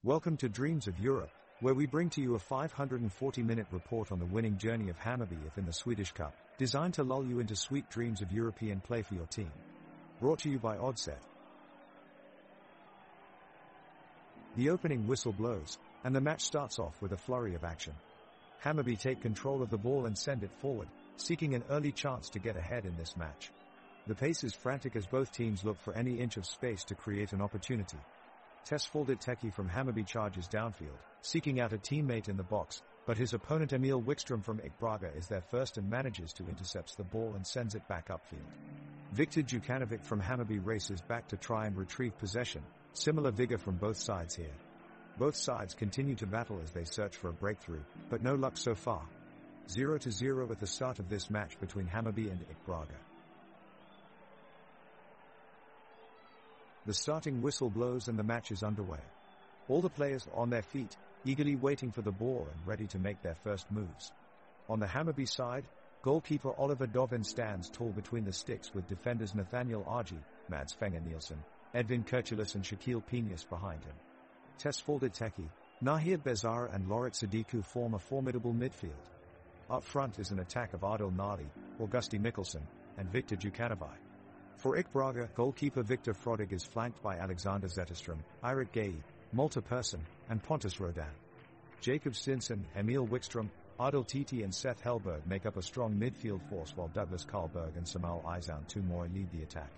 Welcome to Dreams of Europe, where we bring to you a 540-minute report on the winning journey of Hammarby in the Swedish Cup, designed to lull you into sweet dreams of European play for your team. Brought to you by Oddset. The opening whistle blows, and the match starts off with a flurry of action. Hammarby take control of the ball and send it forward, seeking an early chance to get ahead in this match. The pace is frantic as both teams look for any inch of space to create an opportunity. Oddset from Hammarby charges downfield, seeking out a teammate in the box, but his opponent Emil Wikström from IK Braga is there first and manages to intercept the ball and sends it back upfield. Viktor Jukanovic from Hammarby races back to try and retrieve possession, similar vigor from both sides here. Both sides continue to battle as they search for a breakthrough, but no luck so far. 0-0 at the start of this match between Hammarby and IK Braga. The starting whistle blows and the match is underway. All the players are on their feet, eagerly waiting for the ball and ready to make their first moves. On the Hammarby side, goalkeeper Oliver Dovin stands tall between the sticks with defenders Nathaniel Argy, Mads Fenger Nielsen, Edvin Kurtulus and Shaquille Penius behind him. Oddset, Nahir Bezara and Loret Sadiku form a formidable midfield. Up front is an attack of Adil Nali, Augusti Mikkelsen, and Viktor Jukanovic. For IK Braga, goalkeeper Victor Frodig is flanked by Alexander Zetterström, Eirik Gaye, Malte Persson, and Pontus Rodan. Jakob Stinson, Emil Wikström, Adil Titi and Seth Hellberg make up a strong midfield force while Douglas Karlberg and Samal Aizan Tumoy lead the attack.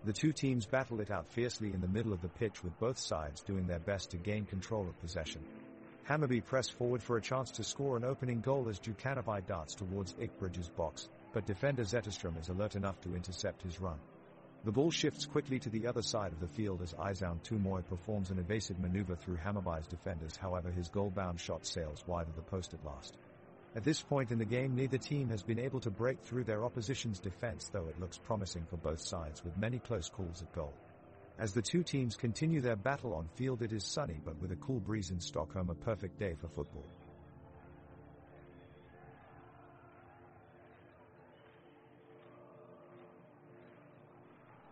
The two teams battle it out fiercely in the middle of the pitch with both sides doing their best to gain control of possession. Hammarby press forward for a chance to score an opening goal as Jukanovic darts towards IK Braga's box, but defender Zetterström is alert enough to intercept his run. The ball shifts quickly to the other side of the field as Aizan Tumoy performs an evasive maneuver through Hammarby's defenders, however his goal-bound shot sails wide of the post at last. At this point in the game, neither team has been able to break through their opposition's defense, though it looks promising for both sides with many close calls at goal. As the two teams continue their battle on field, it is sunny but with a cool breeze in Stockholm, a perfect day for football.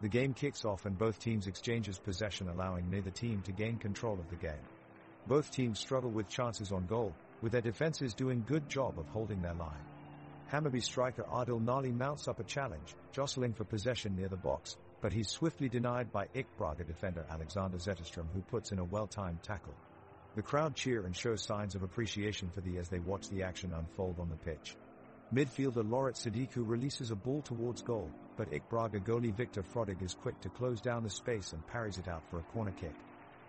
The game kicks off and both teams exchanges possession, allowing neither team to gain control of the game. Both teams struggle with chances on goal, with their defenses doing good job of holding their line. Hammarby striker Adil Nali mounts up a challenge, jostling for possession near the box, but he's swiftly denied by IK Braga defender Alexander Zetterström, who puts in a well-timed tackle. The crowd cheer and show signs of appreciation for as they watch the action unfold on the pitch. Midfielder Loret Sadiku releases a ball towards goal, but IK Braga goalie Victor Frodig is quick to close down the space and parries it out for a corner kick.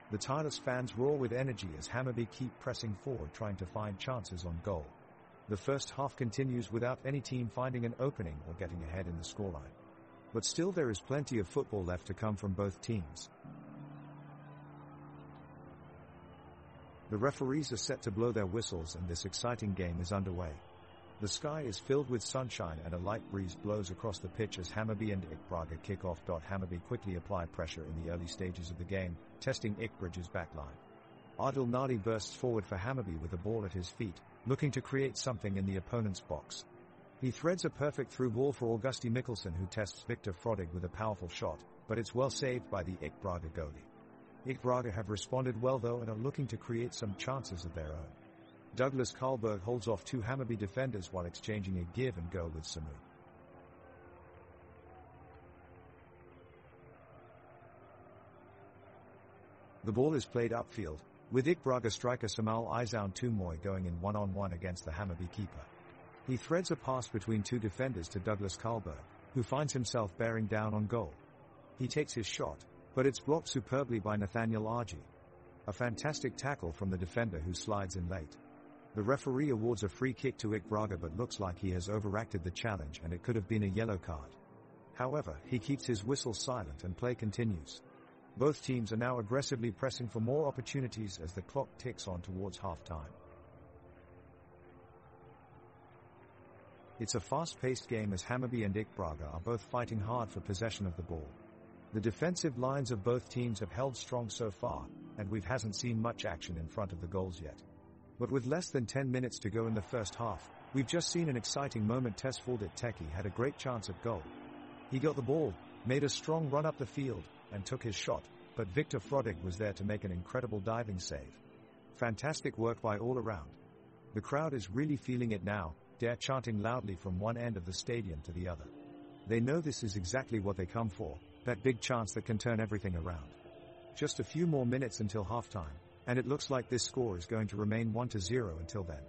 The tireless fans roar with energy as Hammarby keep pressing forward, trying to find chances on goal. The first half continues without any team finding an opening or getting ahead in the scoreline. But still, there is plenty of football left to come from both teams. The referees are set to blow their whistles and this exciting game is underway. The sky is filled with sunshine and a light breeze blows across the pitch as Hammarby and IK Braga kick off. Hammarby quickly apply pressure in the early stages of the game, testing IK Braga's backline. Adil Nali bursts forward for Hammarby with the ball at his feet, looking to create something in the opponent's box. He threads a perfect through ball for Augusti Mikkelsen, who tests Victor Frodig with a powerful shot, but it's well saved by the IK Braga goalie. IK Braga have responded well though and are looking to create some chances of their own. Douglas Karlberg holds off two Hammarby defenders while exchanging a give and go with Samu. The ball is played upfield, with IK Braga striker Samal Aizan Tumoy going in one-on-one against the Hammarby keeper. He threads a pass between two defenders to Douglas Karlberg, who finds himself bearing down on goal. He takes his shot, but it's blocked superbly by Nathaniel Argy. A fantastic tackle from the defender who slides in late. The referee awards a free kick to IK Braga, but looks like he has overacted the challenge and it could have been a yellow card. However, he keeps his whistle silent and play continues. Both teams are now aggressively pressing for more opportunities as the clock ticks on towards half-time. It's a fast-paced game as Hammarby and IK Braga are both fighting hard for possession of the ball. The defensive lines of both teams have held strong so far, and we hasn't seen much action in front of the goals yet. But with less than 10 minutes to go in the first half, we've just seen an exciting moment. Oddset had a great chance at goal. He got the ball, made a strong run up the field, and took his shot, but Victor Frodig was there to make an incredible diving save. Fantastic work by all around. The crowd is really feeling it now, they're chanting loudly from one end of the stadium to the other. They know this is exactly what they come for, that big chance that can turn everything around. Just a few more minutes until halftime, and it looks like this score is going to remain 1-0 until then.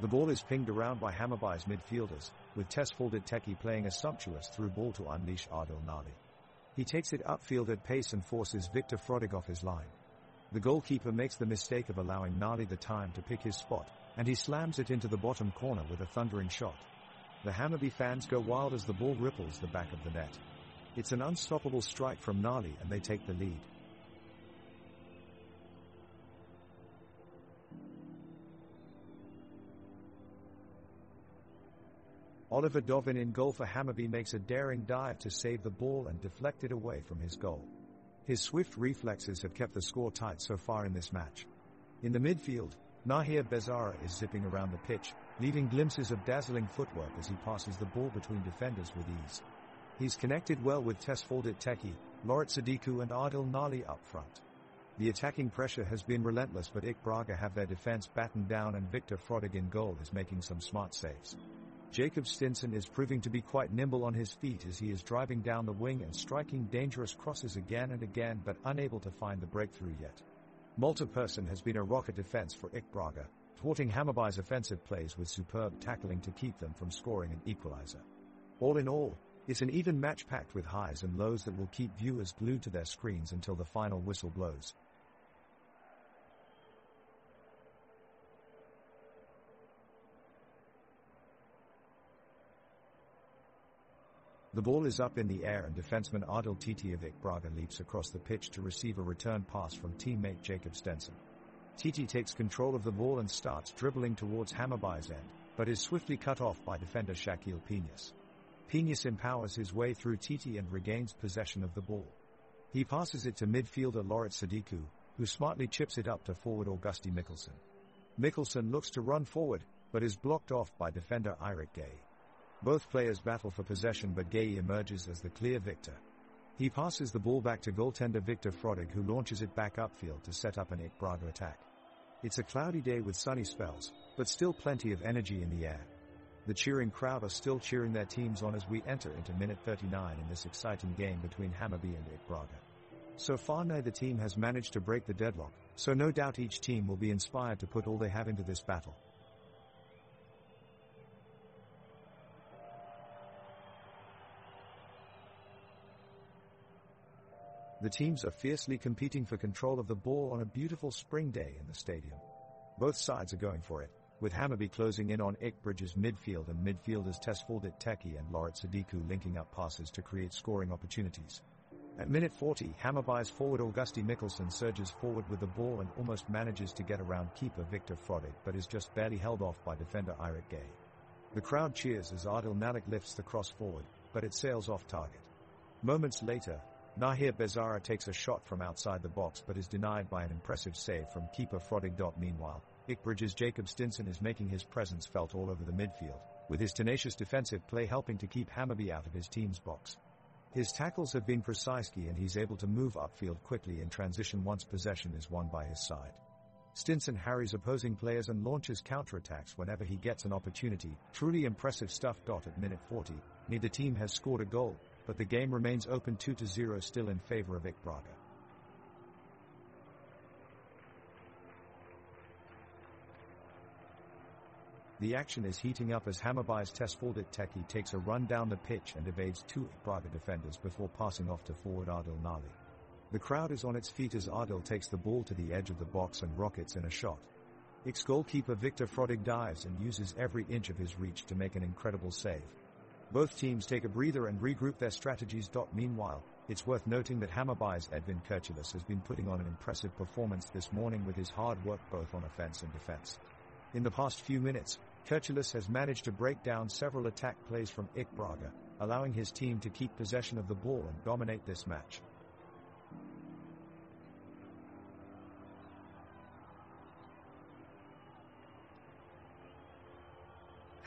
The ball is pinged around by Hammarby's midfielders, with Tesfaldet Teki playing a sumptuous through ball to unleash Adil Nali. He takes it upfield at pace and forces Viktor Frodig off his line. The goalkeeper makes the mistake of allowing Nali the time to pick his spot, and he slams it into the bottom corner with a thundering shot. The Hammarby fans go wild as the ball ripples the back of the net. It's an unstoppable strike from Nali and they take the lead. Oliver Dovin in goal for Hammarby makes a daring dive to save the ball and deflect it away from his goal. His swift reflexes have kept the score tight so far in this match. In the midfield, Nahir Bezara is zipping around the pitch, leaving glimpses of dazzling footwork as he passes the ball between defenders with ease. He's connected well with Tesfaldet Teki, Lorit Sadiku and Adil Nali up front. The attacking pressure has been relentless, but IK Braga have their defense battened down and Viktor Frodig in goal is making some smart saves. Jacob Stinson is proving to be quite nimble on his feet as he is driving down the wing and striking dangerous crosses again and again, but unable to find the breakthrough yet. Malte Persson has been a rocket defense for IK Braga, thwarting Hammarby's offensive plays with superb tackling to keep them from scoring an equalizer. All in all, it's an even match packed with highs and lows that will keep viewers glued to their screens until the final whistle blows. The ball is up in the air and defenseman Adil Titi of IK Braga leaps across the pitch to receive a return pass from teammate Jacob Stenson. Titi takes control of the ball and starts dribbling towards Hammarby's end, but is swiftly cut off by defender Shaquille Piñas. Piñas empowers his way through Titi and regains possession of the ball. He passes it to midfielder Lorit Sadiku, who smartly chips it up to forward Augusti Mikkelsen. Mikkelsen looks to run forward, but is blocked off by defender Eirik Gay. Both players battle for possession, but Gay emerges as the clear victor. He passes the ball back to goaltender Viktor Frodig, who launches it back upfield to set up an IK Braga attack. It's a cloudy day with sunny spells, but still plenty of energy in the air. The cheering crowd are still cheering their teams on as we enter into minute 39 in this exciting game between Hammarby and IK Braga. So far neither team has managed to break the deadlock, so no doubt each team will be inspired to put all they have into this battle. The teams are fiercely competing for control of the ball on a beautiful spring day in the stadium. Both sides are going for it, with Hammarby closing in on IK Bridge's midfield and midfielders Tesfaldet Teki and Lorit Sadiku linking up passes to create scoring opportunities. At minute 40, Hammarby's forward Augusti Mikkelsen surges forward with the ball and almost manages to get around keeper Viktor Frodig, but is just barely held off by defender Eirik Gay. The crowd cheers as Adil Nali lifts the cross forward, but it sails off target. Moments later, Nahir Bezara takes a shot from outside the box but is denied by an impressive save from keeper Frodig. Meanwhile, IK Bridge's Jacob Stinson is making his presence felt all over the midfield, with his tenacious defensive play helping to keep Hammarby out of his team's box. His tackles have been precise and he's able to move upfield quickly in transition once possession is won by his side. Stinson harries opposing players and launches counterattacks whenever he gets an opportunity. Truly impressive stuff. At minute 40, neither team has scored a goal, but the game remains open 2-0 still in favor of IK Braga. The action is heating up as Hammarby's Tesfaldet Teki takes a run down the pitch and evades two IK Braga defenders before passing off to forward Adil Nali. The crowd is on its feet as Adil takes the ball to the edge of the box and rockets in a shot. IK's goalkeeper Viktor Frodig dives and uses every inch of his reach to make an incredible save. Both teams take a breather and regroup their strategies. Meanwhile, it's worth noting that Hammarby's Edvin Kurtulus has been putting on an impressive performance this morning with his hard work both on offense and defense. In the past few minutes, Kurtulus has managed to break down several attack plays from IK Braga, allowing his team to keep possession of the ball and dominate this match.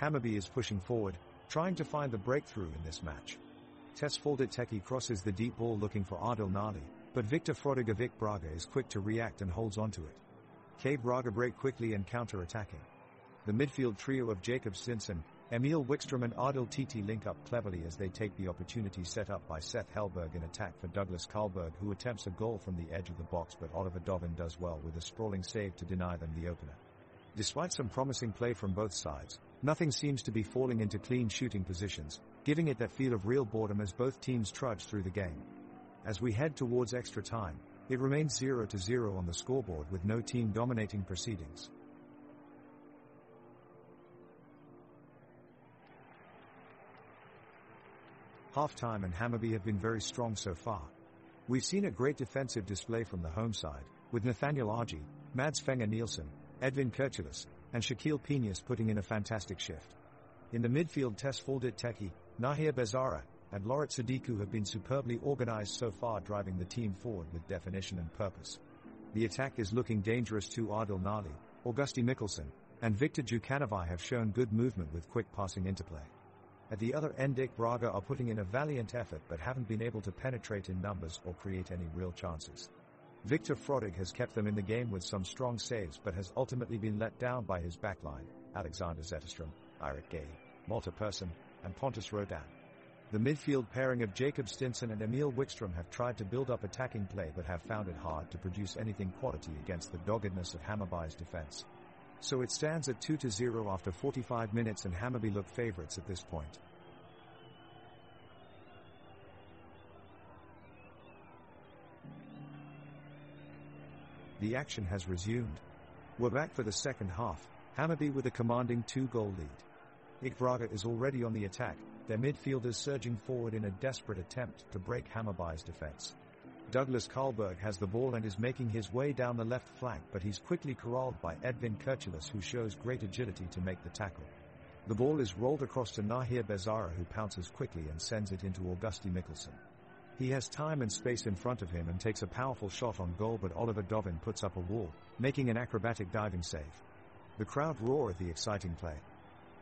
Hammarby is pushing forward, trying to find the breakthrough in this match. Tesfaldet Teki crosses the deep ball looking for Adil Nali, but Victor Frodig of IK Braga is quick to react and holds onto it. K Braga break quickly and counter-attacking. The midfield trio of Jacob Stinson, Emil Wickstrom and Adil Titi link up cleverly as they take the opportunity set up by Seth Helberg in attack for Douglas Karlberg, who attempts a goal from the edge of the box, but Oliver Dovin does well with a sprawling save to deny them the opener. Despite some promising play from both sides, nothing seems to be falling into clean shooting positions, giving it that feel of real boredom as both teams trudge through the game. As we head towards extra time, it remains 0-0 on the scoreboard with no team dominating proceedings. Half-time and Hammarby have been very strong so far. We've seen a great defensive display from the home side, with Nathaniel Argy, Mads Fenger Nielsen, Edvin Kirchulis, and Shaquille Pinas putting in a fantastic shift. In the midfield, Tesfaldet Teki, Nahir Bezara, and Loret Sadiku have been superbly organized so far, driving the team forward with definition and purpose. The attack is looking dangerous too. Adil Nali, Augusti Mikkelsen, and Victor Djukanovic have shown good movement with quick passing interplay. At the other end, IK Braga are putting in a valiant effort but haven't been able to penetrate in numbers or create any real chances. Victor Frodig has kept them in the game with some strong saves but has ultimately been let down by his backline, Alexander Zetterstrom, Eirik Gay, Malte Persson, and Pontus Rodan. The midfield pairing of Jacob Stinson and Emil Wickstrom have tried to build up attacking play but have found it hard to produce anything quality against the doggedness of Hammarby's defense. So it stands at 2-0 after 45 minutes and Hammarby look favourites at this point. The action has resumed. We're back for the second half, Hammarby with a commanding 2-goal lead. IK Braga is already on the attack, their midfielders surging forward in a desperate attempt to break Hammarby's defense. Douglas Karlberg has the ball and is making his way down the left flank, but he's quickly corralled by Edvin Kirchulis, who shows great agility to make the tackle. The ball is rolled across to Nahir Bezara, who pounces quickly and sends it into Augusti Mikkelsen. He has time and space in front of him and takes a powerful shot on goal, but Oliver Dovin puts up a wall, making an acrobatic diving save. The crowd roar at the exciting play.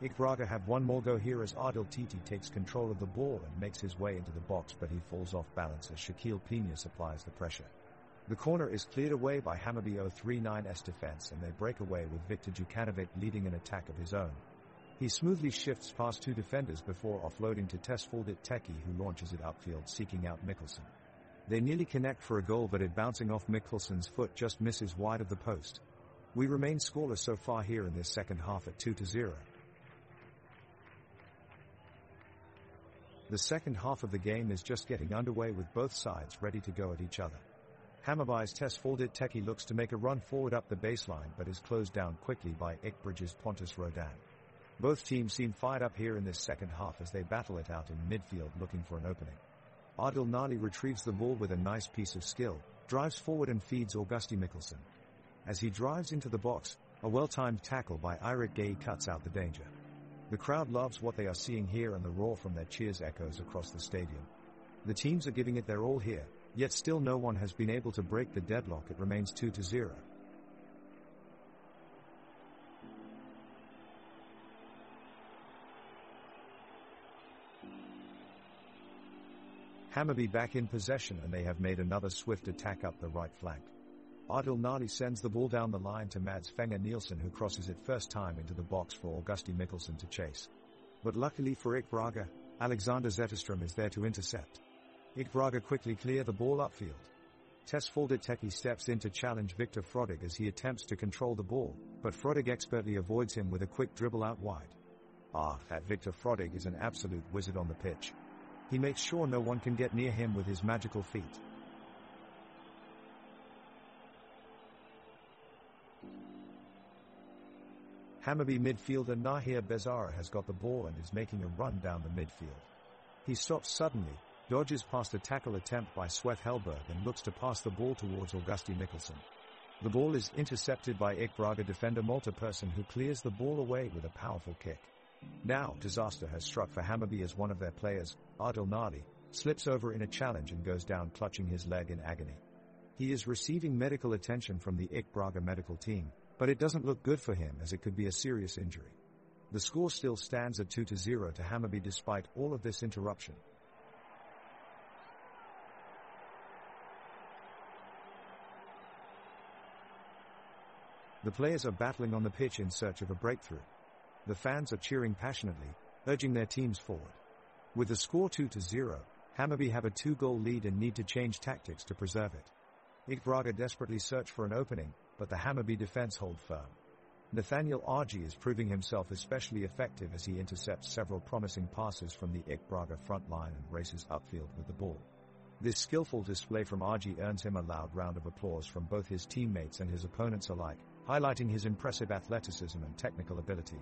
IK Braga have one more go here as Adil Titi takes control of the ball and makes his way into the box, but he falls off balance as Shaquille Pinas applies the pressure. The corner is cleared away by Hammarby 039's defense and they break away with Victor Djukanovic leading an attack of his own. He smoothly shifts past two defenders before offloading to Tesfaldet Teki, who launches it upfield seeking out Mikkelsen. They nearly connect for a goal, but it bouncing off Mikkelsen's foot just misses wide of the post. We remain scoreless so far here in this second half at 2-0. The second half of the game is just getting underway with both sides ready to go at each other. Hammarby's Tesfaldet Teki looks to make a run forward up the baseline but is closed down quickly by IK Braga's Pontus Rodan. Both teams seem fired up here in this second half as they battle it out in midfield looking for an opening. Adil Nali retrieves the ball with a nice piece of skill, drives forward and feeds Augusti Mikkelsen. As he drives into the box, a well-timed tackle by Eirik Gay cuts out the danger. The crowd loves what they are seeing here and the roar from their cheers echoes across the stadium. The teams are giving it their all here, yet still no one has been able to break the deadlock. It remains 2-0. Hammarby back in possession and they have made another swift attack up the right flank. Adil Nali sends the ball down the line to Mads Fenger Nielsen, who crosses it first time into the box for Augusti Mikkelsen to chase. But luckily for IK Braga, Alexander Zetterstrom is there to intercept. IK Braga quickly clear the ball upfield. Tesfaldet Teki steps in to challenge Victor Frodig as he attempts to control the ball, but Frodig expertly avoids him with a quick dribble out wide. That Victor Frodig is an absolute wizard on the pitch. He makes sure no one can get near him with his magical feet. Hammarby midfielder Nahir Bezara has got the ball and is making a run down the midfield. He stops suddenly, dodges past a tackle attempt by Seth Helberg and looks to pass the ball towards Augusti Mikkelsen. The ball is intercepted by IK Braga defender Malte Persson, who clears the ball away with a powerful kick. Now disaster has struck for Hammarby as one of their players, Adil Nali, slips over in a challenge and goes down clutching his leg in agony. He is receiving medical attention from the IK Braga medical team, but it doesn't look good for him as it could be a serious injury. The score still stands at 2-0 to Hammarby despite all of this interruption. The players are battling on the pitch in search of a breakthrough. The fans are cheering passionately, urging their teams forward. With the score 2-0, Hammarby have a 2-goal lead and need to change tactics to preserve it. Braga desperately search for an opening, but the Hammarby defense hold firm. Nathaniel Argy is proving himself especially effective as he intercepts several promising passes from the Braga front line and races upfield with the ball. This skillful display from Argy earns him a loud round of applause from both his teammates and his opponents alike, highlighting his impressive athleticism and technical ability.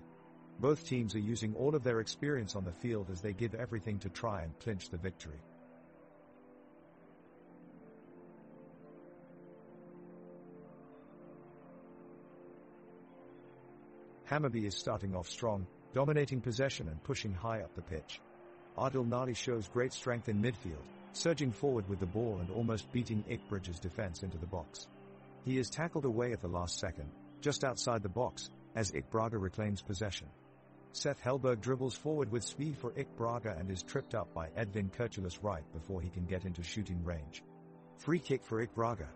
Both teams are using all of their experience on the field as they give everything to try and clinch the victory. Hammarby is starting off strong, dominating possession and pushing high up the pitch. Adil Nali shows great strength in midfield, surging forward with the ball and almost beating Bridges' defense into the box. He is tackled away at the last second, just outside the box, as Braga reclaims possession. Seth Hellberg dribbles forward with speed for Braga and is tripped up by Edvin Kurtulus right before he can get into shooting range. Free kick for Braga.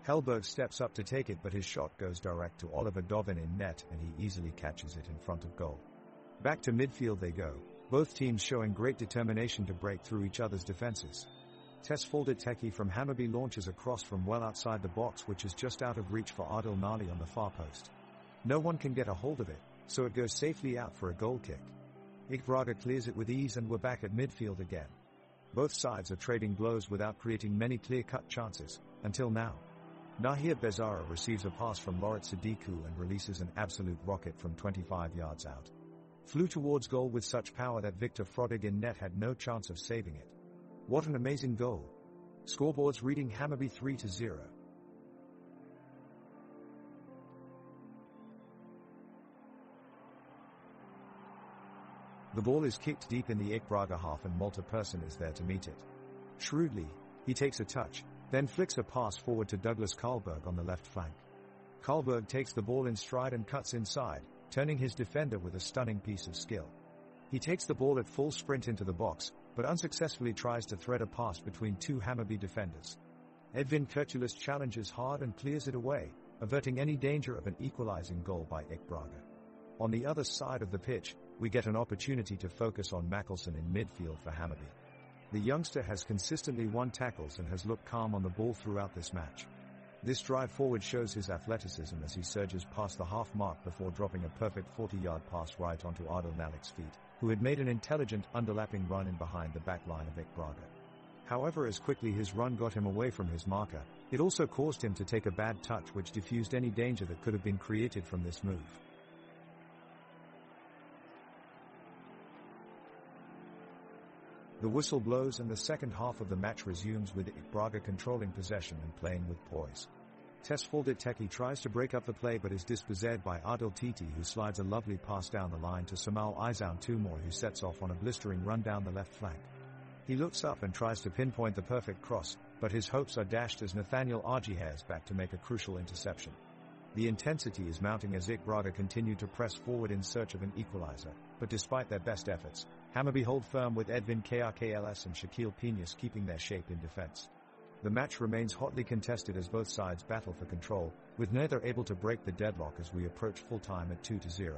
Hellberg steps up to take it, but his shot goes direct to Oliver Dovin in net and he easily catches it in front of goal. Back to midfield they go, both teams showing great determination to break through each other's defenses. Tesfaldet Teki from Hammarby launches a cross from well outside the box, which is just out of reach for Adil Nali on the far post. No one can get a hold of it, so it goes safely out for a goal kick. Braga clears it with ease and we're back at midfield again. Both sides are trading blows without creating many clear-cut chances, until now. Nahir Bezara receives a pass from Loret Sadiku and releases an absolute rocket from 25 yards out. Flew towards goal with such power that Victor Frodig in net had no chance of saving it. What an amazing goal. Scoreboards reading Hammarby 3-0. The ball is kicked deep in the Braga half and Malte Persson is there to meet it. Shrewdly, he takes a touch, then flicks a pass forward to Douglas Karlberg on the left flank. Karlberg takes the ball in stride and cuts inside, turning his defender with a stunning piece of skill. He takes the ball at full sprint into the box, but unsuccessfully tries to thread a pass between two Hammarby defenders. Edvin Kurtulus challenges hard and clears it away, averting any danger of an equalizing goal by Braga. On the other side of the pitch, we get an opportunity to focus on Mackelson in midfield for Hammarby. The youngster has consistently won tackles and has looked calm on the ball throughout this match. This drive forward shows his athleticism as he surges past the half mark before dropping a perfect 40-yard pass right onto Adil Nalik's feet, who had made an intelligent underlapping run in behind the back line of Braga. However, as quickly his run got him away from his marker, it also caused him to take a bad touch which diffused any danger that could have been created from this move. The whistle blows and the second half of the match resumes with Braga controlling possession and playing with poise. Tesfaldet Teki tries to break up the play but is dispossessed by Adil Titi, who slides a lovely pass down the line to Samal Izoun Tumor, who sets off on a blistering run down the left flank. He looks up and tries to pinpoint the perfect cross, but his hopes are dashed as Nathaniel Argy hairs back to make a crucial interception. The intensity is mounting as Braga continue to press forward in search of an equalizer, but despite their best efforts, Hammarby hold firm with Edvin Krkls and Shaquille Pinas keeping their shape in defense. The match remains hotly contested as both sides battle for control, with neither able to break the deadlock as we approach full time at 2-0.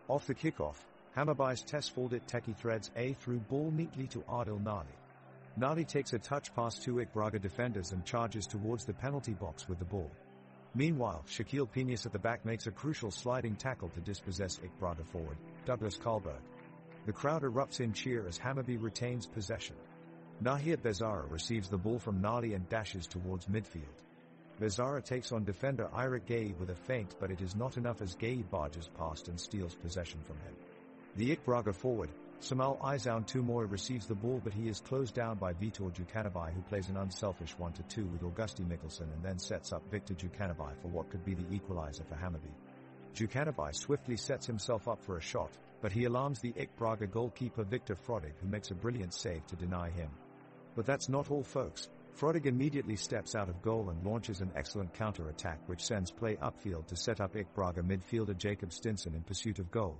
Off the kickoff, Hammarby's Tesfaldet Teki threads a through ball neatly to Adil Nali. Nali takes a touch pass to Braga defenders and charges towards the penalty box with the ball. Meanwhile, Shaquille Pinas at the back makes a crucial sliding tackle to dispossess Braga forward, Douglas Karlberg. The crowd erupts in cheer as Hammarby retains possession. Nahir Bezara receives the ball from Nali and dashes towards midfield. Bezara takes on defender Eirik Gaye with a feint, but it is not enough as Gaye barges past and steals possession from him. The Braga forward, Samal Izoun Tumor, receives the ball, but he is closed down by Vitor Djukanovic, who plays an unselfish 1-2 with Augusti Mikkelsen and then sets up Victor Djukanovic for what could be the equalizer for Hammarby. Djukanovic swiftly sets himself up for a shot, but he alarms the Braga goalkeeper Victor Frodig, who makes a brilliant save to deny him. But that's not all, folks. Frodig immediately steps out of goal and launches an excellent counter-attack which sends play upfield to set up IK Braga midfielder Jacob Stinson in pursuit of goal.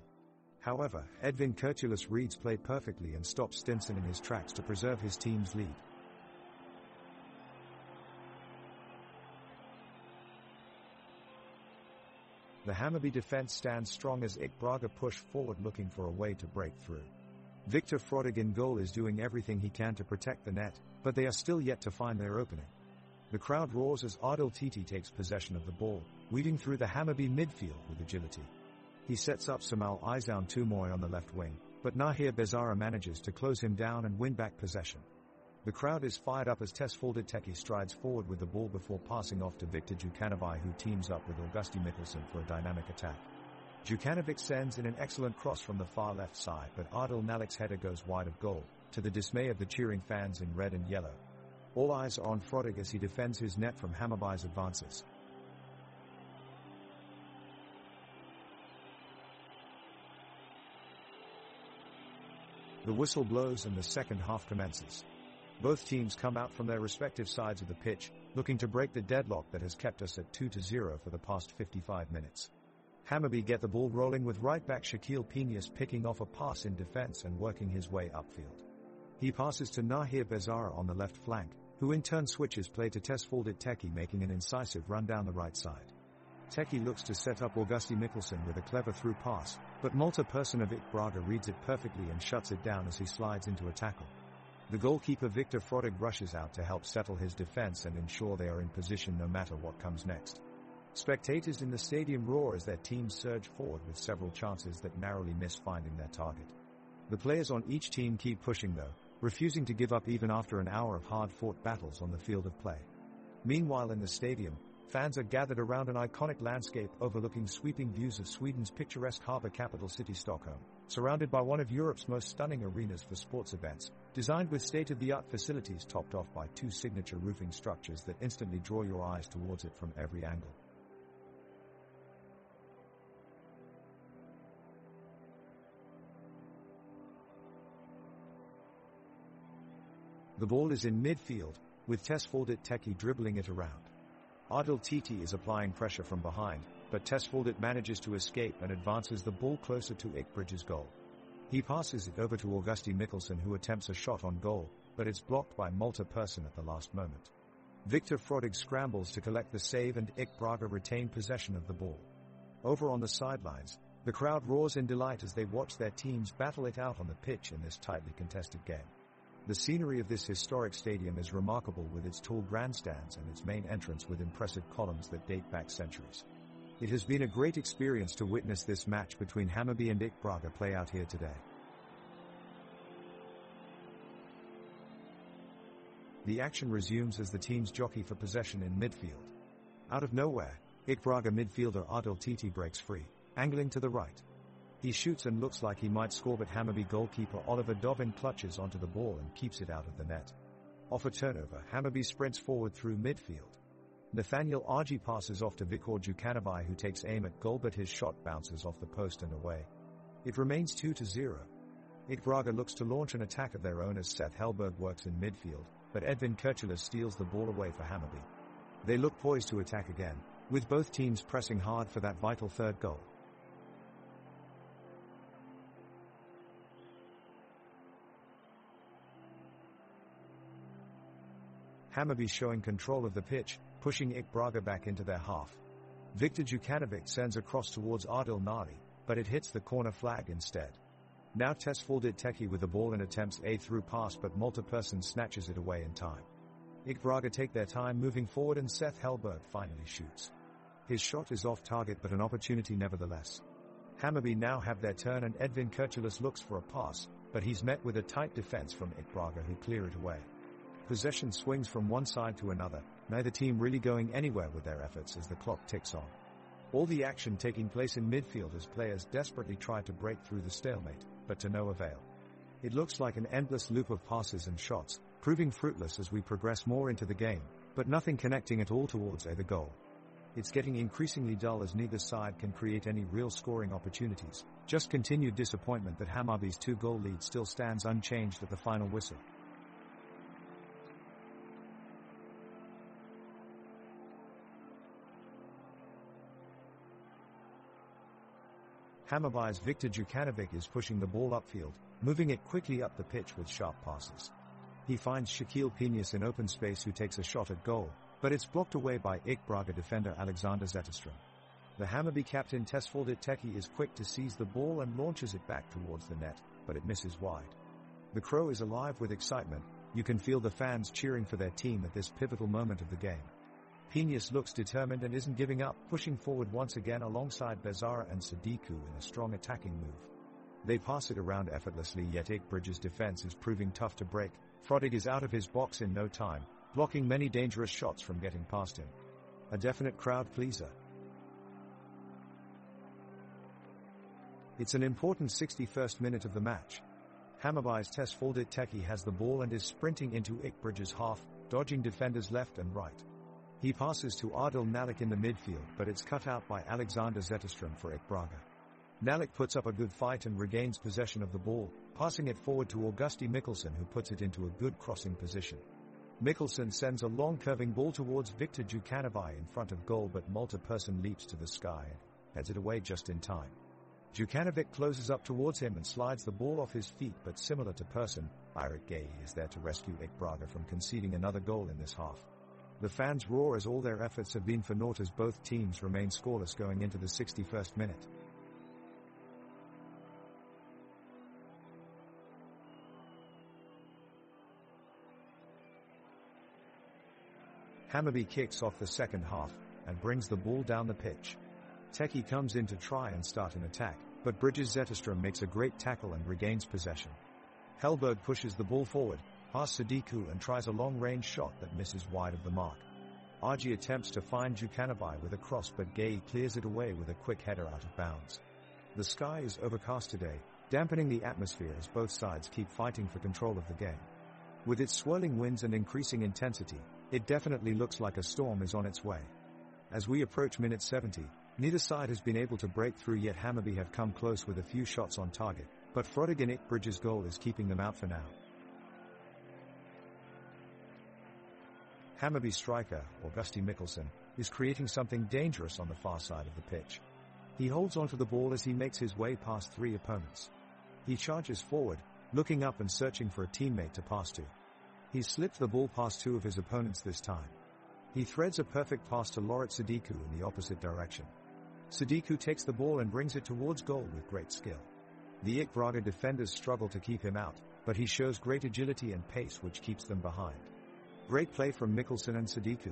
However, Edvin Kurtulus reads play perfectly and stops Stinson in his tracks to preserve his team's lead. The Hammarby defense stands strong as IK Braga push forward looking for a way to break through. Victor Frodig in goal is doing everything he can to protect the net, but they are still yet to find their opening. The crowd roars as Adil Titi takes possession of the ball, weaving through the Hammarby midfield with agility. He sets up Samal Izoun Tumoy on the left wing, but Nahir Bezara manages to close him down and win back possession. The crowd is fired up as Tesfaldet Teki strides forward with the ball before passing off to Viktor Jukanovic, who teams up with Augusti Mikkelsen for a dynamic attack. Jukanovic sends in an excellent cross from the far left side, but Adil Nalik's header goes wide of goal, to the dismay of the cheering fans in red and yellow. All eyes are on Frodig as he defends his net from Hammarby's advances. The whistle blows and the second half commences. Both teams come out from their respective sides of the pitch, looking to break the deadlock that has kept us at 2-0 for the past 55 minutes. Hammarby get the ball rolling with right-back Shaquille Penius picking off a pass in defense and working his way upfield. He passes to Nahir Bezara on the left flank, who in turn switches play to Tesfaldet Teki, making an incisive run down the right side. Teki looks to set up Augusti Mikkelsen with a clever through pass, but Malte Persson of IK Braga reads it perfectly and shuts it down as he slides into a tackle. The goalkeeper Victor Frodig rushes out to help settle his defense and ensure they are in position no matter what comes next. Spectators in the stadium roar as their teams surge forward with several chances that narrowly miss finding their target. The players on each team keep pushing though, refusing to give up even after an hour of hard-fought battles on the field of play. Meanwhile in the stadium, fans are gathered around an iconic landscape overlooking sweeping views of Sweden's picturesque harbour capital city Stockholm, surrounded by one of Europe's most stunning arenas for sports events, designed with state-of-the-art facilities topped off by two signature roofing structures that instantly draw your eyes towards it from every angle. The ball is in midfield, with Tesfaldet Teki dribbling it around. Adil Titi is applying pressure from behind, but Tesfaldet manages to escape and advances the ball closer to IK Braga's goal. He passes it over to Augusti Mikkelsen, who attempts a shot on goal, but it's blocked by Malte Persson at the last moment. Victor Frodig scrambles to collect the save and IK Braga retain possession of the ball. Over on the sidelines, the crowd roars in delight as they watch their teams battle it out on the pitch in this tightly contested game. The scenery of this historic stadium is remarkable, with its tall grandstands and its main entrance with impressive columns that date back centuries. It has been a great experience to witness this match between Hammarby and IK Braga play out here today. The action resumes as the teams jockey for possession in midfield. Out of nowhere, IK Braga midfielder Adil Titi breaks free, angling to the right. He shoots and looks like he might score, but Hammarby goalkeeper Oliver Dovin clutches onto the ball and keeps it out of the net. Off a turnover, Hammarby sprints forward through midfield. Nathaniel Argy passes off to Viktor Jukanovic, who takes aim at goal, but his shot bounces off the post and away. It remains 2-0. IK Braga looks to launch an attack of their own as Seth Hellberg works in midfield, but Edvin Kurtulus steals the ball away for Hammarby. They look poised to attack again, with both teams pressing hard for that vital third goal. Hammarby showing control of the pitch, pushing IK Braga back into their half. Viktor Jukanovic sends a cross towards Adil Nali, but it hits the corner flag instead. Now Tesfaldet Teki with the ball and attempts a through pass, but Malte Persson snatches it away in time. IK Braga take their time moving forward and Seth Hellberg finally shoots. His shot is off target, but an opportunity nevertheless. Hammarby now have their turn and Edvin Kurtulus looks for a pass, but he's met with a tight defense from IK Braga, who clear it away. Possession swings from one side to another, neither team really going anywhere with their efforts as the clock ticks on. All the action taking place in midfield as players desperately try to break through the stalemate, but to no avail. It looks like an endless loop of passes and shots, proving fruitless as we progress more into the game, but nothing connecting at all towards either goal. It's getting increasingly dull as neither side can create any real scoring opportunities, just continued disappointment that Hammarby's 2-goal lead still stands unchanged at the final whistle. Hammarby's Viktor Jukanovic is pushing the ball upfield, moving it quickly up the pitch with sharp passes. He finds Shaquille Penius in open space, who takes a shot at goal, but it's blocked away by IK Braga defender Alexander Zetterström. The Hammarby captain Tesfaldet Teki is quick to seize the ball and launches it back towards the net, but it misses wide. The Crow is alive with excitement. You can feel the fans cheering for their team at this pivotal moment of the game. Penius looks determined and isn't giving up, pushing forward once again alongside Bezara and Sadiku in a strong attacking move. They pass it around effortlessly, yet IK Bridge's defense is proving tough to break. Frodig is out of his box in no time, blocking many dangerous shots from getting past him. A definite crowd pleaser. It's an important 61st minute of the match. Hammarby's Tesfaldet Teki has the ball and is sprinting into IK Bridge's half, dodging defenders left and right. He passes to Adil Nalik in the midfield, but it's cut out by Alexander Zetterström for IK Braga. Nalik puts up a good fight and regains possession of the ball, passing it forward to Augusti Mikkelsen, who puts it into a good crossing position. Mikkelsen sends a long curving ball towards Viktor Jukanovic in front of goal, but Malta Persson leaps to the sky and heads it away just in time. Jukanovic closes up towards him and slides the ball off his feet, but similar to Persson, Eirik Gay is there to rescue IK Braga from conceding another goal in this half. The fans roar as all their efforts have been for naught as both teams remain scoreless going into the 61st minute. Hammarby kicks off the second half and brings the ball down the pitch. Teki comes in to try and start an attack, but Bridges Zetterström makes a great tackle and regains possession. Hellberg pushes the ball forward, past Sadiku, and tries a long-range shot that misses wide of the mark. Argy attempts to find Jukanovic with a cross, but Gay clears it away with a quick header out of bounds. The sky is overcast today, dampening the atmosphere as both sides keep fighting for control of the game. With its swirling winds and increasing intensity, it definitely looks like a storm is on its way. As we approach minute 70, neither side has been able to break through, yet Hammarby have come close with a few shots on target, but Frodig and IK Bridge's goal is keeping them out for now. Hammarby striker, Augusti Mikkelsen, is creating something dangerous on the far side of the pitch. He holds onto the ball as he makes his way past three opponents. He charges forward, looking up and searching for a teammate to pass to. He slipped the ball past two of his opponents this time. He threads a perfect pass to Loret Sadiku in the opposite direction. Sadiku takes the ball and brings it towards goal with great skill. The IK Braga defenders struggle to keep him out, but he shows great agility and pace which keeps them behind. Great play from Mikkelsen and Sadiku.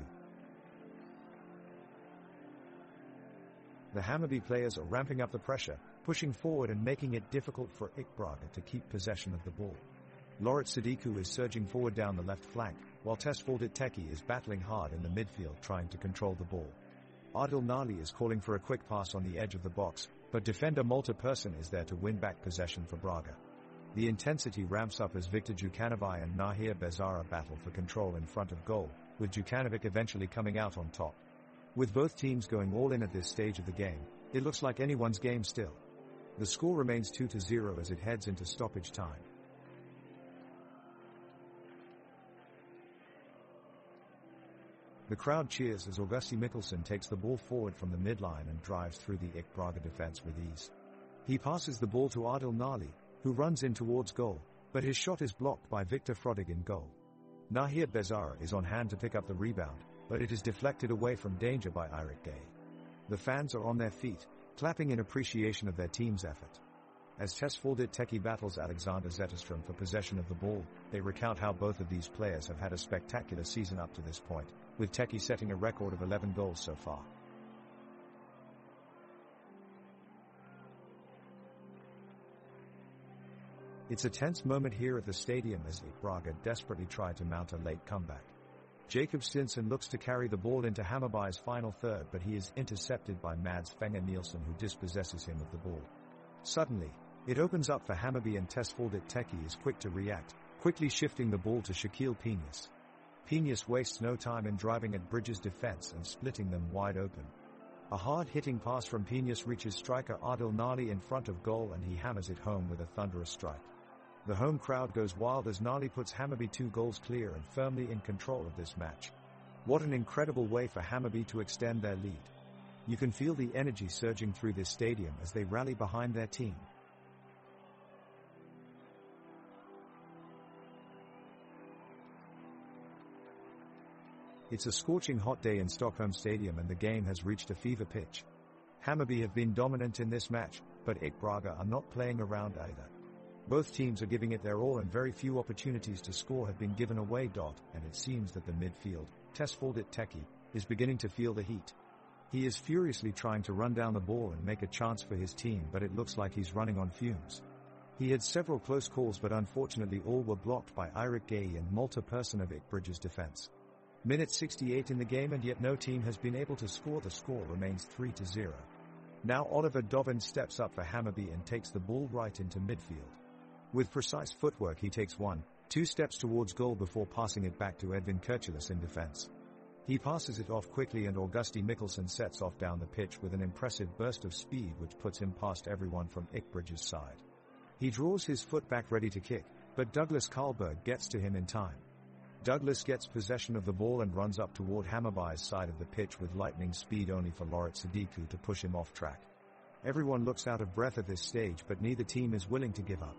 The Hammarby players are ramping up the pressure, pushing forward and making it difficult for IK Braga to keep possession of the ball. Loret Sadiku is surging forward down the left flank, while Tesfaldet Teki is battling hard in the midfield trying to control the ball. Adil Nali is calling for a quick pass on the edge of the box, but defender Malta Persson is there to win back possession for Braga. The intensity ramps up as Viktor Jukanovic and Nahir Bezara battle for control in front of goal, with Jukanovic eventually coming out on top. With both teams going all in at this stage of the game, it looks like anyone's game still. The score remains 2-0 as it heads into stoppage time. The crowd cheers as Augusti Mikkelsen takes the ball forward from the midline and drives through the IK Braga defense with ease. He passes the ball to Adil Nali, who runs in towards goal, but his shot is blocked by Viktor Frodig in goal. Nahir Bezara is on hand to pick up the rebound, but it is deflected away from danger by Eirik Gay. The fans are on their feet, clapping in appreciation of their team's effort. As Tesfaldet Teki battles Alexander Zetterström for possession of the ball, they recount how both of these players have had a spectacular season up to this point, with Teki setting a record of 11 goals so far. It's a tense moment here at the stadium as IK Braga desperately try to mount a late comeback. Jacob Stinson looks to carry the ball into Hammarby's final third, but he is intercepted by Mads Fenger Nielsen, who dispossesses him of the ball. Suddenly, it opens up for Hammarby and Tesfaldet Teki is quick to react, quickly shifting the ball to Shaquille Penius. Penius wastes no time in driving at Bridges' defense and splitting them wide open. A hard-hitting pass from Penius reaches striker Adil Nali in front of goal and he hammers it home with a thunderous strike. The home crowd goes wild as Nali puts Hammarby 2 goals clear and firmly in control of this match. What an incredible way for Hammarby to extend their lead. You can feel the energy surging through this stadium as they rally behind their team. It's a scorching hot day in Stockholm Stadium and the game has reached a fever pitch. Hammarby have been dominant in this match, but IK Braga are not playing around either. Both teams are giving it their all and very few opportunities to score have been given away. And it seems that the midfield, Tesfaldet Teki, is beginning to feel the heat. He is furiously trying to run down the ball and make a chance for his team, but it looks like he's running on fumes. He had several close calls, but unfortunately all were blocked by Eirik Gay and Malte Persson of IK Bridge's defense. Minute 68 in the game and yet no team has been able to score. The score remains 3-0. Now Oliver Dovin steps up for Hammarby and takes the ball right into midfield. With precise footwork he takes 1-2 steps towards goal before passing it back to Edvin Kurtulus in defense. He passes it off quickly and Augusti Mikkelsen sets off down the pitch with an impressive burst of speed which puts him past everyone from IK Bridge's side. He draws his foot back ready to kick, but Douglas Karlberg gets to him in time. Douglas gets possession of the ball and runs up toward Hammarby's side of the pitch with lightning speed, only for Loret Sadiku to push him off track. Everyone looks out of breath at this stage, but neither team is willing to give up.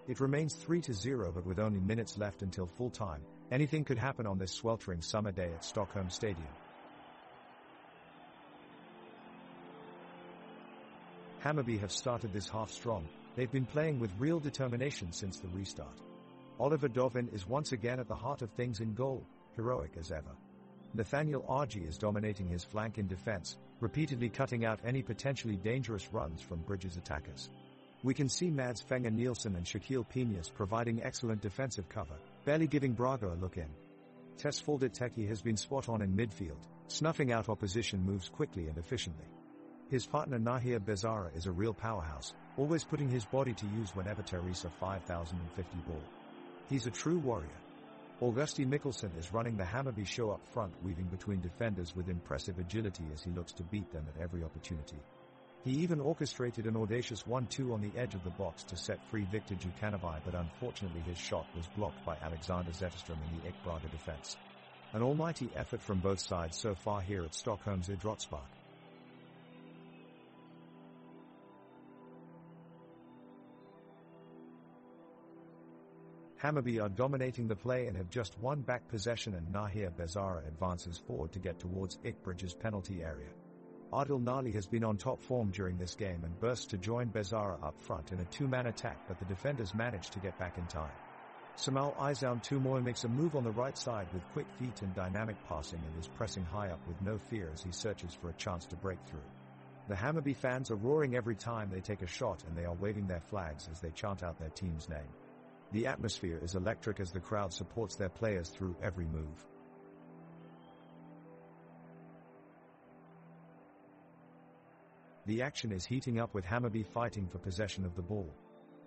It remains 3-0, but with only minutes left until full time, anything could happen on this sweltering summer day at Stockholm Stadium. Hammarby have started this half strong. They've been playing with real determination since the restart. Oliver Dovin is once again at the heart of things in goal, heroic as ever. Nathaniel Argy is dominating his flank in defense, repeatedly cutting out any potentially dangerous runs from Bridges' attackers. We can see Mads Fenger Nielsen and Shaquille Piñas providing excellent defensive cover, barely giving Braga a look in. Tesfaldet Teki has been spot on in midfield, snuffing out opposition moves quickly and efficiently. His partner Nahir Bezara is a real powerhouse, always putting his body to use whenever Teresa 5050 ball. He's a true warrior. Augusti Mikkelsen is running the Hammarby show up front, weaving between defenders with impressive agility as he looks to beat them at every opportunity. He even orchestrated an audacious 1-2 on the edge of the box to set free Viktor Djukanovic, but unfortunately his shot was blocked by Alexander Zetterström in the IK Braga defense. An almighty effort from both sides so far here at Stockholm's Idrottspark. Hammarby are dominating the play and have just won back possession, and Nahir Bezara advances forward to get towards IK Bridge's penalty area. Adil Nali has been on top form during this game and bursts to join Bezara up front in a two-man attack, but the defenders manage to get back in time. Samal Izoun Tumoy makes a move on the right side with quick feet and dynamic passing and is pressing high up with no fear as he searches for a chance to break through. The Hammarby fans are roaring every time they take a shot, and they are waving their flags as they chant out their team's name. The atmosphere is electric as the crowd supports their players through every move. The action is heating up with Hammarby fighting for possession of the ball.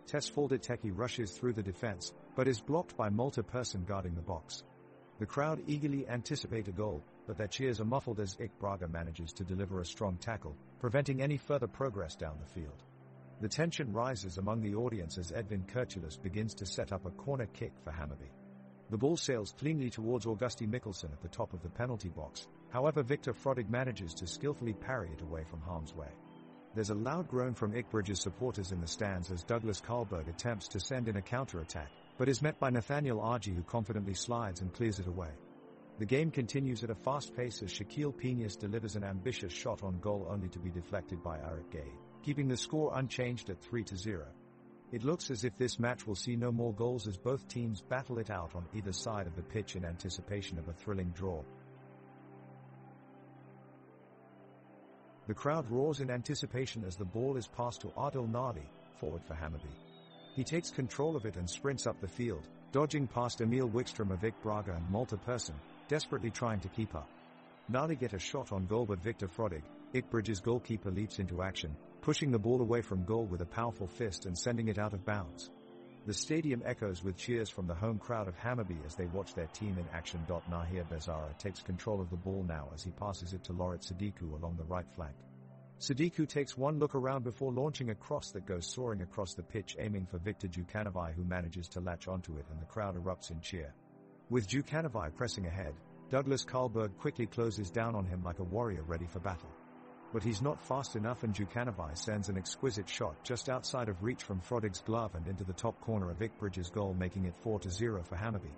Tesfaldet Teki rushes through the defense, but is blocked by Malte Persson guarding the box. The crowd eagerly anticipate a goal, but their cheers are muffled as IK Braga manages to deliver a strong tackle, preventing any further progress down the field. The tension rises among the audience as Edvin Kurtulus begins to set up a corner kick for Hammarby. The ball sails cleanly towards Augusti Mikkelsen at the top of the penalty box, however Viktor Frodig manages to skillfully parry it away from harm's way. There's a loud groan from IK Bridge's supporters in the stands as Douglas Karlberg attempts to send in a counter-attack, but is met by Nathaniel Argy, who confidently slides and clears it away. The game continues at a fast pace as Shaquille Piñas delivers an ambitious shot on goal only to be deflected by Eirik Gay, keeping the score unchanged at 3-0. It looks as if this match will see no more goals as both teams battle it out on either side of the pitch in anticipation of a thrilling draw. The crowd roars in anticipation as the ball is passed to Adil Nali, forward for Hammarby. He takes control of it and sprints up the field, dodging past Emil Wikström of IK Braga and Malte Persson, desperately trying to keep up. Nali get a shot on goal, but Viktor Frodig, IK Bridge's goalkeeper, leaps into action, pushing the ball away from goal with a powerful fist and sending it out of bounds. The stadium echoes with cheers from the home crowd of Hammarby as they watch their team in action. Nahir Bezara takes control of the ball now as he passes it to Loret Sadiku along the right flank. Sadiku takes one look around before launching a cross that goes soaring across the pitch, aiming for Viktor Djukanovic, who manages to latch onto it, and the crowd erupts in cheer. With Djukanovic pressing ahead, Douglas Karlberg quickly closes down on him like a warrior ready for battle. But he's not fast enough, and Djukanovic sends an exquisite shot just outside of reach from Frodig's glove and into the top corner of Ikbridge's goal, making it 4-0 for Hammarby.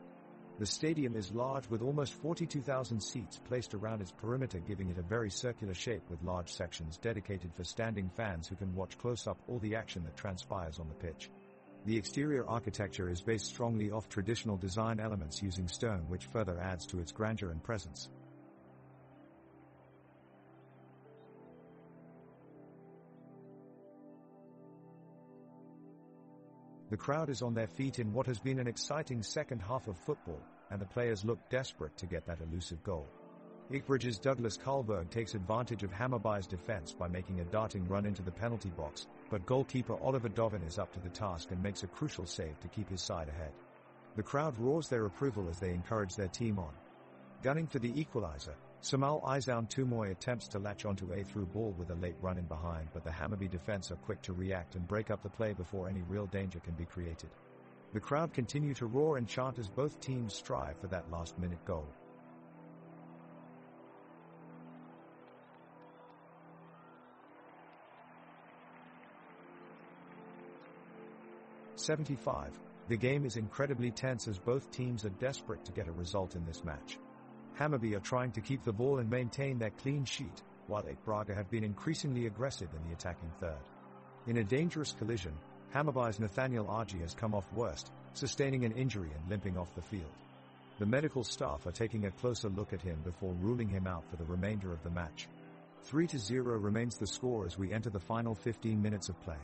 The stadium is large, with almost 42,000 seats placed around its perimeter, giving it a very circular shape with large sections dedicated for standing fans who can watch close up all the action that transpires on the pitch. The exterior architecture is based strongly off traditional design elements using stone, which further adds to its grandeur and presence. The crowd is on their feet in what has been an exciting second half of football, and the players look desperate to get that elusive goal. Ikbridge's Douglas Karlberg takes advantage of Hammarby's defense by making a darting run into the penalty box, but goalkeeper Oliver Dovin is up to the task and makes a crucial save to keep his side ahead. The crowd roars their approval as they encourage their team on. Gunning for the equalizer, Samal Izoun Tumoy attempts to latch onto a through ball with a late run in behind, but the Hammarby defense are quick to react and break up the play before any real danger can be created. The crowd continue to roar and chant as both teams strive for that last-minute goal. '75. The game is incredibly tense as both teams are desperate to get a result in this match. Hammarby are trying to keep the ball and maintain their clean sheet, while Braga have been increasingly aggressive in the attacking third. In a dangerous collision, Hammarby's Nathaniel Argy has come off worst, sustaining an injury and limping off the field. The medical staff are taking a closer look at him before ruling him out for the remainder of the match. 3-0 remains the score as we enter the final 15 minutes of play.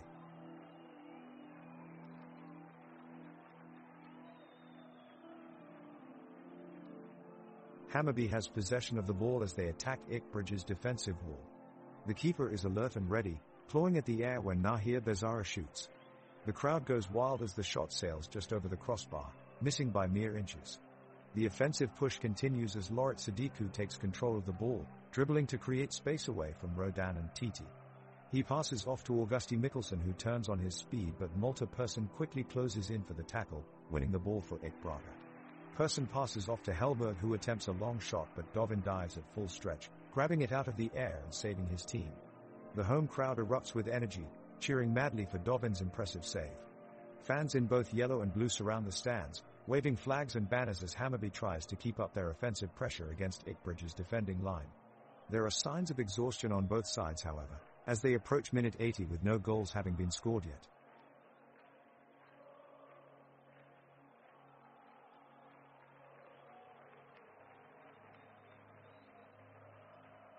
Hammarby has possession of the ball as they attack Ikbridge's defensive wall. The keeper is alert and ready, clawing at the air when Nahir Bezara shoots. The crowd goes wild as the shot sails just over the crossbar, missing by mere inches. The offensive push continues as Loret Sadiku takes control of the ball, dribbling to create space away from Rodan and Titi. He passes off to Augusti Mikkelsen, who turns on his speed, but Malte Persson quickly closes in for the tackle, winning the ball for Braga. Persson passes off to Hellberg, who attempts a long shot, but Dovin dives at full stretch, grabbing it out of the air and saving his team. The home crowd erupts with energy, cheering madly for Dovin's impressive save. Fans in both yellow and blue surround the stands, waving flags and banners as Hammarby tries to keep up their offensive pressure against Ikbridge's defending line. There are signs of exhaustion on both sides, however, as they approach minute 80 with no goals having been scored yet.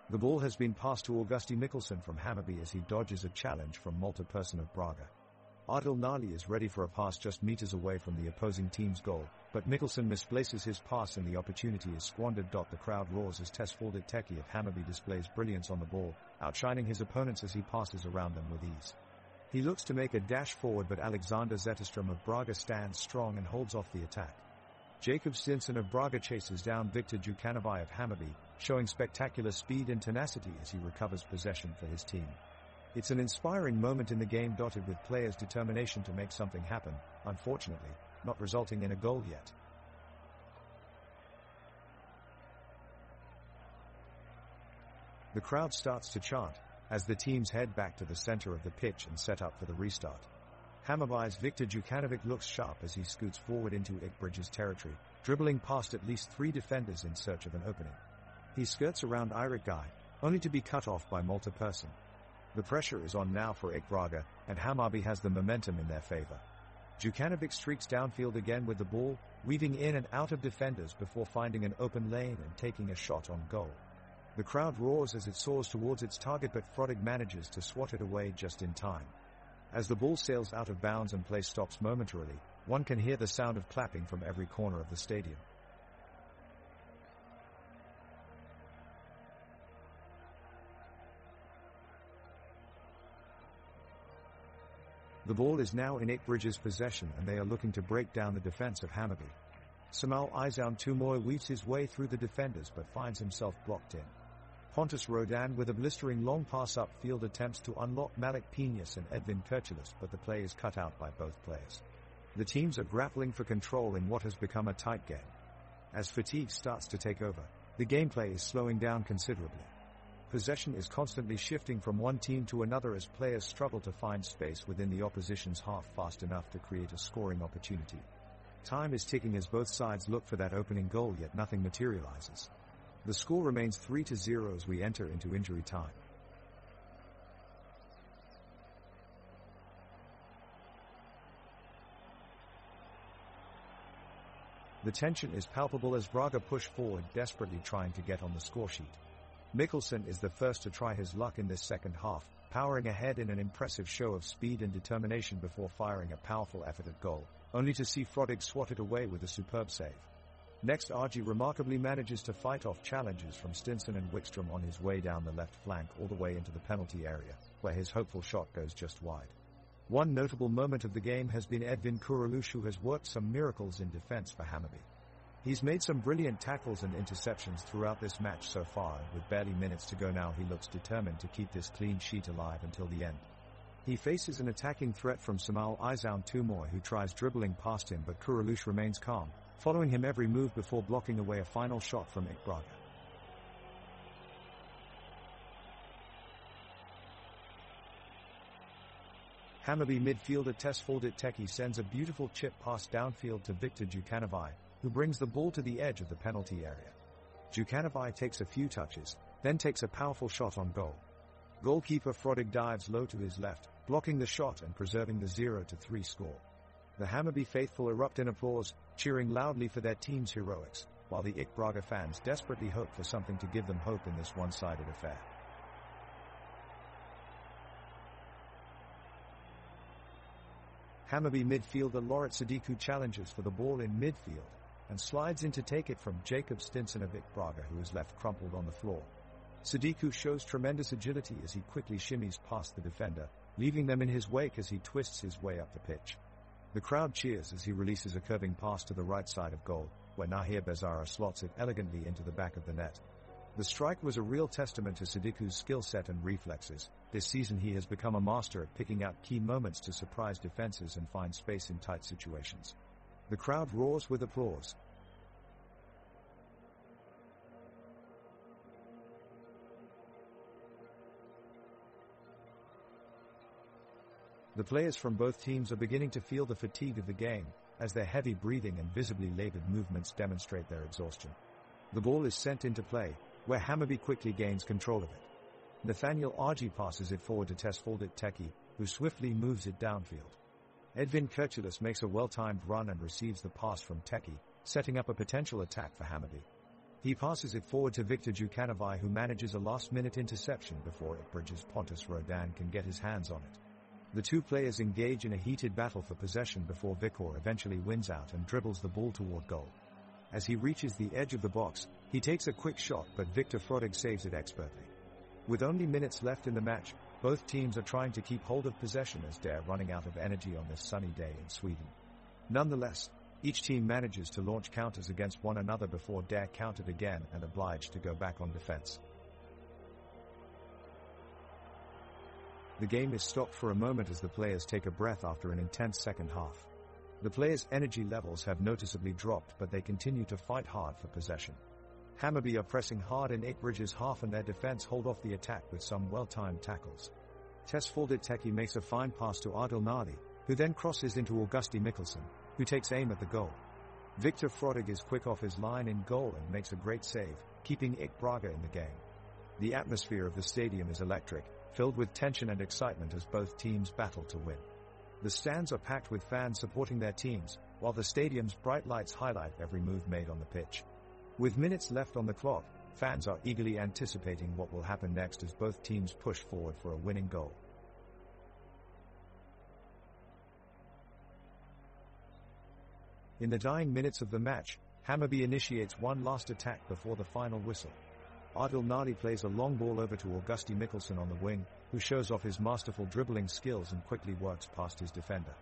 The ball has been passed to Augusti Mikkelsen from Hammarby as he dodges a challenge from Malte Persson of Braga. Adil Nali is ready for a pass just meters away from the opposing team's goal, but Mikkelsen misplaces his pass and the opportunity is squandered. The crowd roars as Tesfaldet Teki of Hammarby displays brilliance on the ball, outshining his opponents as he passes around them with ease. He looks to make a dash forward, but Alexander Zetterström of Braga stands strong and holds off the attack. Jakob Stinson of Braga chases down Viktor Djukanovic of Hammarby, showing spectacular speed and tenacity as he recovers possession for his team. It's an inspiring moment in the game, dotted with players' determination to make something happen, unfortunately, not resulting in a goal yet. The crowd starts to chant, as the teams head back to the center of the pitch and set up for the restart. Hammarby's Viktor Djukanovic looks sharp as he scoots forward into Ikbridge's territory, dribbling past at least 3 defenders in search of an opening. He skirts around Eirik Guy, only to be cut off by Malte Persson. The pressure is on now for Braga, and Hammarby has the momentum in their favor. Djukanovic streaks downfield again with the ball, weaving in and out of defenders before finding an open lane and taking a shot on goal. The crowd roars as it soars towards its target, but Frodig manages to swat it away just in time. As the ball sails out of bounds and play stops momentarily, one can hear the sound of clapping from every corner of the stadium. The ball is now in Ikbridge's possession and they are looking to break down the defense of Hammarby. Samal Izoun Tumoy weaves his way through the defenders but finds himself blocked in. Pontus Rodan with a blistering long pass upfield attempts to unlock Malik Pinas and Edvin Kirchilas, but the play is cut out by both players. The teams are grappling for control in what has become a tight game. As fatigue starts to take over, the gameplay is slowing down considerably. Possession is constantly shifting from one team to another as players struggle to find space within the opposition's half fast enough to create a scoring opportunity. Time is ticking as both sides look for that opening goal, yet nothing materializes. The score remains 3-0 as we enter into injury time. The tension is palpable as Braga push forward, desperately trying to get on the scoresheet. Mikkelsen is the first to try his luck in this second half, powering ahead in an impressive show of speed and determination before firing a powerful effort at goal, only to see Frodig swat it away with a superb save. Next, RG remarkably manages to fight off challenges from Stinson and Wickstrom on his way down the left flank all the way into the penalty area, where his hopeful shot goes just wide. One notable moment of the game has been Edvin Kurulush, who has worked some miracles in defense for Hammarby. He's made some brilliant tackles and interceptions throughout this match so far, and with barely minutes to go now, he looks determined to keep this clean sheet alive until the end. He faces an attacking threat from Samal Izaun Tumor, who tries dribbling past him, but Kurulush remains calm, following him every move before blocking away a final shot from IK Braga. Hammarby midfielder Tesfaldet Teki sends a beautiful chip pass downfield to Viktor Djukanovic, who brings the ball to the edge of the penalty area. Djukanovic takes a few touches, then takes a powerful shot on goal. Goalkeeper Frodig dives low to his left, blocking the shot and preserving the 0-3 score. The Hammarby faithful erupt in applause, cheering loudly for their team's heroics, while the IK Braga fans desperately hope for something to give them hope in this one-sided affair. Hammarby midfielder Loret Sadiku challenges for the ball in midfield and slides in to take it from Jacob Stinson of IK Braga, who is left crumpled on the floor. Sadiku shows tremendous agility as he quickly shimmies past the defender, leaving them in his wake as he twists his way up the pitch. The crowd cheers as he releases a curving pass to the right side of goal, where Nahir Bezara slots it elegantly into the back of the net. The strike was a real testament to Sadiku's skill set and reflexes. This season he has become a master at picking out key moments to surprise defenses and find space in tight situations. The crowd roars with applause. The players from both teams are beginning to feel the fatigue of the game, as their heavy breathing and visibly labored movements demonstrate their exhaustion. The ball is sent into play, where Hammarby quickly gains control of it. Nathaniel Argy passes it forward to Tesfaldet Teki, who swiftly moves it downfield. Edvin Kurtulus makes a well-timed run and receives the pass from Teki, setting up a potential attack for Hammarby. He passes it forward to Viktor Djukanovic, who manages a last-minute interception before IK Braga's Pontus Rodan can get his hands on it. The two players engage in a heated battle for possession before Viktor eventually wins out and dribbles the ball toward goal. As he reaches the edge of the box, he takes a quick shot, but Viktor Frodig saves it expertly. With only minutes left in the match, both teams are trying to keep hold of possession as they're running out of energy on this sunny day in Sweden. Nonetheless, each team manages to launch counters against one another before they're countered again and obliged to go back on defense. The game is stopped for a moment as the players take a breath after an intense second half. The players' energy levels have noticeably dropped, but they continue to fight hard for possession. Hammarby are pressing hard in IK Braga's half, and their defense hold off the attack with some well-timed tackles. Tesfaldet Teki makes a fine pass to Adil Nadi, who then crosses into Augusti Mikkelsen, who takes aim at the goal. Viktor Frodig is quick off his line in goal and makes a great save, keeping IK Braga in the game. The atmosphere of the stadium is electric, filled with tension and excitement as both teams battle to win. The stands are packed with fans supporting their teams, while the stadium's bright lights highlight every move made on the pitch. With minutes left on the clock, fans are eagerly anticipating what will happen next as both teams push forward for a winning goal. In the dying minutes of the match, Hammarby initiates one last attack before the final whistle. Adil Nadi plays a long ball over to Augusti Mikkelsen on the wing, who shows off his masterful dribbling skills and quickly works past his defender.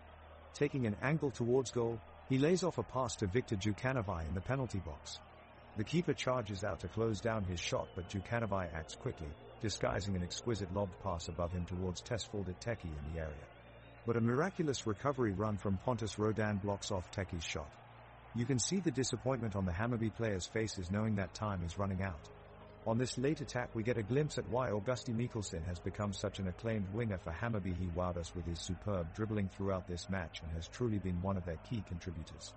Taking an angle towards goal, he lays off a pass to Viktor Djukanovic in the penalty box. The keeper charges out to close down his shot, but Djukanovic acts quickly, disguising an exquisite lobbed pass above him towards Tesfaldet Teki in the area. But a miraculous recovery run from Pontus Rodan blocks off Teki's shot. You can see the disappointment on the Hammarby players' faces knowing that time is running out. On this late attack we get a glimpse at why Augusti Mikkelsen has become such an acclaimed winger for Hammarby. He wowed us with his superb dribbling throughout this match and has truly been one of their key contributors.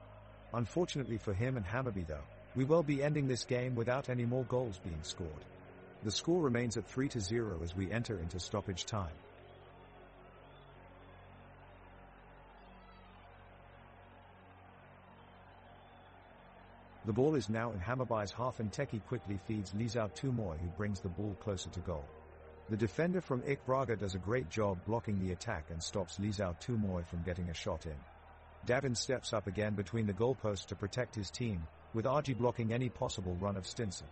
Unfortunately for him and Hammarby though, we will be ending this game without any more goals being scored. The score remains at 3-0 as we enter into stoppage time. The ball is now in Hammarby's half and Teki quickly feeds Lisao Tumoy, who brings the ball closer to goal. The defender from IK Braga does a great job blocking the attack and stops Lisao Tumoy from getting a shot in. Davin steps up again between the goalposts to protect his team, with RG blocking any possible run of Stinson.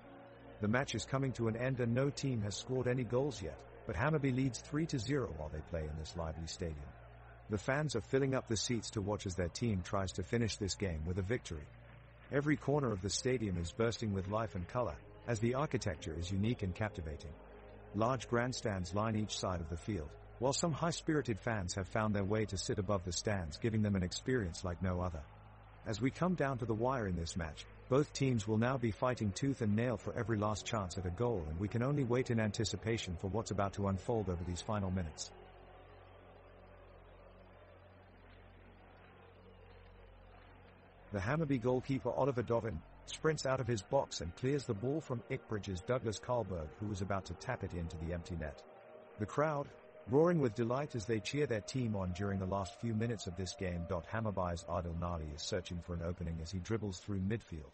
The match is coming to an end and no team has scored any goals yet, but Hammarby leads 3-0 while they play in this lively stadium. The fans are filling up the seats to watch as their team tries to finish this game with a victory. Every corner of the stadium is bursting with life and color, as the architecture is unique and captivating. Large grandstands line each side of the field, while some high-spirited fans have found their way to sit above the stands, giving them an experience like no other. As we come down to the wire in this match, both teams will now be fighting tooth and nail for every last chance at a goal, and we can only wait in anticipation for what's about to unfold over these final minutes. The Hammarby goalkeeper Oliver Dovin sprints out of his box and clears the ball from Ikbridge's Douglas Karlberg, who was about to tap it into the empty net. The crowd, roaring with delight as they cheer their team on during the last few minutes of this game. Hammarby's Adil Nali is searching for an opening as he dribbles through midfield.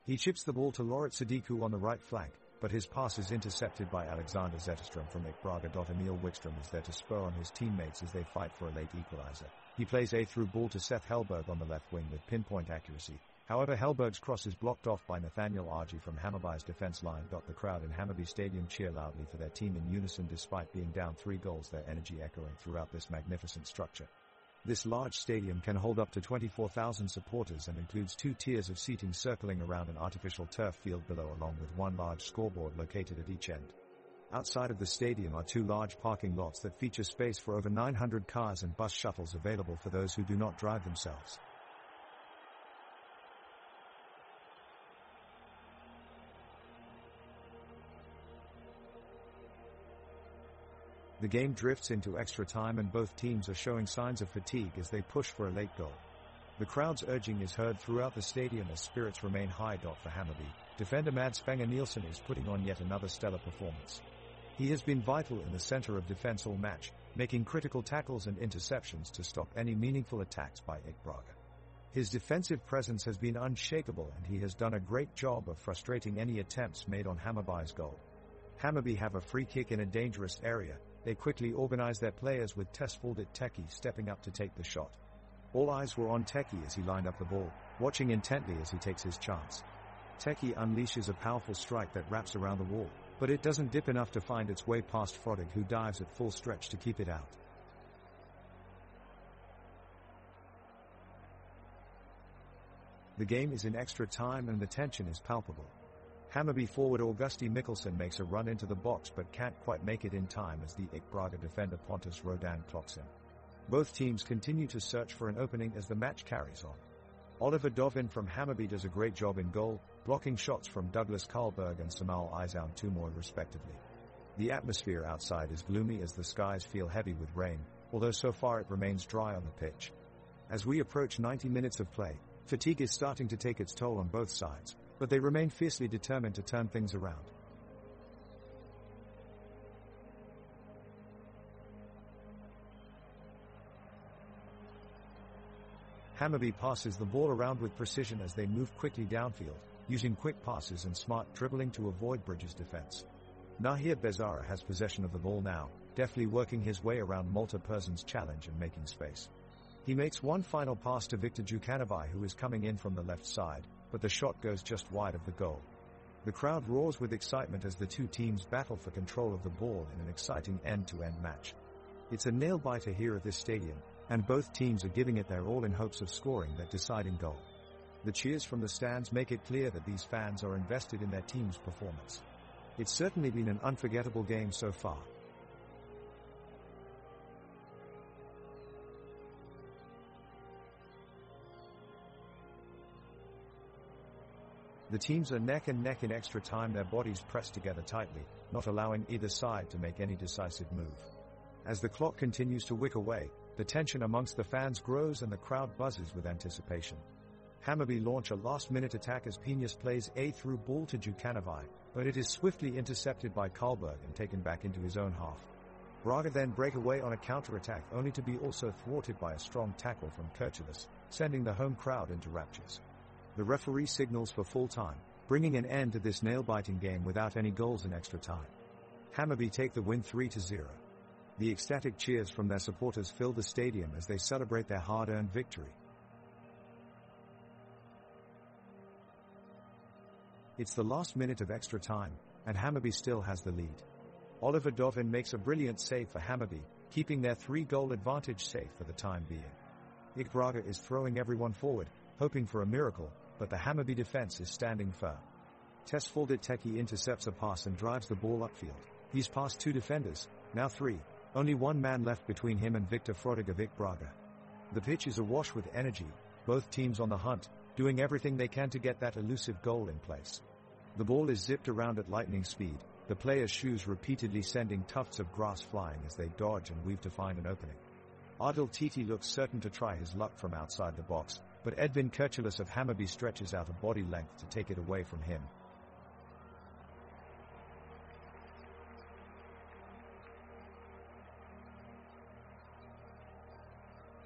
He chips the ball to Loret Sadiku on the right flank, but his pass is intercepted by Alexander Zetterström from IK Braga. Emil Wickstrom is there to spur on his teammates as they fight for a late equalizer. He plays a through ball to Seth Hellberg on the left wing with pinpoint accuracy. However, Hellberg's cross is blocked off by Nathaniel Argy from Hammarby's defense line. The crowd in Hammarby Stadium cheer loudly for their team in unison despite being down 3 goals, their energy echoing throughout this magnificent structure. This large stadium can hold up to 24,000 supporters and includes 2 tiers of seating circling around an artificial turf field below, along with 1 large scoreboard located at each end. Outside of the stadium are 2 large parking lots that feature space for over 900 cars and bus shuttles available for those who do not drive themselves. The game drifts into extra time and both teams are showing signs of fatigue as they push for a late goal. The crowd's urging is heard throughout the stadium as spirits remain high. For Hammarby, defender Mads Fenger Nielsen is putting on yet another stellar performance. He has been vital in the center of defense all match, making critical tackles and interceptions to stop any meaningful attacks by IK Braga. His defensive presence has been unshakable and he has done a great job of frustrating any attempts made on Hammarby's goal. Hammarby have a free kick in a dangerous area. They quickly organize their players with Tesfaldit Teki stepping up to take the shot. All eyes were on Teki as he lined up the ball, watching intently as he takes his chance. Teki unleashes a powerful strike that wraps around the wall, but it doesn't dip enough to find its way past Frodig, who dives at full stretch to keep it out. The game is in extra time and the tension is palpable. Hammarby forward Augusti Mikkelsen makes a run into the box but can't quite make it in time as the IK Braga defender Pontus Rodan clocks him. Both teams continue to search for an opening as the match carries on. Oliver Dovin from Hammarby does a great job in goal, blocking shots from Douglas Karlberg and Samal Izan Tumoy respectively. The atmosphere outside is gloomy as the skies feel heavy with rain, although so far it remains dry on the pitch. As we approach 90 minutes of play, fatigue is starting to take its toll on both sides, but they remain fiercely determined to turn things around. Hammarby passes the ball around with precision as they move quickly downfield, using quick passes and smart dribbling to avoid Bridges' defense. Nahir Bezara has possession of the ball now, deftly working his way around Malta Persen's challenge and making space. He makes one final pass to Viktor Djukanovic, who is coming in from the left side, but the shot goes just wide of the goal. The crowd roars with excitement as the 2 teams battle for control of the ball in an exciting end-to-end match. It's a nail-biter here at this stadium, and both teams are giving it their all in hopes of scoring that deciding goal. The cheers from the stands make it clear that these fans are invested in their team's performance. It's certainly been an unforgettable game so far. The teams are neck and neck in extra time, their bodies pressed together tightly, not allowing either side to make any decisive move. As the clock continues to wick away, the tension amongst the fans grows and the crowd buzzes with anticipation. Hammarby launch a last-minute attack as Piñas plays a through ball to Djukanovic, but it is swiftly intercepted by Karlberg and taken back into his own half. Braga then break away on a counter-attack, only to be also thwarted by a strong tackle from Kirchulis, sending the home crowd into raptures. The referee signals for full time, bringing an end to this nail-biting game without any goals in extra time. Hammarby take the win 3-0. The ecstatic cheers from their supporters fill the stadium as they celebrate their hard-earned victory. It's the last minute of extra time, and Hammarby still has the lead. Oliver Dovin makes a brilliant save for Hammarby, keeping their 3-goal advantage safe for the time being. IK Braga is throwing everyone forward, hoping for a miracle, but the Hammarby defense is standing firm. Tesfaldet Teki intercepts a pass and drives the ball upfield. He's past 2 defenders, now 3, only 1 man left between him and Victor Frodig of IK Braga. The pitch is awash with energy, both teams on the hunt, doing everything they can to get that elusive goal in place. The ball is zipped around at lightning speed, the players' shoes repeatedly sending tufts of grass flying as they dodge and weave to find an opening. Adil Titi looks certain to try his luck from outside the box, but Edvin Kirchulis of Hammarby stretches out a body length to take it away from him.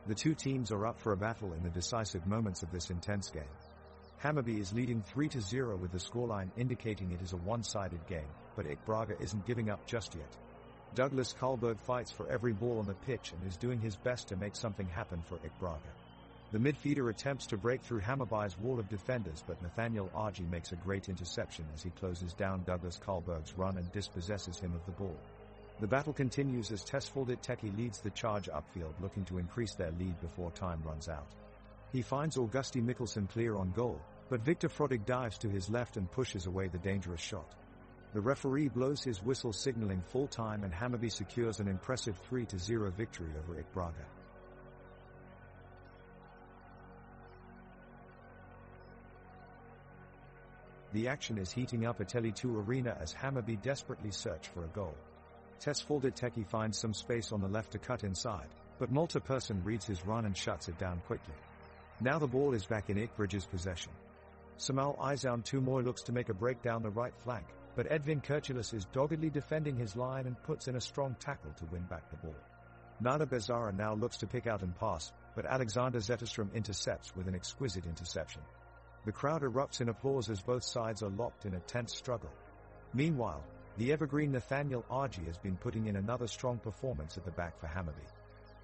The two teams are up for a battle in the decisive moments of this intense game. Hammarby is leading 3-0 with the scoreline indicating it is a one-sided game, but IK Braga isn't giving up just yet. Douglas Karlberg fights for every ball on the pitch and is doing his best to make something happen for IK Braga. The midfielder attempts to break through Hammarby's wall of defenders, but Nathaniel Argy makes a great interception as he closes down Douglas Karlberg's run and dispossesses him of the ball. The battle continues as Tesfaldet Teki leads the charge upfield, looking to increase their lead before time runs out. He finds Augusti Mikkelsen clear on goal, but Victor Frodig dives to his left and pushes away the dangerous shot. The referee blows his whistle signaling full time, and Hammarby secures an impressive 3-0 victory over IK Braga. The action is heating up at Tele2 Arena as Hammarby desperately search for a goal. Tesfaldet Teki finds some space on the left to cut inside, but Malte Persson reads his run and shuts it down quickly. Now the ball is back in IK Brage's possession. Samal Izoun Tumoy looks to make a break down the right flank, but Edvin Kirchulis is doggedly defending his line and puts in a strong tackle to win back the ball. Nana Bezara now looks to pick out and pass, but Alexander Zetterstrom intercepts with an exquisite interception. The crowd erupts in applause as both sides are locked in a tense struggle. Meanwhile, the evergreen Nathaniel Argy has been putting in another strong performance at the back for Hammarby.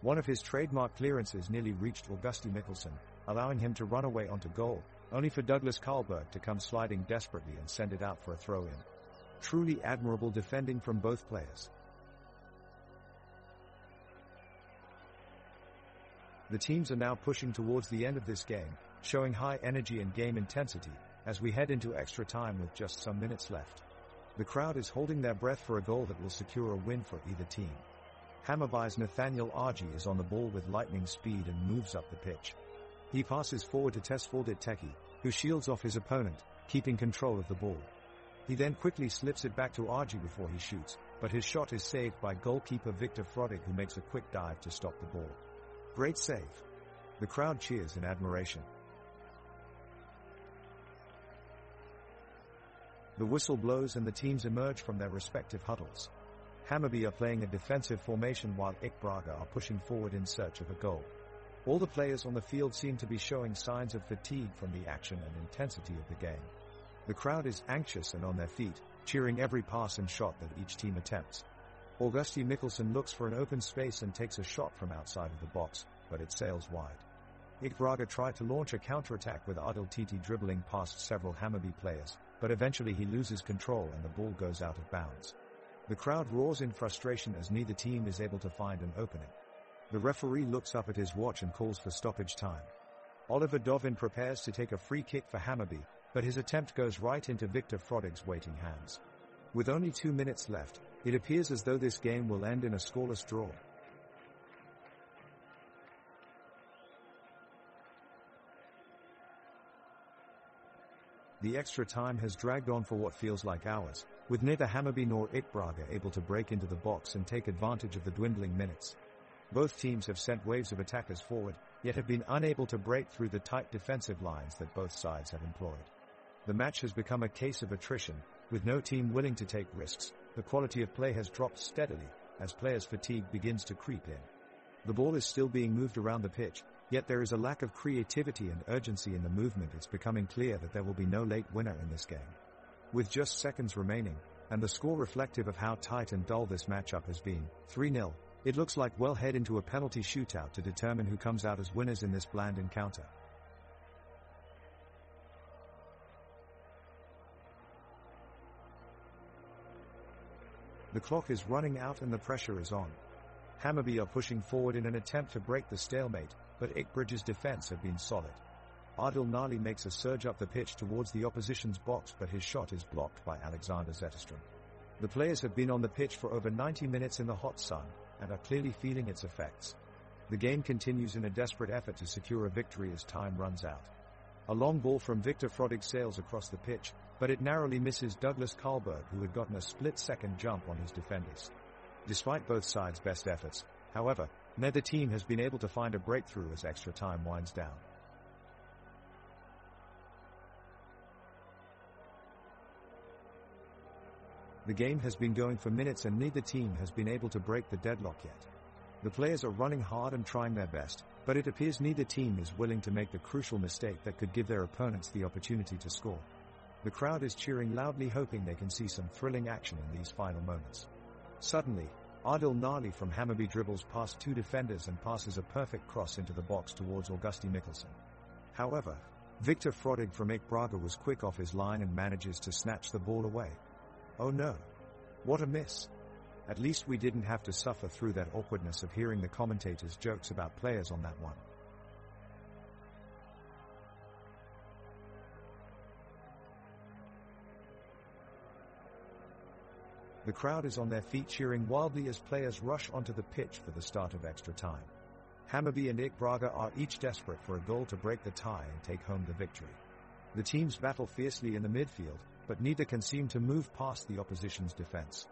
One of his trademark clearances nearly reached Augusti Mikkelsen, allowing him to run away onto goal, only for Douglas Karlberg to come sliding desperately and send it out for a throw-in. Truly admirable defending from both players. The teams are now pushing towards the end of this game, showing high energy and game intensity, as we head into extra time with just some minutes left. The crowd is holding their breath for a goal that will secure a win for either team. Hammarby's Nathaniel Argy is on the ball with lightning speed and moves up the pitch. He passes forward to Tesfaldet Teki, who shields off his opponent, keeping control of the ball. He then quickly slips it back to Argy before he shoots, but his shot is saved by goalkeeper Victor Frodig, who makes a quick dive to stop the ball. Great save. The crowd cheers in admiration. The whistle blows and the teams emerge from their respective huddles. Hammarby are playing a defensive formation while IK Braga are pushing forward in search of a goal. All the players on the field seem to be showing signs of fatigue from the action and intensity of the game. The crowd is anxious and on their feet, cheering every pass and shot that each team attempts. Augusti Mikkelsen looks for an open space and takes a shot from outside of the box, but it sails wide. IK Braga tried to launch a counter-attack with Adil Titi dribbling past several Hammarby players, but eventually he loses control and the ball goes out of bounds. The crowd roars in frustration as neither team is able to find an opening. The referee looks up at his watch and calls for stoppage time. Oliver Dovin prepares to take a free kick for Hammarby, but his attempt goes right into Victor Frodig's waiting hands. With only 2 minutes left, it appears as though this game will end in a scoreless draw. The extra time has dragged on for what feels like hours, with neither Hammarby nor IK Braga able to break into the box and take advantage of the dwindling minutes. Both teams have sent waves of attackers forward, yet have been unable to break through the tight defensive lines that both sides have employed. The match has become a case of attrition, with no team willing to take risks. The quality of play has dropped steadily, as players' fatigue begins to creep in. The ball is still being moved around the pitch, yet there is a lack of creativity and urgency in the movement. It's becoming clear that there will be no late winner in this game. With just seconds remaining, and the score reflective of how tight and dull this matchup has been, 3-0, it looks like we'll head into a penalty shootout to determine who comes out as winners in this bland encounter. The clock is running out and the pressure is on. Hammarby are pushing forward in an attempt to break the stalemate, but IK Braga's defense have been solid. Adil Nali makes a surge up the pitch towards the opposition's box, but his shot is blocked by Alexander Zetterström. The players have been on the pitch for over 90 minutes in the hot sun, and are clearly feeling its effects. The game continues in a desperate effort to secure a victory as time runs out. A long ball from Viktor Frodig sails across the pitch, but it narrowly misses Douglas Karlberg, who had gotten a split-second jump on his defenders. Despite both sides' best efforts, however, neither team has been able to find a breakthrough as extra time winds down. The game has been going for minutes and neither team has been able to break the deadlock yet. The players are running hard and trying their best, but it appears neither team is willing to make the crucial mistake that could give their opponents the opportunity to score. The crowd is cheering loudly, hoping they can see some thrilling action in these final moments. Suddenly, Adil Nali from Hammarby dribbles past two defenders and passes a perfect cross into the box towards Augusti Mikkelsen. However, Viktor Frodig from IK Braga was quick off his line and manages to snatch the ball away. Oh no! What a miss! At least we didn't have to suffer through that awkwardness of hearing the commentators' jokes about players on that one. The crowd is on their feet cheering wildly as players rush onto the pitch for the start of extra time. Hammarby and IK Braga are each desperate for a goal to break the tie and take home the victory. The teams battle fiercely in the midfield, but neither can seem to move past the opposition's defense.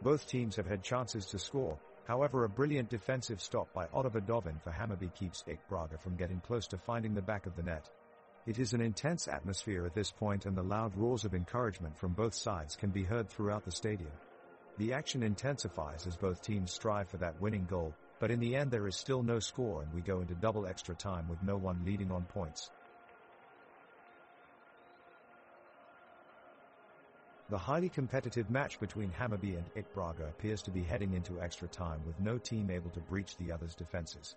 Both teams have had chances to score, however a brilliant defensive stop by Oliver Dovin for Hammarby keeps IK Braga from getting close to finding the back of the net. It is an intense atmosphere at this point and the loud roars of encouragement from both sides can be heard throughout the stadium. The action intensifies as both teams strive for that winning goal, but in the end there is still no score and we go into double extra time with no one leading on points. The highly competitive match between Hammarby and IK Braga appears to be heading into extra time with no team able to breach the other's defenses.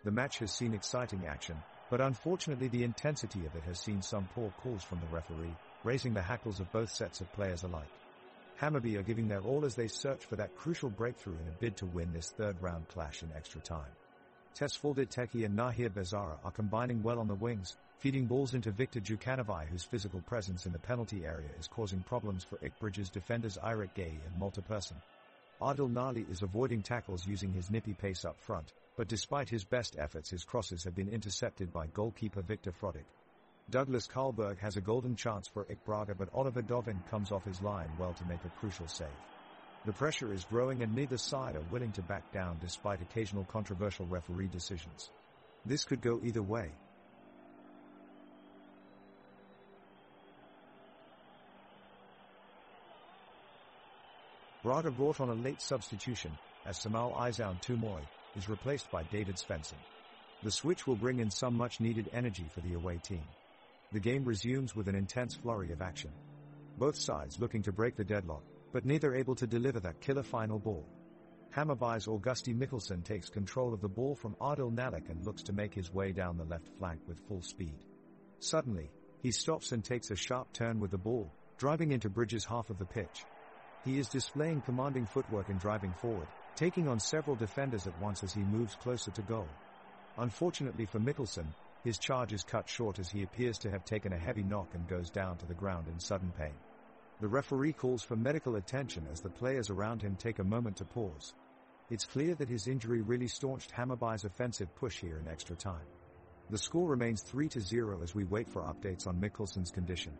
The match has seen exciting action, but unfortunately the intensity of it has seen some poor calls from the referee, raising the hackles of both sets of players alike. Hammarby are giving their all as they search for that crucial breakthrough in a bid to win this third-round clash in extra time. Tesfaldet Teki and Nahir Bezara are combining well on the wings, feeding balls into Viktor Jukanovic, whose physical presence in the penalty area is causing problems for IK Braga's defenders Eirik Gay and Malte Persson. Adil Nali is avoiding tackles using his nippy pace up front, but despite his best efforts his crosses have been intercepted by goalkeeper Viktor Frodig. Douglas Karlberg has a golden chance for IK Braga, but Oliver Dovin comes off his line well to make a crucial save. The pressure is growing and neither side are willing to back down despite occasional controversial referee decisions. This could go either way. Braga brought on a late substitution, as Samal Izoun Tumoy is replaced by David Svensson. The switch will bring in some much-needed energy for the away team. The game resumes with an intense flurry of action. Both sides looking to break the deadlock, but neither able to deliver that killer final ball. Hammarby's Augusti Mikkelsen takes control of the ball from Adil Nalik and looks to make his way down the left flank with full speed. Suddenly, he stops and takes a sharp turn with the ball, driving into Braga's half of the pitch. He is displaying commanding footwork and driving forward, taking on several defenders at once as he moves closer to goal. Unfortunately for Mikkelsen, his charge is cut short as he appears to have taken a heavy knock and goes down to the ground in sudden pain. The referee calls for medical attention as the players around him take a moment to pause. It's clear that his injury really staunched Hammarby's offensive push here in extra time. The score remains 3-0 as we wait for updates on Mikkelsen's condition.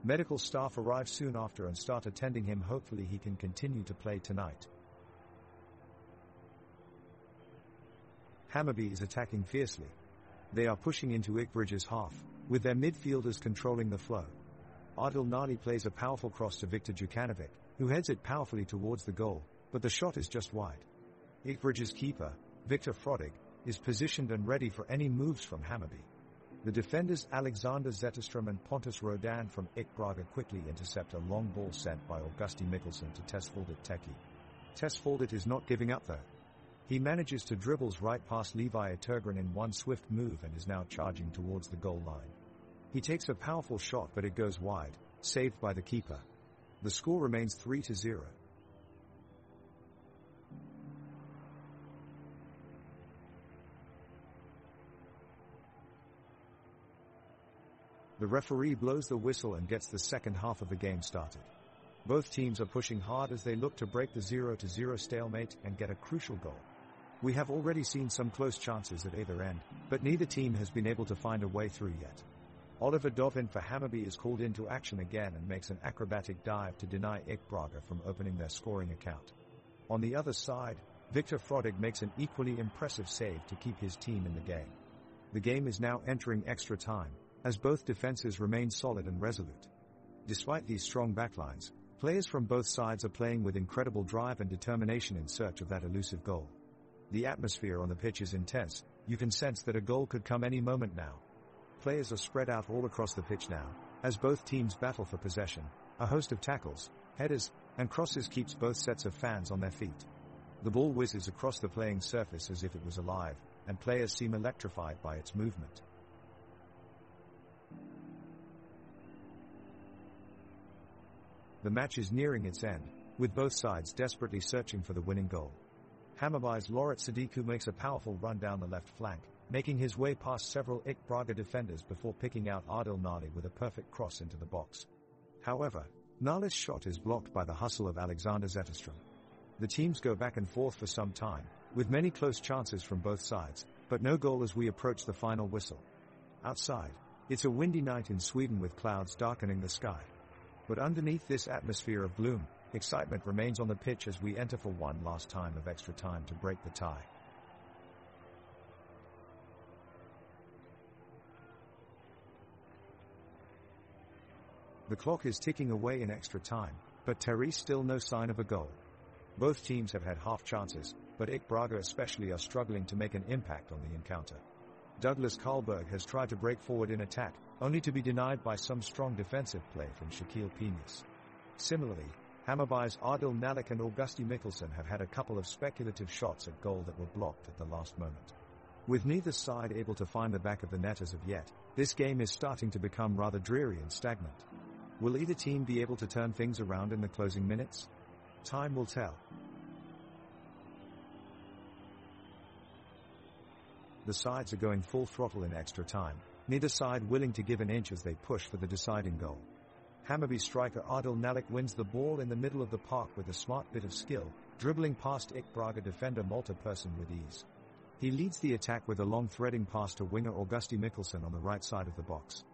Medical staff arrive soon after and start attending him. Hopefully he can continue to play tonight. Hammarby is attacking fiercely. They are pushing into Ikbridge's half, with their midfielders controlling the flow. Adil Nali plays a powerful cross to Viktor Jukanovic, who heads it powerfully towards the goal, but the shot is just wide. Ikbridge's keeper, Viktor Frodig, is positioned and ready for any moves from Hammarby. The defenders Alexander Zetterström and Pontus Rodan from Ikbraga quickly intercept a long ball sent by Augusti Mikkelsen to Tesfaldit Teki. Tesfaldit is not giving up though. He manages to dribbles right past Levi Turgren in one swift move and is now charging towards the goal line. He takes a powerful shot but it goes wide, saved by the keeper. The score remains 3-0. The referee blows the whistle and gets the second half of the game started. Both teams are pushing hard as they look to break the 0-0 stalemate and get a crucial goal. We have already seen some close chances at either end, but neither team has been able to find a way through yet. Oliver Dovin for Hammarby is called into action again and makes an acrobatic dive to deny Ikbraga from opening their scoring account. On the other side, Viktor Frodig makes an equally impressive save to keep his team in the game. The game is now entering extra time, as both defenses remain solid and resolute. Despite these strong backlines, players from both sides are playing with incredible drive and determination in search of that elusive goal. The atmosphere on the pitch is intense. You can sense that a goal could come any moment now. Players are spread out all across the pitch now, as both teams battle for possession. A host of tackles, headers, and crosses keeps both sets of fans on their feet. The ball whizzes across the playing surface as if it was alive, and players seem electrified by its movement. The match is nearing its end, with both sides desperately searching for the winning goal. Hammarby's Loret Sadiku makes a powerful run down the left flank, making his way past several Ikbraga defenders before picking out Adil Nali with a perfect cross into the box. However, Nali's shot is blocked by the hustle of Alexander Zetterström. The teams go back and forth for some time, with many close chances from both sides, but no goal as we approach the final whistle. Outside, it's a windy night in Sweden with clouds darkening the sky. But underneath this atmosphere of gloom, excitement remains on the pitch as we enter for one last time of extra time to break the tie. The clock is ticking away in extra time, but Terry's still no sign of a goal. Both teams have had half chances, but Ikbraga especially are struggling to make an impact on the encounter. Douglas Karlberg has tried to break forward in attack, only to be denied by some strong defensive play from Shaquille Penis. Similarly, Hammarby's Adil Nalik and Augusti Mikkelsen have had a couple of speculative shots at goal that were blocked at the last moment. With neither side able to find the back of the net as of yet, this game is starting to become rather dreary and stagnant. Will either team be able to turn things around in the closing minutes? Time will tell. The sides are going full throttle in extra time, neither side willing to give an inch as they push for the deciding goal. Hammarby striker Adil Nalik wins the ball in the middle of the park with a smart bit of skill, dribbling past Ikbraga defender Malte Persson with ease. He leads the attack with a long threading pass to winger Augusti Mikkelsen on the right side of the box.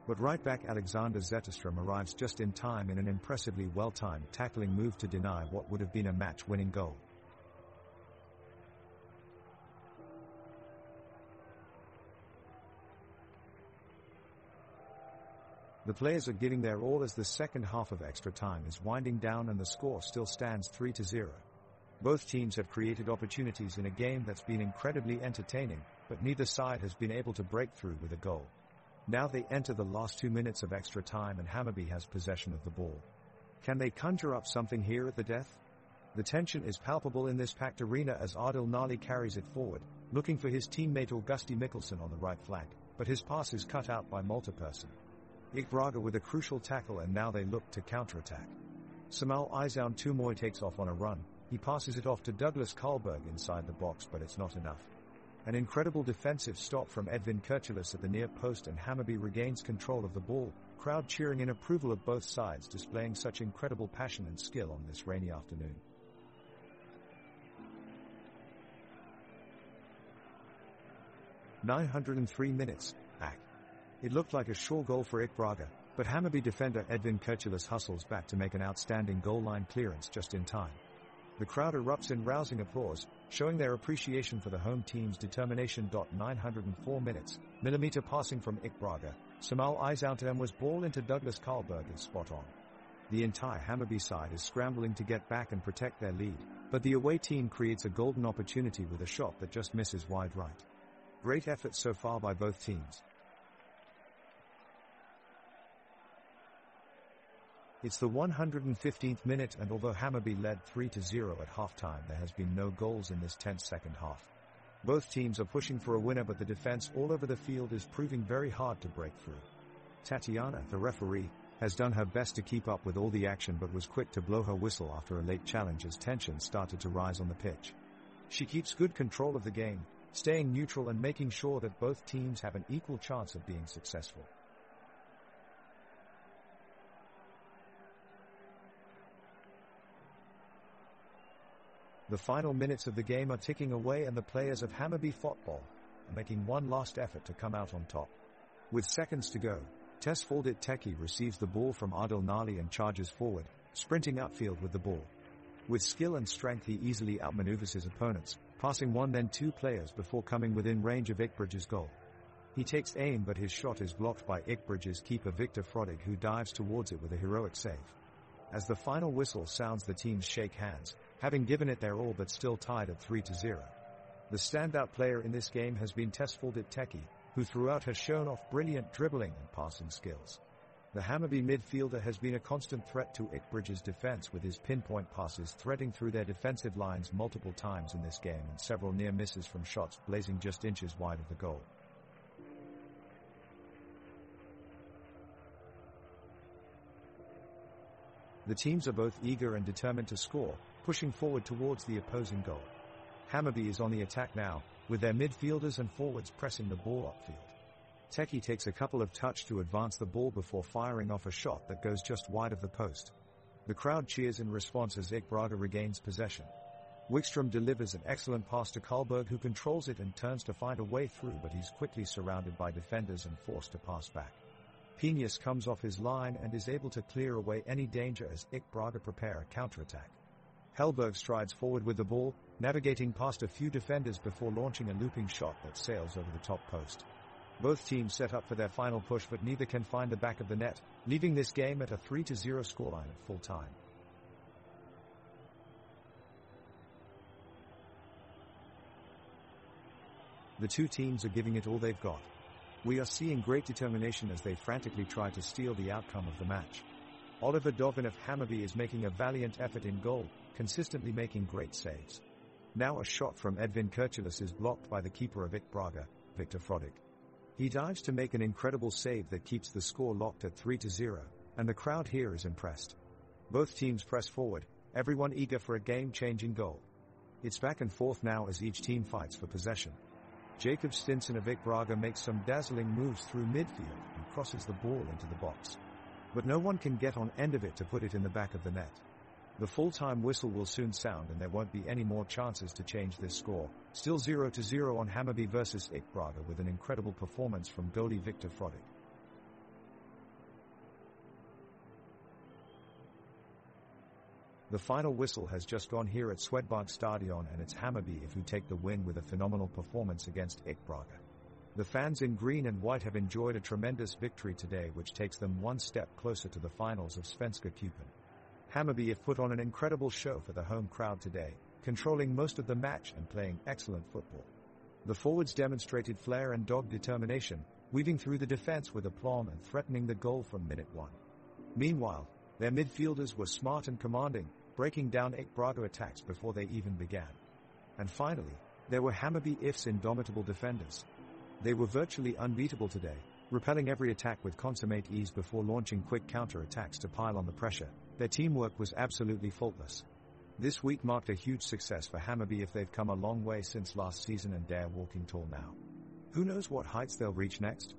But right back Alexander Zetterström arrives just in time in an impressively well-timed tackling move to deny what would have been a match-winning goal. The players are giving their all as the second half of extra time is winding down and the score still stands 3-0. Both teams have created opportunities in a game that's been incredibly entertaining, but neither side has been able to break through with a goal. Now they enter the last 2 minutes of extra time and Hammarby has possession of the ball. Can they conjure up something here at the death? The tension is palpable in this packed arena as Adil Nali carries it forward, looking for his teammate Augusti Mikkelsen on the right flank, but his pass is cut out by Malte Persson. Ikbraga with a crucial tackle and now they look to counterattack. Samal Izoun Tumoy takes off on a run. He passes it off to Douglas Karlberg inside the box, but it's not enough. An incredible defensive stop from Edvin Kirchulis at the near post and Hammarby regains control of the ball, crowd cheering in approval of both sides displaying such incredible passion and skill on this rainy afternoon. "903 minutes, It looked like a sure goal for Ikbraga, But Hammarby defender Edvin Kurtulus hustles back to make an outstanding goal line clearance just in time. The crowd erupts in rousing applause, showing their appreciation for the home team's determination. 904 minutes, millimeter passing from Ik Braga, Samal Isoutterm ball into Douglas Karlberg is spot on. The entire Hammarby side is scrambling to get back and protect their lead, but the away team creates a golden opportunity with a shot that just misses wide right. Great effort so far by both teams. It's the 115th minute, and although Hammarby led 3-0 at halftime, there has been no goals in this tense second half. Both teams are pushing for a winner, but the defense all over the field is proving very hard to break through. Tatiana, the referee, has done her best to keep up with all the action, but was quick to blow her whistle after a late challenge as tension started to rise on the pitch. She keeps good control of the game, staying neutral and making sure that both teams have an equal chance of being successful. The final minutes of the game are ticking away, and the players of Hammarby Football are making one last effort to come out on top. With seconds to go, Tesfaldit Teki receives the ball from Adil Nali and charges forward, sprinting upfield with the ball. With skill and strength, he easily outmaneuvers his opponents, passing one then two players before coming within range of Ikbridge's goal. He takes aim, but his shot is blocked by Ikbridge's keeper Victor Frodig, who dives towards it with a heroic save. As the final whistle sounds, the teams shake hands, having given it their all but still tied at 3-0. The standout player in this game has been Tesfaldit Teki, who throughout has shown off brilliant dribbling and passing skills. The Hammarby midfielder has been a constant threat to Ikbridge's defense, with his pinpoint passes threading through their defensive lines multiple times in this game, and several near misses from shots blazing just inches wide of the goal. The teams are both eager and determined to score, pushing forward towards the opposing goal. Hammarby is on the attack now, with their midfielders and forwards pressing the ball upfield. Teki takes a couple of touches to advance the ball before firing off a shot that goes just wide of the post. The crowd cheers in response as Ik Braga regains possession. Wikström delivers an excellent pass to Karlberg, who controls it and turns to find a way through, but he's quickly surrounded by defenders and forced to pass back. Penius comes off his line and is able to clear away any danger as Ik Braga prepare a counterattack. Hellberg strides forward with the ball, navigating past a few defenders before launching a looping shot that sails over the top post. Both teams set up for their final push, but neither can find the back of the net, leaving this game at a 3-0 scoreline at full time. The two teams are giving it all they've got. We are seeing great determination as they frantically try to steal the outcome of the match. Oliver Dovin of Hammarby is making a valiant effort in goal, consistently making great saves. Now a shot from Edvin Kurtulus is blocked by the keeper of Ik Braga, Victor Frodig. He dives to make an incredible save that keeps the score locked at 3-0, and the crowd here is impressed. Both teams press forward, everyone eager for a game-changing goal. It's back and forth now as each team fights for possession. Jacob Stinson of Ik Braga makes some dazzling moves through midfield and crosses the ball into the box. But no one can get on end of it to put it in the back of the net. The full-time whistle will soon sound, and there won't be any more chances to change this score. Still 0-0 on Hammarby versus Ik Braga, with an incredible performance from goalie Victor Frodig. The final whistle has just gone here at Swedbank Stadion, and it's Hammarby who take the win with a phenomenal performance against Ik Braga. The fans in green and white have enjoyed a tremendous victory today, which takes them one step closer to the finals of Svenska Cupen. Hammarby have put on an incredible show for the home crowd today, controlling most of the match and playing excellent football. The forwards demonstrated flair and dogged determination, weaving through the defense with aplomb and threatening the goal from minute one. Meanwhile, their midfielders were smart and commanding, breaking down Ik Braga attacks before they even began. And finally, there were Hammarby IF's indomitable defenders. They were virtually unbeatable today, repelling every attack with consummate ease before launching quick counter-attacks to pile on the pressure. Their teamwork was absolutely faultless. This week marked a huge success for Hammarby if they've come a long way since last season and dare walking tall now. Who knows what heights they'll reach next?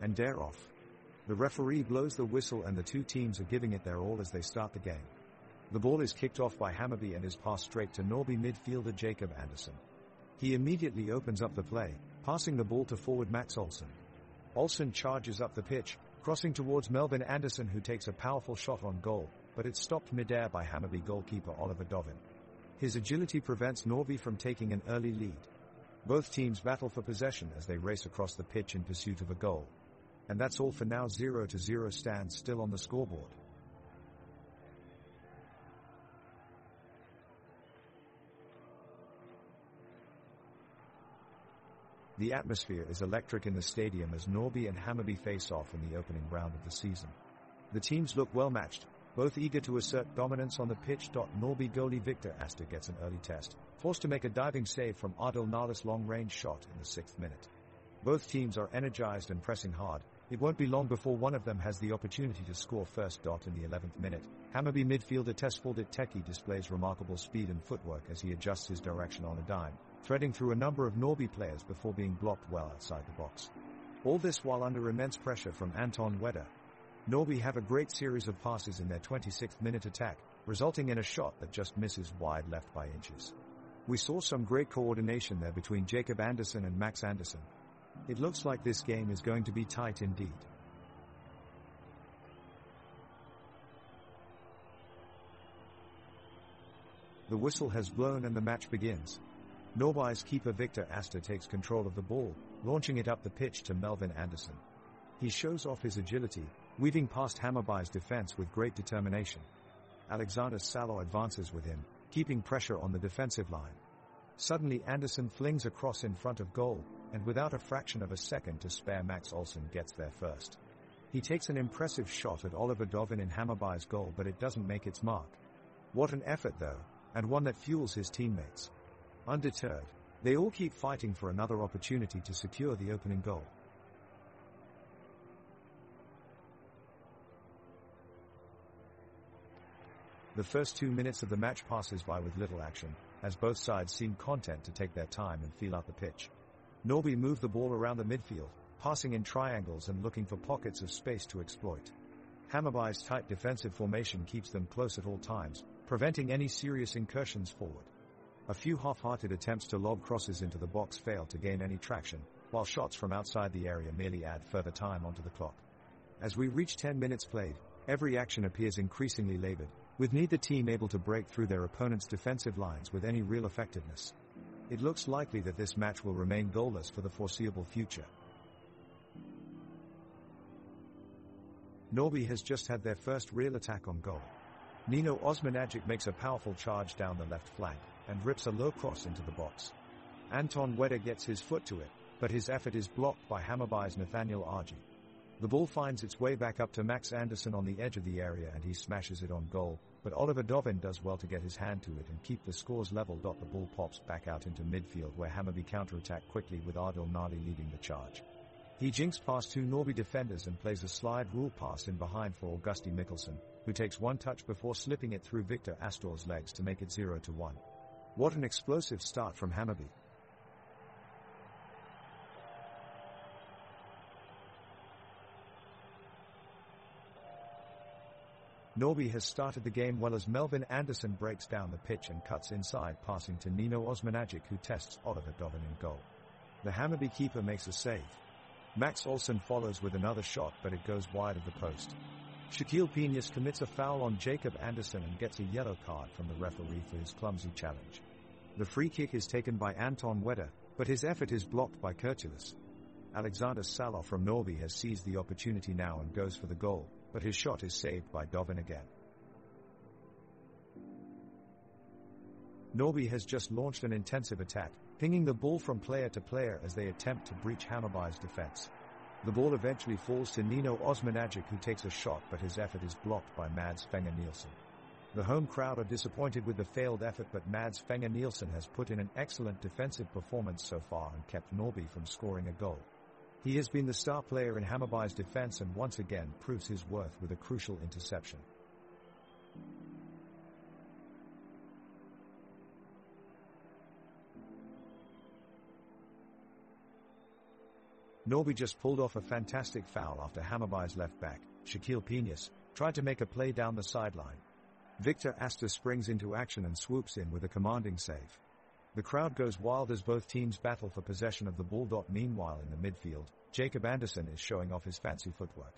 and they're off. The referee blows the whistle and the two teams are giving it their all as they start the game. The ball is kicked off by Hammarby and is passed straight to Norrby midfielder Jacob Andersson. He immediately opens up the play, passing the ball to forward Max Olsson. Olsson charges up the pitch, crossing towards Melvin Andersson, who takes a powerful shot on goal, but it's stopped mid-air by Hammarby goalkeeper Oliver Dovin. His agility prevents Norrby from taking an early lead. Both teams battle for possession as they race across the pitch in pursuit of a goal. And that's all for now. 0-0 stands still on the scoreboard. The atmosphere is electric in the stadium as Norrby and Hammarby face off in the opening round of the season. The teams look well matched, both eager to assert dominance on the pitch. Norrby goalie Victor Astor gets an early test, forced to make a diving save from Adil Nala's long-range shot in the 6th minute. Both teams are energized and pressing hard. It won't be long before one of them has the opportunity to score first. In the 11th minute, Hammarby midfielder Tesfaldit Teki displays remarkable speed and footwork as he adjusts his direction on a dime, threading through a number of Norrby players before being blocked well outside the box. All this while under immense pressure from Anton Wedder. Norrby have a great series of passes in their 26th minute attack, resulting in a shot that just misses wide left by inches. We saw some great coordination there between Jacob Andersson and Max Andersson. It looks like this game is going to be tight indeed. The whistle has blown and the match begins. Norrby's keeper Victor Astor takes control of the ball, launching it up the pitch to Melvin Andersson. He shows off his agility, weaving past Hammarby's defense with great determination. Alexander Salo advances with him, keeping pressure on the defensive line. Suddenly Andersson flings a cross in front of goal, and without a fraction of a second to spare, Max Olsson gets there first. He takes an impressive shot at Oliver Dovin in Hammarby's goal, but it doesn't make its mark. What an effort though, and one that fuels his teammates. Undeterred, they all keep fighting for another opportunity to secure the opening goal. The first 2 minutes of the match passes by with little action, as both sides seem content to take their time and feel out the pitch. Norrby move the ball around the midfield, passing in triangles and looking for pockets of space to exploit. Hammarby's tight defensive formation keeps them close at all times, preventing any serious incursions forward. A few half-hearted attempts to lob crosses into the box fail to gain any traction, while shots from outside the area merely add further time onto the clock. As we reach 10 minutes played, every action appears increasingly labored, with neither team able to break through their opponent's defensive lines with any real effectiveness. It looks likely that this match will remain goalless for the foreseeable future. Norrby has just had their first real attack on goal. Nino Osmanagic makes a powerful charge down the left flank, and rips a low cross into the box. Anton Wedder gets his foot to it, but his effort is blocked by Hammarby's Nathaniel Argy. The ball finds its way back up to Max Andersson on the edge of the area and he smashes it on goal, but Oliver Dovin does well to get his hand to it and keep the scores level. The ball pops back out into midfield where Hammarby counterattack quickly with Adil Nali leading the charge. He jinks past two Norrby defenders and plays a slide rule pass in behind for Augusti Mikkelsen, who takes one touch before slipping it through Victor Astor's legs to make it 0-1. What an explosive start from Hammarby. Norrby has started the game well as Melvin Andersson breaks down the pitch and cuts inside, passing to Nino Osmanagic, who tests Oliver Dovin in goal. The Hammarby keeper makes a save. Max Olsson follows with another shot, but it goes wide of the post. Shaquille Piñas commits a foul on Jacob Andersson and gets a yellow card from the referee for his clumsy challenge. The free kick is taken by Anton Wedder, but his effort is blocked by Kurtulus. Alexander Salo from Norrby has seized the opportunity now and goes for the goal, but his shot is saved by Dovin again. Norrby has just launched an intensive attack, pinging the ball from player to player as they attempt to breach Hammarby's defense. The ball eventually falls to Nino Osmanagic, who takes a shot, but his effort is blocked by Mads Fenger Nielsen. The home crowd are disappointed with the failed effort, but Mads Fenger Nielsen has put in an excellent defensive performance so far and kept Norrby from scoring a goal. He has been the star player in Hammarby's defense and once again proves his worth with a crucial interception. Norby just pulled off a fantastic foul after Hammarby's left back, Shaquille Penius, tried to make a play down the sideline. Victor Astor springs into action and swoops in with a commanding save. The crowd goes wild as both teams battle for possession of the ball. Meanwhile in the midfield, Jacob Andersson is showing off his fancy footwork.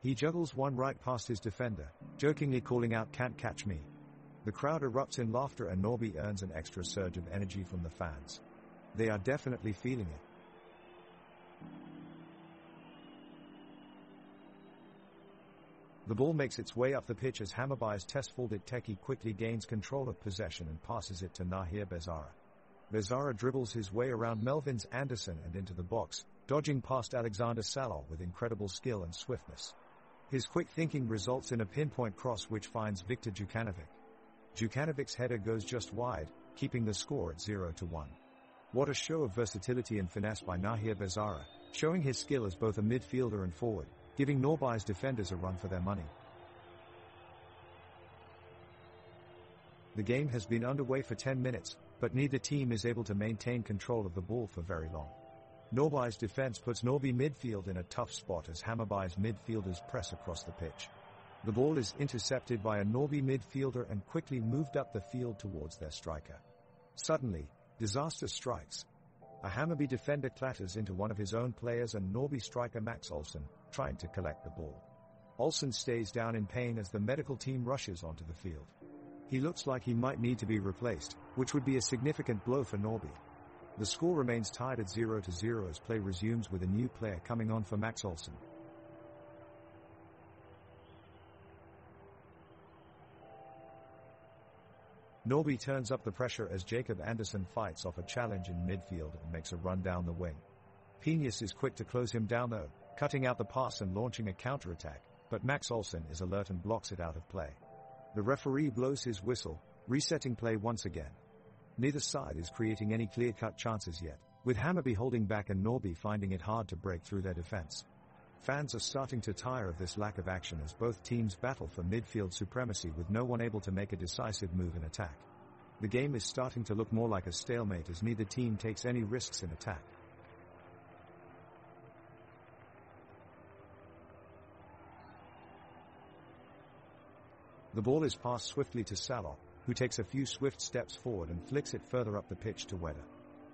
He juggles one right past his defender, jokingly calling out, "Can't catch me." The crowd erupts in laughter and Norby earns an extra surge of energy from the fans. They are definitely feeling it. The ball makes its way up the pitch as Hammarby's Tesfaldet Teki quickly gains control of possession and passes it to Nahir Bezara. Bezara dribbles his way around Melvins Andersson and into the box, dodging past Alexander Salor with incredible skill and swiftness. His quick thinking results in a pinpoint cross which finds Viktor Jukanovic. Jukanovic's header goes just wide, keeping the score at 0-1. What a show of versatility and finesse by Nahir Bezara, showing his skill as both a midfielder and forward, giving Norby's defenders a run for their money. The game has been underway for 10 minutes, but neither team is able to maintain control of the ball for very long. Norby's defense puts Norby midfield in a tough spot as Hammarby's midfielders press across the pitch. The ball is intercepted by a Norby midfielder and quickly moved up the field towards their striker. Suddenly, disaster strikes. A Hammarby defender clatters into one of his own players and Norby striker Max Olsson, trying to collect the ball. Olsson stays down in pain as the medical team rushes onto the field. He looks like he might need to be replaced, which would be a significant blow for Norby. The score remains tied at 0-0 as play resumes with a new player coming on for Max Olsson. Norby turns up the pressure as Jacob Andersson fights off a challenge in midfield and makes a run down the wing. Penius is quick to close him down though, cutting out the pass and launching a counter-attack, but Max Olsson is alert and blocks it out of play. The referee blows his whistle, resetting play once again. Neither side is creating any clear-cut chances yet, with Hammarby holding back and Norby finding it hard to break through their defense. Fans are starting to tire of this lack of action as both teams battle for midfield supremacy with no one able to make a decisive move in attack. The game is starting to look more like a stalemate as neither team takes any risks in attack. The ball is passed swiftly to Salor, who takes a few swift steps forward and flicks it further up the pitch to Wedder.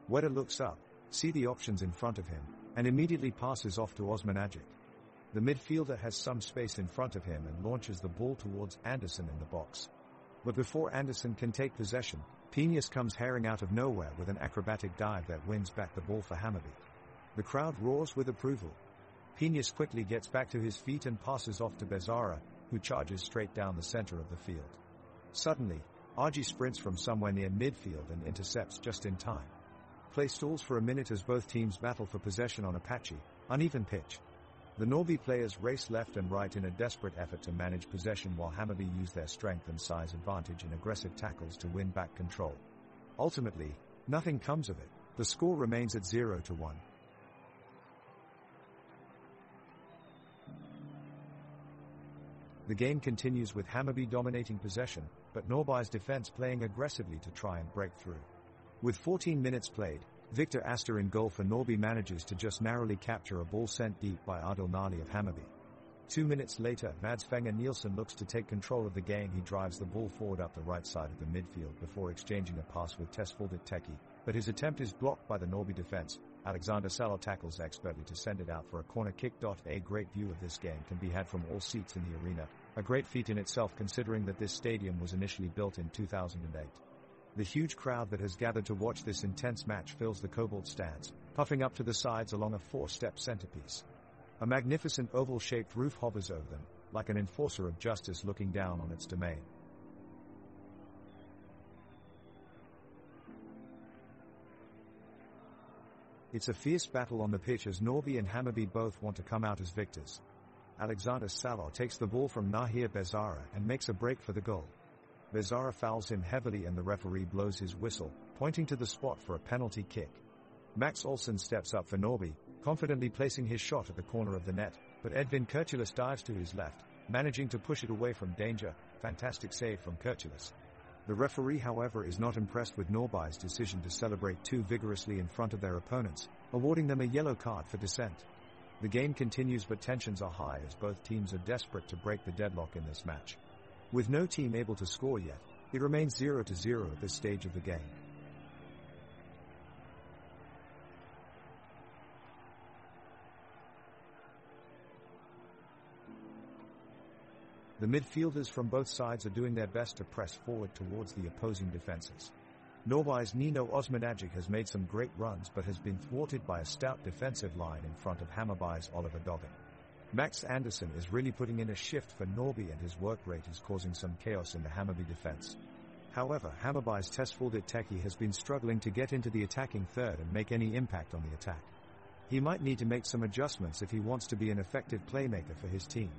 Wedder looks up, sees the options in front of him, and immediately passes off to Osman Agic. The midfielder has some space in front of him and launches the ball towards Andersson in the box. But before Andersson can take possession, Penius comes herring out of nowhere with an acrobatic dive that wins back the ball for Hammarby. The crowd roars with approval. Penius quickly gets back to his feet and passes off to Bezara, who charges straight down the center of the field. Suddenly, Agi sprints from somewhere near midfield and intercepts just in time. Play stalls for a minute as both teams battle for possession on a patchy, uneven pitch. The Norby players race left and right in a desperate effort to manage possession while Hammarby use their strength and size advantage in aggressive tackles to win back control. Ultimately, nothing comes of it. The score remains at 0-1. The game continues with Hammarby dominating possession, but Norby's defense playing aggressively to try and break through. With 14 minutes played, Victor Astor in goal for Norby manages to just narrowly capture a ball sent deep by Adil Nali of Hammarby. 2 minutes later, Mads Fenger Nielsen looks to take control of the game. He drives the ball forward up the right side of the midfield before exchanging a pass with Tesfaldet Teki, but his attempt is blocked by the Norby defense. Alexander Salor tackles expertly to send it out for a corner kick. A great view of this game can be had from all seats in the arena, a great feat in itself considering that this stadium was initially built in 2008. The huge crowd that has gathered to watch this intense match fills the Cobalt stands, puffing up to the sides along a 4-step centerpiece. A magnificent oval-shaped roof hovers over them, like an enforcer of justice looking down on its domain. It's a fierce battle on the pitch as Norby and Hammarby both want to come out as victors. Alexander Salor takes the ball from Nahir Bezara and makes a break for the goal. Bezara fouls him heavily and the referee blows his whistle, pointing to the spot for a penalty kick. Max Olsson steps up for Norby, confidently placing his shot at the corner of the net, but Edvin Kurtulus dives to his left, managing to push it away from danger. Fantastic save from Kurtulus. The referee, however, is not impressed with Norby's decision to celebrate too vigorously in front of their opponents, awarding them a yellow card for dissent. The game continues, but tensions are high as both teams are desperate to break the deadlock in this match. With no team able to score yet, it remains 0-0 at this stage of the game. The midfielders from both sides are doing their best to press forward towards the opposing defenses. Norby's Nino Osmanagic has made some great runs but has been thwarted by a stout defensive line in front of Hammarby's Oliver Dovin. Max Andersson is really putting in a shift for Norby, and his work rate is causing some chaos in the Hammarby defense. However, Hammarby's Tesfaldet Teki has been struggling to get into the attacking third and make any impact on the attack. He might need to make some adjustments if he wants to be an effective playmaker for his team.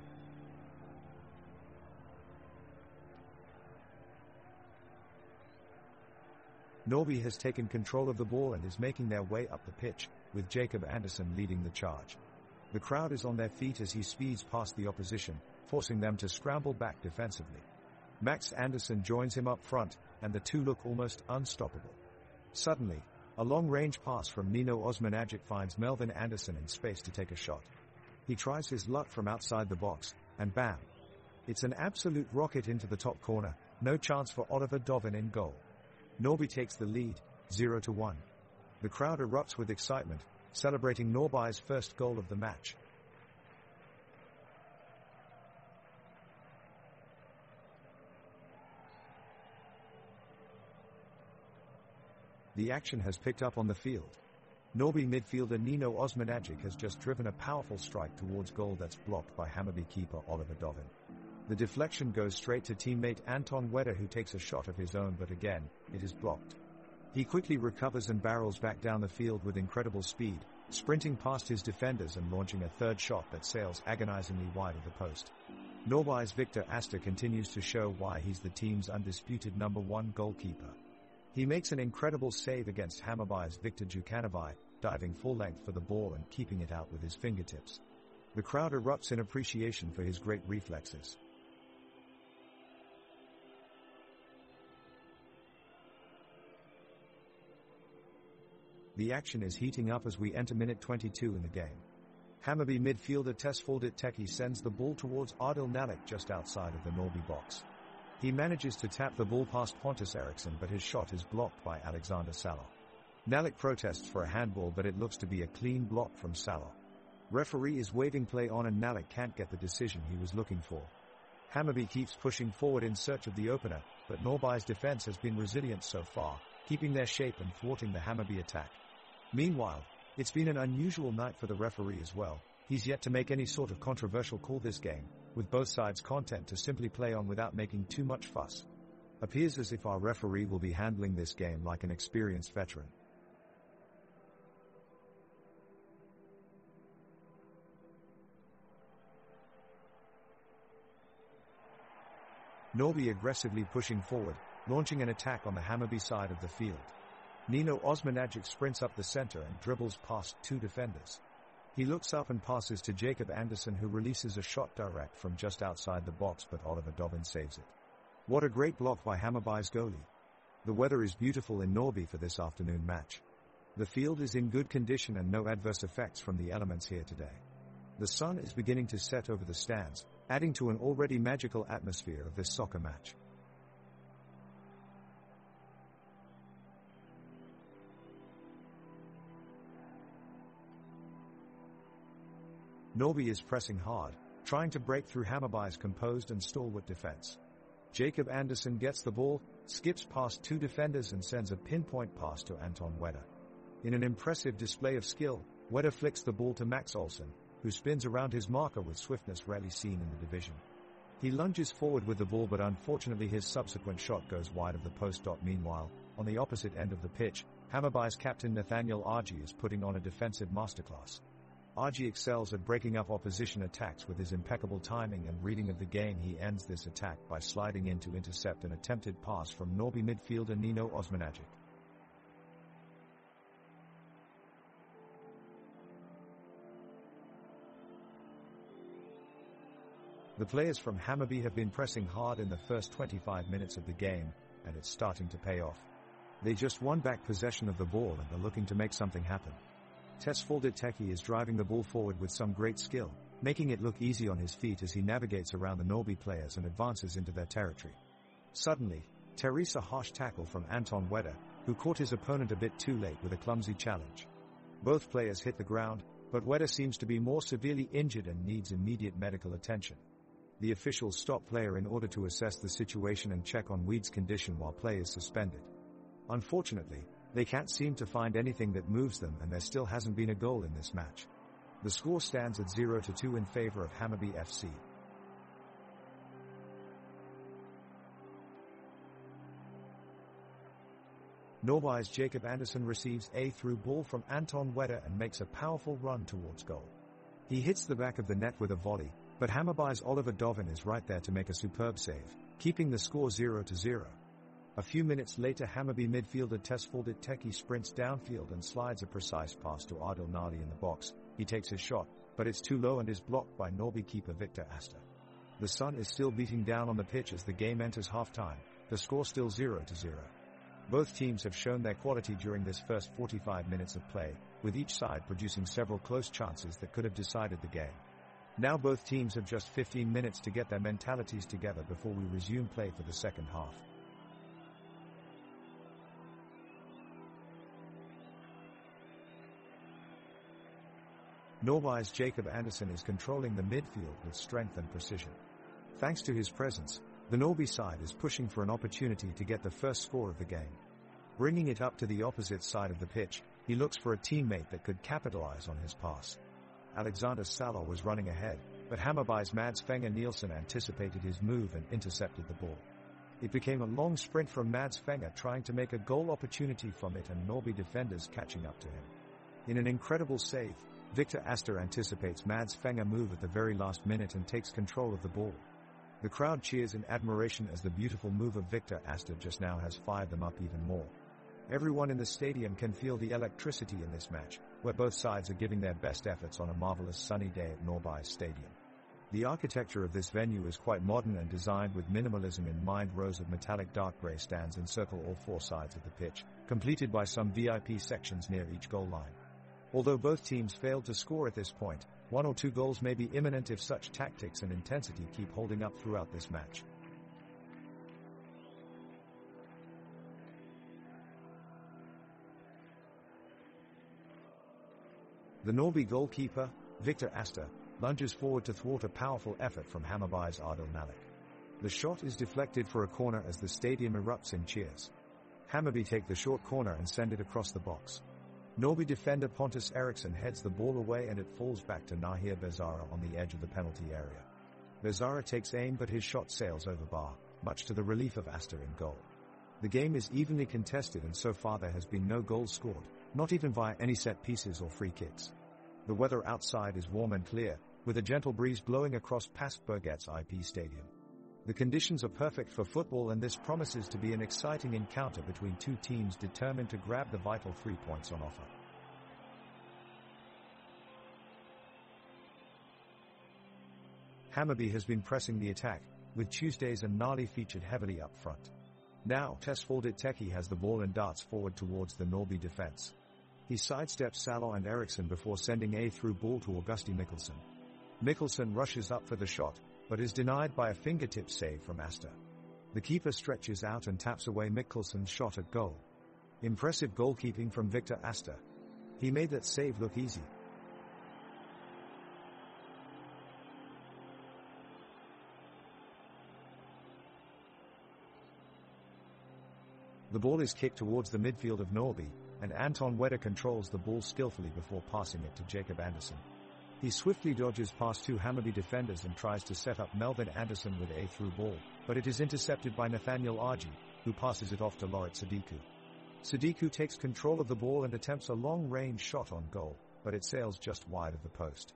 Norby has taken control of the ball and is making their way up the pitch, with Jacob Andersson leading the charge. The crowd is on their feet as he speeds past the opposition, forcing them to scramble back defensively. Max Andersson joins him up front, and the two look almost unstoppable. Suddenly, a long-range pass from Nino Osmanagic finds Melvin Andersson in space to take a shot. He tries his luck from outside the box, and bam! It's an absolute rocket into the top corner, no chance for Oliver Dovin in goal. Norby takes the lead, 0-1. The crowd erupts with excitement, celebrating Norby's first goal of the match. The action has picked up on the field. Norby midfielder Nino Osmanagic has just driven a powerful strike towards goal that's blocked by Hammarby keeper Oliver Dovin. The deflection goes straight to teammate Anton Wedder, who takes a shot of his own, but again, it is blocked. He quickly recovers and barrels back down the field with incredible speed, sprinting past his defenders and launching a third shot that sails agonizingly wide of the post. Norby's Victor Asta continues to show why he's the team's undisputed number one goalkeeper. He makes an incredible save against Hammarby's Victor Jukanovic, diving full length for the ball and keeping it out with his fingertips. The crowd erupts in appreciation for his great reflexes. The action is heating up as we enter minute 22 in the game. Hammarby midfielder Tesfaldet Teki sends the ball towards Adil Nalik just outside of the Norby box. He manages to tap the ball past Pontus Eriksson, but his shot is blocked by Alexander Salah. Nalik protests for a handball, but it looks to be a clean block from Salah. Referee is waving play on and Nalik can't get the decision he was looking for. Hammarby keeps pushing forward in search of the opener, but Norby's defense has been resilient so far, keeping their shape and thwarting the Hammarby attack. Meanwhile, it's been an unusual night for the referee as well. He's yet to make any sort of controversial call this game, with both sides content to simply play on without making too much fuss. Appears as if our referee will be handling this game like an experienced veteran. Norby aggressively pushing forward, launching an attack on the Hammarby side of the field. Nino Osmanagic sprints up the center and dribbles past two defenders. He looks up and passes to Jacob Andersson, who releases a shot direct from just outside the box, but Oliver Dovin saves it. What a great block by Hammarby's goalie. The weather is beautiful in Norby for this afternoon match. The field is in good condition and no adverse effects from the elements here today. The sun is beginning to set over the stands, adding to an already magical atmosphere of this soccer match. Norby is pressing hard, trying to break through Hammarby's composed and stalwart defense. Jacob Andersson gets the ball, skips past two defenders and sends a pinpoint pass to Anton Wedder. In an impressive display of skill, Wedder flicks the ball to Max Olsson, who spins around his marker with swiftness rarely seen in the division. He lunges forward with the ball, but unfortunately his subsequent shot goes wide of the post. Meanwhile, on the opposite end of the pitch, Hammarby's captain Nathaniel Argy is putting on a defensive masterclass. Argy excels at breaking up opposition attacks with his impeccable timing and reading of the game. He ends this attack by sliding in to intercept an attempted pass from Norby midfielder Nino Osmanagic. The players from Hammarby have been pressing hard in the first 25 minutes of the game, and it's starting to pay off. They just won back possession of the ball and are looking to make something happen. Tesfaldet Teki is driving the ball forward with some great skill, making it look easy on his feet as he navigates around the Norby players and advances into their territory. Suddenly, Teresa harsh tackle from Anton Wedder, who caught his opponent a bit too late with a clumsy challenge. Both players hit the ground, but Wedder seems to be more severely injured and needs immediate medical attention. The officials stop player in order to assess the situation and check on Weed's condition while play is suspended. Unfortunately, they can't seem to find anything that moves them, and there still hasn't been a goal in this match. The score stands at 0-2 in favor of Hammarby FC. Norby's Jacob Andersson receives a through ball from Anton Wedder and makes a powerful run towards goal. He hits the back of the net with a volley, but Hammarby's Oliver Dovin is right there to make a superb save, keeping the score 0-0. A few minutes later, Hammarby midfielder Tesfaldet Teki sprints downfield and slides a precise pass to Adil Nadi in the box. He takes his shot, but it's too low and is blocked by Norby keeper Victor Asta. The sun is still beating down on the pitch as the game enters half-time, the score still 0-0. Both teams have shown their quality during this first 45 minutes of play, with each side producing several close chances that could have decided the game. Now both teams have just 15 minutes to get their mentalities together before we resume play for the second half. Norby's Jacob Andersson is controlling the midfield with strength and precision. Thanks to his presence, the Norby side is pushing for an opportunity to get the first score of the game. Bringing it up to the opposite side of the pitch, he looks for a teammate that could capitalize on his pass. Alexander Salah was running ahead, but Hammarby's Mads Fenger Nielsen anticipated his move and intercepted the ball. It became a long sprint from Mads Fenger trying to make a goal opportunity from it and Norby defenders catching up to him. In an incredible save, Victor Asta anticipates Mads Fenger move at the very last minute and takes control of the ball. The crowd cheers in admiration as the beautiful move of Victor Asta just now has fired them up even more. Everyone in the stadium can feel the electricity in this match, where both sides are giving their best efforts on a marvelous sunny day at Norby Stadium. The architecture of this venue is quite modern and designed with minimalism in mind. Rows of metallic dark grey stands encircle all four sides of the pitch, completed by some VIP sections near each goal line. Although both teams failed to score at this point, 1 or 2 goals may be imminent if such tactics and intensity keep holding up throughout this match. The Norby goalkeeper, Victor Asta, lunges forward to thwart a powerful effort from Hammarby's Adil Malik. The shot is deflected for a corner as the stadium erupts in cheers. Hammarby take the short corner and send it across the box. Norby defender Pontus Eriksson heads the ball away and it falls back to Nahir Bezara on the edge of the penalty area. Bezara takes aim but his shot sails over bar, much to the relief of Asta in goal. The game is evenly contested and so far there has been no goals scored, not even via any set pieces or free kicks. The weather outside is warm and clear, with a gentle breeze blowing across past Birget's IP Stadium. The conditions are perfect for football and this promises to be an exciting encounter between two teams determined to grab the vital 3 points on offer. Hammarby has been pressing the attack, with Tuesdays and Nali featured heavily up front. Now, Tesfaldet Teki has the ball and darts forward towards the Norby defense. He sidesteps Salah and Eriksson before sending a through ball to Augusti Mikkelsen. Mikkelsen rushes up for the shot, but is denied by a fingertip save from Asta. The keeper stretches out and taps away Mikkelsen's shot at goal. Impressive goalkeeping from Victor Asta. He made that save look easy. The ball is kicked towards the midfield of Norby, and Anton Wedder controls the ball skillfully before passing it to Jacob Andersson. He swiftly dodges past 2 Hammarby defenders and tries to set up Melvin Andersson with a through ball, but it is intercepted by Nathaniel Arji, who passes it off to Lorit Sadiku. Sadiku takes control of the ball and attempts a long-range shot on goal, but it sails just wide of the post.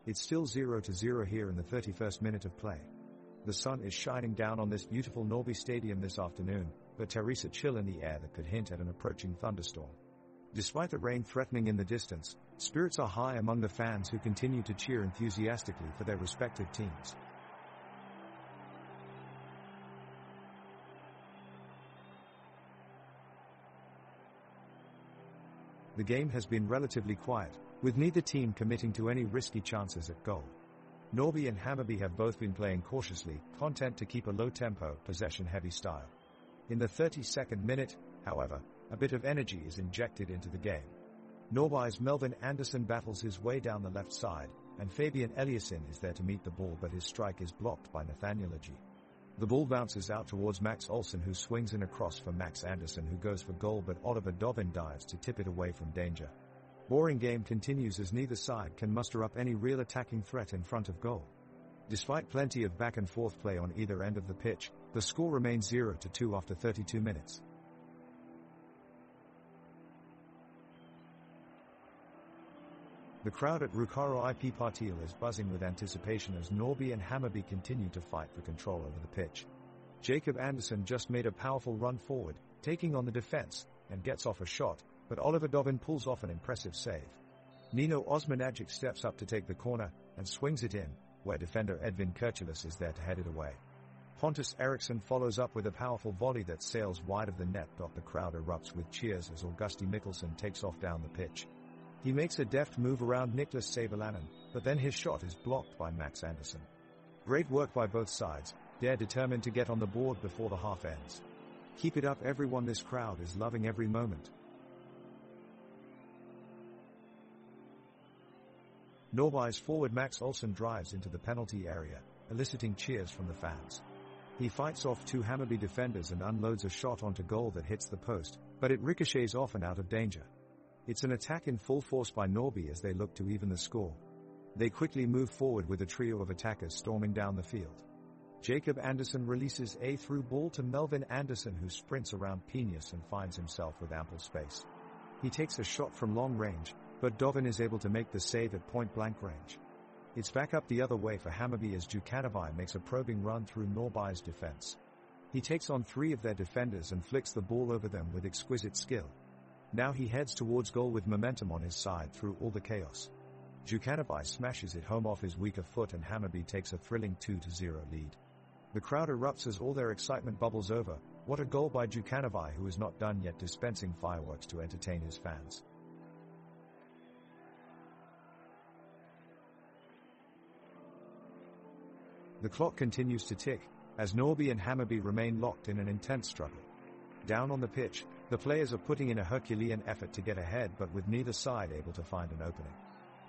It's still 0-0 here in the 31st minute of play. The sun is shining down on this beautiful Norby Stadium this afternoon, but there is a chill in the air that could hint at an approaching thunderstorm. Despite the rain threatening in the distance, spirits are high among the fans who continue to cheer enthusiastically for their respective teams. The game has been relatively quiet, with neither team committing to any risky chances at goal. Norby and Hammarby have both been playing cautiously, content to keep a low-tempo, possession-heavy style. In the 32nd minute, however, a bit of energy is injected into the game. Norby's Melvin Andersson battles his way down the left side, and Fabian Eliasson is there to meet the ball, but his strike is blocked by Nathaniel Agi. The ball bounces out towards Max Olsson, who swings in a cross for Max Andersson, who goes for goal, but Oliver Dovin dives to tip it away from danger. Boring game continues as neither side can muster up any real attacking threat in front of goal. Despite plenty of back and forth play on either end of the pitch, the score remains 0-2 after 32 minutes. The crowd at Rukaro IP Partil is buzzing with anticipation as Norby and Hammarby continue to fight for control over the pitch. Jacob Andersson just made a powerful run forward, taking on the defense, and gets off a shot, but Oliver Dovin pulls off an impressive save. Nino Osmanagic steps up to take the corner, and swings it in, where defender Edvin Kirchulis is there to head it away. Pontus Eriksson follows up with a powerful volley that sails wide of the net. The crowd erupts with cheers as Augusti Mikkelsen takes off down the pitch. He makes a deft move around Niklas Savalainen, but then his shot is blocked by Max Andersson. Great work by both sides, they're determined to get on the board before the half ends. Keep it up everyone, this crowd is loving every moment. Norby's forward Max Olsson drives into the penalty area, eliciting cheers from the fans. He fights off two Hammarby defenders and unloads a shot onto goal that hits the post, but it ricochets off and out of danger. It's an attack in full force by Norby as they look to even the score. They quickly move forward with a trio of attackers storming down the field. Jacob Andersson releases a through ball to Melvin Andersson, who sprints around Penius and finds himself with ample space. He takes a shot from long range, but Dovin is able to make the save at point-blank range. It's back up the other way for Hammarby as Djukanovic makes a probing run through Norby's defense. He takes on three of their defenders and flicks the ball over them with exquisite skill. Now he heads towards goal with momentum on his side through all the chaos. Djukanovic smashes it home off his weaker foot and Hammarby takes a thrilling 2-0 lead. The crowd erupts as all their excitement bubbles over. What a goal by Djukanovic, who is not done yet dispensing fireworks to entertain his fans. The clock continues to tick, as Norby and Hammarby remain locked in an intense struggle. Down on the pitch, the players are putting in a Herculean effort to get ahead, but with neither side able to find an opening.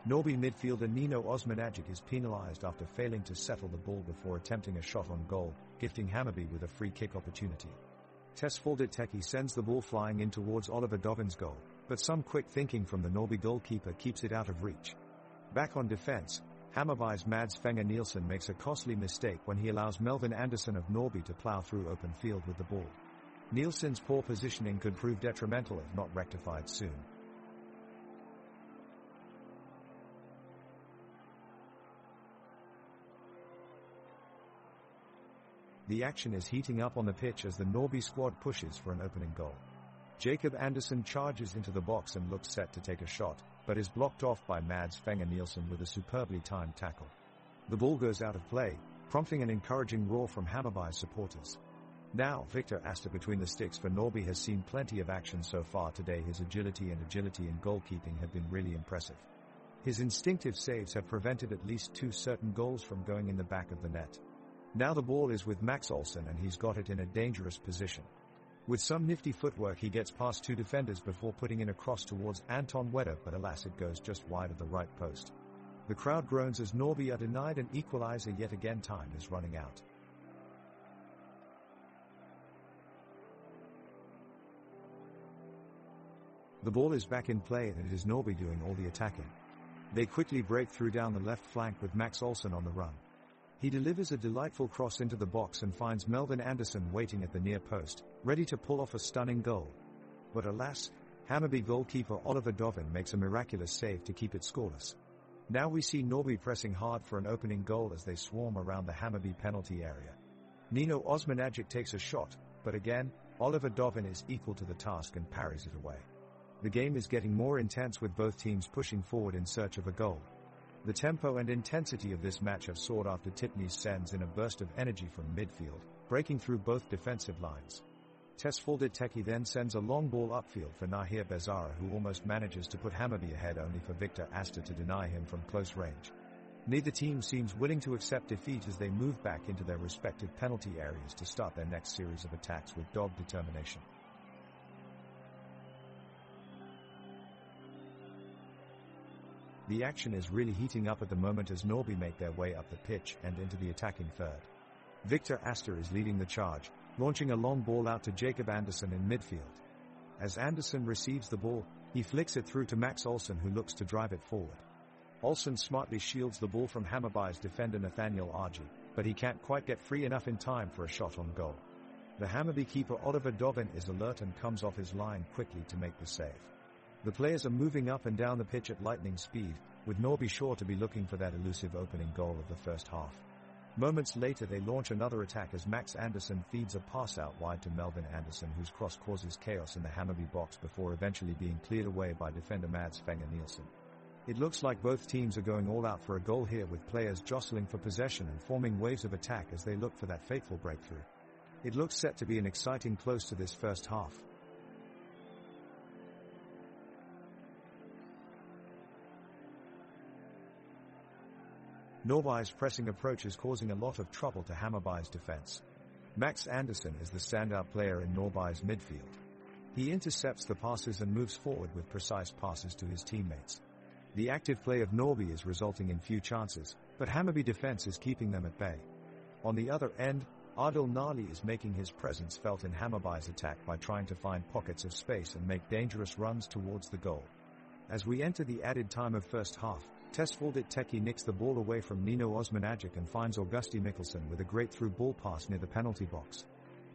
Norby midfielder Nino Osmanagic is penalized after failing to settle the ball before attempting a shot on goal, gifting Hammarby with a free kick opportunity. Tesfaldet Teki sends the ball flying in towards Oliver Dovin's goal, but some quick thinking from the Norby goalkeeper keeps it out of reach. Back on defense, Hammarby's Mads Fenger Nielsen makes a costly mistake when he allows Melvin Andersson of Norby to plough through open field with the ball. Nielsen's poor positioning could prove detrimental if not rectified soon. The action is heating up on the pitch as the Norby squad pushes for an opening goal. Jacob Andersson charges into the box and looks set to take a shot, but is blocked off by Mads Fenger Nielsen with a superbly timed tackle. The ball goes out of play, prompting an encouraging roar from Hammarby's supporters. Now, Victor Asta between the sticks for Norby has seen plenty of action so far today. His agility in goalkeeping have been really impressive. His instinctive saves have prevented at least two certain goals from going in the back of the net. Now the ball is with Max Olsson and he's got it in a dangerous position. With some nifty footwork he gets past two defenders before putting in a cross towards Anton Wedder, but alas, it goes just wide of the right post. The crowd groans as Norby are denied an equalizer yet again. Time is running out. The ball is back in play and it is Norby doing all the attacking. They quickly break through down the left flank with Max Olsson on the run. He delivers a delightful cross into the box and finds Melvin Andersson waiting at the near post, ready to pull off a stunning goal. But alas, Hammarby goalkeeper Oliver Dovin makes a miraculous save to keep it scoreless. Now we see Norby pressing hard for an opening goal as they swarm around the Hammarby penalty area. Nino Osmanagic takes a shot, but again, Oliver Dovin is equal to the task and parries it away. The game is getting more intense with both teams pushing forward in search of a goal. The tempo and intensity of this match have soared after Tipnis sends in a burst of energy from midfield, breaking through both defensive lines. Tesfalded Teki then sends a long ball upfield for Nahir Bezara, who almost manages to put Hammarby ahead, only for Victor Asta to deny him from close range. Neither team seems willing to accept defeat as they move back into their respective penalty areas to start their next series of attacks with dogged determination. The action is really heating up at the moment as Norby make their way up the pitch and into the attacking third. Victor Asta is leading the charge, launching a long ball out to Jacob Andersson in midfield. As Andersson receives the ball, he flicks it through to Max Olsson, who looks to drive it forward. Olsson smartly shields the ball from Hammarby's defender Nathaniel Argy, but he can't quite get free enough in time for a shot on goal. The Hammarby keeper Oliver Dovin is alert and comes off his line quickly to make the save. The players are moving up and down the pitch at lightning speed, with Norby sure to be looking for that elusive opening goal of the first half. Moments later they launch another attack as Max Andersson feeds a pass out wide to Melvin Andersson, whose cross causes chaos in the Hammarby box before eventually being cleared away by defender Mads Fenger Nielsen. It looks like both teams are going all out for a goal here, with players jostling for possession and forming waves of attack as they look for that fateful breakthrough. It looks set to be an exciting close to this first half. Norby's pressing approach is causing a lot of trouble to Hammarby's defense. Max Andersson is the standout player in Norby's midfield. He intercepts the passes and moves forward with precise passes to his teammates. The active play of Norby is resulting in few chances, but Hammarby defense is keeping them at bay. On the other end, Adil Nali is making his presence felt in Hammarby's attack by trying to find pockets of space and make dangerous runs towards the goal. As we enter the added time of first half, Tesfalded Teki nicks the ball away from Nino Osmanagic and finds Augusti Mikkelsen with a great through ball pass near the penalty box.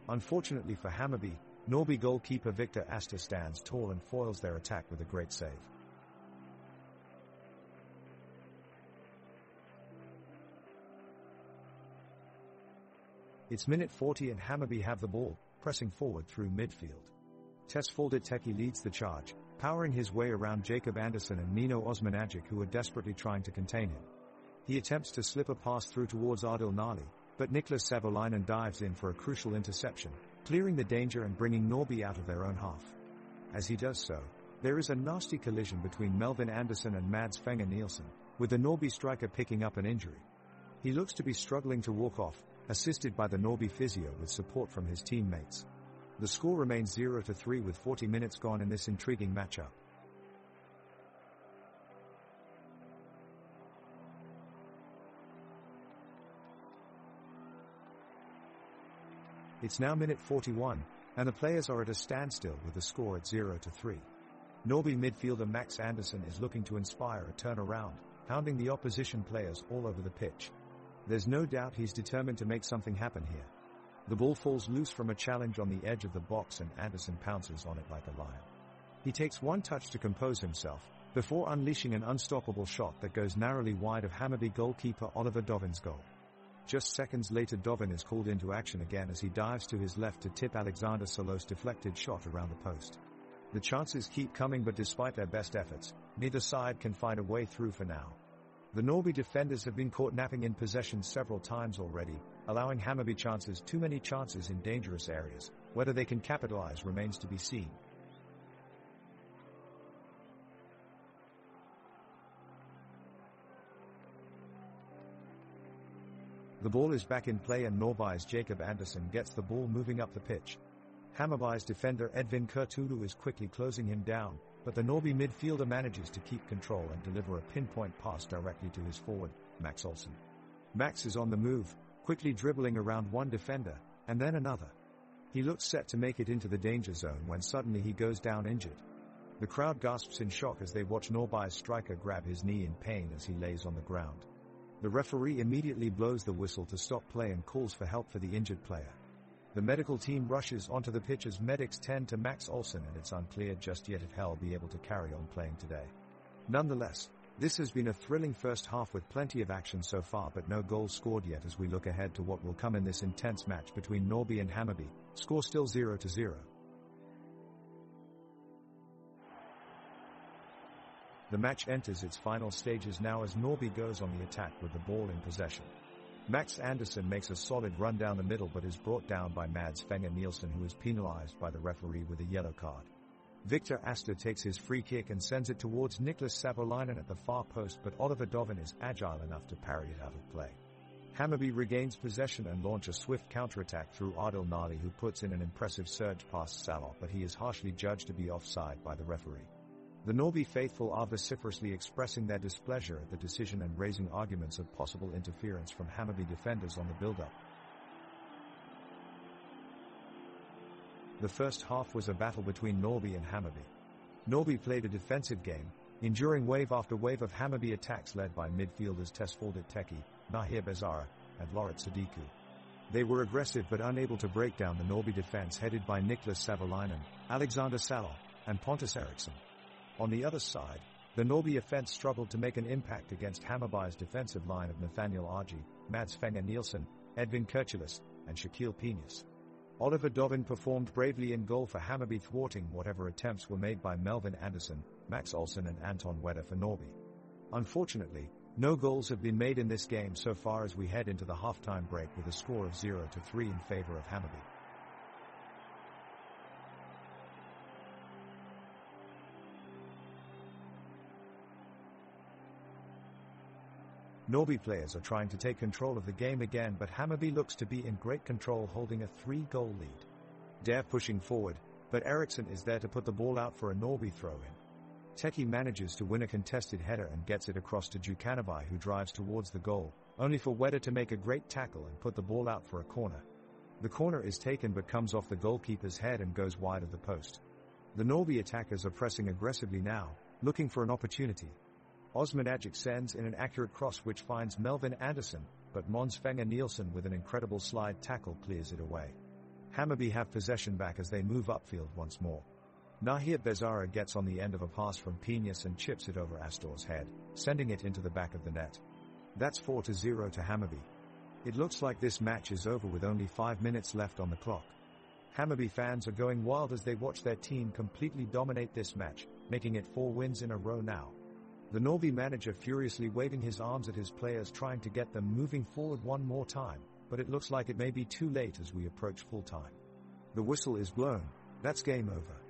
Unfortunately for Hammarby, Norby goalkeeper Victor Asta stands tall and foils their attack with a great save. It's minute 40 and Hammarby have the ball, pressing forward through midfield. Tesfalded Teki leads the charge, powering his way around Jacob Andersson and Nino Osmanagic, who are desperately trying to contain him. He attempts to slip a pass through towards Adil Nali, but Niklas Savolainen dives in for a crucial interception, clearing the danger and bringing Norby out of their own half. As he does so, there is a nasty collision between Melvin Andersson and Mads Fenger Nielsen, with the Norby striker picking up an injury. He looks to be struggling to walk off, assisted by the Norby physio with support from his teammates. The score remains 0-3 with 40 minutes gone in this intriguing matchup. It's now minute 41, and the players are at a standstill with the score at 0-3. Norby midfielder Max Andersson is looking to inspire a turnaround, pounding the opposition players all over the pitch. There's no doubt he's determined to make something happen here. The ball falls loose from a challenge on the edge of the box and Andersson pounces on it like a lion. He takes one touch to compose himself, before unleashing an unstoppable shot that goes narrowly wide of Hammarby goalkeeper Oliver Dovin's goal. Just seconds later Dovin is called into action again as he dives to his left to tip Alexander Solo's deflected shot around the post. The chances keep coming, but despite their best efforts, neither side can find a way through for now. The Norby defenders have been caught napping in possession several times already, allowing Hammarby too many chances in dangerous areas. Whether they can capitalize remains to be seen. The ball is back in play and Norby's Jacob Andersson gets the ball moving up the pitch. Hammarby's defender Edvin Kurtulu is quickly closing him down, but the Norby midfielder manages to keep control and deliver a pinpoint pass directly to his forward, Max Olsson. Max is on the move, quickly dribbling around one defender, and then another. He looks set to make it into the danger zone when suddenly he goes down injured. The crowd gasps in shock as they watch Norby's striker grab his knee in pain as he lays on the ground. The referee immediately blows the whistle to stop play and calls for help for the injured player. The medical team rushes onto the pitch as medics tend to Max Olsson, and it's unclear just yet if he'll be able to carry on playing today. Nonetheless, this has been a thrilling first half with plenty of action so far, but no goals scored yet as we look ahead to what will come in this intense match between Norby and Hammarby. Score still 0-0. The match enters its final stages now as Norby goes on the attack with the ball in possession. Max Andersson makes a solid run down the middle but is brought down by Mads Fenger Nielsen, who is penalized by the referee with a yellow card. Victor Astor takes his free kick and sends it towards Niklas Savolainen at the far post, but Oliver Dovin is agile enough to parry it out of play. Hammarby regains possession and launch a swift counterattack through Adil Nali, who puts in an impressive surge past Salah, but he is harshly judged to be offside by the referee. The Norby faithful are vociferously expressing their displeasure at the decision and raising arguments of possible interference from Hammarby defenders on the build-up. The first half was a battle between Norby and Hammarby. Norby played a defensive game, enduring wave after wave of Hammarby attacks led by midfielders Tesfaldet Teki, Nahir Bezara, and Loret Sadiku. They were aggressive but unable to break down the Norby defense headed by Niklas Savolainen, Alexander Salah, and Pontus Eriksson. On the other side, the Norby offense struggled to make an impact against Hammarby's defensive line of Nathaniel Argy, Mads Fenger Nielsen, Edvin Kirchelis, and Shaquille Penius. Oliver Dovin performed bravely in goal for Hammarby, thwarting whatever attempts were made by Melvin Andersson, Max Olsson and Anton Wedder for Norby. Unfortunately, no goals have been made in this game so far as we head into the halftime break with a score of 0-3 in favor of Hammarby. Norby players are trying to take control of the game again, but Hammarby looks to be in great control, holding a 3-goal lead. Dare pushing forward, but Eriksson is there to put the ball out for a Norby throw-in. Teki manages to win a contested header and gets it across to Djukanovic, who drives towards the goal, only for Wedder to make a great tackle and put the ball out for a corner. The corner is taken but comes off the goalkeeper's head and goes wide of the post. The Norby attackers are pressing aggressively now, looking for an opportunity. Osman Agic sends in an accurate cross which finds Melvin Andersson, but Mons Fenger Nielsen with an incredible slide tackle clears it away. Hammarby have possession back as they move upfield once more. Nahir Bezara gets on the end of a pass from Penius and chips it over Astor's head, sending it into the back of the net. That's 4-0 to Hammarby. It looks like this match is over with only 5 minutes left on the clock. Hammarby fans are going wild as they watch their team completely dominate this match, making it 4 wins in a row now. The Norby manager furiously waving his arms at his players, trying to get them moving forward one more time, but it looks like it may be too late as we approach full time. The whistle is blown. That's game over.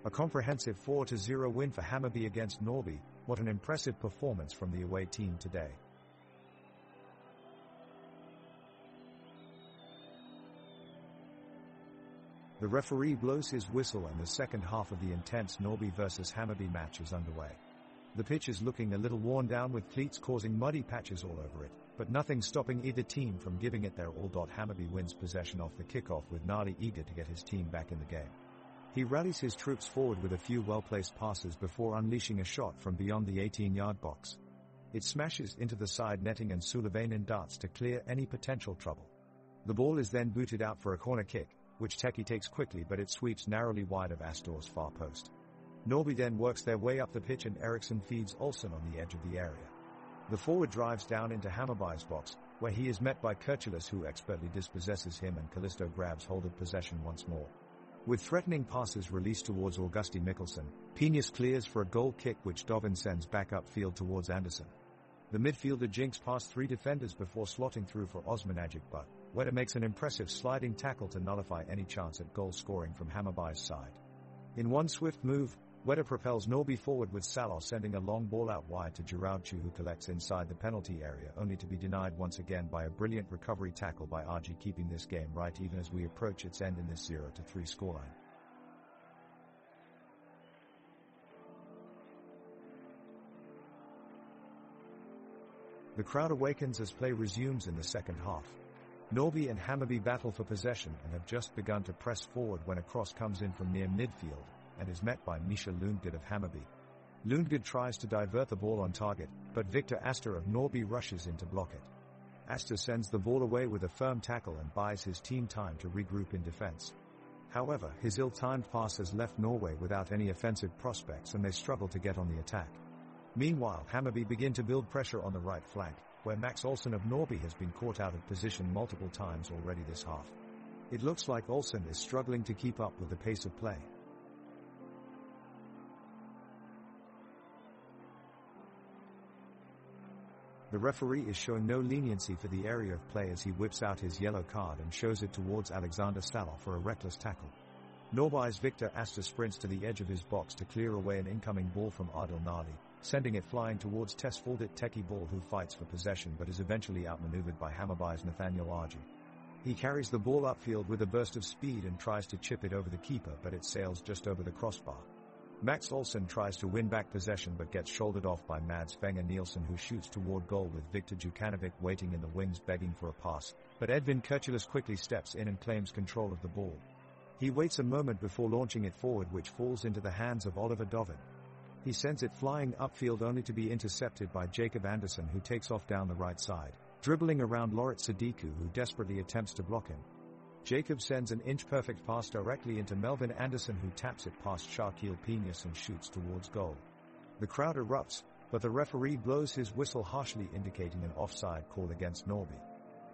A comprehensive 4-0 win for Hammarby against Norby. What an impressive performance from the away team today. The referee blows his whistle and the second half of the intense Norby vs Hammarby match is underway. The pitch is looking a little worn down with cleats causing muddy patches all over it, but nothing stopping either team from giving it their all. Hammarby wins possession off the kickoff with Nali eager to get his team back in the game. He rallies his troops forward with a few well-placed passes before unleashing a shot from beyond the 18-yard box. It smashes into the side netting and Sulavainen darts to clear any potential trouble. The ball is then booted out for a corner kick, which Teki takes quickly, but it sweeps narrowly wide of Astor's far post. Norby then works their way up the pitch and Eriksson feeds Olsson on the edge of the area. The forward drives down into Hammarby's box, where he is met by Kirchelis, who expertly dispossesses him, and Callisto grabs hold of possession once more. With threatening passes released towards Augusti Mikkelsen, Penius clears for a goal kick which Dovin sends back upfield towards Andersson. The midfielder jinks past 3 defenders before slotting through for Osman Agic, but Wedder makes an impressive sliding tackle to nullify any chance at goal scoring from Hammarby's side. In one swift move, Wedder propels Norby forward with Salah sending a long ball out wide to Giroudcu, who collects inside the penalty area, only to be denied once again by a brilliant recovery tackle by Argy, keeping this game right even as we approach its end in this 0-3 scoreline. The crowd awakens as play resumes in the second half. Norby and Hammarby battle for possession and have just begun to press forward when a cross comes in from near midfield and is met by Misha Lundgren of Hammarby. Lundgren tries to divert the ball on target, but Victor Astor of Norby rushes in to block it. Astor sends the ball away with a firm tackle and buys his team time to regroup in defense. However, his ill-timed pass has left Norway without any offensive prospects and they struggle to get on the attack. Meanwhile, Hammarby begin to build pressure on the right flank, where Max Olsson of Norby has been caught out of position multiple times already this half. It looks like Olsson is struggling to keep up with the pace of play. The referee is showing no leniency for the area of play as he whips out his yellow card and shows it towards Alexander Saloh for a reckless tackle. Norby's Victor Astor sprints to the edge of his box to clear away an incoming ball from Adil Nali, sending it flying towards Tesfaldit Teki Ball, who fights for possession but is eventually outmaneuvered by Hammarby's Nathaniel Argy. He carries the ball upfield with a burst of speed and tries to chip it over the keeper, but it sails just over the crossbar. Max Olsen tries to win back possession but gets shouldered off by Mads Fenger Nielsen, who shoots toward goal with Viktor Jukanovic waiting in the wings begging for a pass, but Edvin Kurtulus quickly steps in and claims control of the ball. He waits a moment before launching it forward, which falls into the hands of Oliver Dovin. He sends it flying upfield only to be intercepted by Jacob Andersson, who takes off down the right side, dribbling around Loret Sadiku, who desperately attempts to block him. Jacob sends an inch-perfect pass directly into Melvin Andersson, who taps it past Shaquille Penius and shoots towards goal. The crowd erupts, but the referee blows his whistle harshly, indicating an offside call against Norby.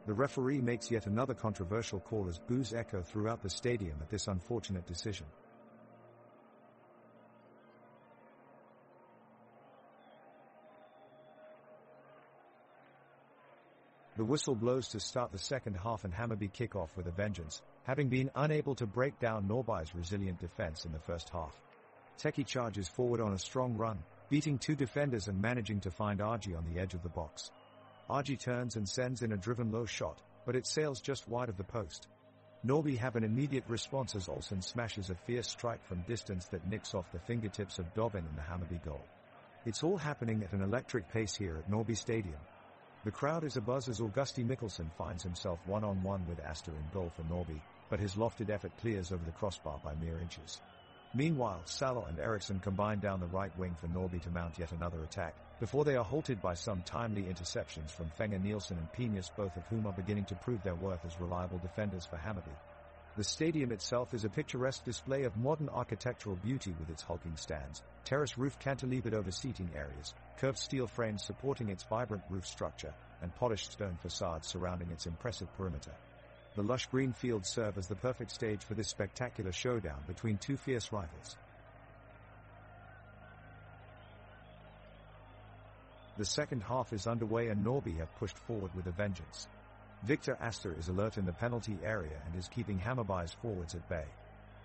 The referee makes yet another controversial call as boos echo throughout the stadium at this unfortunate decision. The whistle blows to start the second half and Hammarby kick off with a vengeance, having been unable to break down Norby's resilient defense in the first half. Teki charges forward on a strong run, beating two defenders and managing to find Argy on the edge of the box. Argy turns and sends in a driven low shot, but it sails just wide of the post. Norby have an immediate response as Olsen smashes a fierce strike from distance that nicks off the fingertips of Dovin in the Hammarby goal. It's all happening at an electric pace here at Norby Stadium. The crowd is abuzz as Augusti Mikkelsen finds himself one-on-one with Astor in goal for Norby, but his lofted effort clears over the crossbar by mere inches. Meanwhile, Saloh and Eriksson combine down the right wing for Norby to mount yet another attack, before they are halted by some timely interceptions from Fenger Nielsen and Penius, both of whom are beginning to prove their worth as reliable defenders for Hammarby. The stadium itself is a picturesque display of modern architectural beauty with its hulking stands, terrace roof cantilevered over seating areas, curved steel frames supporting its vibrant roof structure, and polished stone facades surrounding its impressive perimeter. The lush green fields serve as the perfect stage for this spectacular showdown between two fierce rivals. The second half is underway and Norby have pushed forward with a vengeance. Victor Astor is alert in the penalty area and is keeping Hammarby's forwards at bay.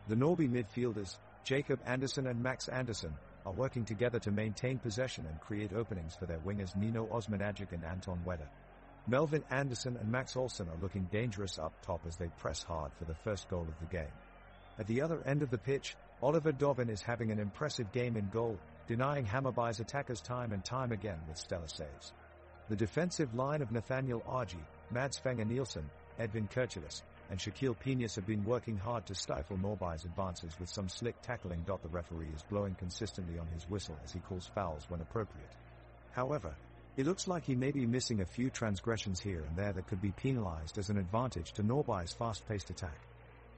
The Norby midfielders, Jacob Andersson and Max Andersson, are working together to maintain possession and create openings for their wingers Nino Osmanagic and Anton Wedder. Melvin Andersson and Max Olsen are looking dangerous up top as they press hard for the first goal of the game. At the other end of the pitch, Oliver Dovin is having an impressive game in goal, denying Hammarby's attackers time and time again with stellar saves. The defensive line of Nathaniel Argy, Mads Fenger Nielsen, Edvin Kurtulus, and Shaquille Penius have been working hard to stifle Norby's advances with some slick tackling. The referee is blowing consistently on his whistle as he calls fouls when appropriate. However, it looks like he may be missing a few transgressions here and there that could be penalized as an advantage to Norby's fast-paced attack.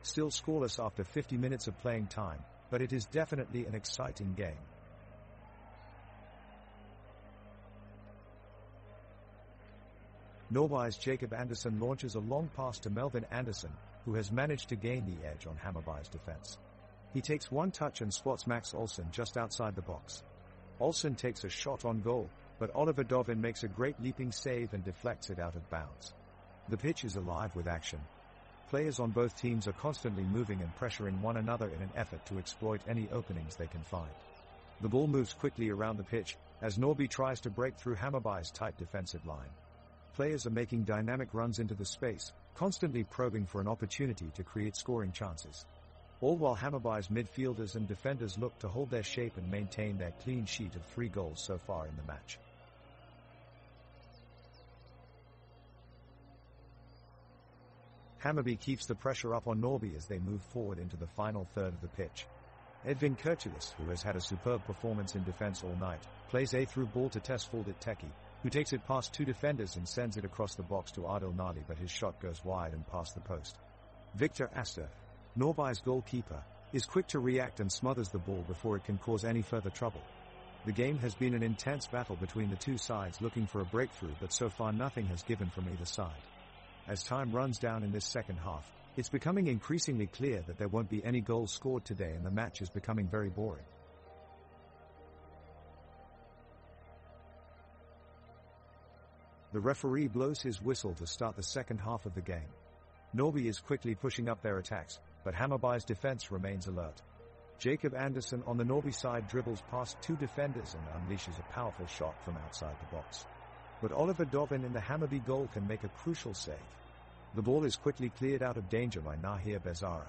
Still scoreless after 50 minutes of playing time, but it is definitely an exciting game. Norby's Jacob Andersson launches a long pass to Melvin Andersson, who has managed to gain the edge on Hammarby's defense. He takes one touch and spots Max Olsen just outside the box. Olsen takes a shot on goal, but Oliver Dovin makes a great leaping save and deflects it out of bounds. The pitch is alive with action. Players on both teams are constantly moving and pressuring one another in an effort to exploit any openings they can find. The ball moves quickly around the pitch, as Norby tries to break through Hammarby's tight defensive line. Players are making dynamic runs into the space, constantly probing for an opportunity to create scoring chances. All while Hammarby's midfielders and defenders look to hold their shape and maintain their clean sheet of 3 goals so far in the match. Hammarby keeps the pressure up on Norby as they move forward into the final third of the pitch. Edvin Kurtulus, who has had a superb performance in defense all night, plays a through ball to Tesfaldit Teki, who takes it past 2 defenders and sends it across the box to Adil Nali, but his shot goes wide and past the post. Victor Astor, Norby's goalkeeper, is quick to react and smothers the ball before it can cause any further trouble. The game has been an intense battle between the two sides looking for a breakthrough, but so far nothing has given from either side. As time runs down in this second half, it's becoming increasingly clear that there won't be any goals scored today and the match is becoming very boring. The referee blows his whistle to start the second half of the game. Norby is quickly pushing up their attacks, but Hammarby's defense remains alert. Jacob Andersson on the Norby side dribbles past two defenders and unleashes a powerful shot from outside the box. But Oliver Dovin in the Hammarby goal can make a crucial save. The ball is quickly cleared out of danger by Nahir Bezara.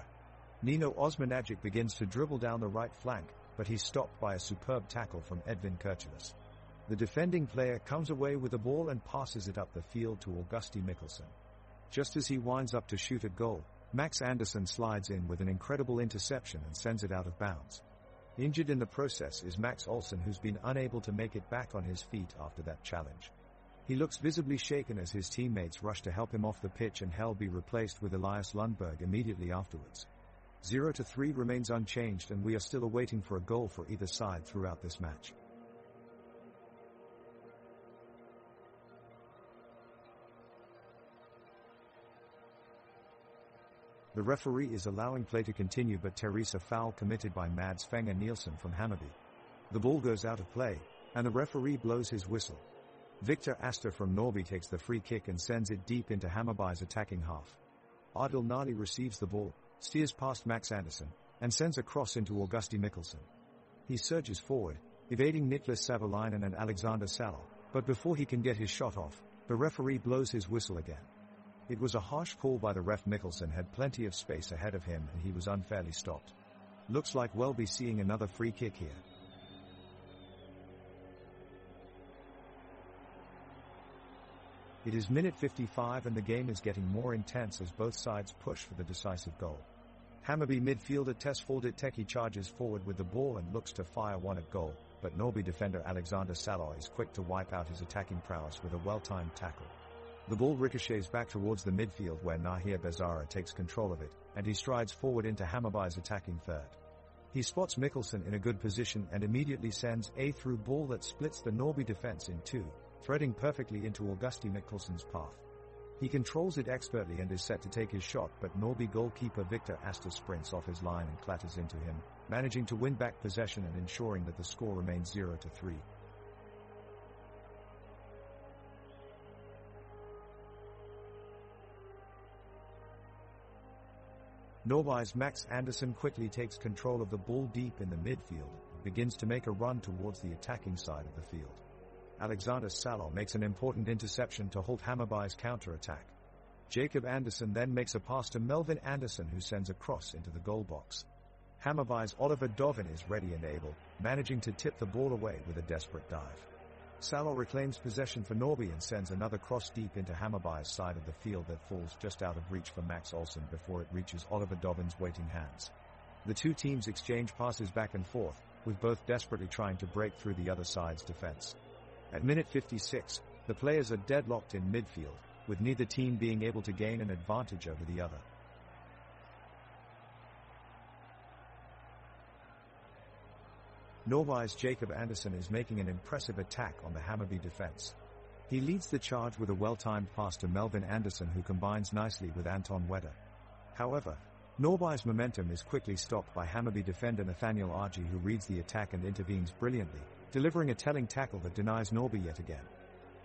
Nino Osmanagic begins to dribble down the right flank, but he's stopped by a superb tackle from Edvin Kurtulus. The defending player comes away with the ball and passes it up the field to Augusti Mikkelsen. Just as he winds up to shoot a goal, Max Andersson slides in with an incredible interception and sends it out of bounds. Injured in the process is Max Olsson, who's been unable to make it back on his feet after that challenge. He looks visibly shaken as his teammates rush to help him off the pitch, and Hell be replaced with Elias Lundberg immediately afterwards. 0-3 remains unchanged, and we are still awaiting for a goal for either side throughout this match. The referee is allowing play to continue, but Teresa foul committed by Mads Fenger Nielsen from Hammarby. The ball goes out of play, and the referee blows his whistle. Victor Astor from Norby takes the free kick and sends it deep into Hammarby's attacking half. Adil Nali receives the ball, steers past Max Andersson, and sends a cross into Augusti Mikkelsen. He surges forward, evading Niklas Savolainen and Alexander Salo, but before he can get his shot off, the referee blows his whistle again. It was a harsh call by the ref. Mikkelsen had plenty of space ahead of him and he was unfairly stopped. Looks like we'll be seeing another free kick here. It is minute 55 and the game is getting more intense as both sides push for the decisive goal. Hammarby midfielder Tesfaldet Teki charges forward with the ball and looks to fire one at goal, but Norby defender Alexander Salo is quick to wipe out his attacking prowess with a well-timed tackle. The ball ricochets back towards the midfield where Nahir Bezara takes control of it, and he strides forward into Hammarby's attacking third. He spots Mikkelsen in a good position and immediately sends a through ball that splits the Norby defense in two, threading perfectly into Augusti Mikkelsen's path. He controls it expertly and is set to take his shot, but Norby goalkeeper Victor Astor sprints off his line and clatters into him, managing to win back possession and ensuring that the score remains 0-3. Norby's Max Andersson quickly takes control of the ball deep in the midfield and begins to make a run towards the attacking side of the field. Alexander Salo makes an important interception to halt Hammarby's counter-attack. Jacob Andersson then makes a pass to Melvin Andersson, who sends a cross into the goal box. Hammarby's Oliver Dovin is ready and able, managing to tip the ball away with a desperate dive. Salo reclaims possession for Norby and sends another cross deep into Hammarby's side of the field that falls just out of reach for Max Olsson before it reaches Oliver Dovin's waiting hands. The two teams exchange passes back and forth, with both desperately trying to break through the other side's defense. At minute 56, the players are deadlocked in midfield, with neither team being able to gain an advantage over the other. Norby's Jacob Andersson is making an impressive attack on the Hammarby defense. He leads the charge with a well-timed pass to Melvin Andersson, who combines nicely with Anton Wedder. However, Norby's momentum is quickly stopped by Hammarby defender Nathaniel Argy, who reads the attack and intervenes brilliantly, delivering a telling tackle that denies Norby yet again.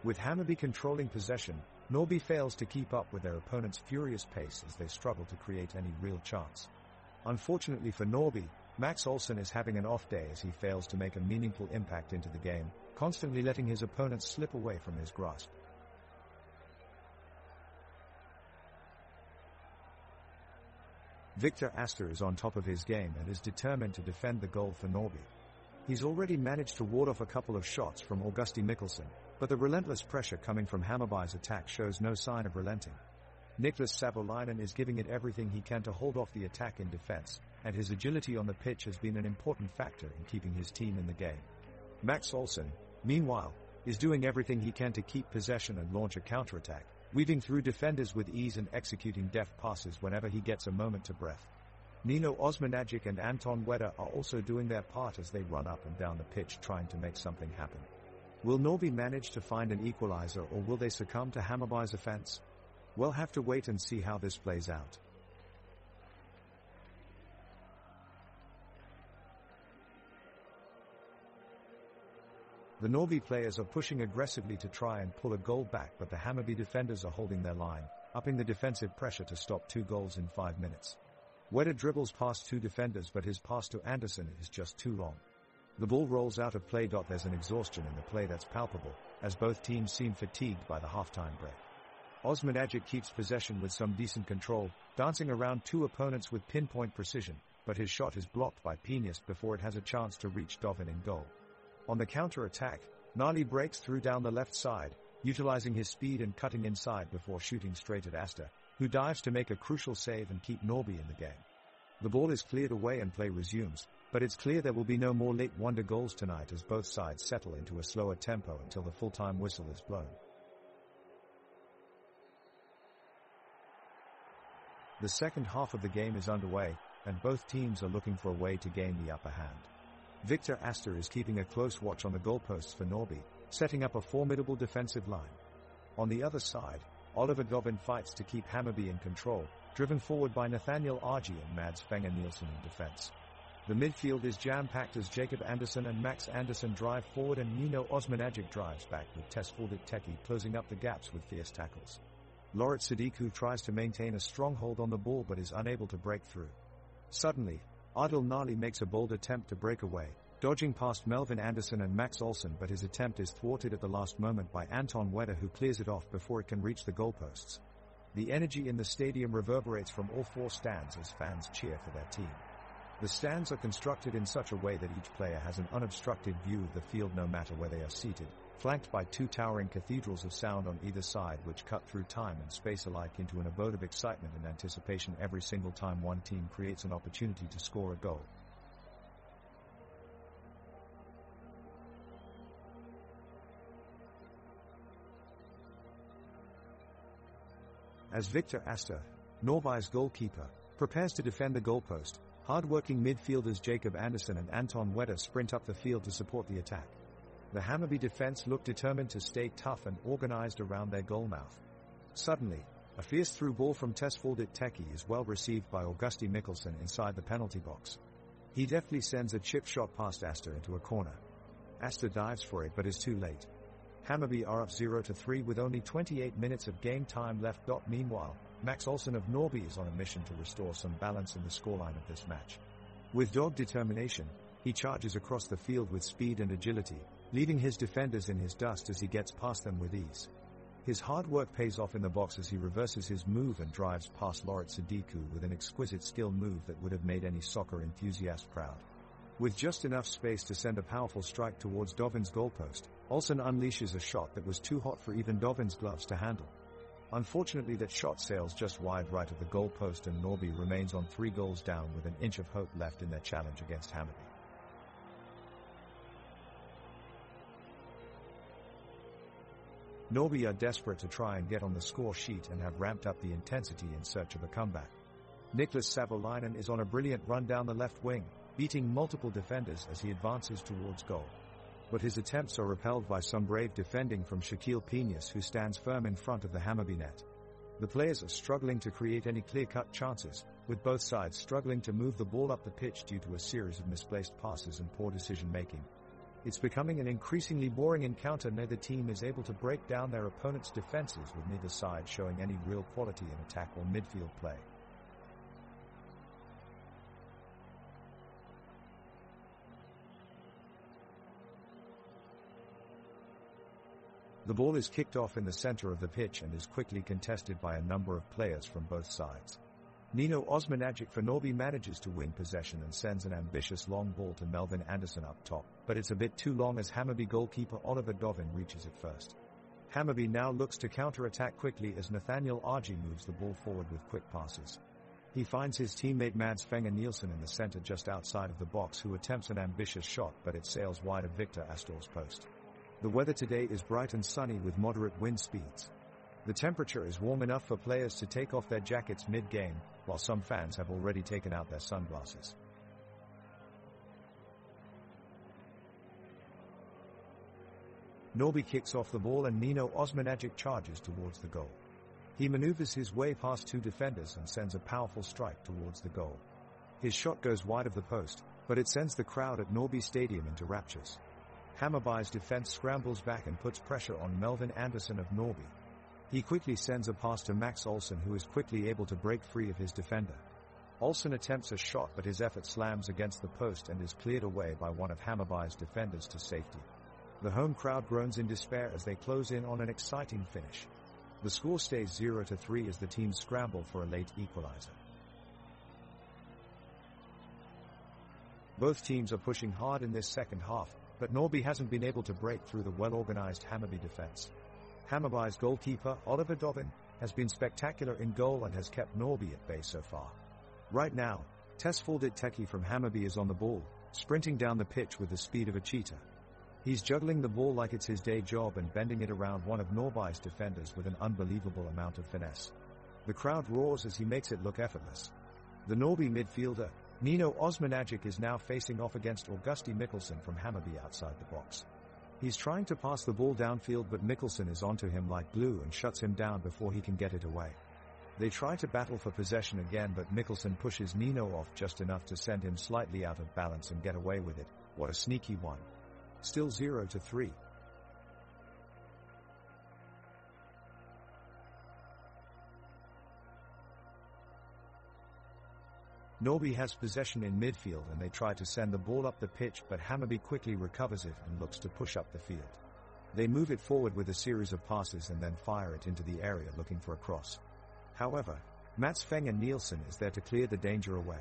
With Hammarby controlling possession, Norby fails to keep up with their opponent's furious pace as they struggle to create any real chance. Unfortunately for Norby, Max Olsson is having an off day as he fails to make a meaningful impact into the game, constantly letting his opponents slip away from his grasp. Victor Astor is on top of his game and is determined to defend the goal for Norby. He's already managed to ward off a couple of shots from Augusti Mikkelsen, but the relentless pressure coming from Hammarby's attack shows no sign of relenting. Niklas Savolainen is giving it everything he can to hold off the attack in defense, and his agility on the pitch has been an important factor in keeping his team in the game. Max Olsson, meanwhile, is doing everything he can to keep possession and launch a counterattack, weaving through defenders with ease and executing deft passes whenever he gets a moment to breath. Nino Osmanagic and Anton Wedder are also doing their part as they run up and down the pitch trying to make something happen. Will Norby manage to find an equalizer, or will they succumb to Hammarby's offense? We'll have to wait and see how this plays out. The Norby players are pushing aggressively to try and pull a goal back, but the Hammarby defenders are holding their line, upping the defensive pressure to stop 2 goals in 5 minutes. Wedder dribbles past 2 defenders, but his pass to Anderson is just too long. The ball rolls out of play. There's an exhaustion in the play that's palpable, as both teams seem fatigued by the halftime break. Osmanagic keeps possession with some decent control, dancing around 2 opponents with pinpoint precision, but his shot is blocked by Pianist before it has a chance to reach Dovin in goal. On the counter-attack, Nali breaks through down the left side, utilizing his speed and cutting inside before shooting straight at Asta, who dives to make a crucial save and keep Norby in the game. The ball is cleared away and play resumes, but it's clear there will be no more late wonder goals tonight as both sides settle into a slower tempo until the full-time whistle is blown. The second half of the game is underway, and both teams are looking for a way to gain the upper hand. Victor Asta is keeping a close watch on the goalposts for Norby, setting up a formidable defensive line. On the other side, Oliver Dovin fights to keep Hammarby in control, driven forward by Nathaniel Argy and Mads Fenger Nielsen in defense. The midfield is jam-packed as Jacob Andersson and Max Andersson drive forward and Nino Osmanagic drives back, with Tesfaldet Teki closing up the gaps with fierce tackles. Lorit Sadiku tries to maintain a stronghold on the ball but is unable to break through. Suddenly, Adil Nali makes a bold attempt to break away, dodging past Melvin Andersson and Max Olsson, but his attempt is thwarted at the last moment by Anton Wedder, who clears it off before it can reach the goalposts. The energy in the stadium reverberates from all 4 stands as fans cheer for their team. The stands are constructed in such a way that each player has an unobstructed view of the field no matter where they are seated, flanked by 2 towering cathedrals of sound on either side which cut through time and space alike into an abode of excitement and anticipation every single time one team creates an opportunity to score a goal. As Victor Asta, Norby's goalkeeper, prepares to defend the goalpost, hard-working midfielders Jacob Andersson and Anton Wedder sprint up the field to support the attack. The Hammarby defense look determined to stay tough and organized around their goal mouth. Suddenly, a fierce through ball from Tesfaldet Teki is well received by Augusti Mikkelsen inside the penalty box. He deftly sends a chip shot past Asta into a corner. Asta dives for it but is too late. Hammarby are up 0-3 with only 28 minutes of game time left. Meanwhile, Max Olsson of Norby is on a mission to restore some balance in the scoreline of this match. With dogged determination, he charges across the field with speed and agility, leaving his defenders in his dust as he gets past them with ease. His hard work pays off in the box as he reverses his move and drives past Lorit Sadiku with an exquisite skill move that would have made any soccer enthusiast proud. With just enough space to send a powerful strike towards Dovin's goalpost, Olsson unleashes a shot that was too hot for even Dovin's gloves to handle. Unfortunately, that shot sails just wide right of the goalpost and Norby remains on 3 goals down with an inch of hope left in their challenge against Hammarby. Norby are desperate to try and get on the score sheet and have ramped up the intensity in search of a comeback. Niklas Savolainen is on a brilliant run down the left wing, beating multiple defenders as he advances towards goal. But his attempts are repelled by some brave defending from Shaquille Pianist, who stands firm in front of the Hammarby net. The players are struggling to create any clear-cut chances, with both sides struggling to move the ball up the pitch due to a series of misplaced passes and poor decision-making. It's becoming an increasingly boring encounter. Neither team is able to break down their opponent's defenses, with neither side showing any real quality in attack or midfield play. The ball is kicked off in the center of the pitch and is quickly contested by a number of players from both sides. Nino Osmanagic for Norby manages to win possession and sends an ambitious long ball to Melvin Andersson up top, but it's a bit too long as Hammarby goalkeeper Oliver Dovin reaches it first. Hammarby now looks to counter-attack quickly as Nathaniel Argy moves the ball forward with quick passes. He finds his teammate Mads Fenger Nielsen in the center just outside of the box, who attempts an ambitious shot but it sails wide of Victor Astor's post. The weather today is bright and sunny with moderate wind speeds. The temperature is warm enough for players to take off their jackets mid-game, while some fans have already taken out their sunglasses. Norby kicks off the ball and Nino Osmanagic charges towards the goal. He maneuvers his way past 2 defenders and sends a powerful strike towards the goal. His shot goes wide of the post, but it sends the crowd at Norby Stadium into raptures. Hammarby's defense scrambles back and puts pressure on Melvin Andersson of Norby. He quickly sends a pass to Max Olsson, who is quickly able to break free of his defender. Olsson attempts a shot, but his effort slams against the post and is cleared away by one of Hammarby's defenders to safety. The home crowd groans in despair as they close in on an exciting finish. The score stays 0-3 as the teams scramble for a late equalizer. Both teams are pushing hard in this second half, but Norby hasn't been able to break through the well-organized Hammarby defense. Hammarby's goalkeeper, Oliver Dovin, has been spectacular in goal and has kept Norby at bay so far. Right now, Tesfaldet Teki from Hammarby is on the ball, sprinting down the pitch with the speed of a cheetah. He's juggling the ball like it's his day job and bending it around one of Norby's defenders with an unbelievable amount of finesse. The crowd roars as he makes it look effortless. The Norby midfielder, Nino Osmanagic, is now facing off against Augusti Mikkelsen from Hammarby outside the box. He's trying to pass the ball downfield, but Mikkelsen is onto him like glue and shuts him down before he can get it away. They try to battle for possession again, but Mikkelsen pushes Nino off just enough to send him slightly out of balance and get away with it. What a sneaky one. Still 0-3. Norby has possession in midfield and they try to send the ball up the pitch, but Hammarby quickly recovers it and looks to push up the field. They move it forward with a series of passes and then fire it into the area looking for a cross. However, Mats Fenger Nielsen is there to clear the danger away.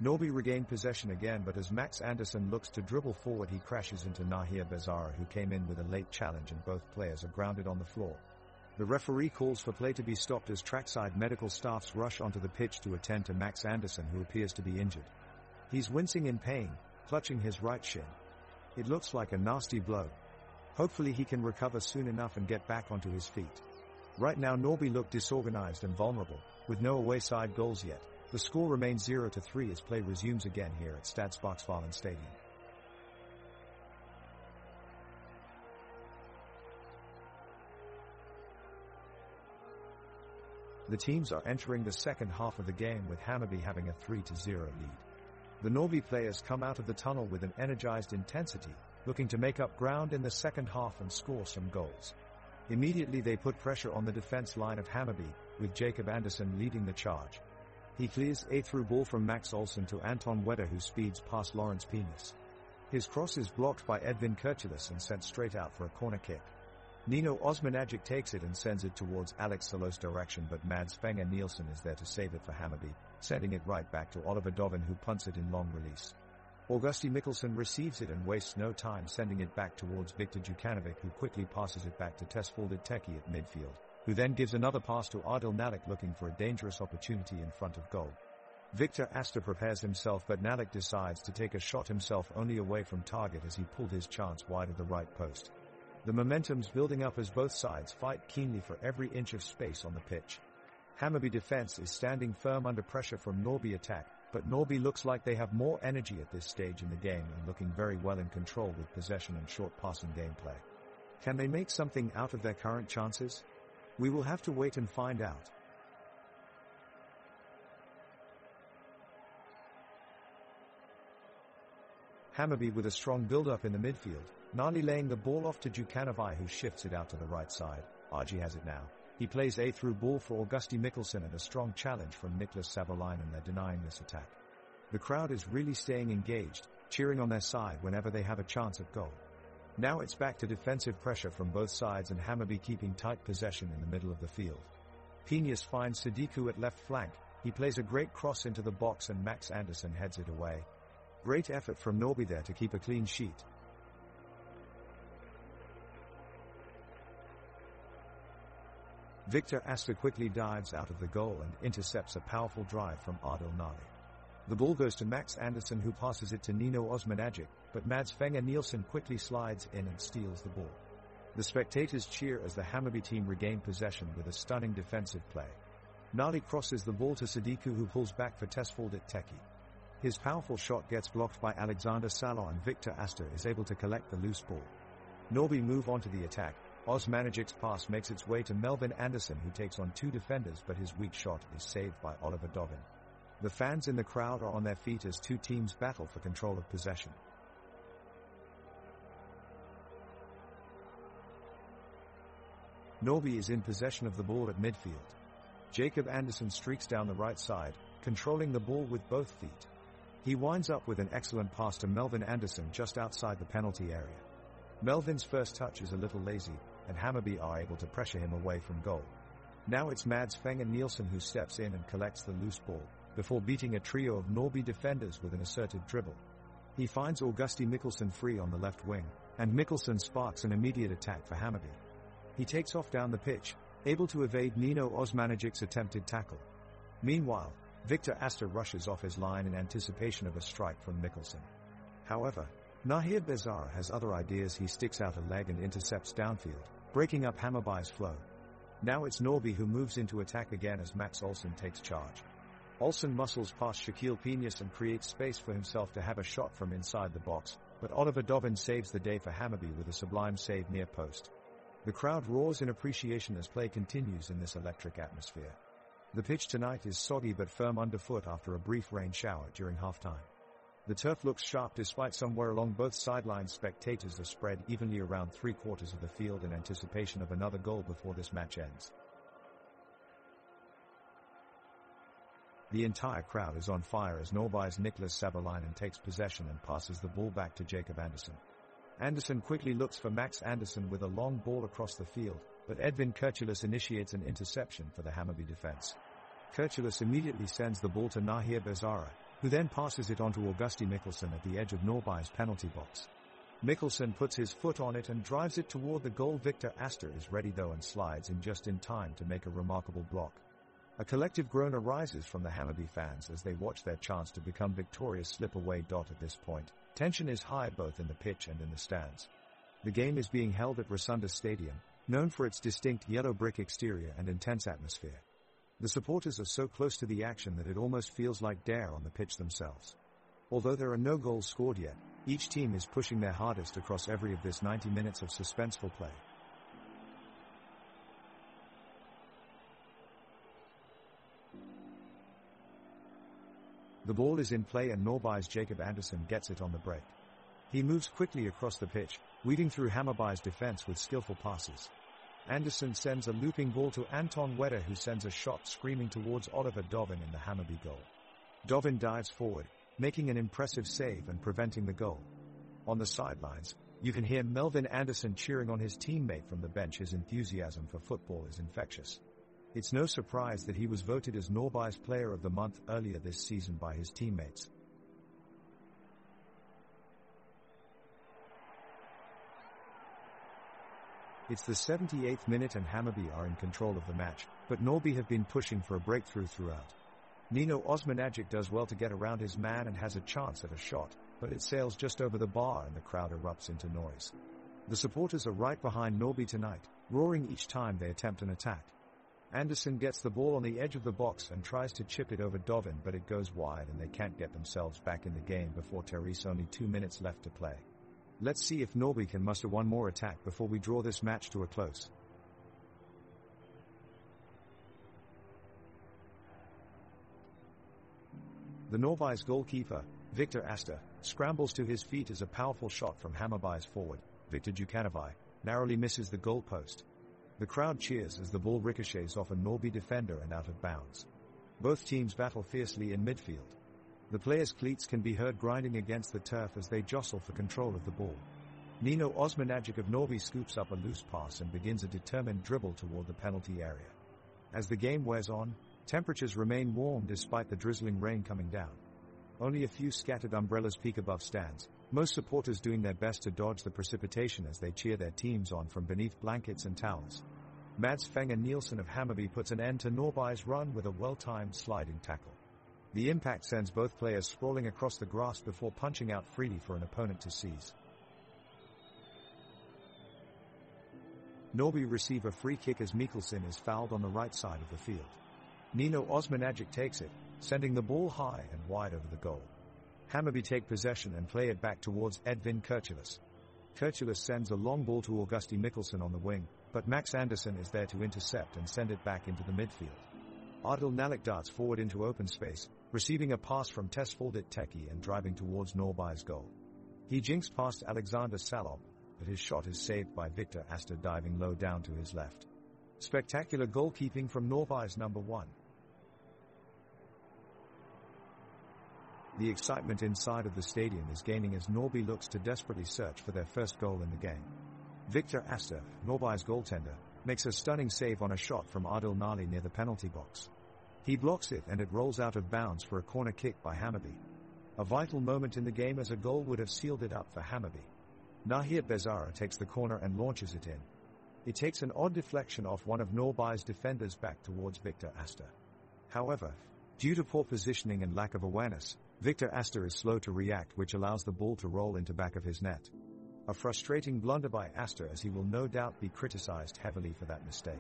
Norby regained possession again, but as Max Andersson looks to dribble forward, he crashes into Nahir Bezara, who came in with a late challenge, and both players are grounded on the floor. The referee calls for play to be stopped as trackside medical staffs rush onto the pitch to attend to Max Andersson, who appears to be injured. He's wincing in pain, clutching his right shin. It looks like a nasty blow. Hopefully he can recover soon enough and get back onto his feet. Right now Norby look disorganized and vulnerable, with no away side goals yet. The score remains 0-3 as play resumes again here at Stadsparksvallen Stadium. The teams are entering the second half of the game, with Hammarby having a 3-0 lead. The Norby players come out of the tunnel with an energized intensity, looking to make up ground in the second half and score some goals. Immediately they put pressure on the defense line of Hammarby, with Jacob Andersson leading the charge. He clears a through ball from Max Olsson to Anton Wedder, who speeds past Lawrence Penis. His cross is blocked by Edvin Kurtulis and sent straight out for a corner kick. Nino Osmanagic takes it and sends it towards Alex Salo's direction, but Mads Fenger Nielsen is there to save it for Hammarby, sending it right back to Oliver Dovin, who punts it in long release. Augusti Mikkelsen receives it and wastes no time sending it back towards Viktor Jukanovic, who quickly passes it back to Tesfaldet Teki at midfield, who then gives another pass to Adil Nalik, looking for a dangerous opportunity in front of goal. Victor Astor prepares himself, but Nalik decides to take a shot himself, only away from target as he pulled his chance wide of the right post. The momentum's building up as both sides fight keenly for every inch of space on the pitch. Hammarby defense is standing firm under pressure from Norby attack, but Norby looks like they have more energy at this stage in the game and looking very well in control with possession and short passing gameplay. Can they make something out of their current chances? We will have to wait and find out. Hammarby with a strong build-up in the midfield, Nali laying the ball off to Jukanovic, who shifts it out to the right side. RG has it now. He plays a through ball for Augusti Mikkelsen and a strong challenge from Niklas Savolainen. They're denying this attack. The crowd is really staying engaged, cheering on their side whenever they have a chance at goal. Now it's back to defensive pressure from both sides and Hammarby keeping tight possession in the middle of the field. Penius finds Sadiku at left flank. He plays a great cross into the box and Max Andersson heads it away. Great effort from Norby there to keep a clean sheet. Victor Astor quickly dives out of the goal and intercepts a powerful drive from Adil Nali. The ball goes to Max Andersson, who passes it to Nino Osmanagic, but Mads Fenger Nielsen quickly slides in and steals the ball. The spectators cheer as the Hammarby team regain possession with a stunning defensive play. Nali crosses the ball to Sadiku, who pulls back for Tesfaldet Teki. His powerful shot gets blocked by Alexander Salo and Victor Astor is able to collect the loose ball. Norby move on to the attack. Osmanagic's pass makes its way to Melvin Andersson, who takes on two defenders, but his weak shot is saved by Oliver Dovin. The fans in the crowd are on their feet as two teams battle for control of possession. Norby is in possession of the ball at midfield. Jacob Anderson streaks down the right side, controlling the ball with both feet. He winds up with an excellent pass to Melvin Anderson just outside the penalty area. Melvin's first touch is a little lazy, and Hammarby are able to pressure him away from goal. Now it's Mads Fenger Nielsen who steps in and collects the loose ball, before beating a trio of Norby defenders with an assertive dribble. He finds Augusti Mikkelsen free on the left wing, and Mikkelsen sparks an immediate attack for Hammarby. He takes off down the pitch, able to evade Nino Osmanagic's attempted tackle. Meanwhile, Victor Astor rushes off his line in anticipation of a strike from Mikkelsen. However, Nahir Bezara has other ideas. He sticks out a leg and intercepts downfield, breaking up Hammarby's flow. Now it's Norby who moves into attack again as Max Olsson takes charge. Olsson muscles past Shaquille Peñas and creates space for himself to have a shot from inside the box, but Oliver Dovin saves the day for Hammarby with a sublime save near post. The crowd roars in appreciation as play continues in this electric atmosphere. The pitch tonight is soggy but firm underfoot after a brief rain shower during halftime. The turf looks sharp despite somewhere along both sidelines. Spectators are spread evenly around 3/4 of the field in anticipation of another goal before this match ends. The entire crowd is on fire as Norby's Niklas Savolainen takes possession and passes the ball back to Jacob Anderson. Anderson quickly looks for Max Anderson with a long ball across the field, but Edvin Kurtulus initiates an interception for the Hammarby defense. Kurtulus immediately sends the ball to Nahir Bezara, who then passes it on to Augusti Mikkelsen at the edge of Norby's penalty box. Mikkelsen puts his foot on it and drives it toward the goal. Victor Astor is ready though and slides in just in time to make a remarkable block. A collective groan arises from the Hammarby fans as they watch their chance to become victorious slip away. At this point, tension is high both in the pitch and in the stands. The game is being held at Rosunda Stadium, known for its distinct yellow brick exterior and intense atmosphere. The supporters are so close to the action that it almost feels like dare on the pitch themselves. Although there are no goals scored yet, each team is pushing their hardest across every of this 90 minutes of suspenseful play. The ball is in play and Norby's Jacob Anderson gets it on the break. He moves quickly across the pitch, weaving through Hammarby's defense with skillful passes. Anderson sends a looping ball to Anton Wedder, who sends a shot screaming towards Oliver Dovin in the Hammarby goal. Dovin dives forward, making an impressive save and preventing the goal. On the sidelines, you can hear Melvin Anderson cheering on his teammate from the bench. His enthusiasm for football is infectious. It's no surprise that he was voted as Norby's Player of the Month earlier this season by his teammates. It's the 78th minute and Hammarby are in control of the match, but Norby have been pushing for a breakthrough throughout. Nino Osmanagic does well to get around his man and has a chance at a shot, but it sails just over the bar and the crowd erupts into noise. The supporters are right behind Norby tonight, roaring each time they attempt an attack. Anderson gets the ball on the edge of the box and tries to chip it over Dovin, but it goes wide and they can't get themselves back in the game before Therese. Only 2 minutes left to play. Let's see if Norby can muster one more attack before we draw this match to a close. The Norby's goalkeeper, Victor Astor, scrambles to his feet as a powerful shot from Hammarby's forward, Victor Djukanovic, narrowly misses the goal post. The crowd cheers as the ball ricochets off a Norby defender and out of bounds. Both teams battle fiercely in midfield. The players' cleats can be heard grinding against the turf as they jostle for control of the ball. Nino Osmanagic of Norby scoops up a loose pass and begins a determined dribble toward the penalty area. As the game wears on, temperatures remain warm despite the drizzling rain coming down. Only a few scattered umbrellas peek above stands, most supporters doing their best to dodge the precipitation as they cheer their teams on from beneath blankets and towels. Mads Fenger Nielsen of Hammarby puts an end to Norby's run with a well-timed sliding tackle. The impact sends both players sprawling across the grass before punching out freely for an opponent to seize. Norby receive a free kick as Mikkelsen is fouled on the right side of the field. Nino Osmanagic takes it, sending the ball high and wide over the goal. Hammarby take possession and play it back towards Edvin Kurtulus. Kurtulus sends a long ball to Augusti Mikkelsen on the wing, but Max Anderson is there to intercept and send it back into the midfield. Adil Nalik darts forward into open space, receiving a pass from Tesfaldit Teki and driving towards Norby's goal. He jinxed past Alexander Salob, but his shot is saved by Victor Astor diving low down to his left. Spectacular goalkeeping from Norby's number 1. The excitement inside of the stadium is gaining as Norby looks to desperately search for their first goal in the game. Victor Astor, Norby's goaltender, makes a stunning save on a shot from Adil Nali near the penalty box. He blocks it and it rolls out of bounds for a corner kick by Hammarby. A vital moment in the game as a goal would have sealed it up for Hammarby. Nahir Bezara takes the corner and launches it in. It takes an odd deflection off one of Norby's defenders back towards Victor Astor. However, due to poor positioning and lack of awareness, Victor Astor is slow to react, which allows the ball to roll into back of his net. A frustrating blunder by Astor, as he will no doubt be criticized heavily for that mistake.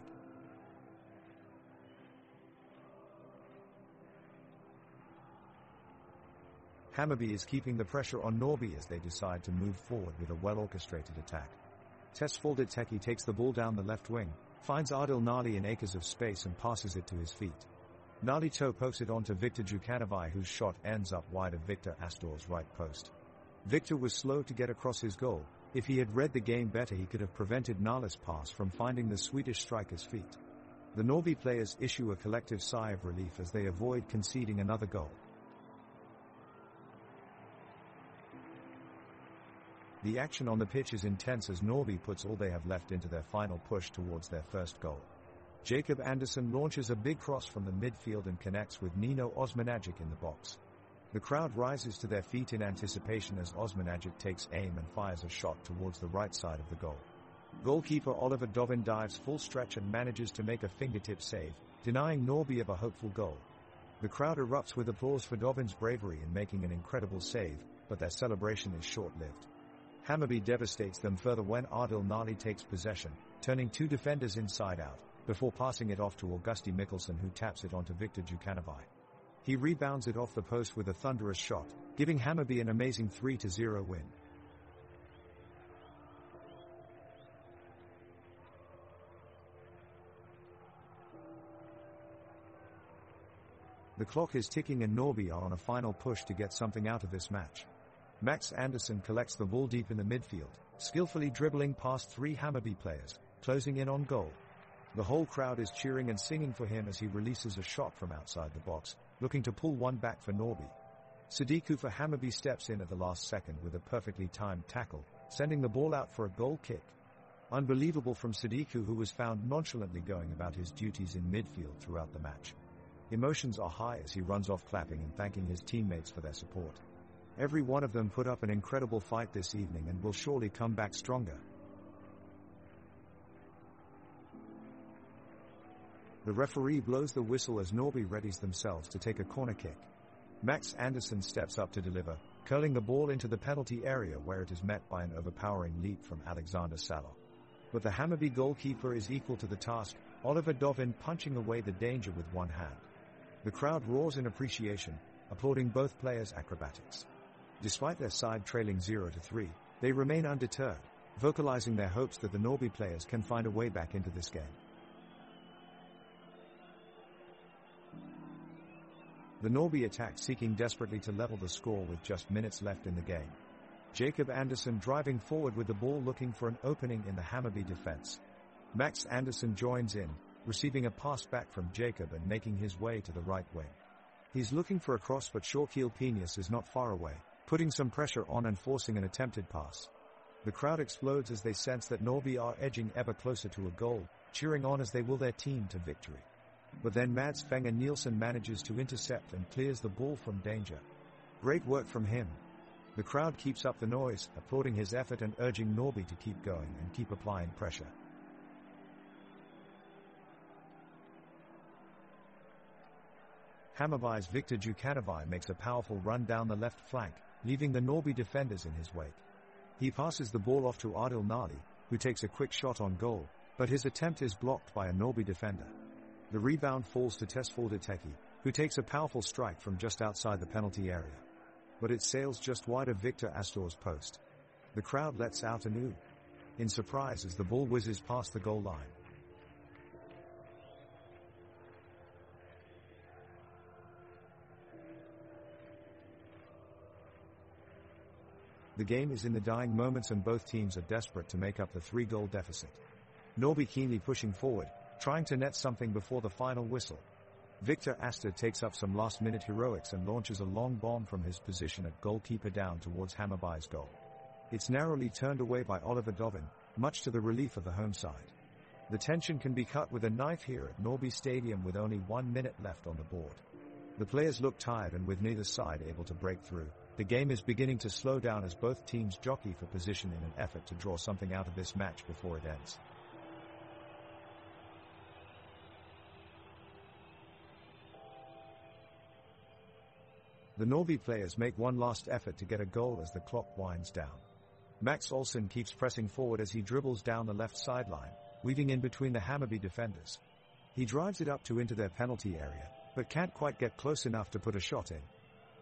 Hammarby is keeping the pressure on Norby as they decide to move forward with a well-orchestrated attack. Tesfaldet Teki takes the ball down the left wing, finds Adil Nali in acres of space and passes it to his feet. Nali toe pokes it onto Victor Djukanovic, whose shot ends up wide of Victor Astor's right post. Victor was slow to get across his goal. If he had read the game better, he could have prevented Nali's pass from finding the Swedish striker's feet. The Norby players issue a collective sigh of relief as they avoid conceding another goal. The action on the pitch is intense as Norby puts all they have left into their final push towards their first goal. Jacob Andersson launches a big cross from the midfield and connects with Nino Osmanagic in the box. The crowd rises to their feet in anticipation as Osmanagic takes aim and fires a shot towards the right side of the goal. Goalkeeper Oliver Dovin dives full stretch and manages to make a fingertip save, denying Norby of a hopeful goal. The crowd erupts with applause for Dovin's bravery in making an incredible save, but their celebration is short-lived. Hammarby devastates them further when Adil Nali takes possession, turning 2 defenders inside out, before passing it off to Augusti Mikkelsen, who taps it onto Victor Djukanovic. He rebounds it off the post with a thunderous shot, giving Hammarby an amazing 3-0 win. The clock is ticking and Norby are on a final push to get something out of this match. Max Andersson collects the ball deep in the midfield, skillfully dribbling past 3 Hammarby players, closing in on goal. The whole crowd is cheering and singing for him as he releases a shot from outside the box, looking to pull one back for Norby. Sadiku for Hammarby steps in at the last second with a perfectly timed tackle, sending the ball out for a goal kick. Unbelievable from Sadiku, who was found nonchalantly going about his duties in midfield throughout the match. Emotions are high as he runs off clapping and thanking his teammates for their support. Every one of them put up an incredible fight this evening and will surely come back stronger. The referee blows the whistle as Norby readies themselves to take a corner kick. Max Andersson steps up to deliver, curling the ball into the penalty area where it is met by an overpowering leap from Alexander Salo. But the Hammarby goalkeeper is equal to the task, Oliver Dovin punching away the danger with one hand. The crowd roars in appreciation, applauding both players' acrobatics. Despite their side trailing 0-3, they remain undeterred, vocalizing their hopes that the Norby players can find a way back into this game. The Norby attack seeking desperately to level the score with just minutes left in the game. Jacob Andersson driving forward with the ball looking for an opening in the Hammarby defense. Max Andersson joins in, receiving a pass back from Jacob and making his way to the right wing. He's looking for a cross, but Shorkiel Penius is not far away, putting some pressure on and forcing an attempted pass. The crowd explodes as they sense that Norby are edging ever closer to a goal, cheering on as they will their team to victory. But then Mads Fenger Nielsen manages to intercept and clears the ball from danger. Great work from him. The crowd keeps up the noise, applauding his effort and urging Norby to keep going and keep applying pressure. Hammarby's Victor Djukanovic makes a powerful run down the left flank, leaving the Norby defenders in his wake. He passes the ball off to Adil Nali, who takes a quick shot on goal, but his attempt is blocked by a Norby defender. The rebound falls to Tesfaldet Teki, who takes a powerful strike from just outside the penalty area. But it sails just wide of Victor Astor's post. The crowd lets out an ooh in surprise as the ball whizzes past the goal line. The game is in the dying moments and both teams are desperate to make up the 3-goal deficit. Norby keenly pushing forward, trying to net something before the final whistle. Victor Astor takes up some last-minute heroics and launches a long bomb from his position at goalkeeper down towards Hammarby's goal. It's narrowly turned away by Oliver Dovin, much to the relief of the home side. The tension can be cut with a knife here at Norrby Stadium with only 1 minute left on the board. The players look tired, and with neither side able to break through, the game is beginning to slow down as both teams jockey for position in an effort to draw something out of this match before it ends. The Norrby players make one last effort to get a goal as the clock winds down. Max Olsson keeps pressing forward as he dribbles down the left sideline, weaving in between the Hammarby defenders. He drives it up to into their penalty area, but can't quite get close enough to put a shot in.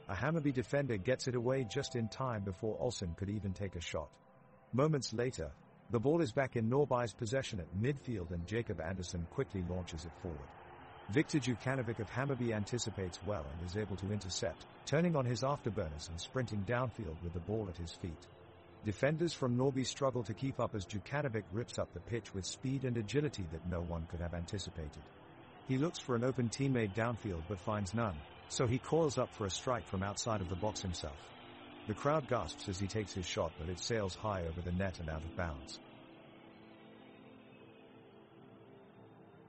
A Hammarby defender gets it away just in time before Olsson could even take a shot. Moments later, the ball is back in Norrby's possession at midfield and Jacob Andersson quickly launches it forward. Viktor Jukanovic of Hammarby anticipates well and is able to intercept, turning on his afterburners and sprinting downfield with the ball at his feet. Defenders from Norrby struggle to keep up as Jukanovic rips up the pitch with speed and agility that no one could have anticipated. He looks for an open teammate downfield but finds none, so he coils up for a strike from outside of the box himself. The crowd gasps as he takes his shot, but it sails high over the net and out of bounds.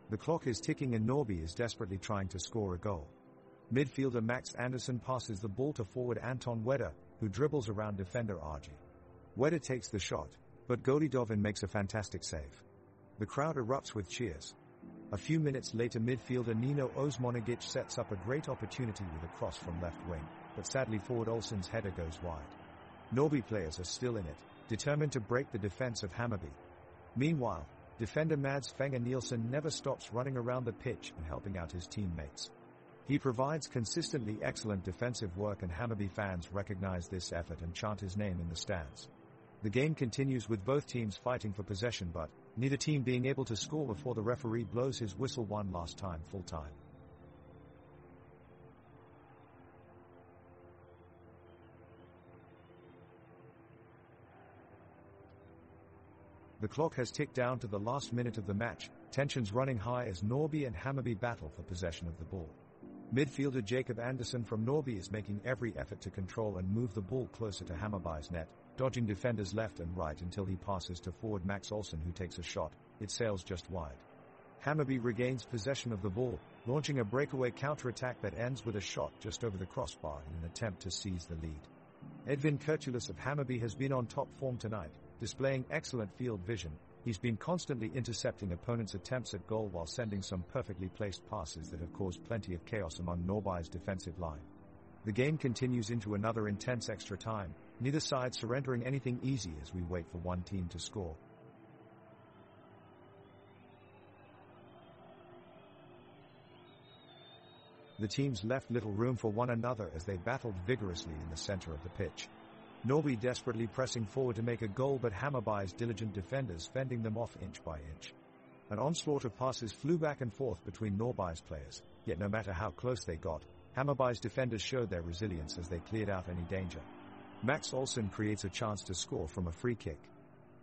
The clock is ticking and Norrby is desperately trying to score a goal. Midfielder Max Andersson passes the ball to forward Anton Wedder, who dribbles around defender Argy. Wedder takes the shot, but goalie Dovin makes a fantastic save. The crowd erupts with cheers. A few minutes later, midfielder Nino Osmonigic sets up a great opportunity with a cross from left wing, but sadly forward Olsson's header goes wide. Norrby players are still in it, determined to break the defense of Hammarby. Meanwhile, defender Mads Fenger Nielsen never stops running around the pitch and helping out his teammates. He provides consistently excellent defensive work, and Hammarby fans recognize this effort and chant his name in the stands. The game continues with both teams fighting for possession, but neither team being able to score before the referee blows his whistle one last time full time. The clock has ticked down to the last minute of the match, tensions running high as Norrby and Hammarby battle for possession of the ball. Midfielder Jacob Andersson from Norrby is making every effort to control and move the ball closer to Hammarby's net, dodging defenders left and right until he passes to forward Max Olsson, who takes a shot. It sails just wide. Hammarby regains possession of the ball, launching a breakaway counter-attack that ends with a shot just over the crossbar in an attempt to seize the lead. Edvin Kurtulus of Hammarby has been on top form tonight, displaying excellent field vision. He's been constantly intercepting opponents' attempts at goal while sending some perfectly placed passes that have caused plenty of chaos among Norrby's defensive line. The game continues into another intense extra time, neither side surrendering anything easy as we wait for one team to score. The teams left little room for one another as they battled vigorously in the center of the pitch. Norrby desperately pressing forward to make a goal, but Hammarby's diligent defenders fending them off inch by inch. An onslaught of passes flew back and forth between Norrby's players, yet no matter how close they got, Hammarby's defenders showed their resilience as they cleared out any danger. Max Olsson creates a chance to score from a free kick.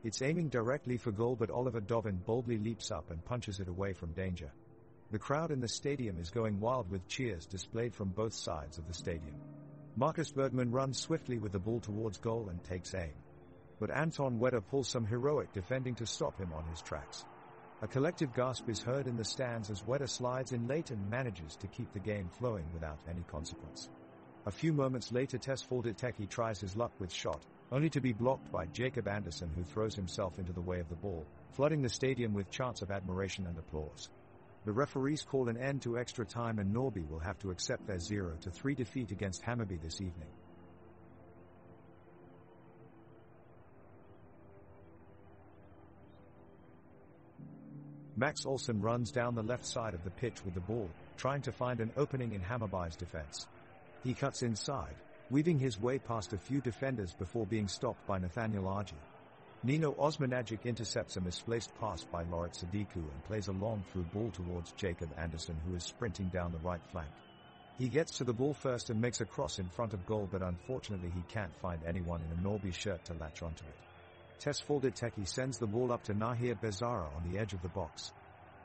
It's aiming directly for goal, but Oliver Dovin boldly leaps up and punches it away from danger. The crowd in the stadium is going wild with cheers displayed from both sides of the stadium. Marcus Bergman runs swiftly with the ball towards goal and takes aim. But Anton Wedder pulls some heroic defending to stop him on his tracks. A collective gasp is heard in the stands as Wedder slides in late and manages to keep the game flowing without any consequence. A few moments later, Tesfaldet Teki tries his luck with shot, only to be blocked by Jacob Andersson, who throws himself into the way of the ball, flooding the stadium with chants of admiration and applause. The referees call an end to extra time, and Norrby will have to accept their 0-3 defeat against Hammarby this evening. Max Olsson runs down the left side of the pitch with the ball, trying to find an opening in Hammarby's defense. He cuts inside, weaving his way past a few defenders before being stopped by Nathaniel Argy. Nino Osmanagic intercepts a misplaced pass by Loret Sadiku and plays a long-through ball towards Jacob Andersson, who is sprinting down the right flank. He gets to the ball first and makes a cross in front of goal, but unfortunately he can't find anyone in a Norrby shirt to latch onto it. Tesfaldet Teki sends the ball up to Nahir Bezara on the edge of the box.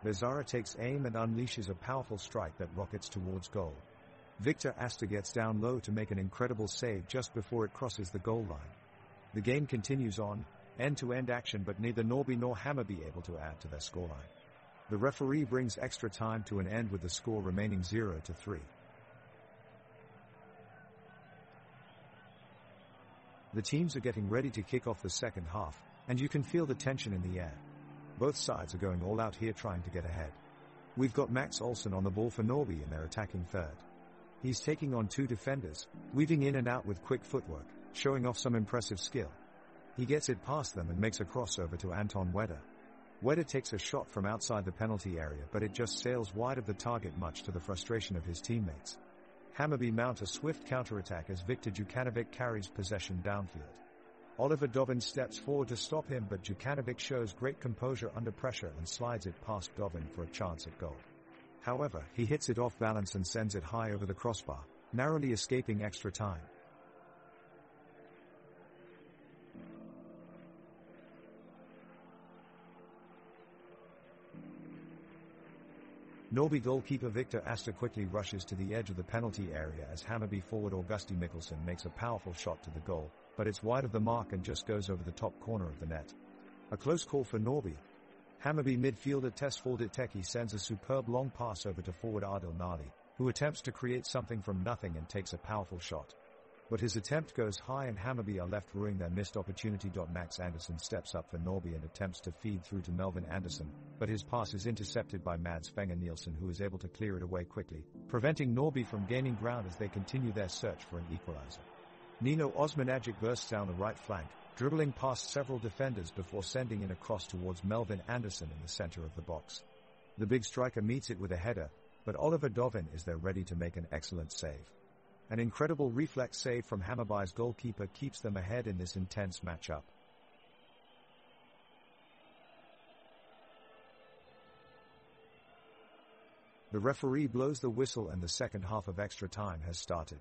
Lazara takes aim and unleashes a powerful strike that rockets towards goal. Victor Asta gets down low to make an incredible save just before it crosses the goal line. The game continues on, end-to-end action, but neither Norby nor Hammarby able to add to their scoreline. The referee brings extra time to an end with the score remaining 0-3. The teams are getting ready to kick off the second half, and you can feel the tension in the air. Both sides are going all out here trying to get ahead. We've got Max Olsson on the ball for Norby in their attacking third. He's taking on two defenders, weaving in and out with quick footwork, showing off some impressive skill. He gets it past them and makes a crossover to Anton Wedder. Wedder takes a shot from outside the penalty area, but it just sails wide of the target, much to the frustration of his teammates. Hammarby mount a swift counterattack as Viktor Jukanovic carries possession downfield. Oliver Dovin steps forward to stop him, but Jukanovic shows great composure under pressure and slides it past Dovin for a chance at goal. However, he hits it off balance and sends it high over the crossbar, narrowly escaping extra time. Norby goalkeeper Victor Asta quickly rushes to the edge of the penalty area as Hammarby forward Augusti Mikkelsen makes a powerful shot to the goal, but it's wide of the mark and just goes over the top corner of the net. A close call for Norby. Hammarby midfielder Tesfaldet Teki sends a superb long pass over to forward Adil Nali, who attempts to create something from nothing and takes a powerful shot. But his attempt goes high and Hammarby are left ruining their missed opportunity. Max Andersson steps up for Norby and attempts to feed through to Melvin Andersson, but his pass is intercepted by Mads Fenger Nielsen, who is able to clear it away quickly, preventing Norby from gaining ground as they continue their search for an equalizer. Nino Osmanagic bursts down the right flank, dribbling past several defenders before sending in a cross towards Melvin Andersson in the center of the box. The big striker meets it with a header, but Oliver Dovin is there ready to make an excellent save. An incredible reflex save from Hammarby's goalkeeper keeps them ahead in this intense matchup. The referee blows the whistle and the second half of extra time has started.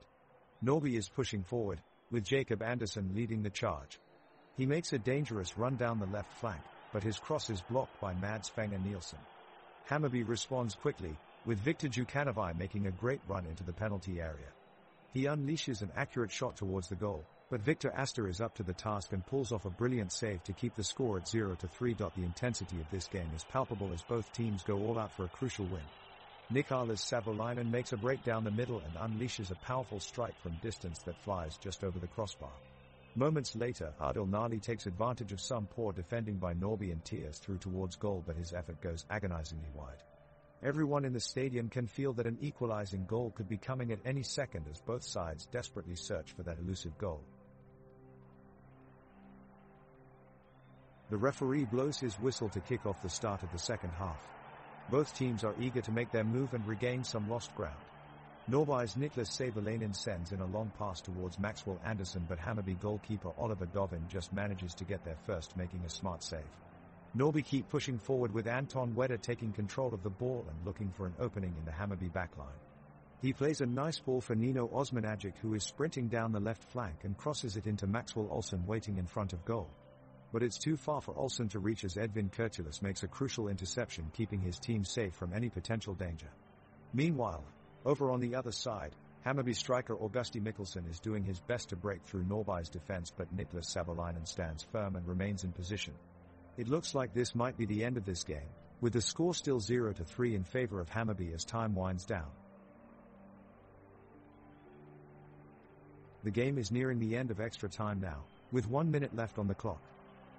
Norby is pushing forward, with Jacob Andersson leading the charge. He makes a dangerous run down the left flank, but his cross is blocked by Mads Fenger Nielsen. Hammarby responds quickly, with Viktor Jukanovic making a great run into the penalty area. He unleashes an accurate shot towards the goal, but Victor Asta is up to the task and pulls off a brilliant save to keep the score at 0-3. The intensity of this game is palpable as both teams go all out for a crucial win. Niklas Savolainen makes a break down the middle and unleashes a powerful strike from distance that flies just over the crossbar. Moments later, Adil Nali takes advantage of some poor defending by Norby and tears through towards goal, but his effort goes agonizingly wide. Everyone in the stadium can feel that an equalizing goal could be coming at any second as both sides desperately search for that elusive goal. The referee blows his whistle to kick off the start of the second half. Both teams are eager to make their move and regain some lost ground. Norby's Niklas Savolainen sends in a long pass towards Maxwell Andersson, but Hammarby goalkeeper Oliver Dovin just manages to get there first, making a smart save. Norby keep pushing forward with Anton Wedder taking control of the ball and looking for an opening in the Hammarby backline. He plays a nice ball for Nino Osmanagic, who is sprinting down the left flank and crosses it into Maxwell Olsson waiting in front of goal. But it's too far for Olsson to reach as Edvin Kurtulus makes a crucial interception, keeping his team safe from any potential danger. Meanwhile, over on the other side, Hammarby striker Augusti Mikkelsen is doing his best to break through Norby's defense, but Niklas Savolainen stands firm and remains in position. It looks like this might be the end of this game, with the score still 0-3 in favor of Hammarby as time winds down. The game is nearing the end of extra time now, with 1 minute left on the clock.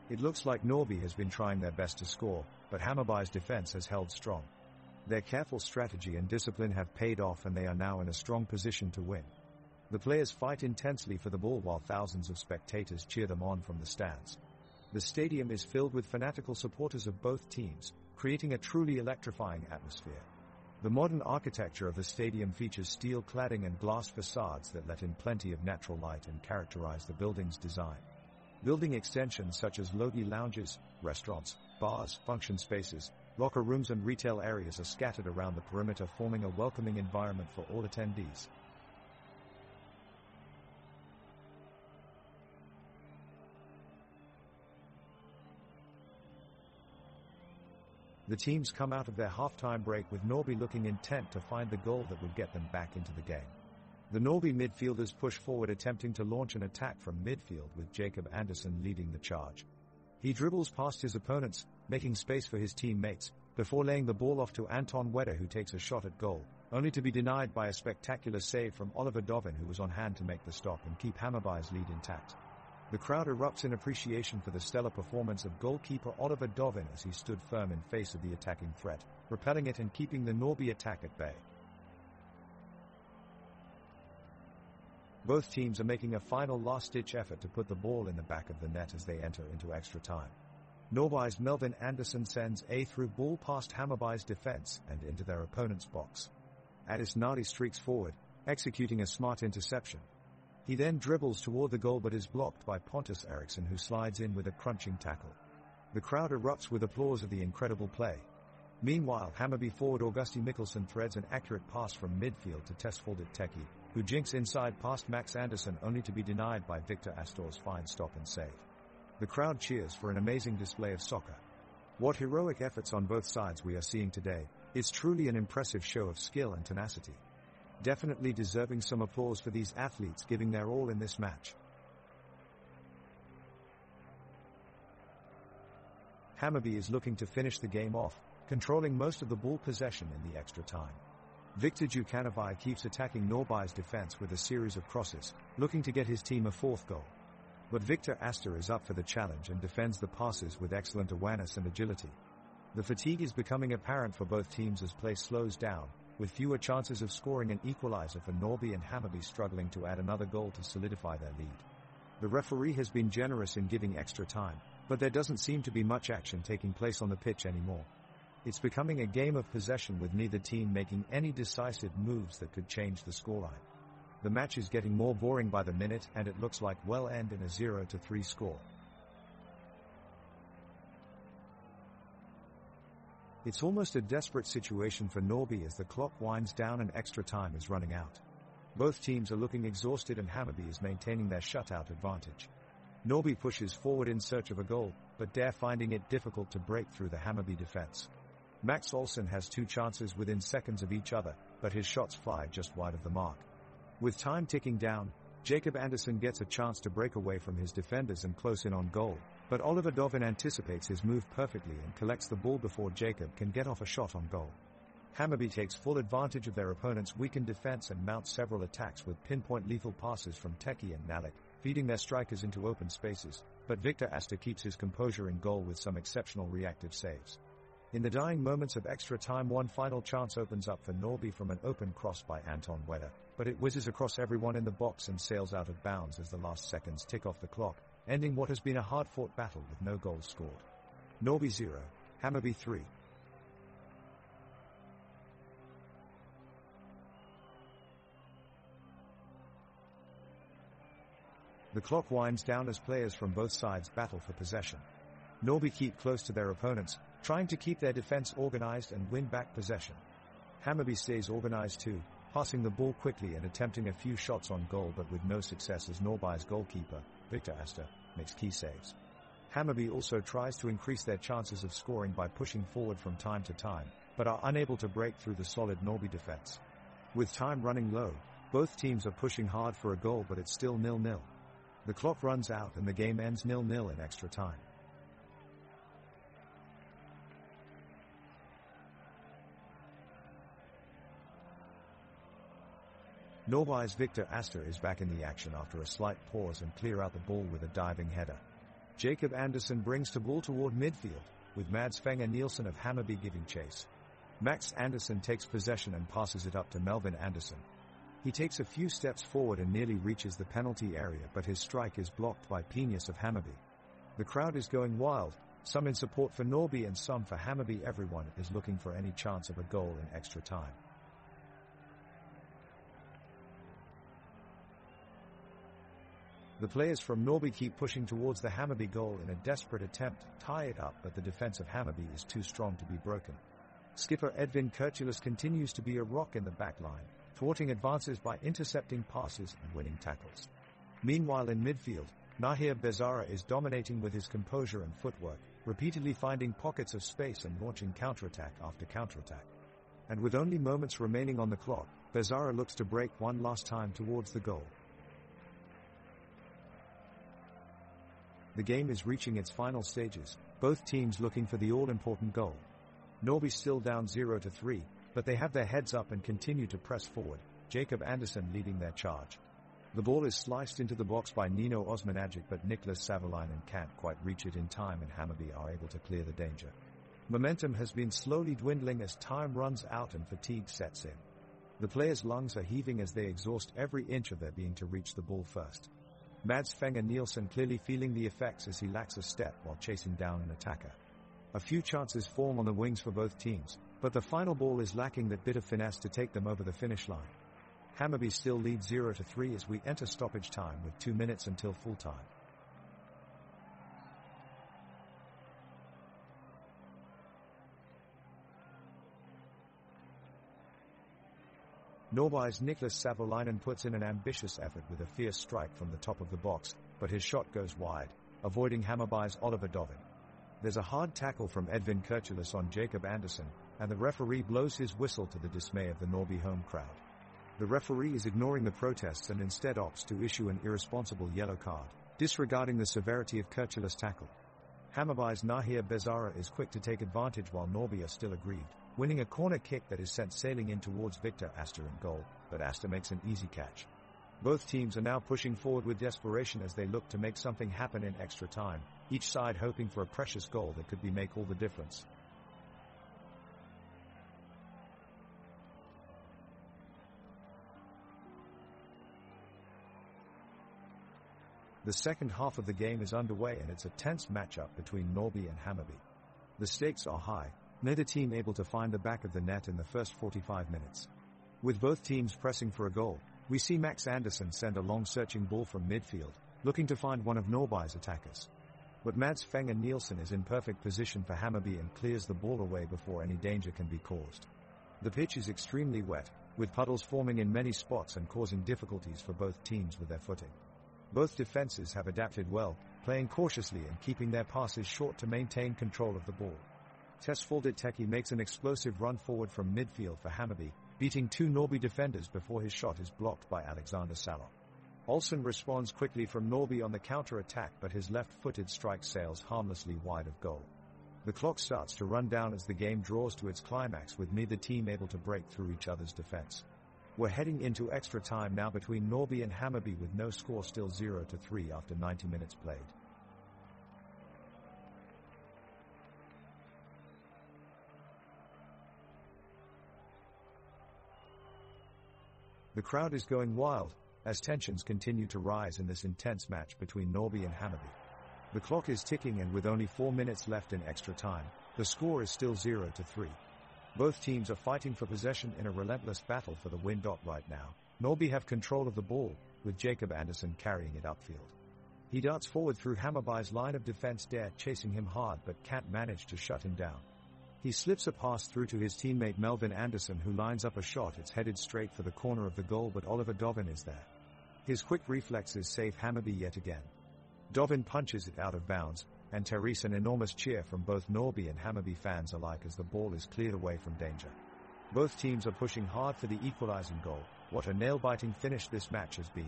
It looks like Norby has been trying their best to score, but Hammarby's defense has held strong. Their careful strategy and discipline have paid off and they are now in a strong position to win. The players fight intensely for the ball while thousands of spectators cheer them on from the stands. The stadium is filled with fanatical supporters of both teams, creating a truly electrifying atmosphere. The modern architecture of the stadium features steel cladding and glass facades that let in plenty of natural light and characterize the building's design. Building extensions such as Lodi lounges, restaurants, bars, function spaces, locker rooms and retail areas are scattered around the perimeter, forming a welcoming environment for all attendees. The teams come out of their halftime break with Norby looking intent to find the goal that would get them back into the game. The Norby midfielders push forward attempting to launch an attack from midfield with Jacob Andersson leading the charge. He dribbles past his opponents, making space for his teammates, before laying the ball off to Anton Wedder, who takes a shot at goal, only to be denied by a spectacular save from Oliver Dovin, who was on hand to make the stop and keep Hammarby's lead intact. The crowd erupts in appreciation for the stellar performance of goalkeeper Oliver Dovin as he stood firm in face of the attacking threat, repelling it and keeping the Norby attack at bay. Both teams are making a final last-ditch effort to put the ball in the back of the net as they enter into extra time. Norby's Melvin Andersson sends a through ball past Hammarby's defense and into their opponent's box. Addis Nardi streaks forward, executing a smart interception. He then dribbles toward the goal but is blocked by Pontus Eriksson, who slides in with a crunching tackle. The crowd erupts with applause of the incredible play. Meanwhile, Hammarby forward Augusti Mikkelsen threads an accurate pass from midfield to Tesfaldet Teki, who jinks inside past Max Andersson only to be denied by Victor Astor's fine stop and save. The crowd cheers for an amazing display of soccer. What heroic efforts on both sides we are seeing today. It's truly an impressive show of skill and tenacity. Definitely deserving some applause for these athletes giving their all in this match. Hammarby is looking to finish the game off, controlling most of the ball possession in the extra time. Victor Djukanovic keeps attacking Norby's defense with a series of crosses, looking to get his team a fourth goal. But Victor Astor is up for the challenge and defends the passes with excellent awareness and agility. The fatigue is becoming apparent for both teams as play slows down, with fewer chances of scoring an equalizer for Norby and Hammarby struggling to add another goal to solidify their lead. The referee has been generous in giving extra time, but there doesn't seem to be much action taking place on the pitch anymore. It's becoming a game of possession with neither team making any decisive moves that could change the scoreline. The match is getting more boring by the minute and it looks like we'll end in a 0-3 score. It's almost a desperate situation for Norby as the clock winds down and extra time is running out. Both teams are looking exhausted and Hammarby is maintaining their shutout advantage. Norby pushes forward in search of a goal, but they're finding it difficult to break through the Hammarby defense. Max Olsson has two chances within seconds of each other, but his shots fly just wide of the mark. With time ticking down, Jacob Andersson gets a chance to break away from his defenders and close in on goal, but Oliver Dovin anticipates his move perfectly and collects the ball before Jacob can get off a shot on goal. Hammarby takes full advantage of their opponent's weakened defense and mounts several attacks with pinpoint lethal passes from Teki and Nalik, feeding their strikers into open spaces, but Victor Astor keeps his composure in goal with some exceptional reactive saves. In the dying moments of extra time, one final chance opens up for Norby from an open cross by Anton Wedder, but it whizzes across everyone in the box and sails out of bounds as the last seconds tick off the clock, ending what has been a hard-fought battle with no goals scored. Norby 0, Hammarby 3. The clock winds down as players from both sides battle for possession. Norby keep close to their opponents, trying to keep their defense organized and win back possession. Hammarby stays organized too, passing the ball quickly and attempting a few shots on goal but with no success as Norby's goalkeeper, Victor Astor, makes key saves. Hammarby also tries to increase their chances of scoring by pushing forward from time to time, but are unable to break through the solid Norby defense. With time running low, both teams are pushing hard for a goal but it's still 0-0. The clock runs out and the game ends 0-0 in extra time. Norby's Victor Astor is back in the action after a slight pause and clear out the ball with a diving header. Jacob Andersson brings the ball toward midfield, with Mads Fenger Nielsen of Hammarby giving chase. Max Andersson takes possession and passes it up to Melvin Andersson. He takes a few steps forward and nearly reaches the penalty area, but his strike is blocked by Penius of Hammarby. The crowd is going wild, some in support for Norby and some for Hammarby. Everyone is looking for any chance of a goal in extra time. The players from Norby keep pushing towards the Hammarby goal in a desperate attempt to tie it up, but the defense of Hammarby is too strong to be broken. Skipper Edvin Kurtulus continues to be a rock in the back line, thwarting advances by intercepting passes and winning tackles. Meanwhile in midfield, Nahir Bezara is dominating with his composure and footwork, repeatedly finding pockets of space and launching counterattack after counterattack. And with only moments remaining on the clock, Bezzara looks to break one last time towards the goal. The game is reaching its final stages, both teams looking for the all-important goal. Norby still down 0-3, but they have their heads up and continue to press forward, Jacob Andersson leading their charge. The ball is sliced into the box by Nino Osmanagic, but Niklas Savolainen can't quite reach it in time and Hammarby are able to clear the danger. Momentum has been slowly dwindling as time runs out and fatigue sets in. The players' lungs are heaving as they exhaust every inch of their being to reach the ball first. Mads Fenger Nielsen clearly feeling the effects as he lacks a step while chasing down an attacker. A few chances form on the wings for both teams, but the final ball is lacking that bit of finesse to take them over the finish line. Hammarby still lead 0-3 as we enter stoppage time with 2 minutes until full time. Norby's Niklas Savolainen puts in an ambitious effort with a fierce strike from the top of the box, but his shot goes wide, avoiding Hammarby's Oliver Dovin. There's a hard tackle from Edvin Kurtulus on Jacob Andersson, and the referee blows his whistle to the dismay of the Norby home crowd. The referee is ignoring the protests and instead opts to issue an irresponsible yellow card, disregarding the severity of Kurtulus' tackle. Hammarby's Nahir Bezzara is quick to take advantage while Norby are still aggrieved, winning a corner kick that is sent sailing in towards Victor Asta in goal, but Asta makes an easy catch. Both teams are now pushing forward with desperation as they look to make something happen in extra time, each side hoping for a precious goal that could make all the difference. The second half of the game is underway and it's a tense matchup between Norby and Hammarby. The stakes are high, neither team able to find the back of the net in the first 45 minutes. With both teams pressing for a goal, we see Max Andersson send a long searching ball from midfield, looking to find one of Norby's attackers. But Mads Fenger Nielsen is in perfect position for Hammarby and clears the ball away before any danger can be caused. The pitch is extremely wet, with puddles forming in many spots and causing difficulties for both teams with their footing. Both defenses have adapted well, playing cautiously and keeping their passes short to maintain control of the ball. Tesfaldet Teki makes an explosive run forward from midfield for Hammarby, beating 2 Norby defenders before his shot is blocked by Alexander Salon. Olsen responds quickly from Norby on the counter-attack, but his left-footed strike sails harmlessly wide of goal. The clock starts to run down as the game draws to its climax with neither team able to break through each other's defense. We're heading into extra time now between Norby and Hammarby with no score, still 0-3 after 90 minutes played. The crowd is going wild, as tensions continue to rise in this intense match between Norby and Hammarby. The clock is ticking and with only 4 minutes left in extra time, the score is still 0-3. Both teams are fighting for possession in a relentless battle for the win. Right now, Norby have control of the ball, with Jacob Andersson carrying it upfield. He darts forward through Hammarby's line of defense, Dare chasing him hard but can't manage to shut him down. He slips a pass through to his teammate Melvin Andersson, who lines up a shot. It's headed straight for the corner of the goal, but Oliver Dovin is there. His quick reflexes save Hammarby yet again. Dovin punches it out of bounds, and tears an enormous cheer from both Norby and Hammarby fans alike as the ball is cleared away from danger. Both teams are pushing hard for the equalizing goal. What a nail-biting finish this match has been.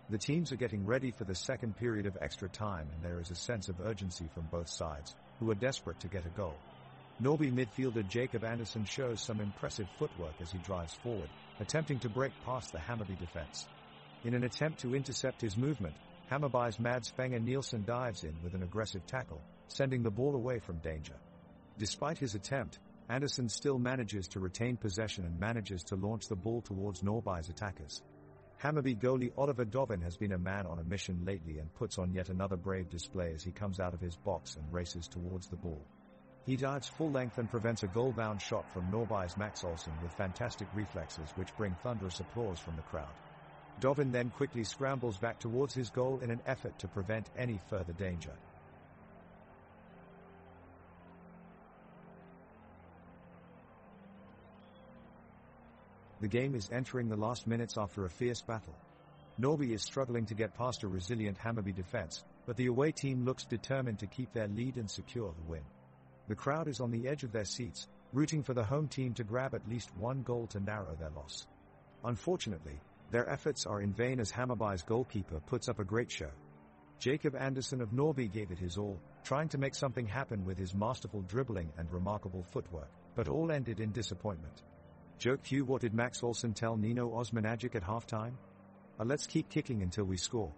The teams are getting ready for the second period of extra time, and there is a sense of urgency from both sides, who are desperate to get a goal. Norby midfielder Jacob Andersson shows some impressive footwork as he drives forward, attempting to break past the Hammarby defense. In an attempt to intercept his movement, Hammarby's Mads Fenger Nielsen dives in with an aggressive tackle, sending the ball away from danger. Despite his attempt, Andersson still manages to retain possession and manages to launch the ball towards Norby's attackers. Hammarby goalie Oliver Dovin has been a man on a mission lately and puts on yet another brave display as he comes out of his box and races towards the ball. He dives full length and prevents a goal-bound shot from Norby's Max Olsen with fantastic reflexes which bring thunderous applause from the crowd. Dovin then quickly scrambles back towards his goal in an effort to prevent any further danger. The game is entering the last minutes after a fierce battle. Norby is struggling to get past a resilient Hammarby defense, but the away team looks determined to keep their lead and secure the win. The crowd is on the edge of their seats, rooting for the home team to grab at least one goal to narrow their loss. Unfortunately, their efforts are in vain as Hammarby's goalkeeper puts up a great show. Jacob Andersson of Norby gave it his all, trying to make something happen with his masterful dribbling and remarkable footwork, but all ended in disappointment. Joke Q, what did Max Olsson tell Nino Osmanagic at halftime? Let's keep kicking until we score.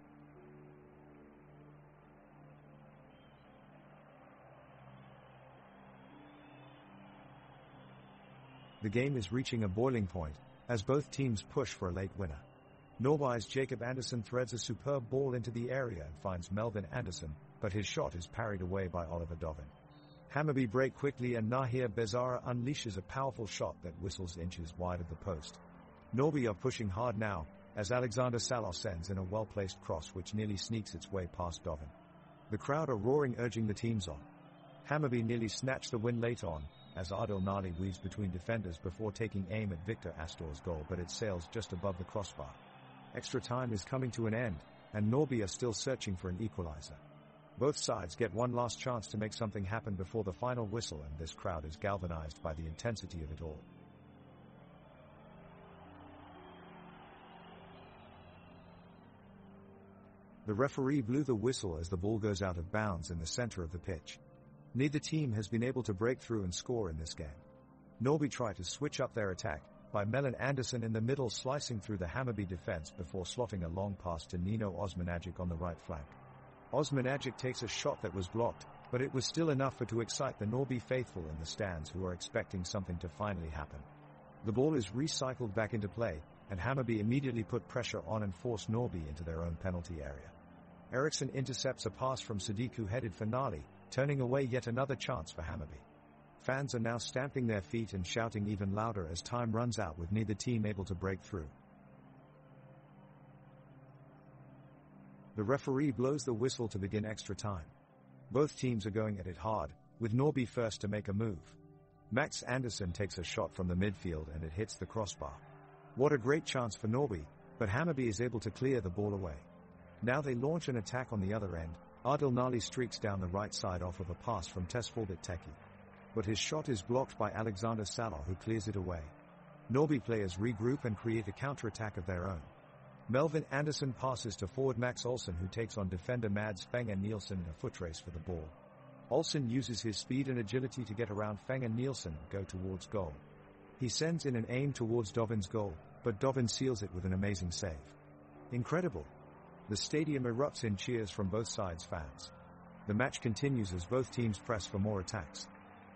The game is reaching a boiling point, as both teams push for a late winner. Norby's Jacob Andersson threads a superb ball into the area and finds Melvin Andersson, but his shot is parried away by Oliver Dovin. Hammarby break quickly and Nahir Bezara unleashes a powerful shot that whistles inches wide of the post. Norby are pushing hard now, as Alexander Salah sends in a well-placed cross which nearly sneaks its way past Dovin. The crowd are roaring, urging the teams on. Hammarby nearly snatch the win late on, as Adil Nali weaves between defenders before taking aim at Victor Astor's goal, but it sails just above the crossbar. Extra time is coming to an end, and Norby are still searching for an equalizer. Both sides get one last chance to make something happen before the final whistle, and this crowd is galvanized by the intensity of it all. The referee blew the whistle as the ball goes out of bounds in the center of the pitch. Neither team has been able to break through and score in this game. Norby try to switch up their attack, by Melvin Andersson in the middle slicing through the Hammarby defense before slotting a long pass to Nino Osmanagic on the right flank. Osmanagic takes a shot that was blocked, but it was still enough to excite the Norby faithful in the stands who are expecting something to finally happen. The ball is recycled back into play, and Hammarby immediately put pressure on and force Norby into their own penalty area. Eriksson intercepts a pass from Sadiku headed for Nali, turning away yet another chance for Hammarby. Fans are now stamping their feet and shouting even louder as time runs out with neither team able to break through. The referee blows the whistle to begin extra time. Both teams are going at it hard, with Norby first to make a move. Max Andersson takes a shot from the midfield and it hits the crossbar. What a great chance for Norby, but Hammarby is able to clear the ball away. Now they launch an attack on the other end. Adil Nali streaks down the right side off of a pass from Tesfaldet Teki. But his shot is blocked by Alexander Salah, who clears it away. Norby players regroup and create a counter-attack of their own. Melvin Andersson passes to forward Max Olsson, who takes on defender Mads Fenga Nielsen in a foot race for the ball. Olsson uses his speed and agility to get around Fenga Nielsen and go towards goal. He sends in an aim towards Dovin's goal, but Dovin seals it with an amazing save. Incredible! The stadium erupts in cheers from both sides' fans. The match continues as both teams press for more attacks.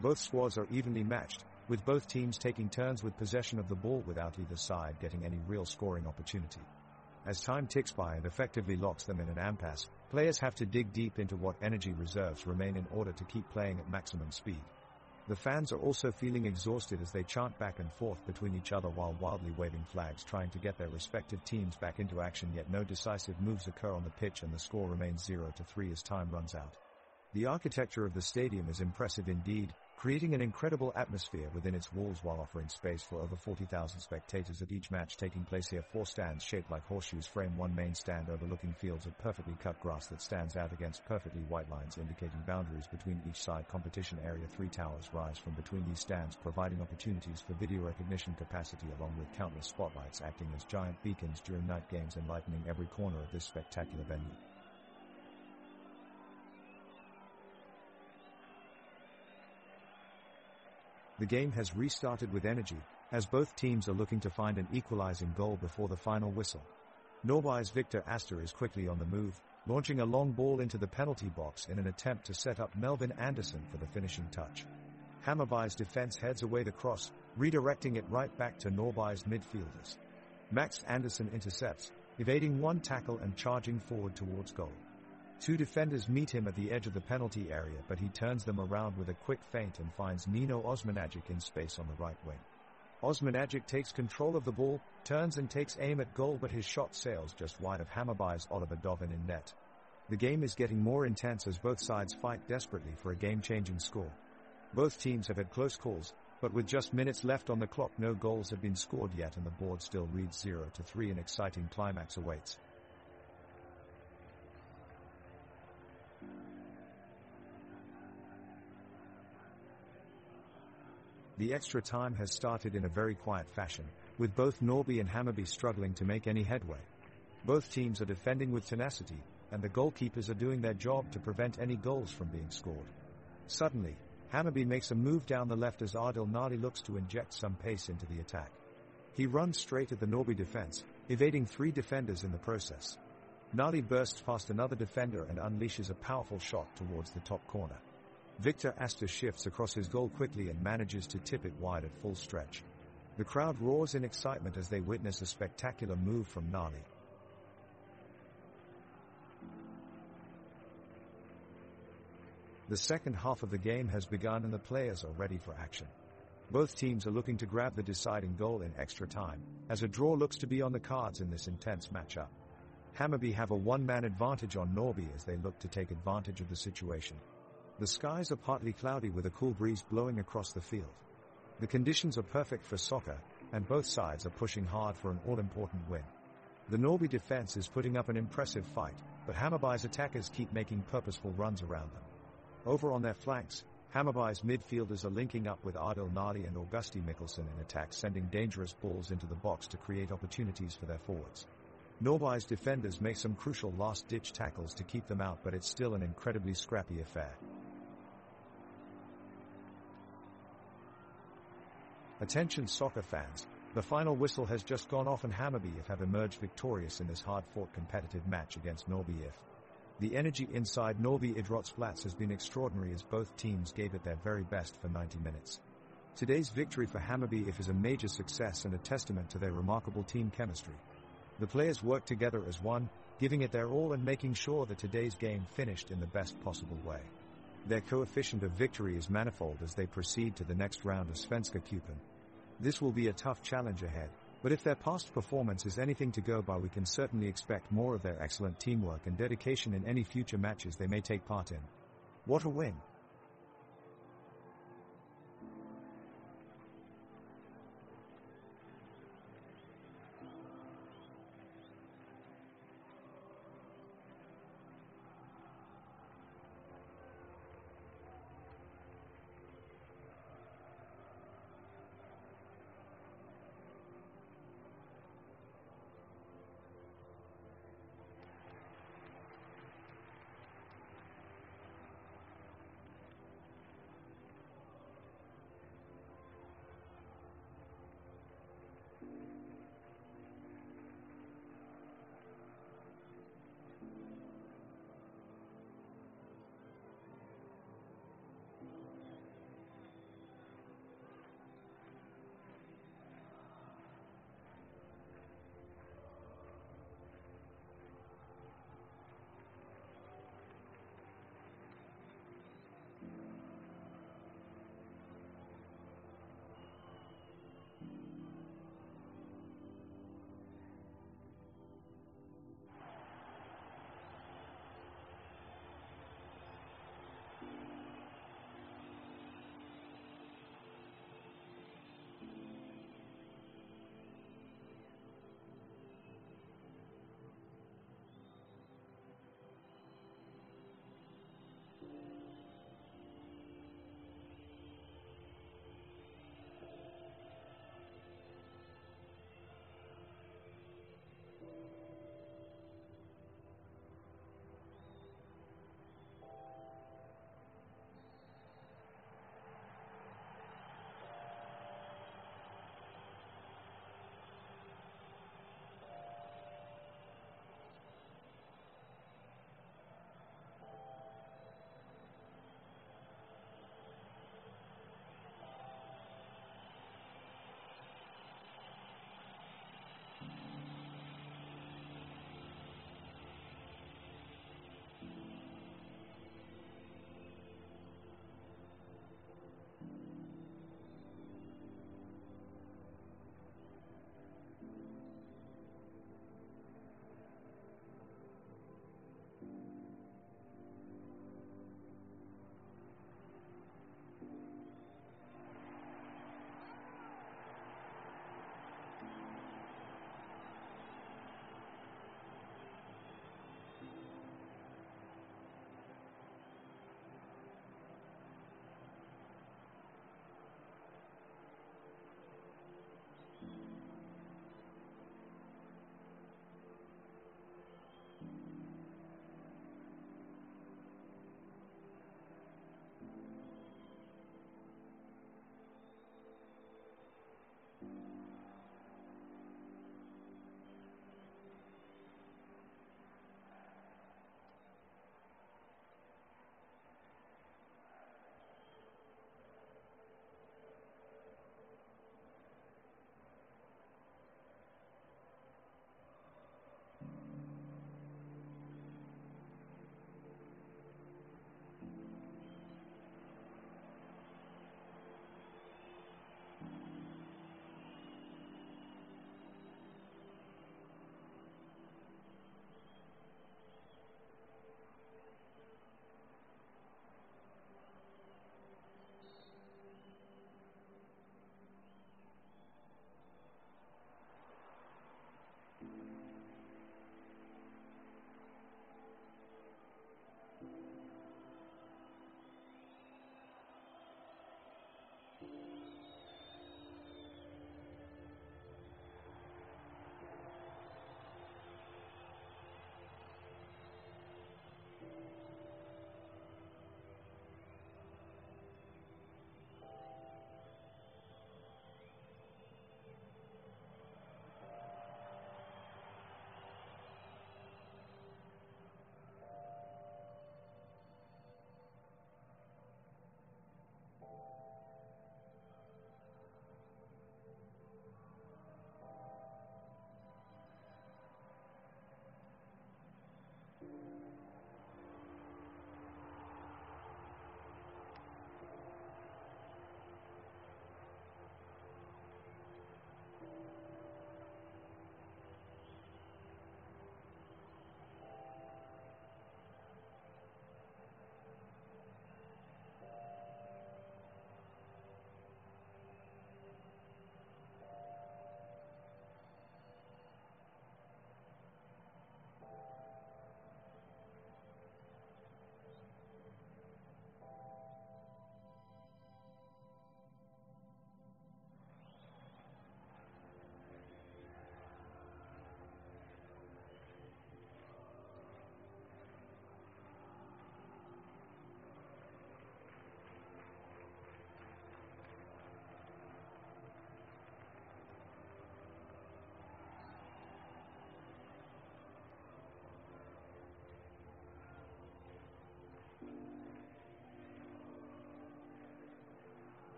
Both squads are evenly matched, with both teams taking turns with possession of the ball without either side getting any real scoring opportunity. As time ticks by and effectively locks them in an impasse, players have to dig deep into what energy reserves remain in order to keep playing at maximum speed. The fans are also feeling exhausted as they chant back and forth between each other while wildly waving flags, trying to get their respective teams back into action, yet no decisive moves occur on the pitch and the score remains 0-3 as time runs out. The architecture of the stadium is impressive indeed, creating an incredible atmosphere within its walls while offering space for over 40,000 spectators at each match taking place here. 4 stands shaped like horseshoes frame one main stand overlooking fields of perfectly cut grass that stands out against perfectly white lines indicating boundaries between each side. Competition area. 3 towers rise from between these stands, providing opportunities for video recognition capacity along with countless spotlights acting as giant beacons during night games, enlightening every corner of this spectacular venue. The game has restarted with energy, as both teams are looking to find an equalizing goal before the final whistle. Norby's Victor Astor is quickly on the move, launching a long ball into the penalty box in an attempt to set up Melvin Andersson for the finishing touch. Hammarby's defense heads away the cross, redirecting it right back to Norby's midfielders. Max Andersson intercepts, evading one tackle and charging forward towards goal. 2 defenders meet him at the edge of the penalty area, but he turns them around with a quick feint and finds Nino Osmanagic in space on the right wing. Osmanagic takes control of the ball, turns and takes aim at goal, but his shot sails just wide of Hammarby's Oliver Dovin in net. The game is getting more intense as both sides fight desperately for a game-changing score. Both teams have had close calls, but with just minutes left on the clock no goals have been scored yet and the board still reads 0-3. An exciting climax awaits, The extra time has started in a very quiet fashion, with both Norby and Hammarby struggling to make any headway. Both teams are defending with tenacity, and the goalkeepers are doing their job to prevent any goals from being scored. Suddenly, Hammarby makes a move down the left as Adil Nadi looks to inject some pace into the attack. He runs straight at the Norby defense, evading 3 defenders in the process. Nadi bursts past another defender and unleashes a powerful shot towards the top corner. Victor Astor shifts across his goal quickly and manages to tip it wide at full stretch. The crowd roars in excitement as they witness a spectacular move from Nadi. The second half of the game has begun and the players are ready for action. Both teams are looking to grab the deciding goal in extra time, as a draw looks to be on the cards in this intense matchup. Hammarby have a one-man advantage on Norby as they look to take advantage of the situation. The skies are partly cloudy with a cool breeze blowing across the field. The conditions are perfect for soccer, and both sides are pushing hard for an all-important win. The Norby defense is putting up an impressive fight, but Hammarby's attackers keep making purposeful runs around them. Over on their flanks, Hammarby's midfielders are linking up with Adil Nadi and Augusti Mikkelsen in attack, sending dangerous balls into the box to create opportunities for their forwards. Norby's defenders make some crucial last-ditch tackles to keep them out, but it's still an incredibly scrappy affair. Attention soccer fans, the final whistle has just gone off and Hammarby have emerged victorious in this hard-fought competitive match against Norby. The energy inside Norby Idrottsplats has been extraordinary as both teams gave it their very best for 90 minutes. Today's victory for Hammarby is a major success and a testament to their remarkable team chemistry. The players worked together as one, giving it their all and making sure that today's game finished in the best possible way. Their coefficient of victory is manifold as they proceed to the next round of Svenska Cupen. This will be a tough challenge ahead, but if their past performance is anything to go by, we can certainly expect more of their excellent teamwork and dedication in any future matches they may take part in. What a win!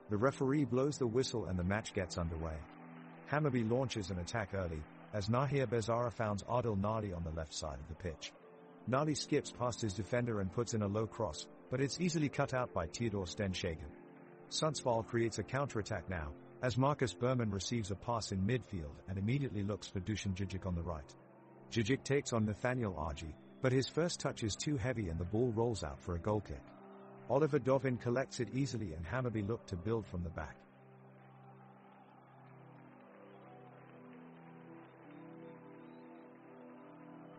The referee blows the whistle and the match gets underway. Hammarby launches an attack early, as Nahir Bezara founds Adil Nali on the left side of the pitch. Nali skips past his defender and puts in a low cross, but it's easily cut out by Theodor Stenshagen. Sundsvall creates a counter-attack now, as Marcus Berman receives a pass in midfield and immediately looks for Dusan Djigic on the right. Djigic takes on Nathaniel Argy, but his first touch is too heavy and the ball rolls out for a goal kick. Oliver Dovin collects it easily and Hammarby look to build from the back.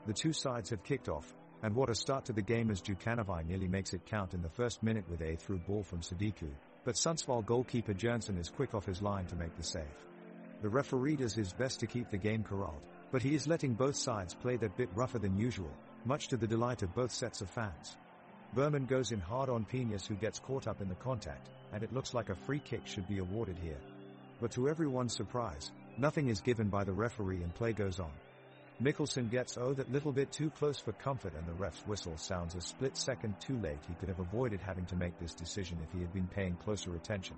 The two sides have kicked off, and what a start to the game as Djukanovic nearly makes it count in the first minute with a through ball from Sadiku, but Sundsvall goalkeeper Jernson is quick off his line to make the save. The referee does his best to keep the game corralled, but he is letting both sides play that bit rougher than usual, much to the delight of both sets of fans. Berman goes in hard on Pinas, who gets caught up in the contact, and it looks like a free kick should be awarded here. But to everyone's surprise, nothing is given by the referee and play goes on. Mikkelsen gets that little bit too close for comfort and the ref's whistle sounds a split second too late. He could have avoided having to make this decision if he had been paying closer attention.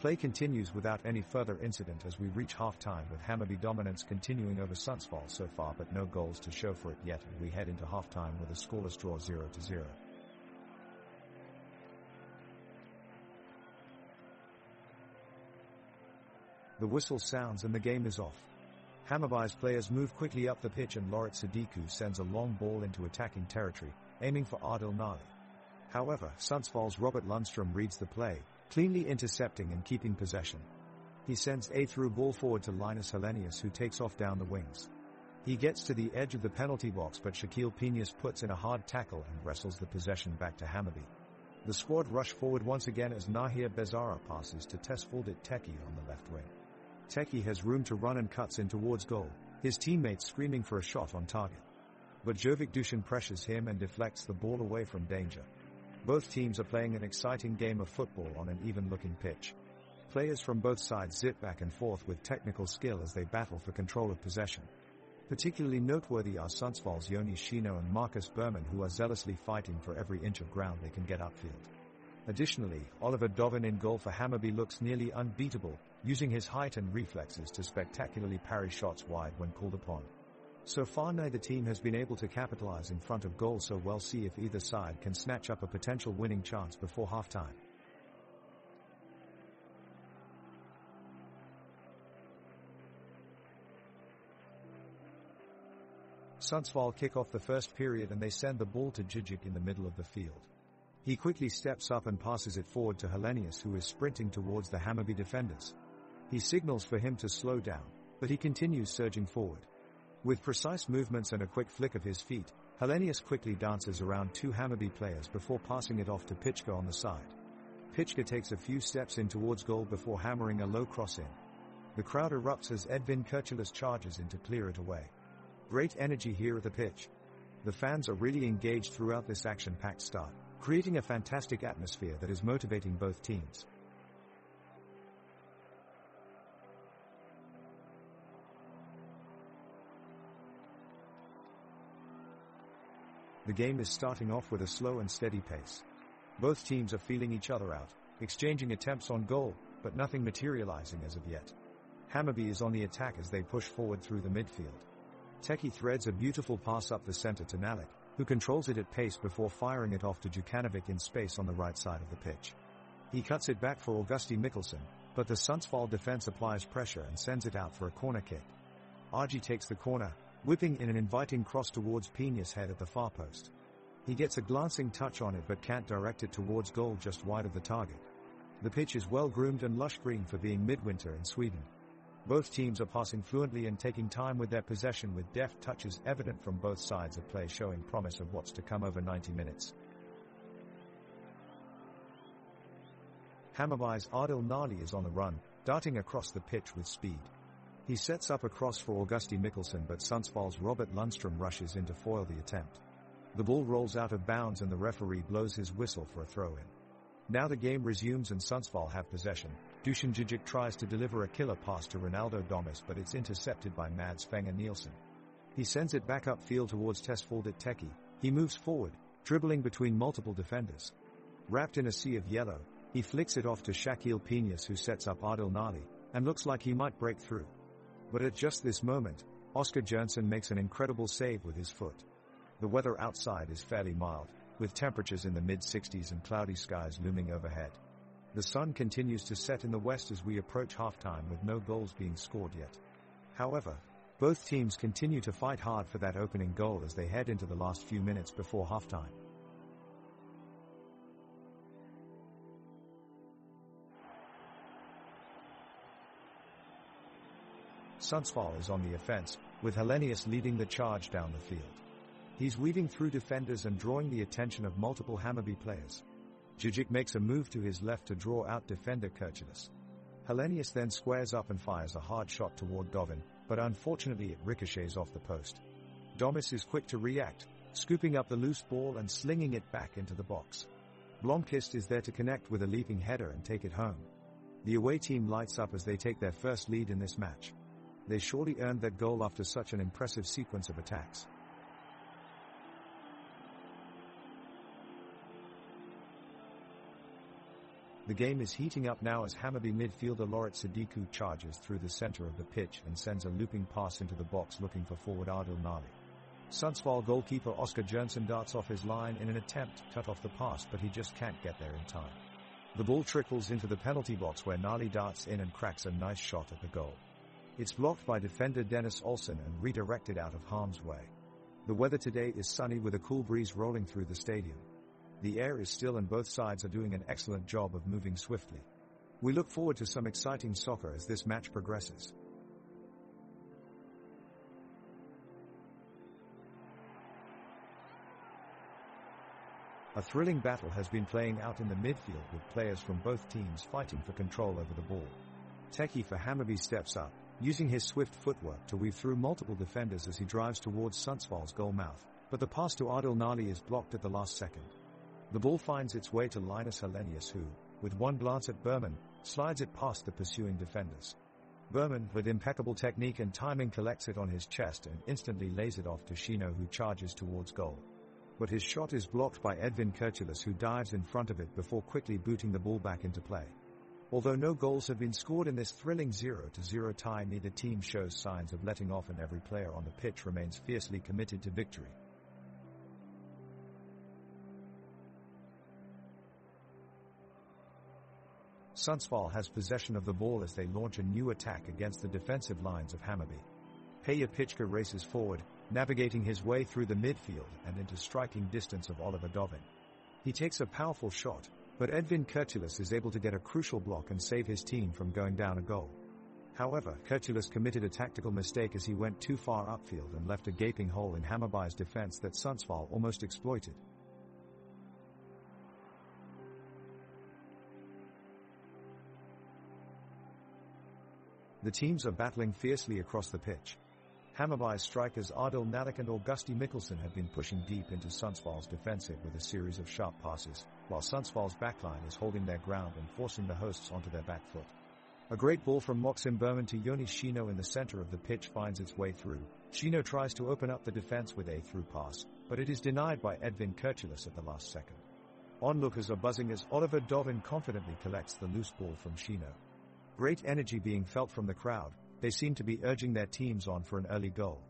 Play continues without any further incident as we reach half-time, with Hammarby dominance continuing over Sundsvall so far, but no goals to show for it yet, and we head into half-time with a scoreless draw 0-0. The whistle sounds and the game is off. Hammarby's players move quickly up the pitch and Lorit Sadiku sends a long ball into attacking territory, aiming for Adil Nali. However, Sundsvall's Robert Lundstrom reads the play, cleanly intercepting and keeping possession. He sends a through ball forward to Linus Hellenius, who takes off down the wings. He gets to the edge of the penalty box, but Shaquille Pinas puts in a hard tackle and wrestles the possession back to Hammarby. The squad rush forward once again as Nahir Bezara passes to Tesfuldit Teki on the left wing. Teki has room to run and cuts in towards goal, his teammates screaming for a shot on target. But Jovic Dusan pressures him and deflects the ball away from danger. Both teams are playing an exciting game of football on an even-looking pitch. Players from both sides zip back and forth with technical skill as they battle for control of possession. Particularly noteworthy are Sundsvall's Joni Shino and Marcus Berman, who are zealously fighting for every inch of ground they can get upfield. Additionally, Oliver Dovin in goal for Hammarby looks nearly unbeatable, using his height and reflexes to spectacularly parry shots wide when called upon. So far neither team has been able to capitalize in front of goal, so we'll see if either side can snatch up a potential winning chance before halftime. Sundsvall kick off the first period and they send the ball to Djigic in the middle of the field. He quickly steps up and passes it forward to Hellenius, who is sprinting towards the Hammarby defenders. He signals for him to slow down, but he continues surging forward. With precise movements and a quick flick of his feet, Hellenius quickly dances around two Hammarby players before passing it off to Pichka on the side. Pichka takes a few steps in towards goal before hammering a low cross in. The crowd erupts as Edvin Kirchilas charges in to clear it away. Great energy here at the pitch. The fans are really engaged throughout this action-packed start, creating a fantastic atmosphere that is motivating both teams. The game is starting off with a slow and steady pace. Both teams are feeling each other out, exchanging attempts on goal, but nothing materializing as of yet. Hammarby is on the attack as they push forward through the midfield. Teki threads a beautiful pass up the center to Nalik, who controls it at pace before firing it off to Djukanovic in space on the right side of the pitch. He cuts it back for Augusti Mikkelsen, but the Sundsvall defense applies pressure and sends it out for a corner kick. Argy takes the corner, whipping in an inviting cross towards Pinas' head at the far post. He gets a glancing touch on it but can't direct it towards goal just wide of the target. The pitch is well groomed and lush green for being midwinter in Sweden. Both teams are passing fluently and taking time with their possession, with deft touches evident from both sides of play, showing promise of what's to come over 90 minutes. Hammarby's Adil Nali is on the run, darting across the pitch with speed. He sets up a cross for Augusti Mikkelsen, but Sundsvall's Robert Lundstrom rushes in to foil the attempt. The ball rolls out of bounds and the referee blows his whistle for a throw-in. Now the game resumes and Sundsvall have possession. Dusan Djigic tries to deliver a killer pass to Ronaldo Domus, but it's intercepted by Mads Fenger Nielsen. He sends it back upfield towards Tesfuldit Teki. He moves forward, dribbling between multiple defenders. Wrapped in a sea of yellow, He flicks it off to Shaquille Piñas, who sets up Adil Nali, and looks like he might break through. But at just this moment, Oscar Jonsson makes an incredible save with his foot. The weather outside is fairly mild, with temperatures in the mid-60s and cloudy skies looming overhead. The sun continues to set in the west as we approach halftime, with no goals being scored yet. However, both teams continue to fight hard for that opening goal as they head into the last few minutes before halftime. Sundsvall is on the offense, with Hellenius leading the charge down the field. He's weaving through defenders and drawing the attention of multiple Hammarby players. Djurdjic makes a move to his left to draw out defender Kirchhoff. Hellenius then squares up and fires a hard shot toward Dovin, but unfortunately it ricochets off the post. Domus is quick to react, scooping up the loose ball and slinging it back into the box. Blomqvist is there to connect with a leaping header and take it home. The away team lights up as they take their first lead in this match. They surely earned that goal after such an impressive sequence of attacks. The game is heating up now as Hammarby midfielder Loret Sadiku charges through the center of the pitch and sends a looping pass into the box looking for forward Adil Nali. Sundsvall goalkeeper Oscar Jonsson darts off his line in an attempt to cut off the pass, but he just can't get there in time. The ball trickles into the penalty box where Nali darts in and cracks a nice shot at the goal. It's blocked by defender Dennis Olsen and redirected out of harm's way. The weather today is sunny with a cool breeze rolling through the stadium. The air is still and both sides are doing an excellent job of moving swiftly. We look forward to some exciting soccer as this match progresses. A thrilling battle has been playing out in the midfield with players from both teams fighting for control over the ball. Teki for Hammarby steps up, using his swift footwork to weave through multiple defenders as he drives towards Sundsvall's goal mouth, but the pass to Adil Nali is blocked at the last second. The ball finds its way to Linus Hellenius, who, with one glance at Berman, slides it past the pursuing defenders. Berman, with impeccable technique and timing, collects it on his chest and instantly lays it off to Shino, who charges towards goal. But his shot is blocked by Edvin Kirchhoff, who dives in front of it before quickly booting the ball back into play. Although no goals have been scored in this thrilling 0-0 tie, neither team shows signs of letting off and every player on the pitch remains fiercely committed to victory. Sundsvall has possession of the ball as they launch a new attack against the defensive lines of Hammarby. Peja Pichka races forward, navigating his way through the midfield and into striking distance of Oliver Dovin. He takes a powerful shot, but Edvin Kirchhoff is able to get a crucial block and save his team from going down a goal. However, Kirchhoff committed a tactical mistake as he went too far upfield and left a gaping hole in Hammarby's defense that Sundsvall almost exploited. The teams are battling fiercely across the pitch. Hammarby's strikers Adil Nalik and Augusti Mikkelsen have been pushing deep into Sundsvall's defensive with a series of sharp passes, while Sundsvall's backline is holding their ground and forcing the hosts onto their back foot. A great ball from Maxim Berman to Joni Shino in the center of the pitch finds its way through. Shino tries to open up the defense with a through pass, but it is denied by Edvin Kirchhoff at the last second. Onlookers are buzzing as Oliver Dovin confidently collects the loose ball from Shino. Great energy being felt from the crowd. They seem to be urging their teams on for an early goal.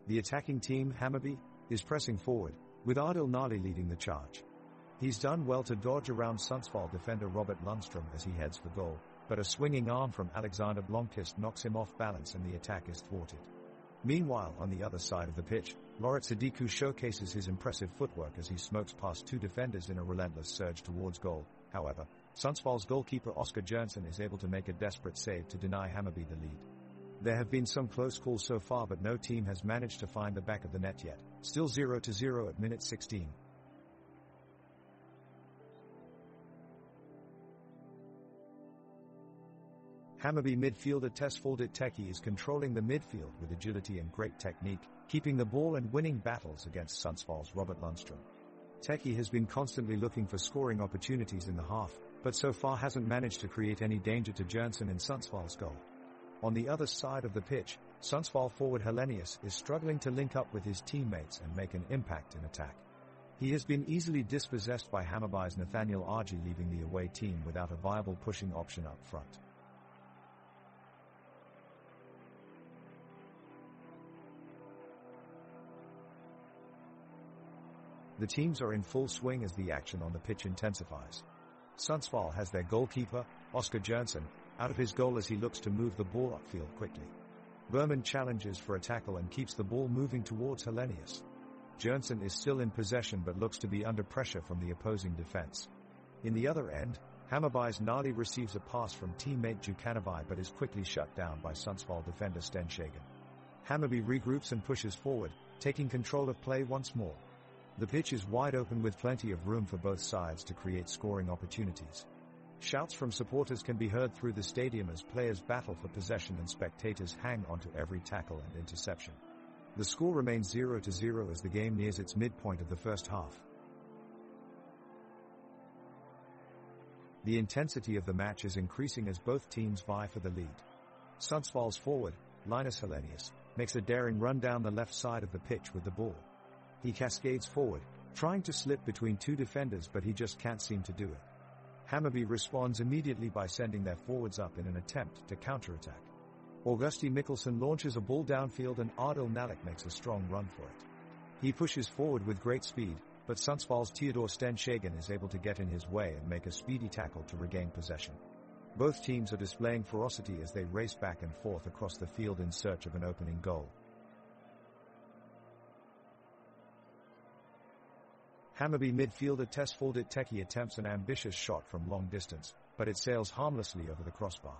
The attacking team, Hammarby, is pressing forward, with Adil Nali leading the charge. He's done well to dodge around Sundsvall defender Robert Lundström as he heads for goal, but a swinging arm from Alexander Blomqvist knocks him off balance and the attack is thwarted. Meanwhile, on the other side of the pitch, Loret Sadiku showcases his impressive footwork as he smokes past two defenders in a relentless surge towards goal. However, Sundsvall's goalkeeper Oscar Jonsson is able to make a desperate save to deny Hammarby the lead. There have been some close calls so far, but no team has managed to find the back of the net yet. Still 0-0 at minute 16. Hammarby midfielder Tesfaldet Teki is controlling the midfield with agility and great technique, keeping the ball and winning battles against Sundsvall's Robert Lundström. Teki has been constantly looking for scoring opportunities in the half, but so far hasn't managed to create any danger to Jonsson in Sundsvall's goal. On the other side of the pitch, Sundsvall forward Hellenius is struggling to link up with his teammates and make an impact in attack. He has been easily dispossessed by Hammarby's Nathaniel Argy, leaving the away team without a viable pushing option up front. The teams are in full swing as the action on the pitch intensifies. Sundsvall has their goalkeeper, Oskar Jönsson, out of his goal as he looks to move the ball upfield quickly. Berman challenges for a tackle and keeps the ball moving towards Hellenius. Jönsson is still in possession but looks to be under pressure from the opposing defense. In the other end, Hammarby's Nali receives a pass from teammate Djukanovic but is quickly shut down by Sundsvall defender Sten Schagen. Hammarby regroups and pushes forward, taking control of play once more. The pitch is wide open with plenty of room for both sides to create scoring opportunities. Shouts from supporters can be heard through the stadium as players battle for possession and spectators hang onto every tackle and interception. The score remains 0-0 as the game nears its midpoint of the first half. The intensity of the match is increasing as both teams vie for the lead. Sundsvall's forward, Linus Hellenius, makes a daring run down the left side of the pitch with the ball. He cascades forward, trying to slip between two defenders, but he just can't seem to do it. Hammarby responds immediately by sending their forwards up in an attempt to counterattack. Augusti Mikkelsen launches a ball downfield and Ardil Nalik makes a strong run for it. He pushes forward with great speed, but Sundsvall's Theodor Sten Schagen is able to get in his way and make a speedy tackle to regain possession. Both teams are displaying ferocity as they race back and forth across the field in search of an opening goal. Hammarby midfielder Tesfaldet Teki attempts an ambitious shot from long distance, but it sails harmlessly over the crossbar.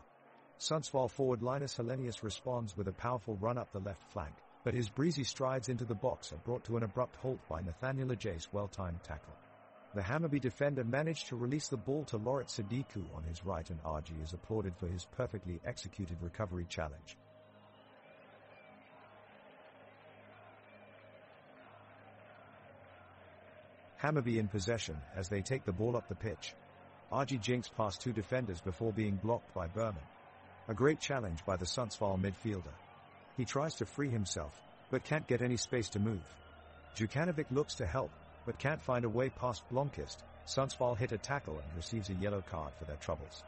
Sundsvall forward Linus Hellenius responds with a powerful run up the left flank, but his breezy strides into the box are brought to an abrupt halt by Nathaniel Argy's well-timed tackle. The Hammarby defender managed to release the ball to Loret Sadiku on his right, and Argy is applauded for his perfectly executed recovery challenge. Hammarby in possession as they take the ball up the pitch. Argy jinks past two defenders before being blocked by Berman. A great challenge by the Sundsvall midfielder. He tries to free himself, but can't get any space to move. Djukanovic looks to help, but can't find a way past Blomqvist. Sundsvall hit a tackle and receives a yellow card for their troubles.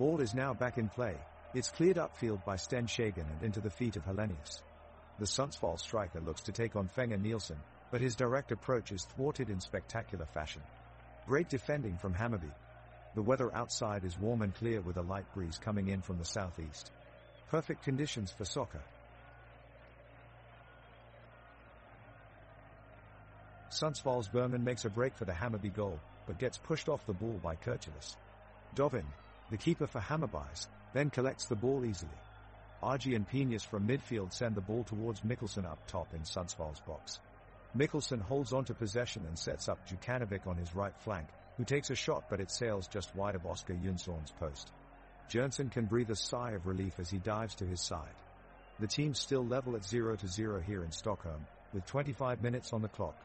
Ball is now back in play. It's cleared upfield by Sten Schagen and into the feet of Hellenius. The Sundsvall striker looks to take on Fenger Nielsen, but his direct approach is thwarted in spectacular fashion. Great defending from Hammarby. The weather outside is warm and clear with a light breeze coming in from the southeast. Perfect conditions for soccer. Sundsvall's Berman makes a break for the Hammarby goal, but gets pushed off the ball by Kurtulus. Dovin, the keeper for Hammarby's, then collects the ball easily. Argy and Penius from midfield send the ball towards Mikkelsen up top in Sundsvall's box. Mikkelsen holds on to possession and sets up Djukanovic on his right flank, who takes a shot but it sails just wide of Oskar Jönsson's post. Jönsson can breathe a sigh of relief as he dives to his side. The teams still level at 0-0 here in Stockholm, with 25 minutes on the clock.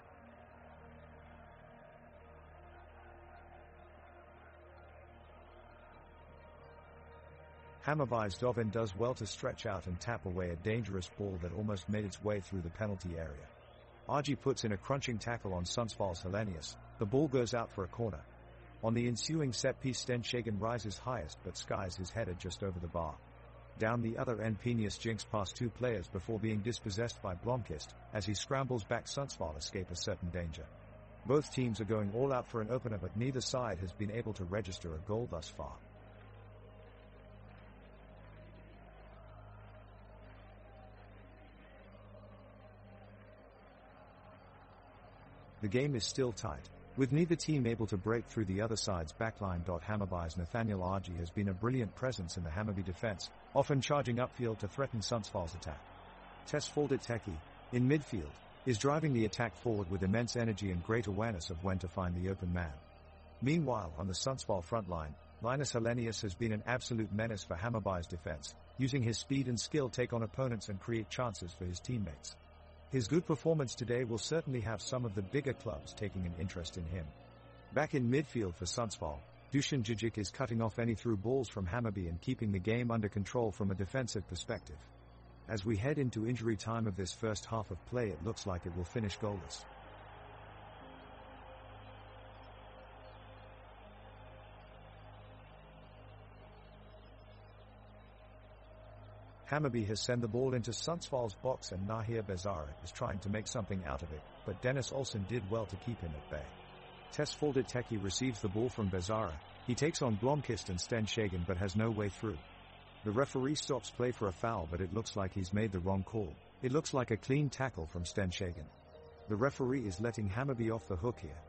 Hammarby's Dovin does well to stretch out and tap away a dangerous ball that almost made its way through the penalty area. Argy puts in a crunching tackle on Sundsvall's Hellenius. The ball goes out for a corner. On the ensuing set-piece, Sten Schagen rises highest but skies his header just over the bar. Down the other end, Penius jinks past two players before being dispossessed by Blomqvist. As he scrambles back, Sundsvall escape a certain danger. Both teams are going all out for an opener, but neither side has been able to register a goal thus far. The game is still tight, with neither team able to break through the other side's backline. Hammarby's Nathaniel Argy has been a brilliant presence in the Hammarby defense, often charging upfield to threaten Sundsvall's attack. Tesfaldet Teki, in midfield, is driving the attack forward with immense energy and great awareness of when to find the open man. Meanwhile, on the Sundsvall front line, Linus Hellenius has been an absolute menace for Hammarby's defense, using his speed and skill to take on opponents and create chances for his teammates. His good performance today will certainly have some of the bigger clubs taking an interest in him. Back in midfield for Sundsvall, Dusan Djurdjic is cutting off any through balls from Hammarby and keeping the game under control from a defensive perspective. As we head into injury time of this first half of play, it looks like it will finish goalless. Hammarby has sent the ball into Sundsvall's box and Nahir Bezara is trying to make something out of it, but Dennis Olsson did well to keep him at bay. Tesfaldet Teki receives the ball from Bezara. He takes on Blomqvist and Stenshagen but has no way through. The referee stops play for a foul, but it looks like he's made the wrong call. It looks like a clean tackle from Stenshagen. The referee is letting Hammarby off the hook here.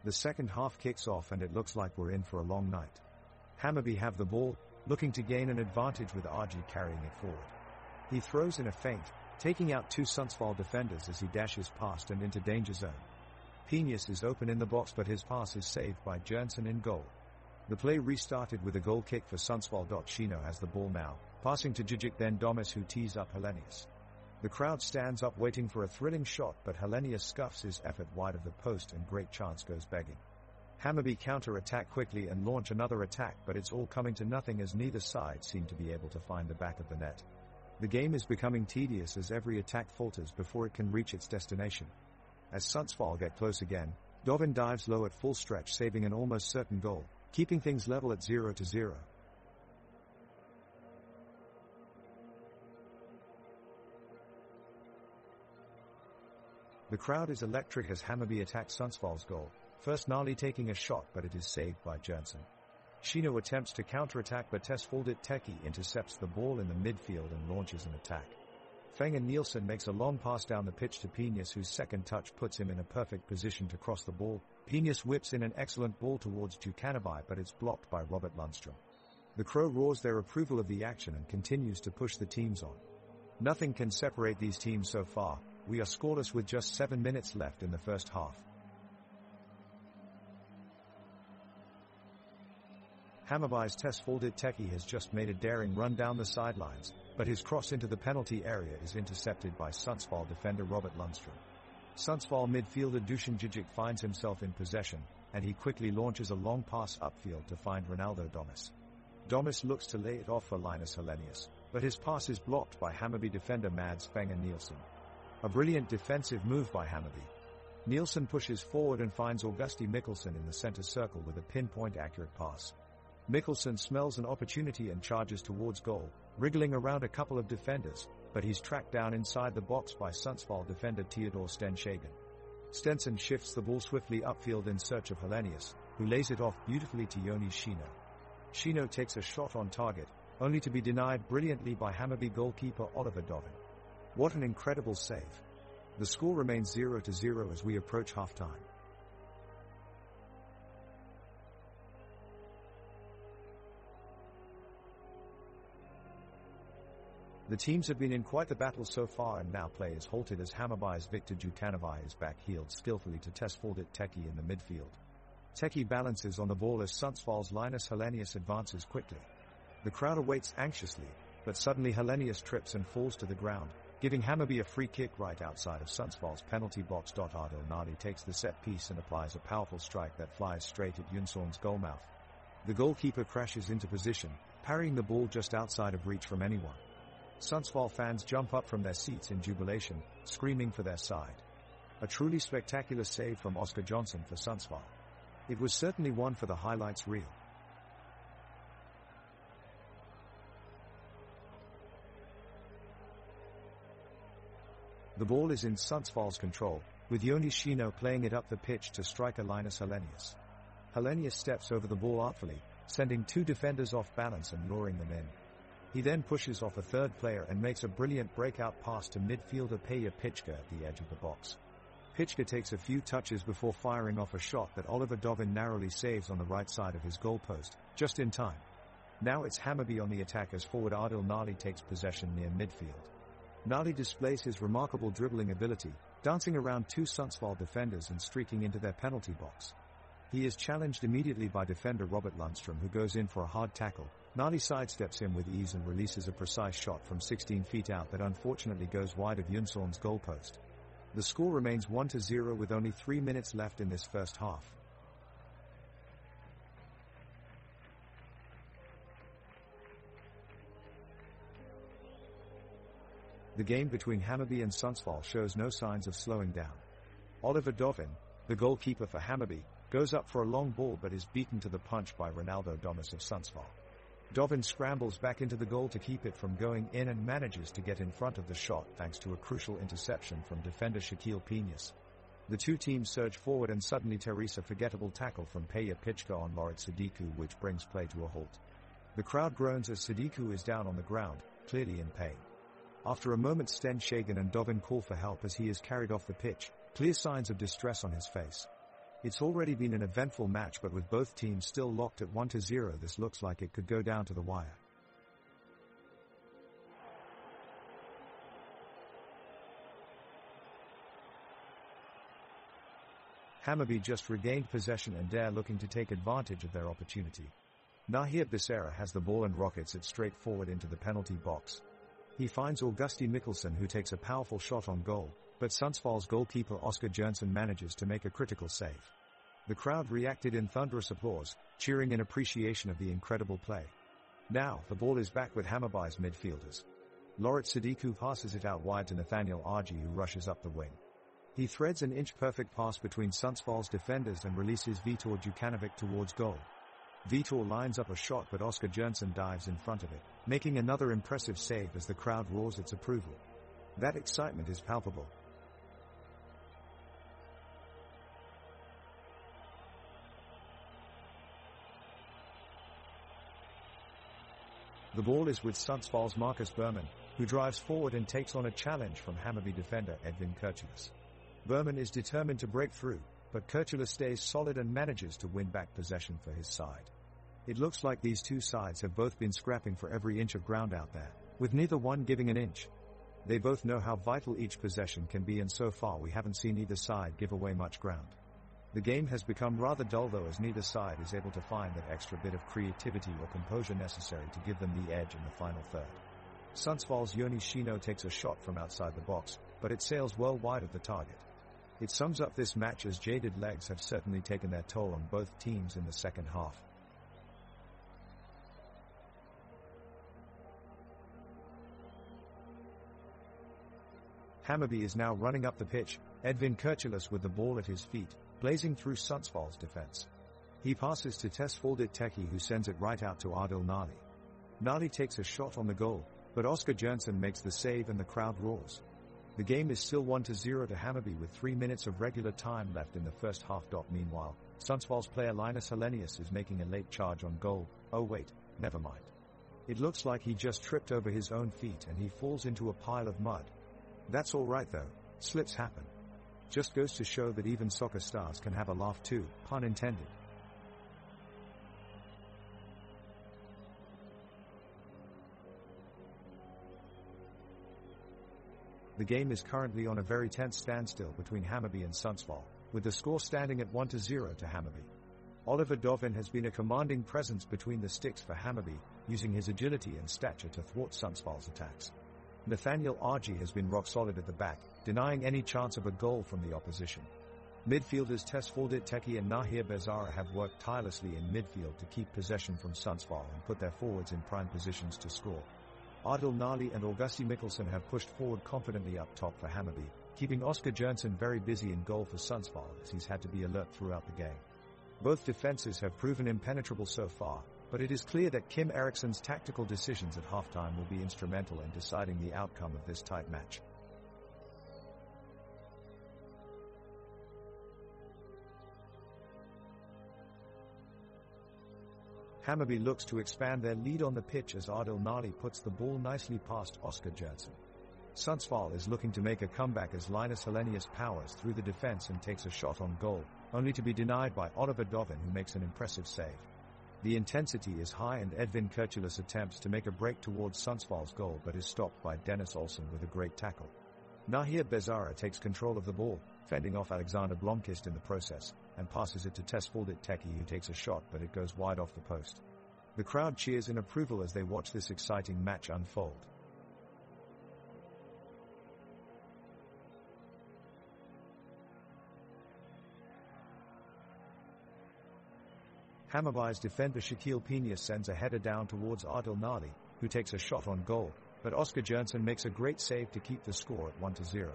The second half kicks off and it looks like we're in for a long night. Hammarby have the ball, looking to gain an advantage with RG carrying it forward. He throws in a feint, taking out two Sundsvall defenders as he dashes past and into danger zone. Penius is open in the box but his pass is saved by Jernson in goal. The play restarted with a goal kick for Sundsvall. Shino has the ball now, passing to Djigic then Domus who tees up Hellenius. The crowd stands up waiting for a thrilling shot but Hellenius scuffs his effort wide of the post and great chance goes begging. Hammarby counter-attack quickly and launch another attack but it's all coming to nothing as neither side seem to be able to find the back of the net. The game is becoming tedious as every attack falters before it can reach its destination. As Sundsvall get close again, Dovin dives low at full stretch saving an almost certain goal, keeping things level at 0-0. The crowd is electric as Hammarby attacks Sundsvall's goal, first Nali taking a shot but it is saved by Jernson. Shino attempts to counterattack but Tesfaldet Teki intercepts the ball in the midfield and launches an attack. Fengen Nielsen makes a long pass down the pitch to Penius whose second touch puts him in a perfect position to cross the ball. Penius whips in an excellent ball towards Djukanovic but it's blocked by Robert Lundstrom. The Crow roars their approval of the action and continues to push the teams on. Nothing can separate these teams so far. We are scoreless with just 7 minutes left in the first half. Hammarby's Tesfaldet Teki has just made a daring run down the sidelines, but his cross into the penalty area is intercepted by Sundsvall defender Robert Lundstrom. Sundsvall midfielder Dusan Djigic finds himself in possession, and he quickly launches a long pass upfield to find Ronaldo Domus. Domus looks to lay it off for Linus Hellenius, but his pass is blocked by Hammarby defender Mads Fengen Nielsen. A brilliant defensive move by Hammarby. Nielsen pushes forward and finds Augusti Mikkelsen in the center circle with a pinpoint accurate pass. Mikkelsen smells an opportunity and charges towards goal, wriggling around a couple of defenders, but he's tracked down inside the box by Sundsvall defender Theodor Stenshagen. Stenson shifts the ball swiftly upfield in search of Hellenius, who lays it off beautifully to Joni Shino. Shino takes a shot on target, only to be denied brilliantly by Hammarby goalkeeper Oliver Dovin. What an incredible save. The score remains 0-0 as we approach halftime. The teams have been in quite the battle so far and now play is halted as Hammarby's Viktor Djukanovic is back-heeled skillfully to Tesfaldet Teki in the midfield. Teki balances on the ball as Sundsvall's Linus Hellenius advances quickly. The crowd awaits anxiously, but suddenly Hellenius trips and falls to the ground, giving Hammarby a free kick right outside of Sundsvall's penalty box. Adil Nadi takes the set piece and applies a powerful strike that flies straight at Jönsson's goalmouth. The goalkeeper crashes into position, parrying the ball just outside of reach from anyone. Sundsvall fans jump up from their seats in jubilation, screaming for their side. A truly spectacular save from Oscar Johnson for Sundsvall. It was certainly one for the highlights reel. The ball is in Sundsvall's control, with Joni Shino playing it up the pitch to striker Linus Hellenius. Hellenius steps over the ball artfully, sending two defenders off balance and luring them in. He then pushes off a third player and makes a brilliant breakout pass to midfielder Peja Pichka at the edge of the box. Pichka takes a few touches before firing off a shot that Oliver Dovin narrowly saves on the right side of his goalpost, just in time. Now it's Hammarby on the attack as forward Adil Nali takes possession near midfield. Nali displays his remarkable dribbling ability, dancing around two Sundsvall defenders and streaking into their penalty box. He is challenged immediately by defender Robert Lundstrom who goes in for a hard tackle. Nali sidesteps him with ease and releases a precise shot from 16 feet out that unfortunately goes wide of Jönsson's goalpost. The score remains 1-0 with only 3 minutes left in this first half. The game between Hammarby and Sundsvall shows no signs of slowing down. Oliver Dovin, the goalkeeper for Hammarby, goes up for a long ball but is beaten to the punch by Ronaldo Domus of Sundsvall. Dovin scrambles back into the goal to keep it from going in and manages to get in front of the shot thanks to a crucial interception from defender Shaquille Piñas. The two teams surge forward and suddenly Teresa forgettable tackle from Peja Pichka on Lorit Sadiku which brings play to a halt. The crowd groans as Sadiku is down on the ground, clearly in pain. After a moment Sten Shagan and Dovin call for help as he is carried off the pitch, clear signs of distress on his face. It's already been an eventful match but with both teams still locked at 1-0 this looks like it could go down to the wire. Hammarby just regained possession and they're looking to take advantage of their opportunity. Nahir Becerra has the ball and rockets it straight forward into the penalty box. He finds Augusti Mikkelsen who takes a powerful shot on goal, but Sundsvall's goalkeeper Oscar Jönsson manages to make a critical save. The crowd reacted in thunderous applause, cheering in appreciation of the incredible play. Now, the ball is back with Hammarby's midfielders. Lorit Sadiku passes it out wide to Nathaniel Argy who rushes up the wing. He threads an inch-perfect pass between Sundsvall's defenders and releases Vitor Djukanovic towards goal. Vitor lines up a shot but Oscar Jönsson dives in front of it, making another impressive save as the crowd roars its approval. That excitement is palpable. The ball is with Sundsvall's Marcus Berman, who drives forward and takes on a challenge from Hammarby defender Edvin Kurtulus. Berman is determined to break through, but Kurtulus stays solid and manages to win back possession for his side. It looks like these two sides have both been scrapping for every inch of ground out there, with neither one giving an inch. They both know how vital each possession can be and so far we haven't seen either side give away much ground. The game has become rather dull though as neither side is able to find that extra bit of creativity or composure necessary to give them the edge in the final third. Sundsvall's Joni Shino takes a shot from outside the box, but it sails well wide of the target. It sums up this match as jaded legs have certainly taken their toll on both teams in the second half. Hammarby is now running up the pitch, Edvin Kurtulus with the ball at his feet, blazing through Sundsvall's defense. He passes to Tesfaldit Teki who sends it right out to Adil Nali. Nali takes a shot on the goal, but Oscar Jönsson makes the save and the crowd roars. The game is still 1-0 to Hammarby with 3 minutes of regular time left in the first half. Meanwhile, Sundsvall's player Linus Hellenius is making a late charge on goal. Oh wait, never mind. It looks like he just tripped over his own feet and he falls into a pile of mud. That's alright though, slips happen. Just goes to show that even soccer stars can have a laugh too, pun intended. The game is currently on a very tense standstill between Hammarby and Sundsvall, with the score standing at 1-0 to Hammarby. Oliver Dovin has been a commanding presence between the sticks for Hammarby, using his agility and stature to thwart Sundsvall's attacks. Nathaniel Argy has been rock solid at the back, denying any chance of a goal from the opposition. Midfielders Tesfaldit Teki and Nahir Becerra have worked tirelessly in midfield to keep possession from Sundsvall and put their forwards in prime positions to score. Adil Nali and Augusti Mikkelsen have pushed forward confidently up top for Hammarby, keeping Oscar Jönsson very busy in goal for Sundsvall as he's had to be alert throughout the game. Both defenses have proven impenetrable so far, but it is clear that Kim Eriksson's tactical decisions at halftime will be instrumental in deciding the outcome of this tight match. Hammarby looks to expand their lead on the pitch as Adil Nali puts the ball nicely past Oscar Jönsson. Sundsvall is looking to make a comeback as Linus Hellenius powers through the defense and takes a shot on goal, only to be denied by Oliver Dovin who makes an impressive save. The intensity is high and Edvin Kurtulus attempts to make a break towards Sundsvall's goal but is stopped by Dennis Olsen with a great tackle. Nahir Becerra takes control of the ball, fending off Alexander Blomqvist in the process, and passes it to Tesfaldit Teki who takes a shot but it goes wide off the post. The crowd cheers in approval as they watch this exciting match unfold. Hammarby's defender Shaquille Piñas sends a header down towards Adil Nali, who takes a shot on goal, but Oscar Jonsson makes a great save to keep the score at 1-0.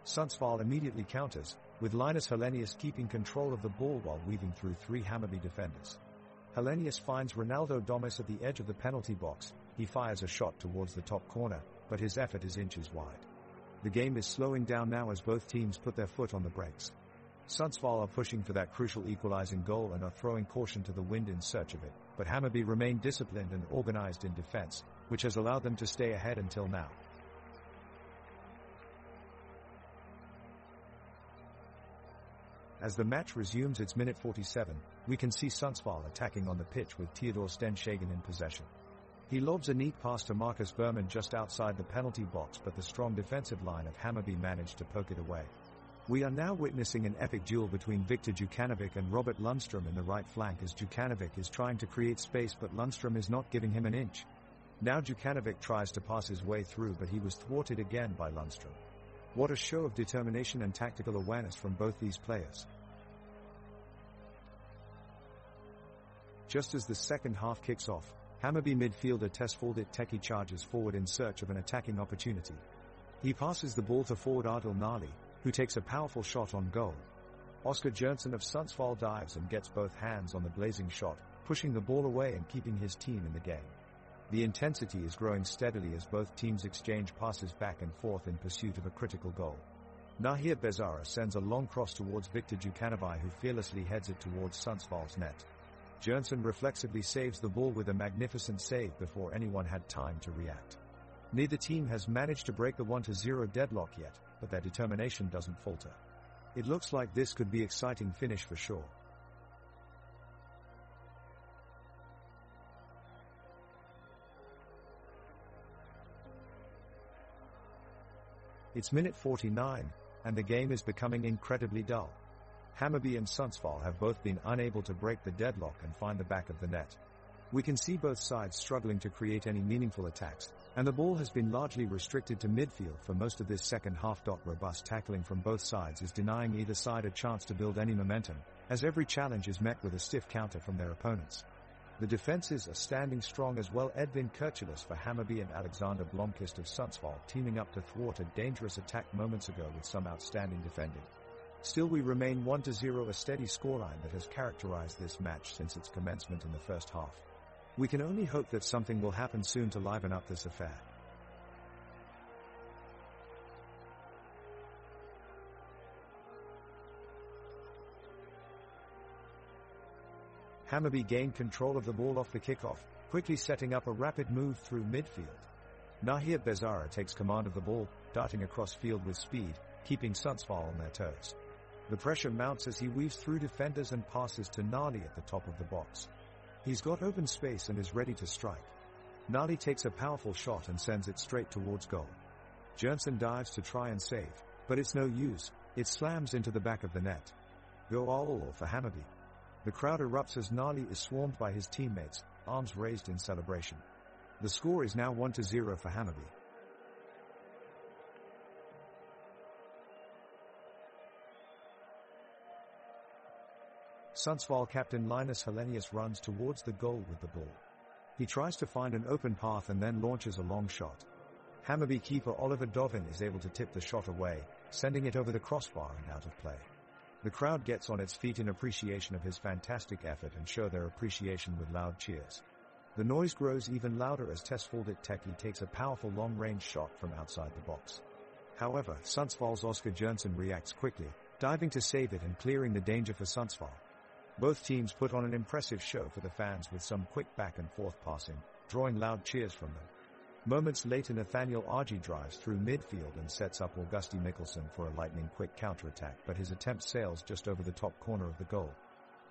Sundsvall immediately counters, with Linus Hellenius keeping control of the ball while weaving through 3 Hammarby defenders. Hellenius finds Ronaldo Domus at the edge of the penalty box. He fires a shot towards the top corner, but his effort is inches wide. The game is slowing down now as both teams put their foot on the brakes. Sundsvall are pushing for that crucial equalizing goal and are throwing caution to the wind in search of it, but Hammarby remain disciplined and organized in defense, which has allowed them to stay ahead until now. As the match resumes its minute 47, we can see Sundsvall attacking on the pitch with Theodor Stenshagen in possession. He lobs a neat pass to Marcus Berman just outside the penalty box, but the strong defensive line of Hammarby managed to poke it away. We are now witnessing an epic duel between Viktor Djukanovic and Robert Lundström in the right flank as Djukanovic is trying to create space, but Lundström is not giving him an inch. Now Djukanovic tries to pass his way through, but he was thwarted again by Lundström. What a show of determination and tactical awareness from both these players. Just as the second half kicks off, Hammarby midfielder Tesfaldet Teki charges forward in search of an attacking opportunity. He passes the ball to forward Adil Nali, who takes a powerful shot on goal. Oscar Jonsson of Sundsvall dives and gets both hands on the blazing shot, pushing the ball away and keeping his team in the game. The intensity is growing steadily as both teams exchange passes back and forth in pursuit of a critical goal. Nahir Bezara sends a long cross towards Viktor Djukanovic, who fearlessly heads it towards Sundsvall's net. Jonsson reflexively saves the ball with a magnificent save before anyone had time to react. Neither team has managed to break the 1-0 deadlock yet, but their determination doesn't falter. It looks like this could be an exciting finish for sure. It's minute 49, and the game is becoming incredibly dull. Hammarby and Sundsvall have both been unable to break the deadlock and find the back of the net. We can see both sides struggling to create any meaningful attacks, and the ball has been largely restricted to midfield for most of this second half. Robust tackling from both sides is denying either side a chance to build any momentum, as every challenge is met with a stiff counter from their opponents. The defenses are standing strong as well. Edvin Kirchilas for Hammarby and Alexander Blomqvist of Sundsvall teaming up to thwart a dangerous attack moments ago with some outstanding defending. Still, we remain 1-0, a steady scoreline that has characterized this match since its commencement in the first half. We can only hope that something will happen soon to liven up this affair. Hammarby gained control of the ball off the kickoff, quickly setting up a rapid move through midfield. Nahir Bezara takes command of the ball, darting across field with speed, keeping Sundsvall on their toes. The pressure mounts as he weaves through defenders and passes to Nali at the top of the box. He's got open space and is ready to strike. Nali takes a powerful shot and sends it straight towards goal. Jonsson dives to try and save, but it's no use. It slams into the back of the net. Goal for Hammarby. The crowd erupts as Nali is swarmed by his teammates, arms raised in celebration. The score is now 1-0 for Hammarby. Sundsvall captain Linus Hellenius runs towards the goal with the ball. He tries to find an open path and then launches a long shot. Hammarby keeper Oliver Dovin is able to tip the shot away, sending it over the crossbar and out of play. The crowd gets on its feet in appreciation of his fantastic effort and show their appreciation with loud cheers. The noise grows even louder as Tesfaldet Teki takes a powerful long-range shot from outside the box. However, Sundsvall's Oscar Jonsson reacts quickly, diving to save it and clearing the danger for Sundsvall. Both teams put on an impressive show for the fans with some quick back and forth passing, drawing loud cheers from them. Moments later, Nathaniel Argy drives through midfield and sets up Augusti Mikkelsen for a lightning-quick counterattack, but his attempt sails just over the top corner of the goal.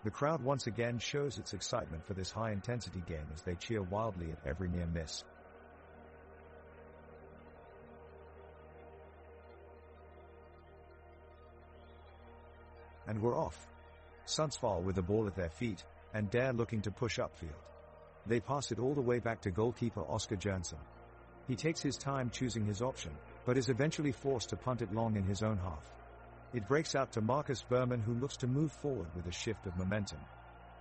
The crowd once again shows its excitement for this high-intensity game as they cheer wildly at every near miss. And we're off. Sundsvall with the ball at their feet, and Dare looking to push upfield. They pass it all the way back to goalkeeper Oscar Jonsson. He takes his time choosing his option, but is eventually forced to punt it long in his own half. It breaks out to Marcus Berman, who looks to move forward with a shift of momentum.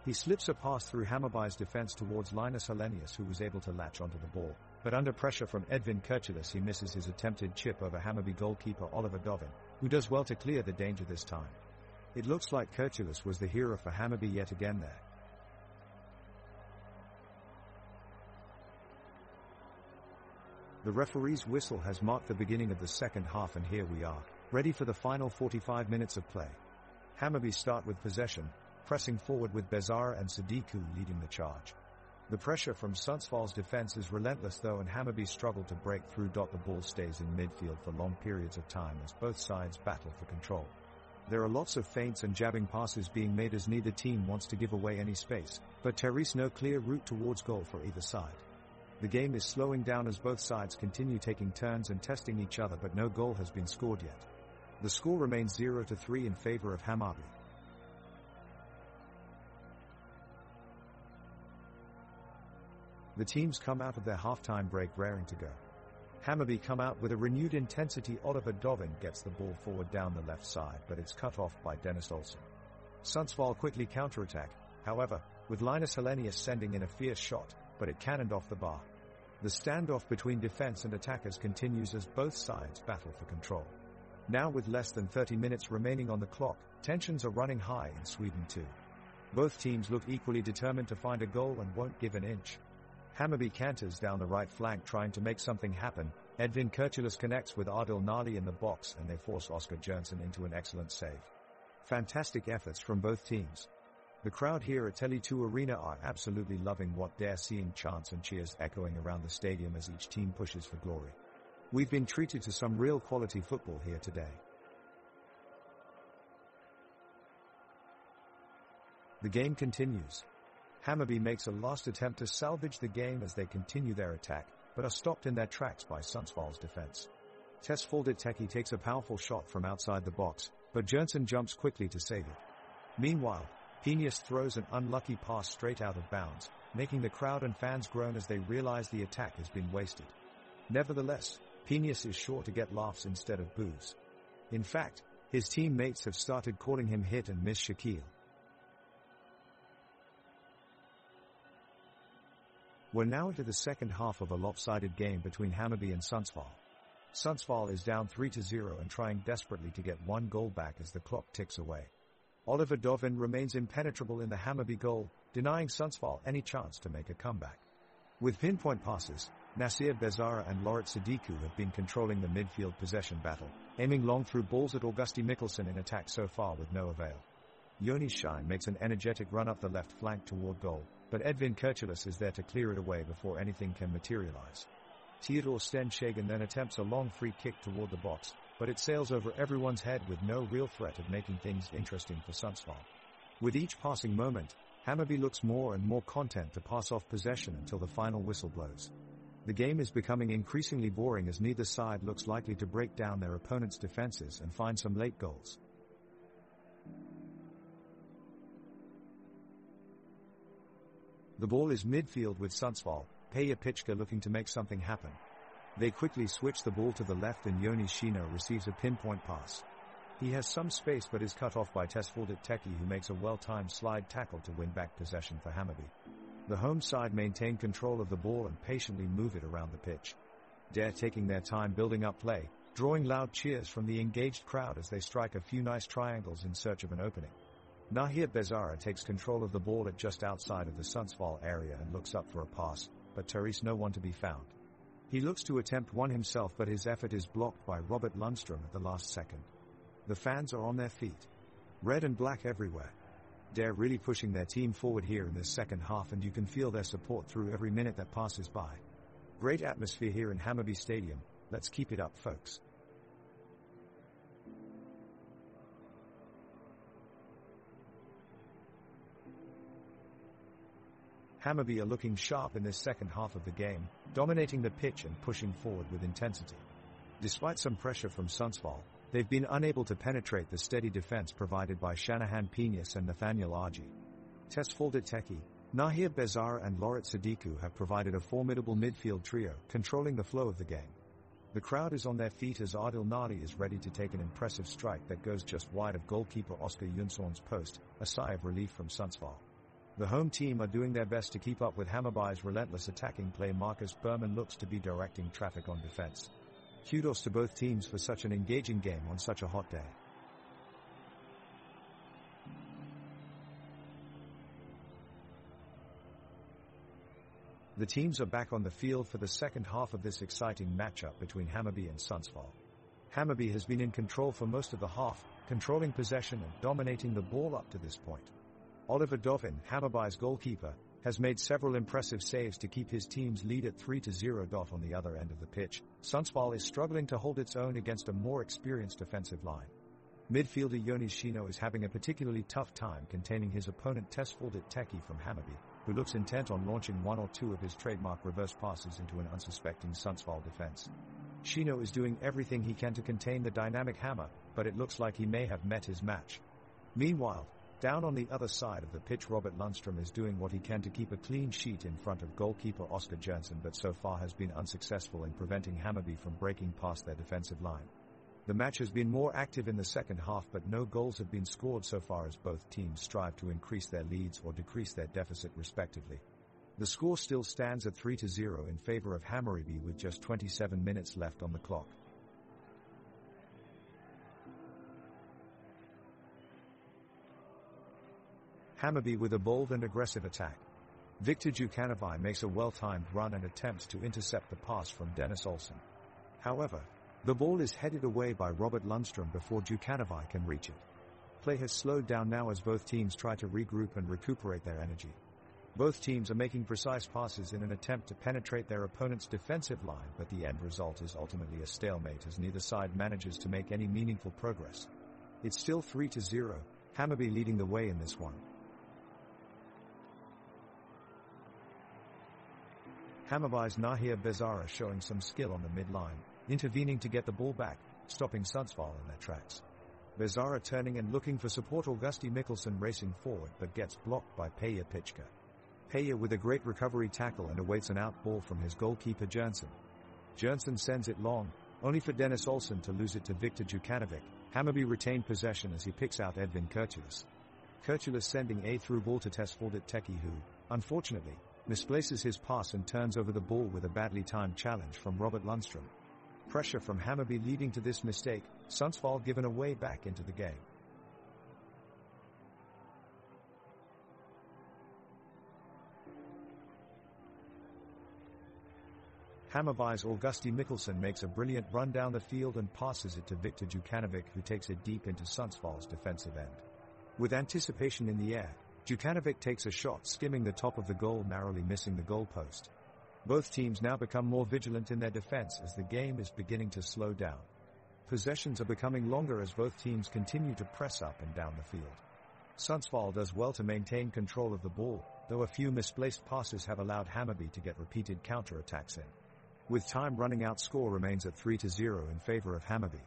He slips a pass through Hammarby's defense towards Linus Hellenius, who was able to latch onto the ball, but under pressure from Edvin Kurtulus he misses his attempted chip over Hammarby goalkeeper Oliver Dovin, who does well to clear the danger this time. It looks like Kurtulus was the hero for Hammarby yet again there. The referee's whistle has marked the beginning of the second half, and here we are, ready for the final 45 minutes of play. Hammarby start with possession, pressing forward with Bezara and Sadiku leading the charge. The pressure from Sundsvall's defense is relentless though, and Hammarby struggle to break through. The ball stays in midfield for long periods of time as both sides battle for control. There are lots of feints and jabbing passes being made as neither team wants to give away any space, but Therese no clear route towards goal for either side. The game is slowing down as both sides continue taking turns and testing each other, but no goal has been scored yet. The score remains 0-3 in favor of Hammarby. The teams come out of their halftime break raring to go. Hammarby come out with a renewed intensity. Oliver Dovin gets the ball forward down the left side, but it's cut off by Dennis Olsen. Sundsvall quickly counterattack, however, with Linus Hellenius sending in a fierce shot, but it cannoned off the bar. The standoff between defense and attackers continues as both sides battle for control. Now with less than 30 minutes remaining on the clock, tensions are running high in Sweden too. Both teams look equally determined to find a goal and won't give an inch. Hammarby canters down the right flank trying to make something happen. Edvin Kurtulus connects with Adil Nali in the box and they force Oscar Jönsson into an excellent save. Fantastic efforts from both teams. The crowd here at Tele2 Arena are absolutely loving what they're seeing, chants and cheers echoing around the stadium as each team pushes for glory. We've been treated to some real quality football here today. The game continues. Hammarby makes a last attempt to salvage the game as they continue their attack, but are stopped in their tracks by Sundsvall's defense. Tesfaldet takes a powerful shot from outside the box, but Jönsson jumps quickly to save it. Meanwhile, Penius throws an unlucky pass straight out of bounds, making the crowd and fans groan as they realize the attack has been wasted. Nevertheless, Penius is sure to get laughs instead of boos. In fact, his teammates have started calling him hit and miss Shaquille. We're now into the second half of a lopsided game between Hammarby and Sundsvall. Sundsvall is down 3-0 and trying desperately to get one goal back as the clock ticks away. Oliver Dovin remains impenetrable in the Hammarby goal, denying Sundsvall any chance to make a comeback. With pinpoint passes, Nasir Bezara and Loret Sadiku have been controlling the midfield possession battle, aiming long through balls at Augusti Mikkelsen in attack so far with no avail. Jonas Schein makes an energetic run up the left flank toward goal, but Edvin Kurtulus is there to clear it away before anything can materialize. Theodor Stenshagen then attempts a long free kick toward the box, but it sails over everyone's head with no real threat of making things interesting for Sundsvall. With each passing moment, Hammarby looks more and more content to pass off possession until the final whistle blows. The game is becoming increasingly boring as neither side looks likely to break down their opponent's defenses and find some late goals. The ball is midfield with Sundsvall, Peja Pichka looking to make something happen. They quickly switch the ball to the left and Jonas Schein receives a pinpoint pass. He has some space but is cut off by Tesfaldet who makes a well-timed slide tackle to win back possession for Hammarby. The home side maintain control of the ball and patiently move it around the pitch. They're taking their time building up play, drawing loud cheers from the engaged crowd as they strike a few nice triangles in search of an opening. Nahir Bezara takes control of the ball at just outside of the Sundsvall area and looks up for a pass, but Therese no one to be found. He looks to attempt one himself but his effort is blocked by Robert Lundström at the last second. The fans are on their feet. Red and black everywhere. They're really pushing their team forward here in this second half and you can feel their support through every minute that passes by. Great atmosphere here in Hammarby Stadium, let's keep it up folks. Hammarby are looking sharp in this second half of the game, dominating the pitch and pushing forward with intensity. Despite some pressure from Sundsvall, they've been unable to penetrate the steady defense provided by Shanahan Penius and Nathaniel Argy. Tesfaldet, Nahir Bezara and Loret Sadiku have provided a formidable midfield trio, controlling the flow of the game. The crowd is on their feet as Adil Nali is ready to take an impressive strike that goes just wide of goalkeeper Oscar Jönsson's post, a sigh of relief from Sundsvall. The home team are doing their best to keep up with Hammarby's relentless attacking play. Marcus Berman looks to be directing traffic on defense. Kudos to both teams for such an engaging game on such a hot day. The teams are back on the field for the second half of this exciting matchup between Hammarby and Sundsvall. Hammarby has been in control for most of the half, controlling possession and dominating the ball up to this point. Oliver Dovin, Hammarby's goalkeeper, has made several impressive saves to keep his team's lead at 3-0. On the other end of the pitch, Sundsvall is struggling to hold its own against a more experienced defensive line. Midfielder Jonas Shino is having a particularly tough time containing his opponent Tesfaldet Teki from Hammarby, who looks intent on launching one or two of his trademark reverse passes into an unsuspecting Sundsvall defense. Shino is doing everything he can to contain the dynamic Hammer, but it looks like he may have met his match. Meanwhile, down on the other side of the pitch, Robert Lundström is doing what he can to keep a clean sheet in front of goalkeeper Oskar Jönsson, but so far has been unsuccessful in preventing Hammarby from breaking past their defensive line. The match has been more active in the second half, but no goals have been scored so far as both teams strive to increase their leads or decrease their deficit respectively. The score still stands at 3-0 in favor of Hammarby with just 27 minutes left on the clock. Hammarby with a bold and aggressive attack. Viktor Djukanovic makes a well-timed run and attempts to intercept the pass from Dennis Olsen. However, the ball is headed away by Robert Lundström before Djukanovic can reach it. Play has slowed down now as both teams try to regroup and recuperate their energy. Both teams are making precise passes in an attempt to penetrate their opponent's defensive line, but the end result is ultimately a stalemate as neither side manages to make any meaningful progress. It's still 3-0, Hammarby leading the way in this one. Hammarby's Nahir Bezara showing some skill on the mid-line, intervening to get the ball back, stopping Sundsvall in their tracks. Bezara turning and looking for support. Augusti Mikkelsen racing forward but gets blocked by Peja Pichka. Peja with a great recovery tackle and awaits an out ball from his goalkeeper Jönsson. Jönsson sends it long, only for Dennis Olsen to lose it to Viktor Djukanovic. Hammarby retained possession as he picks out Edvin Kurtulus. Kurtulus sending a through ball to Tesfaldet Teki, who, unfortunately, misplaces his pass and turns over the ball with a badly timed challenge from Robert Lundström. Pressure from Hammarby leading to this mistake, Sundsvall given a way back into the game. Hammarby's Augusti Mikkelsen makes a brilliant run down the field and passes it to Viktor Djukanovic, who takes it deep into Sundsvall's defensive end. With anticipation in the air, Djukanovic takes a shot skimming the top of the goal, narrowly missing the goal post. Both teams now become more vigilant in their defense as the game is beginning to slow down. Possessions are becoming longer as both teams continue to press up and down the field. Sundsvall does well to maintain control of the ball, though a few misplaced passes have allowed Hammarby to get repeated counter-attacks in. With time running out, score remains at 3-0 in favor of Hammarby.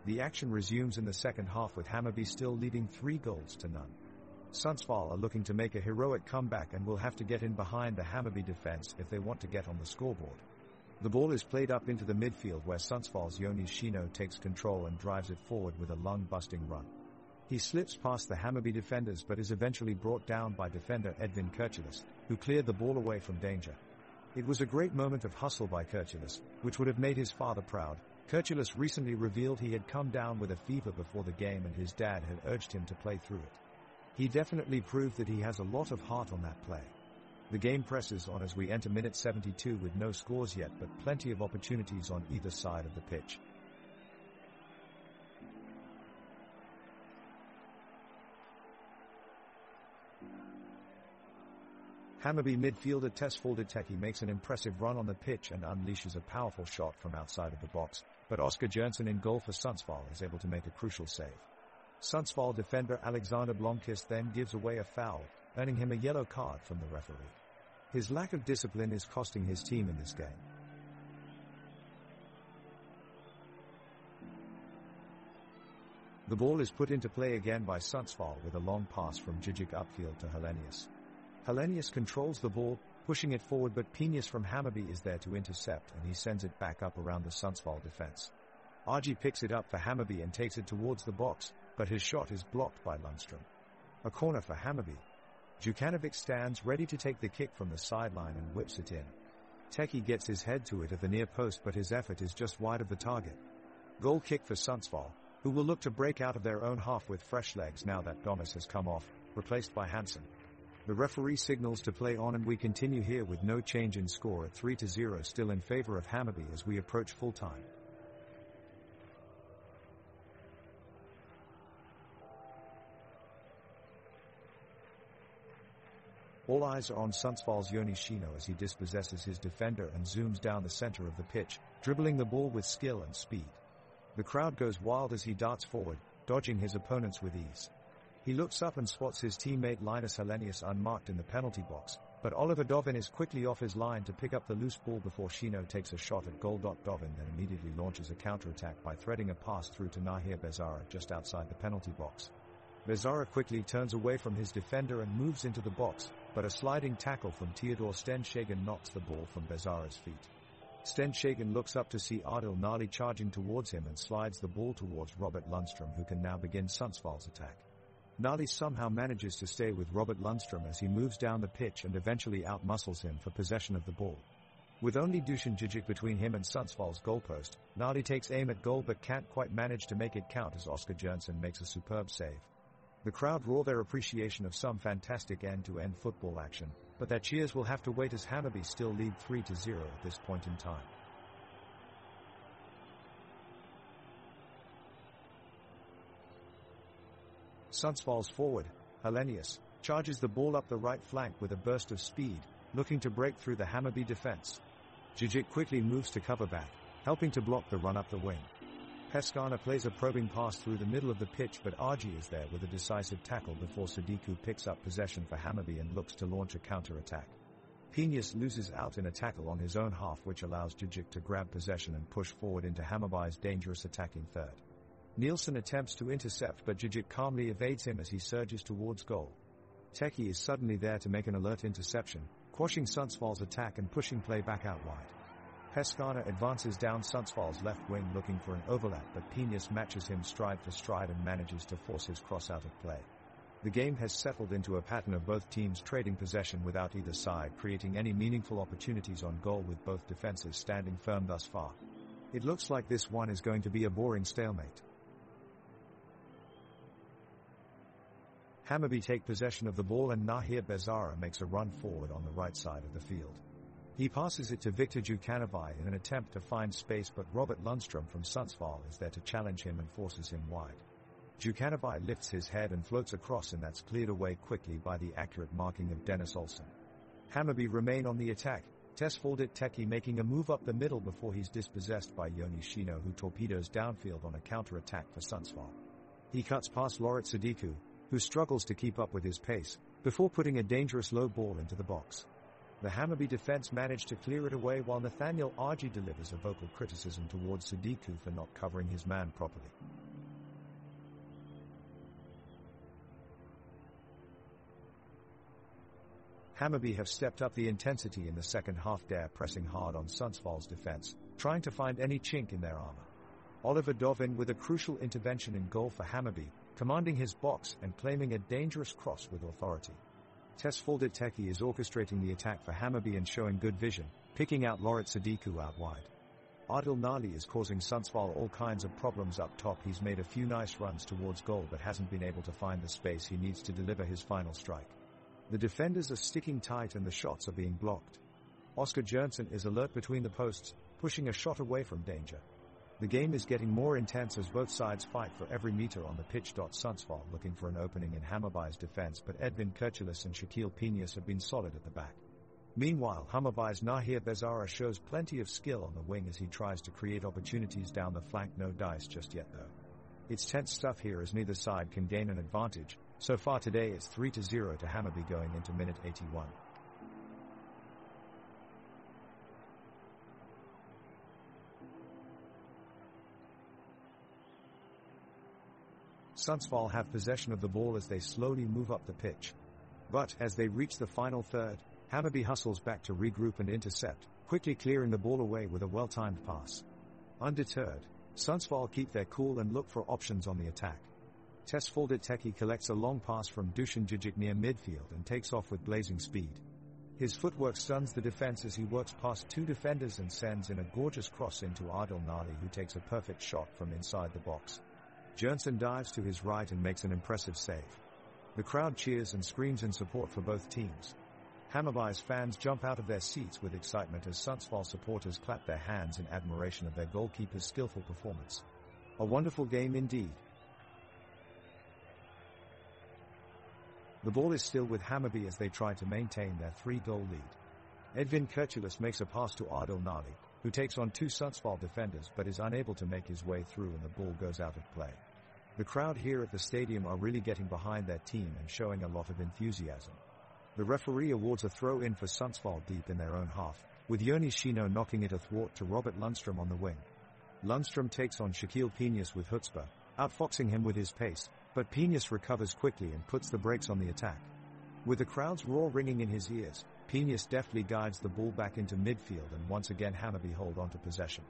The action resumes in the second half with Hammarby still leading 3-0. Sundsvall are looking to make a heroic comeback and will have to get in behind the Hammarby defense if they want to get on the scoreboard. The ball is played up into the midfield where Sundsvall's Jonas Shino takes control and drives it forward with a lung-busting run. He slips past the Hammarby defenders but is eventually brought down by defender Edvin Kurtulus, who cleared the ball away from danger. It was a great moment of hustle by Kurtulus, which would have made his father proud. Kurtulus recently revealed he had come down with a fever before the game and his dad had urged him to play through it. He definitely proved that he has a lot of heart on that play. The game presses on as we enter minute 72 with no scores yet but plenty of opportunities on either side of the pitch. Hammarby midfielder Tesfaldet Teki makes an impressive run on the pitch and unleashes a powerful shot from outside of the box, but Oskar Jönsson in goal for Sundsvall is able to make a crucial save. Sundsvall defender Alexander Blomqvist then gives away a foul, earning him a yellow card from the referee. His lack of discipline is costing his team in this game. The ball is put into play again by Sundsvall with a long pass from Djidjic upfield to Hellenius. Hellenius controls the ball, pushing it forward, but Piñas from Hammarby is there to intercept, and he sends it back up around the Sundsvall defense. Argy picks it up for Hammarby and takes it towards the box, but his shot is blocked by Lundström. A corner for Hammarby. Djukanovic stands ready to take the kick from the sideline and whips it in. Teki gets his head to it at the near post, but his effort is just wide of the target. Goal kick for Sundsvall, who will look to break out of their own half with fresh legs now that Gomes has come off, replaced by Hansen. The referee signals to play on, and we continue here with no change in score at 3-0, still in favor of Hammarby as we approach full time. All eyes are on Sundsvall's Joni Shino as he dispossesses his defender and zooms down the center of the pitch, dribbling the ball with skill and speed. The crowd goes wild as he darts forward, dodging his opponents with ease. He looks up and spots his teammate Linus Hellenius unmarked in the penalty box, but Oliver Dovin is quickly off his line to pick up the loose ball before Shino takes a shot at goal. Dovin then immediately launches a counterattack by threading a pass through to Nahir Bezara just outside the penalty box. Bezara quickly turns away from his defender and moves into the box, but a sliding tackle from Theodor Stenshagen knocks the ball from Bezara's feet. Stenshagen looks up to see Adil Nali charging towards him and slides the ball towards Robert Lundström, who can now begin Sundsvall's attack. Nali somehow manages to stay with Robert Lundström as he moves down the pitch and eventually outmuscles him for possession of the ball. With only Dusan Djigic between him and Sundsvall's goalpost, Nali takes aim at goal but can't quite manage to make it count as Oskar Jonsson makes a superb save. The crowd roar their appreciation of some fantastic end-to-end football action, but their cheers will have to wait as Hammarby still lead 3-0 at this point in time. Sundsvall's forward, Hellenius, charges the ball up the right flank with a burst of speed, looking to break through the Hammarby defense. Djigic quickly moves to cover back, helping to block the run up the wing. Peskana plays a probing pass through the middle of the pitch, but Argy is there with a decisive tackle before Sadiku picks up possession for Hammarby and looks to launch a counter-attack. Piñas loses out in a tackle on his own half, which allows Djigic to grab possession and push forward into Hammarby's dangerous attacking third. Nielsen attempts to intercept, but Djigic calmly evades him as he surges towards goal. Teki is suddenly there to make an alert interception, quashing Sundsvall's attack and pushing play back out wide. Peskana advances down Sundsvall's left wing looking for an overlap, but Piñas matches him stride for stride and manages to force his cross out of play. The game has settled into a pattern of both teams trading possession without either side creating any meaningful opportunities on goal, with both defenses standing firm thus far. It looks like this one is going to be a boring stalemate. Hammarby take possession of the ball and Nahir Bezara makes a run forward on the right side of the field. He passes it to Viktor Djukanovic in an attempt to find space, but Robert Lundström from Sundsvall is there to challenge him and forces him wide. Djukanovic lifts his head and floats across, and that's cleared away quickly by the accurate marking of Dennis Olsson. Hammarby remain on the attack, Tesfaldet Teki making a move up the middle before he's dispossessed by Joni Shino, who torpedoes downfield on a counter-attack for Sundsvall. He cuts past Loret Sadiku, who struggles to keep up with his pace, before putting a dangerous low ball into the box. The Hammarby defense managed to clear it away, while Nathaniel Argy delivers a vocal criticism towards Sadiku for not covering his man properly. Hammarby have stepped up the intensity in the second half, pressing hard on Sundsvall's defense, trying to find any chink in their armor. Oliver Dovin with a crucial intervention in goal for Hammarby, commanding his box and claiming a dangerous cross with authority. Tesfaldet Teki is orchestrating the attack for Hammarby and showing good vision, picking out Loret Sadiku out wide. Adil Nali is causing Sundsvall all kinds of problems up top. He's made a few nice runs towards goal but hasn't been able to find the space he needs to deliver his final strike. The defenders are sticking tight and the shots are being blocked. Oskar Jonsson is alert between the posts, pushing a shot away from danger. The game is getting more intense as both sides fight for every meter on the pitch. Sundsvall looking for an opening in Hammarby's defense, but Edvin Kirchulis and Shaquille Piñas have been solid at the back. Meanwhile, Hammarby's Nahir Bezara shows plenty of skill on the wing as he tries to create opportunities down the flank. No dice just yet though. It's tense stuff here as neither side can gain an advantage. So far today it's 3-0 to Hammarby going into minute 81. Sundsvall have possession of the ball as they slowly move up the pitch. But, as they reach the final third, Hammarby hustles back to regroup and intercept, quickly clearing the ball away with a well-timed pass. Undeterred, Sundsvall keep their cool and look for options on the attack. Tesfaldet Teki collects a long pass from Dusan Djigic near midfield and takes off with blazing speed. His footwork stuns the defense as he works past two defenders and sends in a gorgeous cross into Adil Nali, who takes a perfect shot from inside the box. Jonsson dives to his right and makes an impressive save. The crowd cheers and screams in support for both teams. Hammarby's fans jump out of their seats with excitement as Sundsvall supporters clap their hands in admiration of their goalkeeper's skillful performance. A wonderful game indeed. The ball is still with Hammarby as they try to maintain their 3-goal lead. Edvin Kurtulus makes a pass to Adil Nali, who takes on two Sundsvall defenders but is unable to make his way through and the ball goes out of play. The crowd here at the stadium are really getting behind their team and showing a lot of enthusiasm. The referee awards a throw-in for Sundsvall deep in their own half, with Joni Shino knocking it athwart to Robert Lundström on the wing. Lundström takes on Shaquille Peñas with chutzpah, outfoxing him with his pace, but Peñas recovers quickly and puts the brakes on the attack. With the crowd's roar ringing in his ears, Peñas deftly guides the ball back into midfield and once again Hammarby hold on to possession.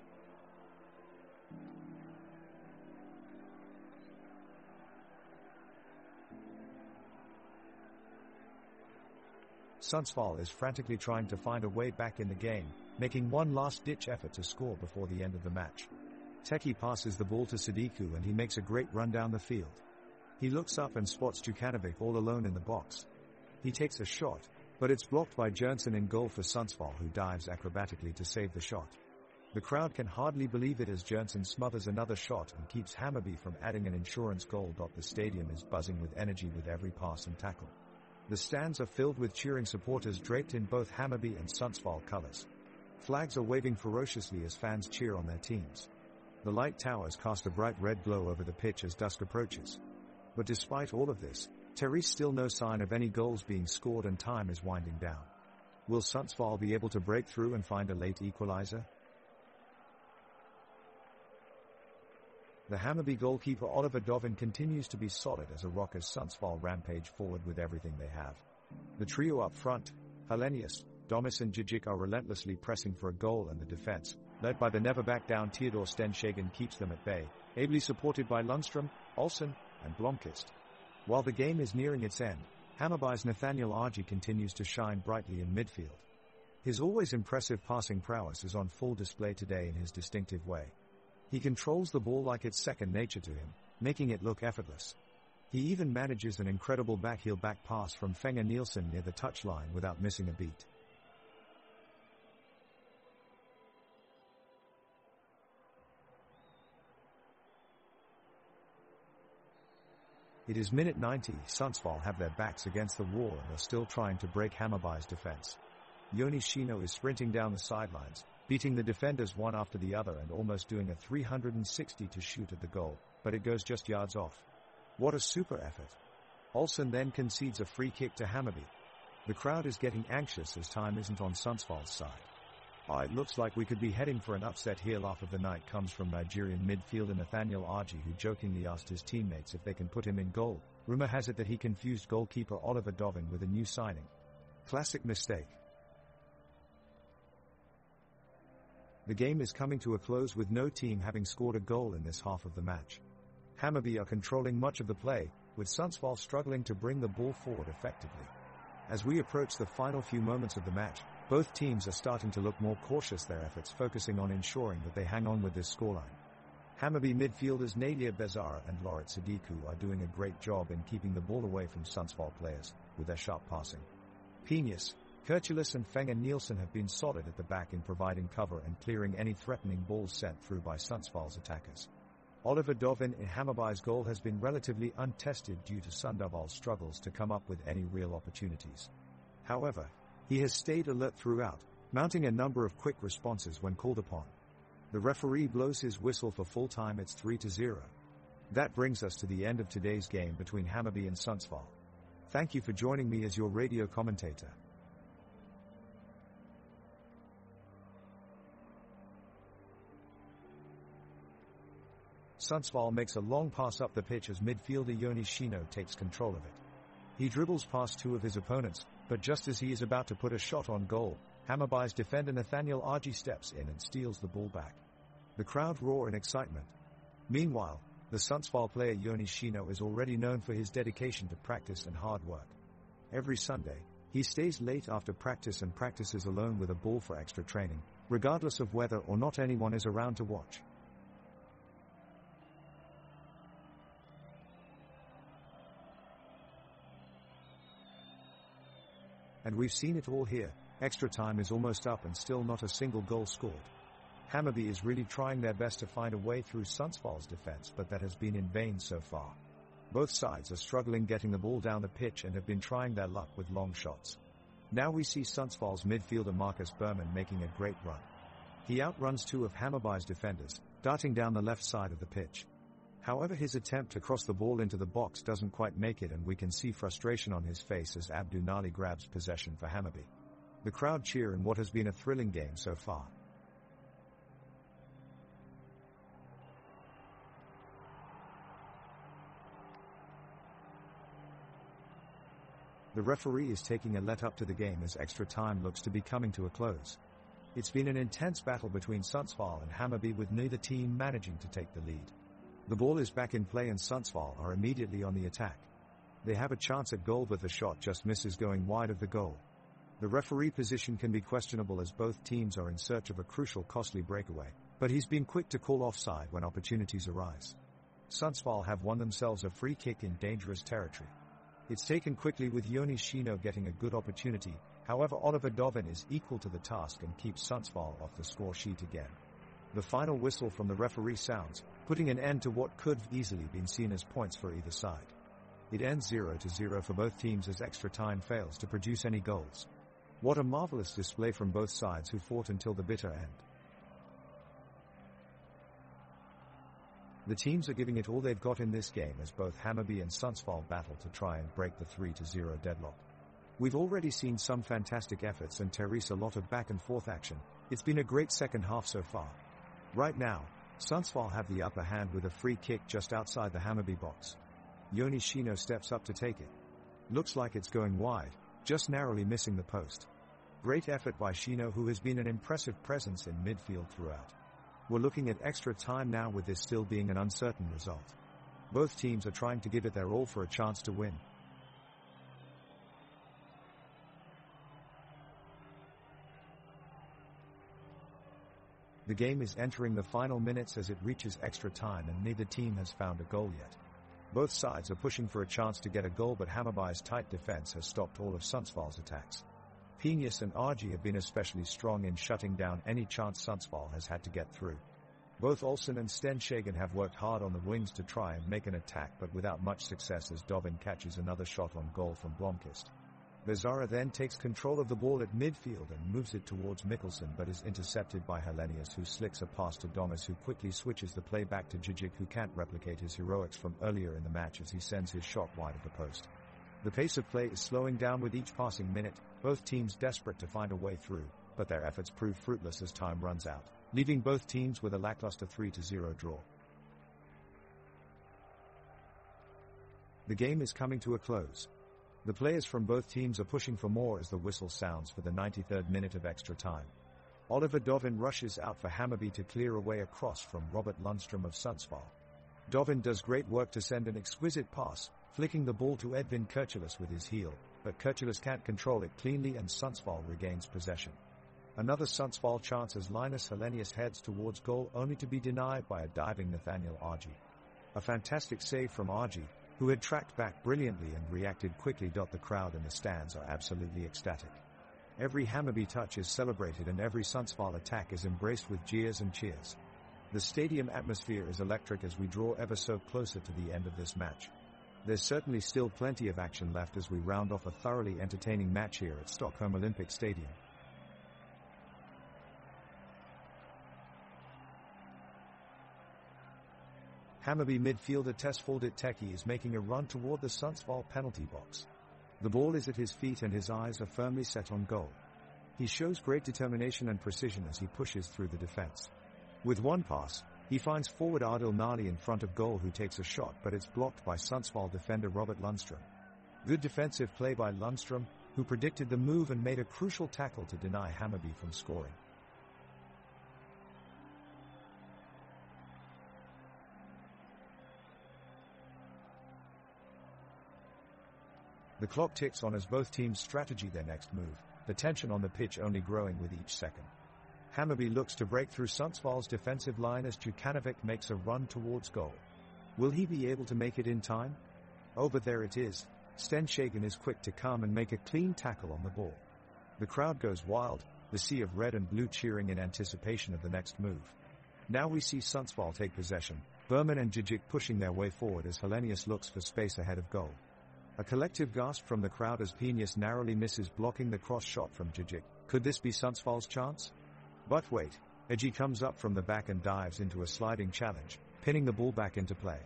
Sundsvall is frantically trying to find a way back in the game, making one last-ditch effort to score before the end of the match. Teki passes the ball to Sadiku and he makes a great run down the field. He looks up and spots Djukanovic all alone in the box. He takes a shot, but it's blocked by Jonsson in goal for Sundsvall, who dives acrobatically to save the shot. The crowd can hardly believe it as Jonsson smothers another shot and keeps Hammarby from adding an insurance goal. The stadium is buzzing with energy with every pass and tackle. The stands are filled with cheering supporters draped in both Hammarby and Sundsvall colors. Flags are waving ferociously as fans cheer on their teams. The light towers cast a bright red glow over the pitch as dusk approaches. But despite all of this, there is still no sign of any goals being scored and time is winding down. Will Sundsvall be able to break through and find a late equalizer? The Hammarby goalkeeper Oliver Dovin continues to be solid as a rock as Sundsvall rampage forward with everything they have. The trio up front, Hellenius, Domus and Djigic are relentlessly pressing for a goal, and the defense, led by the never-back-down Theodor Stenshagen, keeps them at bay, ably supported by Lundström, Olsen, and Blomqvist. While the game is nearing its end, Hammarby's Nathaniel Argy continues to shine brightly in midfield. His always impressive passing prowess is on full display today in his distinctive way. He controls the ball like it's second nature to him, making it look effortless. He even manages an incredible backheel back pass from Fenga Nielsen near the touchline without missing a beat. It is minute 90, Sundsvall have their backs against the wall and are still trying to break Hammarby's defense. Joni Shino is sprinting down the sidelines, beating the defenders one after the other and almost doing a 360 to shoot at the goal, but it goes just yards off. What a super effort. Olsen then concedes a free kick to Hammarby. The crowd is getting anxious as time isn't on Sundsvall's side. It looks like we could be heading for an upset here. Laugh of the night comes from Nigerian midfielder Nathaniel Argy, who jokingly asked his teammates if they can put him in goal. Rumor has it that he confused goalkeeper Oliver Dovin with a new signing. Classic mistake. The game is coming to a close with no team having scored a goal in this half of the match. Hammarby are controlling much of the play, with Sundsvall struggling to bring the ball forward effectively. As we approach the final few moments of the match, both teams are starting to look more cautious, their efforts focusing on ensuring that they hang on with this scoreline. Hammarby midfielders Nadia Bezara and Loret Sadiku are doing a great job in keeping the ball away from Sundsvall players, with their sharp passing. Peñas, Kurtulus and Fenga Nielsen have been solid at the back in providing cover and clearing any threatening balls sent through by Sundsvall's attackers. Oliver Dovin in Hammarby's goal has been relatively untested due to Sundsvall's struggles to come up with any real opportunities. However, he has stayed alert throughout, mounting a number of quick responses when called upon. The referee blows his whistle for full time. It's 3-0. That brings us to the end of today's game between Hammarby and Sundsvall. Thank you for joining me as your radio commentator. Sundsvall makes a long pass up the pitch as midfielder Joni Shino takes control of it. He dribbles past two of his opponents, But just as he is about to put a shot on goal, Hammarby's defender Nathaniel Argy steps in and steals the ball back. The crowd roar in excitement. Meanwhile, the Sundsvall player Joni Shino is already known for his dedication to practice and hard work. Every Sunday, he stays late after practice and practices alone with a ball for extra training, regardless of whether or not anyone is around to watch. And we've seen it all here. Extra time is almost up and still not a single goal scored. Hammarby is really trying their best to find a way through Sundsvall's defense, but that has been in vain so far. Both sides are struggling getting the ball down the pitch and have been trying their luck with long shots. Now we see Sundsvall's midfielder Marcus Berman making a great run. He outruns two of Hammarby's defenders, darting down the left side of the pitch. However, his attempt to cross the ball into the box doesn't quite make it, and we can see frustration on his face as Abdou Nali grabs possession for Hammarby. The crowd cheer in what has been a thrilling game so far. The referee is taking a let-up to the game as extra time looks to be coming to a close. It's been an intense battle between Sundsvall and Hammarby, with neither team managing to take the lead. The ball is back in play and Sundsvall are immediately on the attack. They have a chance at goal, but the shot just misses, going wide of the goal. The referee position can be questionable as both teams are in search of a crucial, costly breakaway, but he's been quick to call offside when opportunities arise. Sundsvall have won themselves a free kick in dangerous territory. It's taken quickly, with Joni Shino getting a good opportunity. However, Oliver Dovin is equal to the task and keeps Sundsvall off the score sheet again. The final whistle from the referee sounds, putting an end to what could have easily been seen as points for either side. It ends 0-0 for both teams as extra time fails to produce any goals. What a marvelous display from both sides, who fought until the bitter end. The teams are giving it all they've got in this game as both Hammarby and Sundsvall battle to try and break the 3-0 deadlock. We've already seen some fantastic efforts and a lot of back and forth action. It's been a great second half so far. Right now, Sundsvall have the upper hand with a free kick just outside the Hammarby box. Joni Shino steps up to take it. Looks like it's going wide, just narrowly missing the post. Great effort by Shino, who has been an impressive presence in midfield throughout. We're looking at extra time now, with this still being an uncertain result. Both teams are trying to give it their all for a chance to win. The game is entering the final minutes as it reaches extra time, and neither team has found a goal yet. Both sides are pushing for a chance to get a goal, but Hammarby's tight defense has stopped all of Sundsvall's attacks. Penius and Argy have been especially strong in shutting down any chance Sundsvall has had to get through. Both Olsen and Stenshagen have worked hard on the wings to try and make an attack, but without much success as Dovin catches another shot on goal from Blomqvist. Bezara then takes control of the ball at midfield and moves it towards Mikkelsen, but is intercepted by Hellenius, who slicks a pass to Domus, who quickly switches the play back to Djigic, who can't replicate his heroics from earlier in the match as he sends his shot wide of the post. The pace of play is slowing down with each passing minute, both teams desperate to find a way through, but their efforts prove fruitless as time runs out, leaving both teams with a lackluster 3-0 draw. The game is coming to a close. The players from both teams are pushing for more as the whistle sounds for the 93rd minute of extra time. Oliver Dovin rushes out for Hammarby to clear away a cross from Robert Lundström of Sundsvall. Dovin does great work to send an exquisite pass, flicking the ball to Edvin Kurtulus with his heel, but Kurtulus can't control it cleanly and Sundsvall regains possession. Another Sundsvall chance as Linus Hellenius heads towards goal, only to be denied by a diving Nathaniel Argy. A fantastic save from Argy, who had tracked back brilliantly and reacted quickly. The crowd in the stands are absolutely ecstatic. Every Hammarby touch is celebrated and every Sundsvall attack is embraced with jeers and cheers. The stadium atmosphere is electric as we draw ever so closer to the end of this match. There's certainly still plenty of action left as we round off a thoroughly entertaining match here at Stockholm Olympic Stadium. Hammarby midfielder Tesfaldit Teki is making a run toward the Sundsvall penalty box. The ball is at his feet and his eyes are firmly set on goal. He shows great determination and precision as he pushes through the defense. With one pass, he finds forward Adil Nali in front of goal, who takes a shot, but it's blocked by Sundsvall defender Robert Lundström. Good defensive play by Lundström, who predicted the move and made a crucial tackle to deny Hammarby from scoring. The clock ticks on as both teams strategy their next move, the tension on the pitch only growing with each second. Hammarby looks to break through Sundsvall's defensive line as Jukanovic makes a run towards goal. Will he be able to make it in time? Oh, but there it is. Stenshagen is quick to come and make a clean tackle on the ball. The crowd goes wild, the sea of red and blue cheering in anticipation of the next move. Now we see Sundsvall take possession, Berman and Djigic pushing their way forward as Hellenius looks for space ahead of goal. A collective gasp from the crowd as Penius narrowly misses blocking the cross shot from Djigic. Could this be Sundsvall's chance? But wait, Edgy comes up from the back and dives into a sliding challenge, pinning the ball back into play.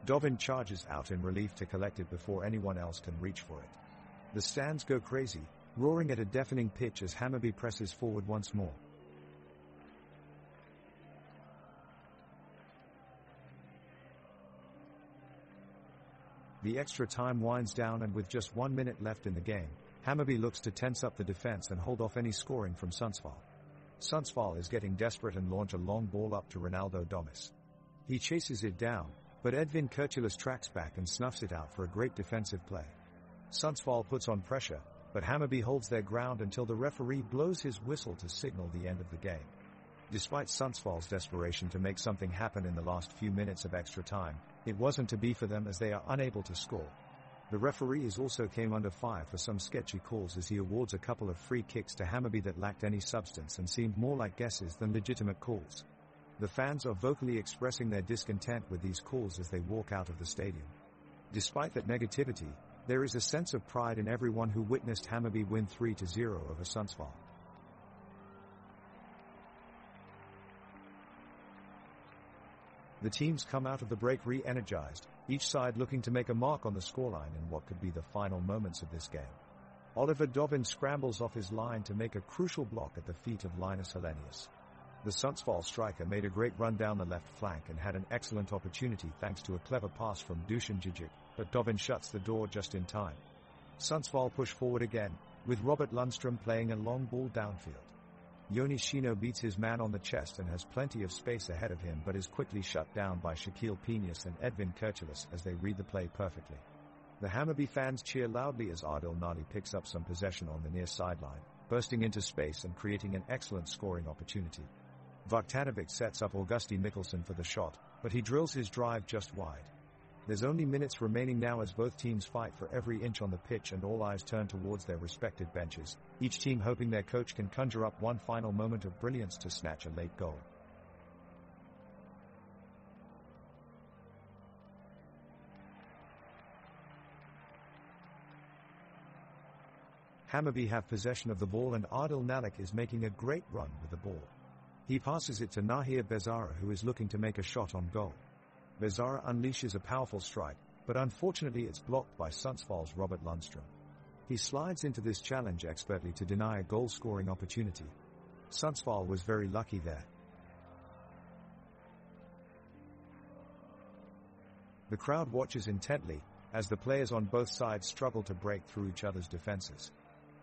Dovin charges out in relief to collect it before anyone else can reach for it. The stands go crazy, roaring at a deafening pitch as Hammarby presses forward once more. The extra time winds down and with just 1 minute left in the game, Hammarby looks to tense up the defense and hold off any scoring from Sundsvall. Sundsvall is getting desperate and launch a long ball up to Ronaldo Domus. He chases it down, but Edvin Kurtulus tracks back and snuffs it out for a great defensive play. Sundsvall puts on pressure, but Hammarby holds their ground until the referee blows his whistle to signal the end of the game. Despite Sundsvall's desperation to make something happen in the last few minutes of extra time, it wasn't to be for them as they are unable to score. The referee also came under fire for some sketchy calls as he awards a couple of free kicks to Hammarby that lacked any substance and seemed more like guesses than legitimate calls. The fans are vocally expressing their discontent with these calls as they walk out of the stadium. Despite that negativity, there is a sense of pride in everyone who witnessed Hammarby win 3-0 over Sundsvall. The teams come out of the break re-energized, each side looking to make a mark on the scoreline in what could be the final moments of this game. Oliver Dovin scrambles off his line to make a crucial block at the feet of Linus Hellenius. The Sundsvall striker made a great run down the left flank and had an excellent opportunity thanks to a clever pass from Dusan Djigic, but Dovin shuts the door just in time. Sundsvall push forward again, with Robert Lundström playing a long ball downfield. Joni Shino beats his man on the chest and has plenty of space ahead of him but is quickly shut down by Shaquille Penius and Edvin Kurtulus as they read the play perfectly. The Hammarby fans cheer loudly as Adil Nadi picks up some possession on the near sideline, bursting into space and creating an excellent scoring opportunity. Voktanovic sets up Augusti Mikkelsen for the shot, but he drills his drive just wide. There's only minutes remaining now as both teams fight for every inch on the pitch and all eyes turn towards their respective benches, each team hoping their coach can conjure up one final moment of brilliance to snatch a late goal. Hammarby have possession of the ball and Adil Nalik is making a great run with the ball. He passes it to Nahir Bezara who is looking to make a shot on goal. Bezara unleashes a powerful strike, but unfortunately it's blocked by Sundsvall's Robert Lundström. He slides into this challenge expertly to deny a goal-scoring opportunity. Sundsvall was very lucky there. The crowd watches intently, as the players on both sides struggle to break through each other's defenses.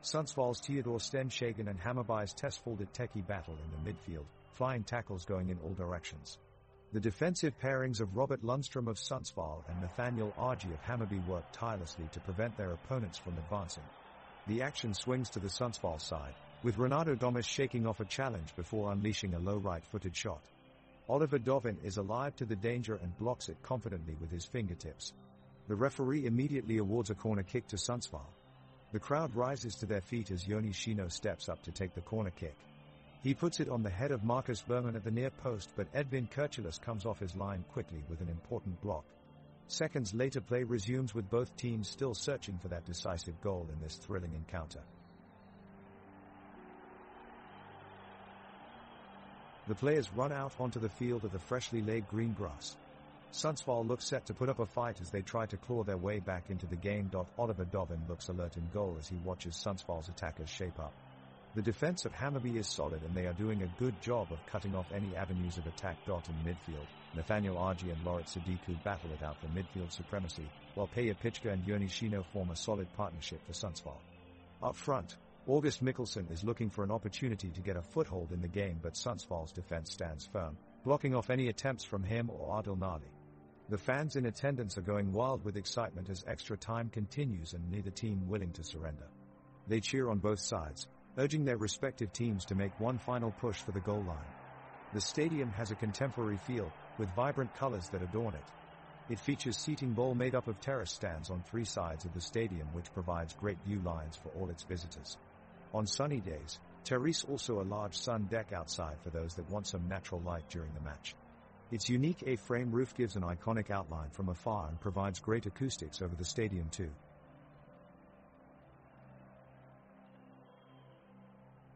Sundsvall's Theodor Stenshagen and Hammarby's Tesfaldet Teki battle in the midfield, flying tackles going in all directions. The defensive pairings of Robert Lundström of Sundsvall and Nathaniel Argy of Hammarby work tirelessly to prevent their opponents from advancing. The action swings to the Sundsvall side, with Renato Domus shaking off a challenge before unleashing a low right-footed shot. Oliver Dovin is alive to the danger and blocks it confidently with his fingertips. The referee immediately awards a corner kick to Sundsvall. The crowd rises to their feet as Joni Shino steps up to take the corner kick. He puts it on the head of Marcus Berman at the near post, but Edvin Kurtulus comes off his line quickly with an important block. Seconds later play resumes with both teams still searching for that decisive goal in this thrilling encounter. The players run out onto the field of the freshly laid green grass. Sundsvall looks set to put up a fight as they try to claw their way back into the game. Oliver Dovin looks alert in goal as he watches Sundsvall's attackers shape up. The defense of Hammarby is solid and they are doing a good job of cutting off any avenues of attack. In midfield, Nathaniel Argy and Lorit Sadiku battle it out for midfield supremacy, while Peja Pichka and Joni Shino form a solid partnership for Sundsvall. Up front, August Mikkelsen is looking for an opportunity to get a foothold in the game, but Sundsvall's defense stands firm, blocking off any attempts from him or Adil Nali. The fans in attendance are going wild with excitement as extra time continues and neither team willing to surrender. They cheer on both sides, urging their respective teams to make one final push for the goal line. The stadium has a contemporary feel, with vibrant colors that adorn it. It features seating bowl made up of terrace stands on three sides of the stadium, which provides great view lines for all its visitors. On sunny days, terrace also a large sun deck outside for those that want some natural light during the match. Its unique A-frame roof gives an iconic outline from afar and provides great acoustics over the stadium too.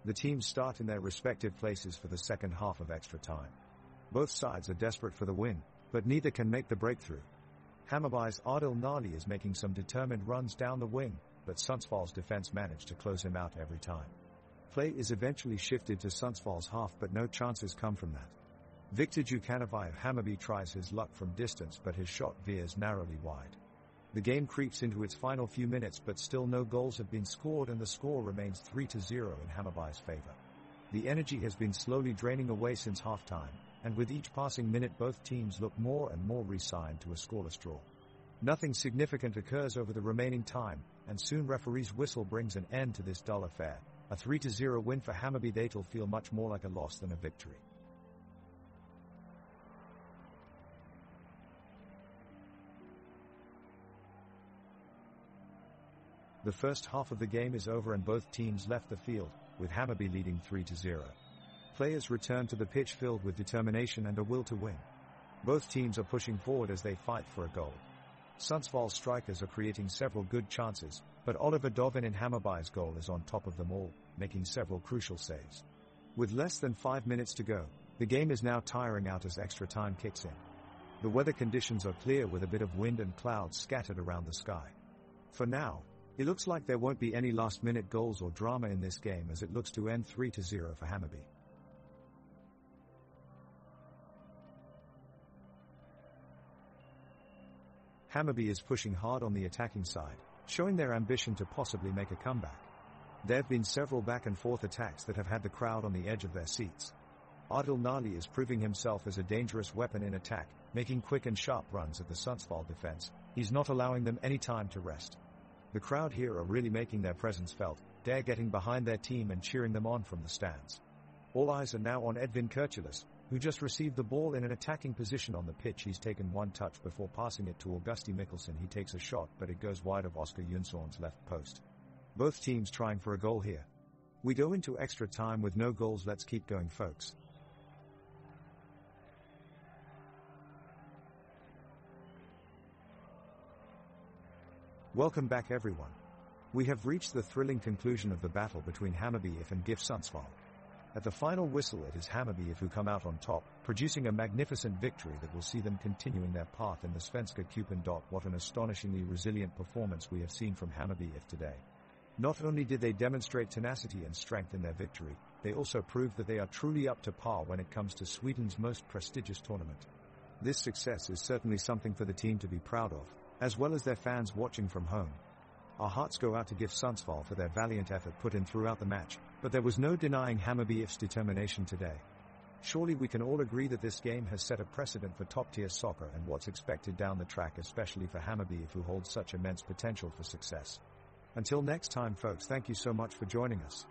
The teams start in their respective places for the second half of extra time. Both sides are desperate for the win, but neither can make the breakthrough. Hammarby's Adil Nali is making some determined runs down the wing, but Sundsvall's defense managed to close him out every time. Play is eventually shifted to Sundsvall's half, but no chances come from that. Viktor Djukanovic of Hammarby tries his luck from distance, but his shot veers narrowly wide. The game creeps into its final few minutes, but still no goals have been scored and the score remains 3-0 in Hammarby's favor. The energy has been slowly draining away since halftime, and with each passing minute both teams look more and more resigned to a scoreless draw. Nothing significant occurs over the remaining time, and soon referee's whistle brings an end to this dull affair. A 3-0 win for Hammarby. That'll feel much more like a loss than a victory. The first half of the game is over and both teams left the field, with Hammarby leading 3-0. Players return to the pitch filled with determination and a will to win. Both teams are pushing forward as they fight for a goal. Sundsvall's strikers are creating several good chances, but Oliver Dovin in Hammarby's goal is on top of them all, making several crucial saves. With less than 5 minutes to go, the game is now tiring out as extra time kicks in. The weather conditions are clear with a bit of wind and clouds scattered around the sky. For now, it looks like there won't be any last-minute goals or drama in this game, as it looks to end 3-0 for Hammarby. Hammarby is pushing hard on the attacking side, showing their ambition to possibly make a comeback. There have been several back-and-forth attacks that have had the crowd on the edge of their seats. Adil Nali is proving himself as a dangerous weapon in attack, making quick and sharp runs at the Sundsvall defense. He's not allowing them any time to rest. The crowd here are really making their presence felt, they're getting behind their team and cheering them on from the stands. All eyes are now on Edvin Kurtulus, who just received the ball in an attacking position on the pitch. He's taken one touch before passing it to Augusti Mikkelsen. He takes a shot, but it goes wide of Oskar Jonsson's left post. Both teams trying for a goal here. We go into extra time with no goals. Let's keep going, folks. Welcome back, everyone. We have reached the thrilling conclusion of the battle between Hammarby IF and GIF Sundsvall. At the final whistle, it is Hammarby IF who come out on top, producing a magnificent victory that will see them continuing their path in the Svenska Cupen. What an astonishingly resilient performance we have seen from Hammarby IF today. Not only did they demonstrate tenacity and strength in their victory, they also proved that they are truly up to par when it comes to Sweden's most prestigious tournament. This success is certainly something for the team to be proud of, as well as their fans watching from home. Our hearts go out to GIF Sundsvall for their valiant effort put in throughout the match, but there was no denying Hammarby IF's determination today. Surely we can all agree that this game has set a precedent for top-tier soccer and what's expected down the track, especially for Hammarby IF, who holds such immense potential for success. Until next time, folks, thank you so much for joining us.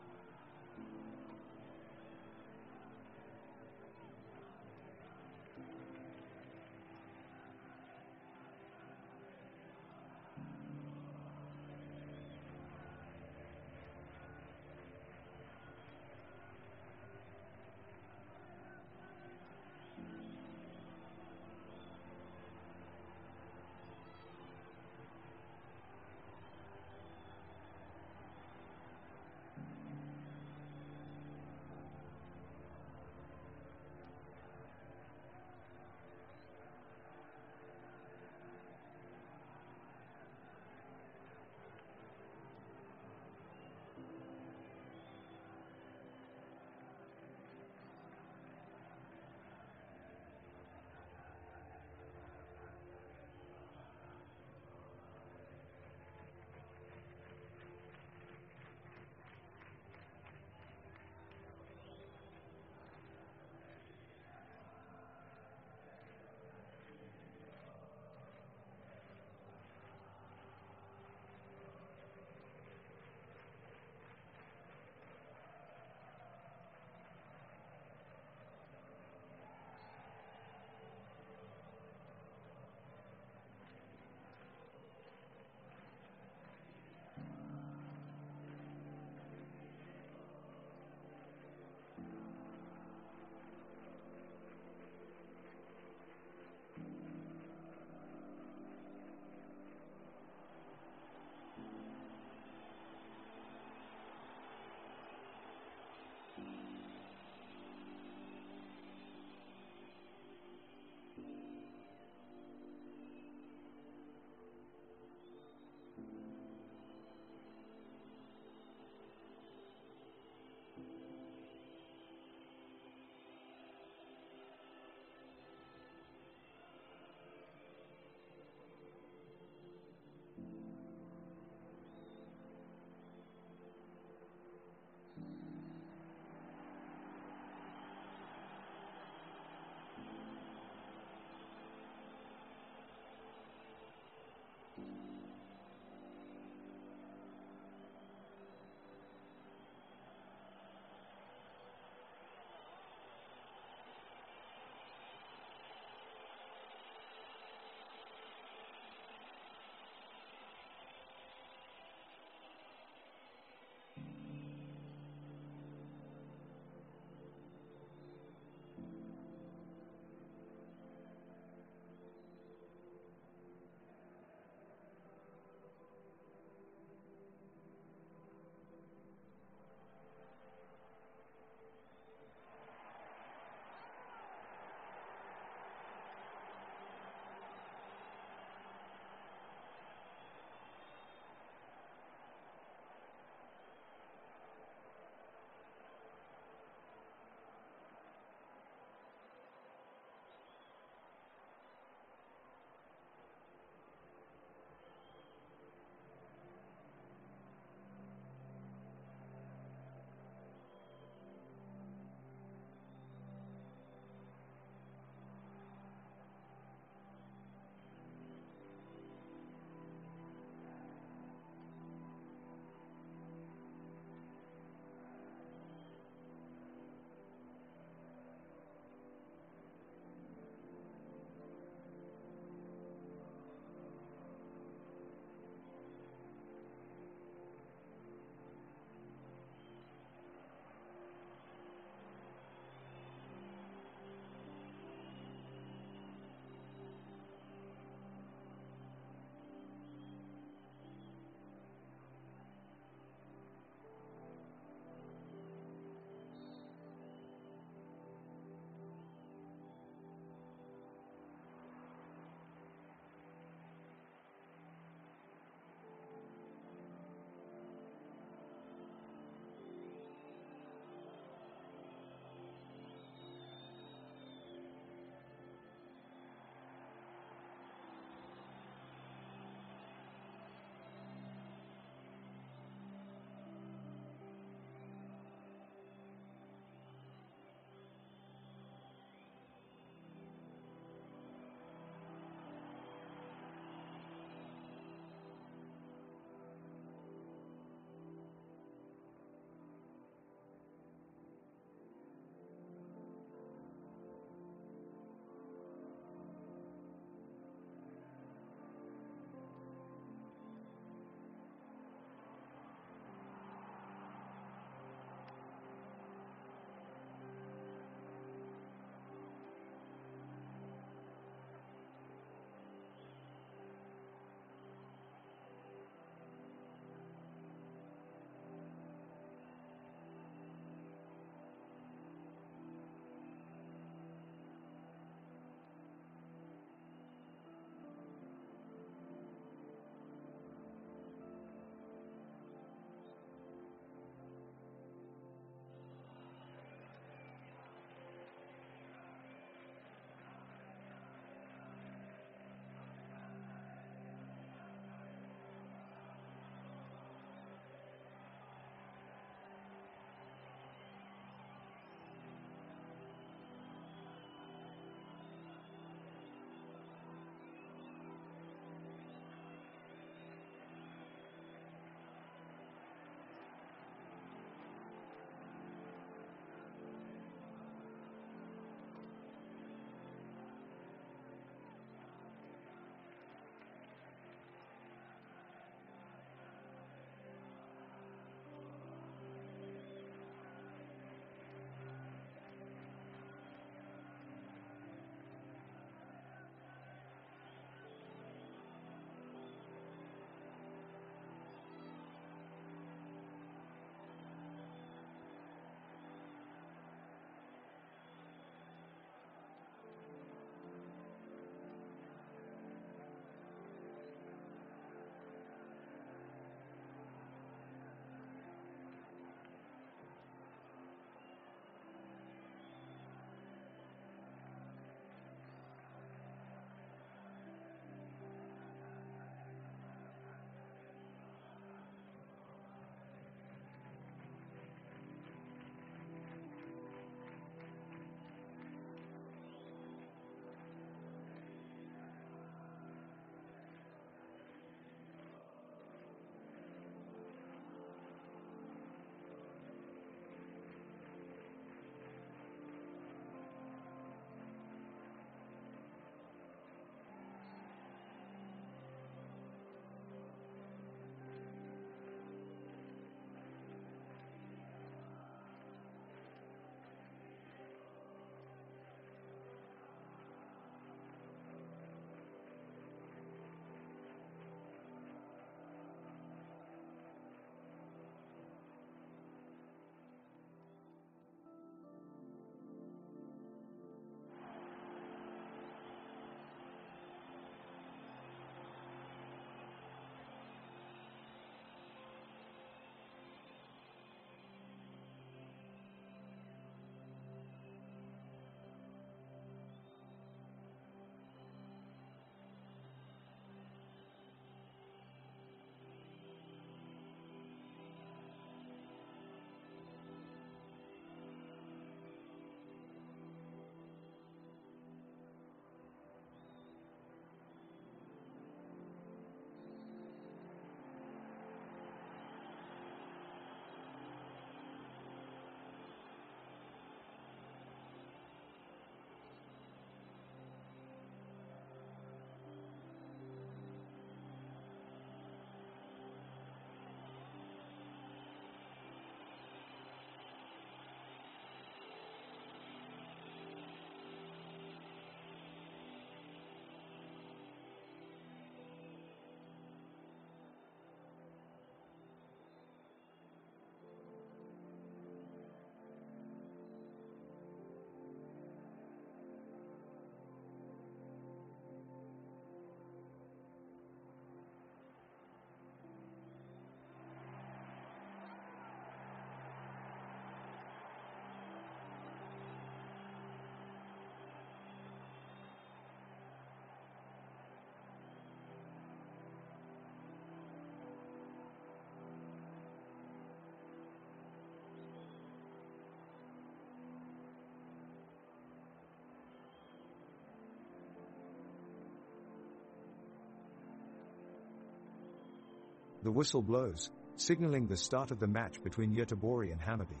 The whistle blows, signaling the start of the match between Göteborg and Hammarby.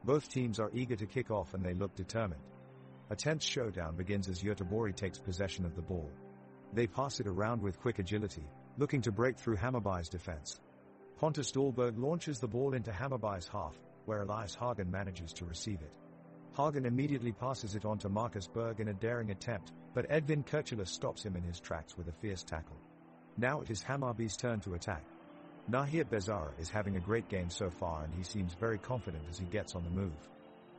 Both teams are eager to kick off and they look determined. A tense showdown begins as Göteborg takes possession of the ball. They pass it around with quick agility, looking to break through Hammarby's defense. Pontus Dahlberg launches the ball into Hammarby's half, where Elias Hagen manages to receive it. Hagen immediately passes it on to Marcus Berg in a daring attempt, but Edvin Kurtulus stops him in his tracks with a fierce tackle. Now it is Hammarby's turn to attack. Nahir Bezara is having a great game so far and he seems very confident as he gets on the move.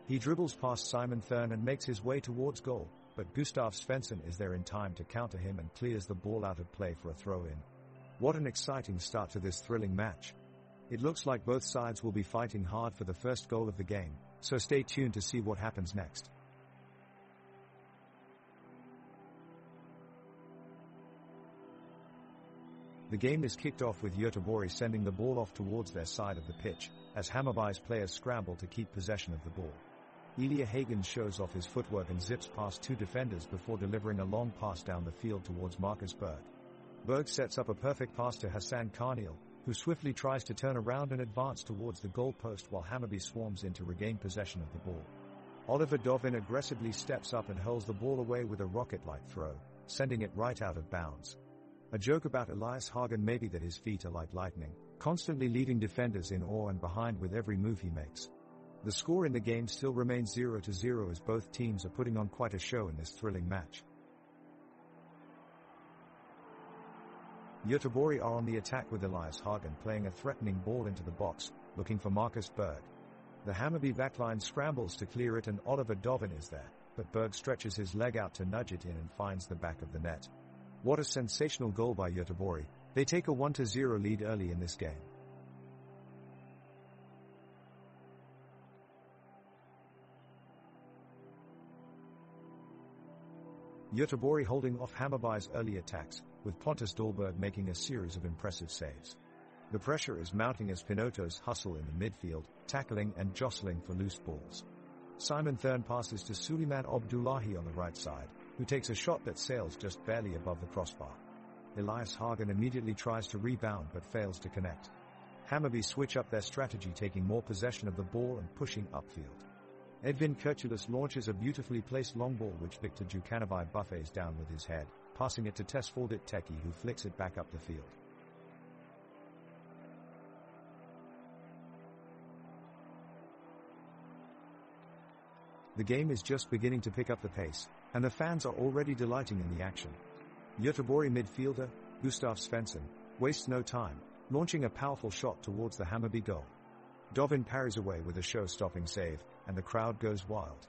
He dribbles past Simon Thurn and makes his way towards goal, but Gustav Svensson is there in time to counter him and clears the ball out of play for a throw-in. What an exciting start to this thrilling match. It looks like both sides will be fighting hard for the first goal of the game, so stay tuned to see what happens next. The game is kicked off with Göteborg sending the ball off towards their side of the pitch, as Hammarby's players scramble to keep possession of the ball. Elia Hagen shows off his footwork and zips past two defenders before delivering a long pass down the field towards Marcus Berg. Berg sets up a perfect pass to Hassan Karniel, who swiftly tries to turn around and advance towards the goal post while Hammarby swarms in to regain possession of the ball. Oliver Dovin aggressively steps up and hurls the ball away with a rocket-like throw, sending it right out of bounds. A joke about Elias Hagen may be that his feet are like lightning, constantly leaving defenders in awe and behind with every move he makes. The score in the game still remains 0-0 as both teams are putting on quite a show in this thrilling match. Göteborg are on the attack with Elias Hagen playing a threatening ball into the box, looking for Marcus Berg. The Hammarby backline scrambles to clear it and Oliver Dovin is there, but Berg stretches his leg out to nudge it in and finds the back of the net. What a sensational goal by Göteborg. They take a 1-0 lead early in this game. Göteborg holding off Hammarby's early attacks, with Pontus Dahlberg making a series of impressive saves. The pressure is mounting as Pinotos hustle in the midfield, tackling and jostling for loose balls. Simon Thurn passes to Suleiman Abdullahi on the right side, who takes a shot that sails just barely above the crossbar. Elias Hagen immediately tries to rebound but fails to connect. Hammarby switch up their strategy, taking more possession of the ball and pushing upfield. Edvin Kurtulus launches a beautifully placed long ball which Viktor Djukanovic buffets down with his head, passing it to Tesfaldit Teki who flicks it back up the field. The game is just beginning to pick up the pace, and the fans are already delighting in the action. Göteborg midfielder, Gustav Svensson, wastes no time, launching a powerful shot towards the Hammarby goal. Dovin parries away with a show-stopping save, and the crowd goes wild.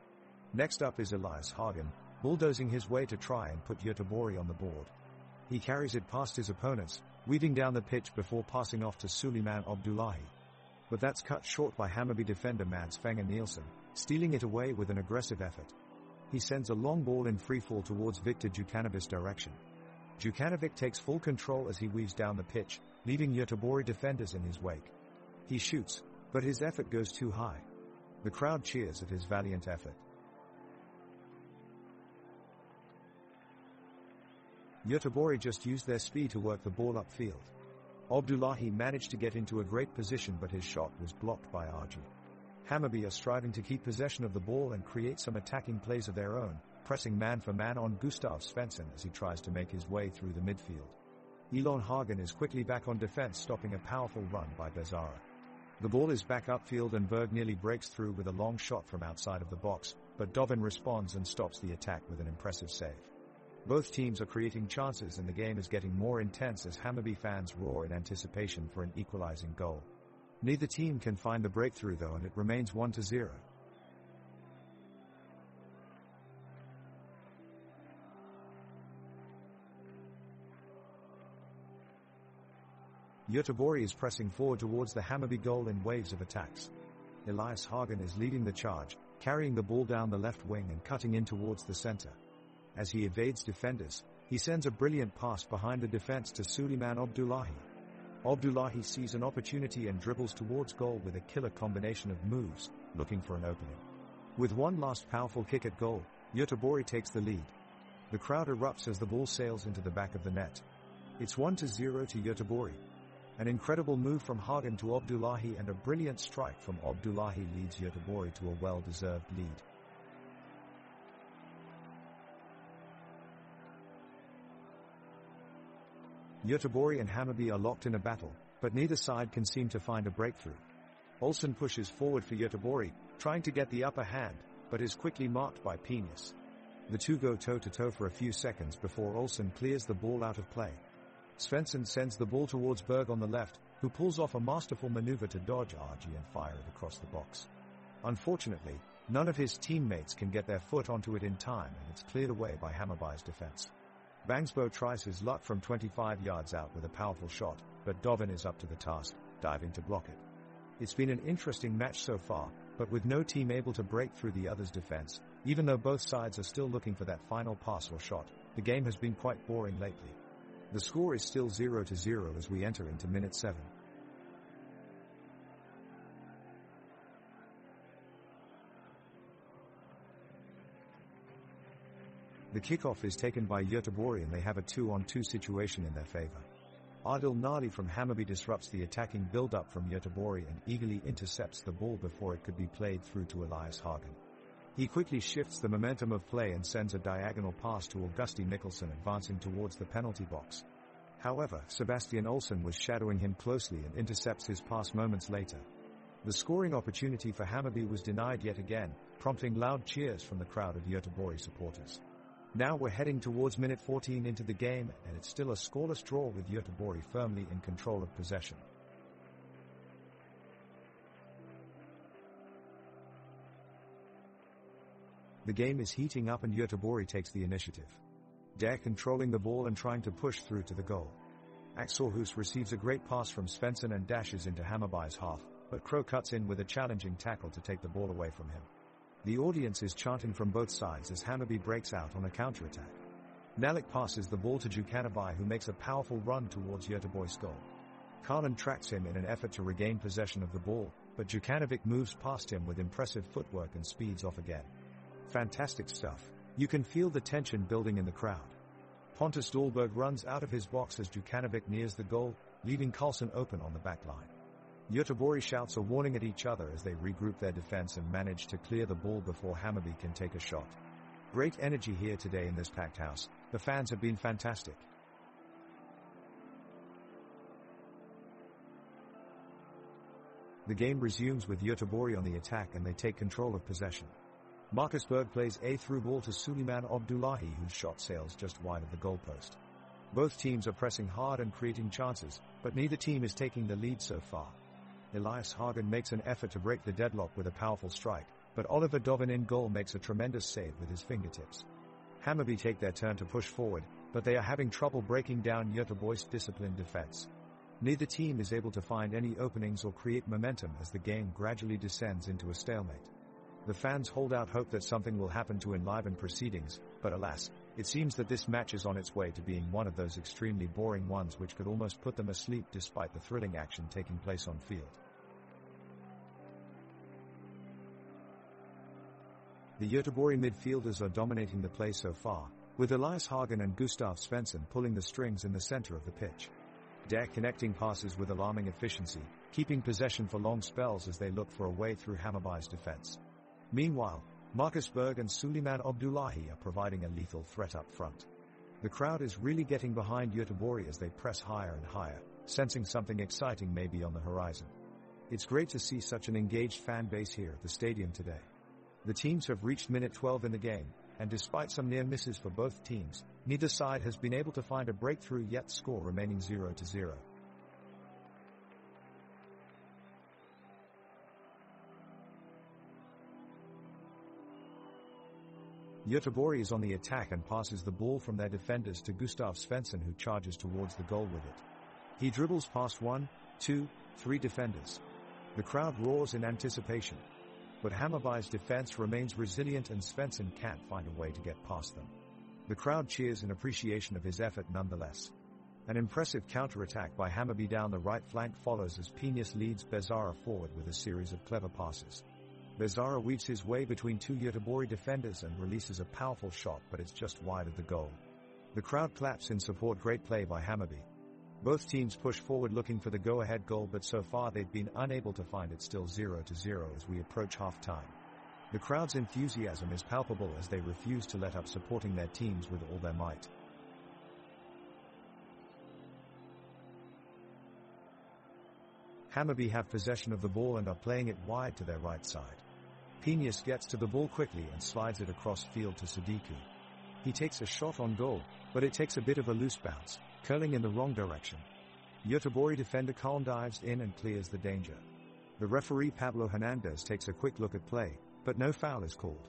Next up is Elias Hagen, bulldozing his way to try and put Göteborg on the board. He carries it past his opponents, weaving down the pitch before passing off to Suleiman Abdullahi. But that's cut short by Hammarby defender Mads Fenger Nielsen, stealing it away with an aggressive effort. He sends a long ball in freefall towards Viktor Djukanovic's direction. Djukanovic takes full control as he weaves down the pitch, leaving Göteborg defenders in his wake. He shoots, but his effort goes too high. The crowd cheers at his valiant effort. Göteborg just used their speed to work the ball upfield. Abdullahi managed to get into a great position but his shot was blocked by Arji. Hammarby are striving to keep possession of the ball and create some attacking plays of their own, pressing man for man on Gustav Svensson as he tries to make his way through the midfield. Elon Hagen is quickly back on defense, stopping a powerful run by Bezara. The ball is back upfield and Berg nearly breaks through with a long shot from outside of the box, but Dovin responds and stops the attack with an impressive save. Both teams are creating chances and the game is getting more intense as Hammarby fans roar in anticipation for an equalizing goal. Neither team can find the breakthrough though and it remains 1-0. Göteborg is pressing forward towards the Hammarby goal in waves of attacks. Elias Hagen is leading the charge, carrying the ball down the left wing and cutting in towards the center. As he evades defenders, he sends a brilliant pass behind the defense to Suleiman Abdullahi. Abdullahi sees an opportunity and dribbles towards goal with a killer combination of moves, looking for an opening. With one last powerful kick at goal, Göteborg takes the lead. The crowd erupts as the ball sails into the back of the net. It's 1-0 to Göteborg. An incredible move from Hagen to Abdullahi and a brilliant strike from Abdullahi leads Göteborg to a well-deserved lead. Göteborg and Hammarby are locked in a battle, but neither side can seem to find a breakthrough. Olsen pushes forward for Göteborg, trying to get the upper hand, but is quickly marked by Penis. The two go toe-to-toe for a few seconds before Olsen clears the ball out of play. Svensson sends the ball towards Berg on the left, who pulls off a masterful maneuver to dodge RG and fire it across the box. Unfortunately, none of his teammates can get their foot onto it in time, and it's cleared away by Hammarby's defense. Bangsbo tries his luck from 25 yards out with a powerful shot, but Dovin is up to the task, diving to block it. It's been an interesting match so far, but with no team able to break through the other's defense, even though both sides are still looking for that final pass or shot, the game has been quite boring lately. The score is still 0-0 as we enter into minute 7. The kickoff is taken by Göteborg and they have a 2-on-2 situation in their favor. Adil Nadi from Hammarby disrupts the attacking build-up from Göteborg and eagerly intercepts the ball before it could be played through to Elias Hagen. He quickly shifts the momentum of play and sends a diagonal pass to Augusti Mikkelsen advancing towards the penalty box. However, Sebastian Olsen was shadowing him closely and intercepts his pass moments later. The scoring opportunity for Hammarby was denied yet again, prompting loud cheers from the crowd of Göteborg supporters. Now we're heading towards minute 14 into the game, and it's still a scoreless draw with Göteborg firmly in control of possession. The game is heating up and Göteborg takes the initiative. Dare controlling the ball and trying to push through to the goal. Axelhus receives a great pass from Svensson and dashes into Hammarby's half, but Kroh cuts in with a challenging tackle to take the ball away from him. The audience is chanting from both sides as Hammarby breaks out on a counterattack. Nalik passes the ball to Djukanovic, who makes a powerful run towards Göteborg's goal. Karlan tracks him in an effort to regain possession of the ball, but Djukanovic moves past him with impressive footwork and speeds off again. Fantastic stuff. You can feel the tension building in the crowd. Pontus Dahlberg runs out of his box as Djukanovic nears the goal, leaving Karlsson open on the back line. Göteborg shouts a warning at each other as they regroup their defense and manage to clear the ball before Hammarby can take a shot. Great energy here today in this packed house. The fans have been fantastic. The game resumes with Göteborg on the attack and they take control of possession. Marcus Berg plays a through ball to Suleiman Abdullahi, whose shot sails just wide of the goalpost. Both teams are pressing hard and creating chances, but neither team is taking the lead so far. Elias Hagen makes an effort to break the deadlock with a powerful strike, but Oliver Dovin in goal makes a tremendous save with his fingertips. Hammarby take their turn to push forward, but they are having trouble breaking down Göteborg's disciplined defense. Neither team is able to find any openings or create momentum as the game gradually descends into a stalemate. The fans hold out hope that something will happen to enliven proceedings, but alas, it seems that this match is on its way to being one of those extremely boring ones which could almost put them asleep despite the thrilling action taking place on field. The Göteborg midfielders are dominating the play so far, with Elias Hagen and Gustav Svensson pulling the strings in the center of the pitch. Dare connecting passes with alarming efficiency, keeping possession for long spells as they look for a way through Hammarby's defense. Meanwhile, Marcus Berg and Suleiman Abdullahi are providing a lethal threat up front. The crowd is really getting behind Göteborg as they press higher and higher, sensing something exciting may be on the horizon. It's great to see such an engaged fan base here at the stadium today. The teams have reached minute 12 in the game, and despite some near misses for both teams, neither side has been able to find a breakthrough yet, score remaining 0-0. Göteborg is on the attack and passes the ball from their defenders to Gustav Svensson, who charges towards the goal with it. He dribbles past 1, 2, 3 defenders. The crowd roars in anticipation. But Hammarby's defense remains resilient and Svensson can't find a way to get past them. The crowd cheers in appreciation of his effort nonetheless. An impressive counter-attack by Hammarby down the right flank follows as Penis leads Bezara forward with a series of clever passes. Bezara weaves his way between two Göteborg defenders and releases a powerful shot, but it's just wide of the goal. The crowd claps in support. Great play by Hammarby. Both teams push forward looking for the go-ahead goal, but so far they've been unable to find it. Still 0-0 as we approach half-time. The crowd's enthusiasm is palpable as they refuse to let up, supporting their teams with all their might. Hammarby have possession of the ball and are playing it wide to their right side. Piñas gets to the ball quickly and slides it across field to Sadiku. He takes a shot on goal, but it takes a bit of a loose bounce, curling in the wrong direction. Göteborg defender Kalm dives in and clears the danger. The referee Pablo Hernandez takes a quick look at play, but no foul is called.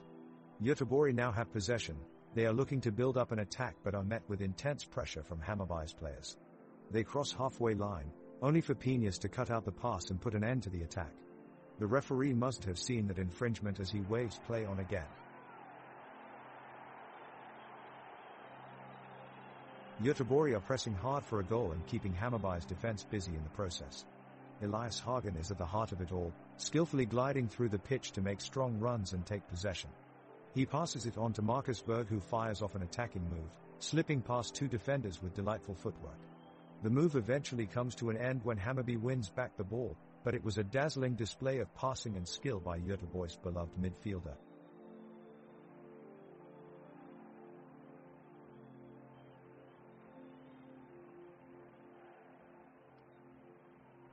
Göteborg now have possession. They are looking to build up an attack but are met with intense pressure from Hammarby's players. They cross halfway line, only for Piñas to cut out the pass and put an end to the attack. The referee must have seen that infringement as he waves play on again. Göteborg are pressing hard for a goal and keeping Hammarby's defense busy in the process. Elias Hagen is at the heart of it all, skillfully gliding through the pitch to make strong runs and take possession. He passes it on to Marcus Berg, who fires off an attacking move, slipping past two defenders with delightful footwork. The move eventually comes to an end when Hammarby wins back the ball, but it was a dazzling display of passing and skill by Göteborg's beloved midfielder.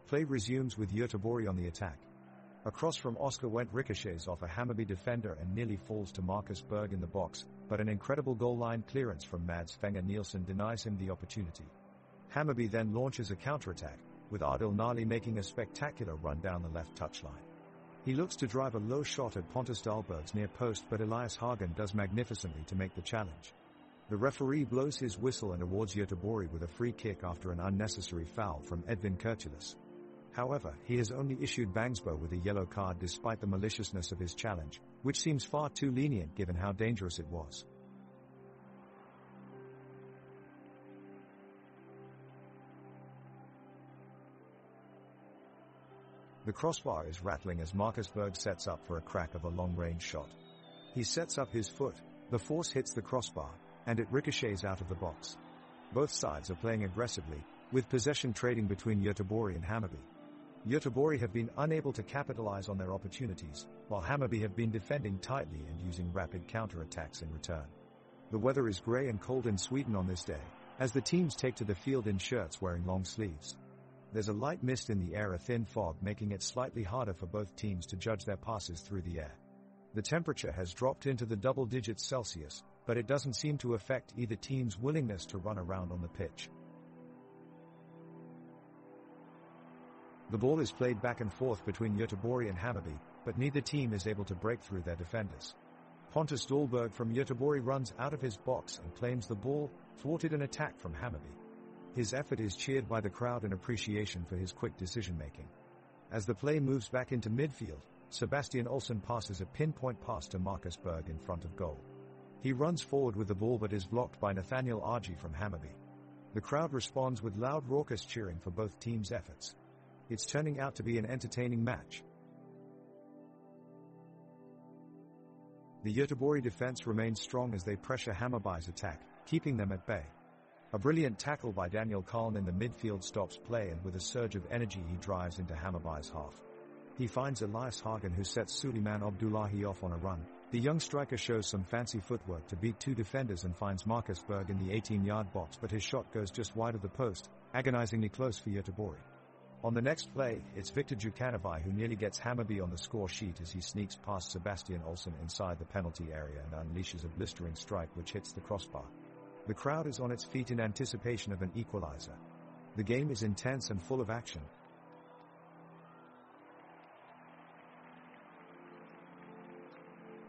Play resumes with Göteborg on the attack. A cross from Oscar Wendt ricochets off a Hammarby defender and nearly falls to Marcus Berg in the box, but an incredible goal line clearance from Mads Fenger Nielsen denies him the opportunity. Hammarby then launches a counterattack, with Adil Nali making a spectacular run down the left touchline. He looks to drive a low shot at Pontus Dahlberg's near post, but Elias Hagen does magnificently to make the challenge. The referee blows his whistle and awards Göteborg with a free kick after an unnecessary foul from Edvin Kurtulus. However, he has only issued Bangsbo with a yellow card despite the maliciousness of his challenge, which seems far too lenient given how dangerous it was. The crossbar is rattling as Marcus Berg sets up for a crack of a long-range shot. He sets up his foot, the force hits the crossbar, and it ricochets out of the box. Both sides are playing aggressively, with possession trading between Göteborg and Hammarby. Göteborg have been unable to capitalize on their opportunities, while Hammarby have been defending tightly and using rapid counter-attacks in return. The weather is grey and cold in Sweden on this day, as the teams take to the field in shirts wearing long sleeves. There's a light mist in the air, a thin fog, making it slightly harder for both teams to judge their passes through the air. The temperature has dropped into the double digits Celsius, but it doesn't seem to affect either team's willingness to run around on the pitch. The ball is played back and forth between Göteborg and Hammarby, but neither team is able to break through their defenders. Pontus Dahlberg from Göteborg runs out of his box and claims the ball, thwarted an attack from Hammarby. His effort is cheered by the crowd in appreciation for his quick decision-making. As the play moves back into midfield, Sebastian Olsson passes a pinpoint pass to Marcus Berg in front of goal. He runs forward with the ball but is blocked by Nathaniel Argy from Hammarby. The crowd responds with loud raucous cheering for both teams' efforts. It's turning out to be an entertaining match. The Göteborg defense remains strong as they pressure Hammarby's attack, keeping them at bay. A brilliant tackle by Daniel Kalm in the midfield stops play, and with a surge of energy he drives into Hammarby's half. He finds Elias Hagen, who sets Suleiman Abdullahi off on a run. The young striker shows some fancy footwork to beat two defenders and finds Marcus Berg in the 18-yard box, but his shot goes just wide of the post, agonizingly close for Göteborg. On the next play, it's Victor Djukanovic who nearly gets Hammarby on the score sheet as he sneaks past Sebastian Olsson inside the penalty area and unleashes a blistering strike which hits the crossbar. The crowd is on its feet in anticipation of an equalizer. The game is intense and full of action.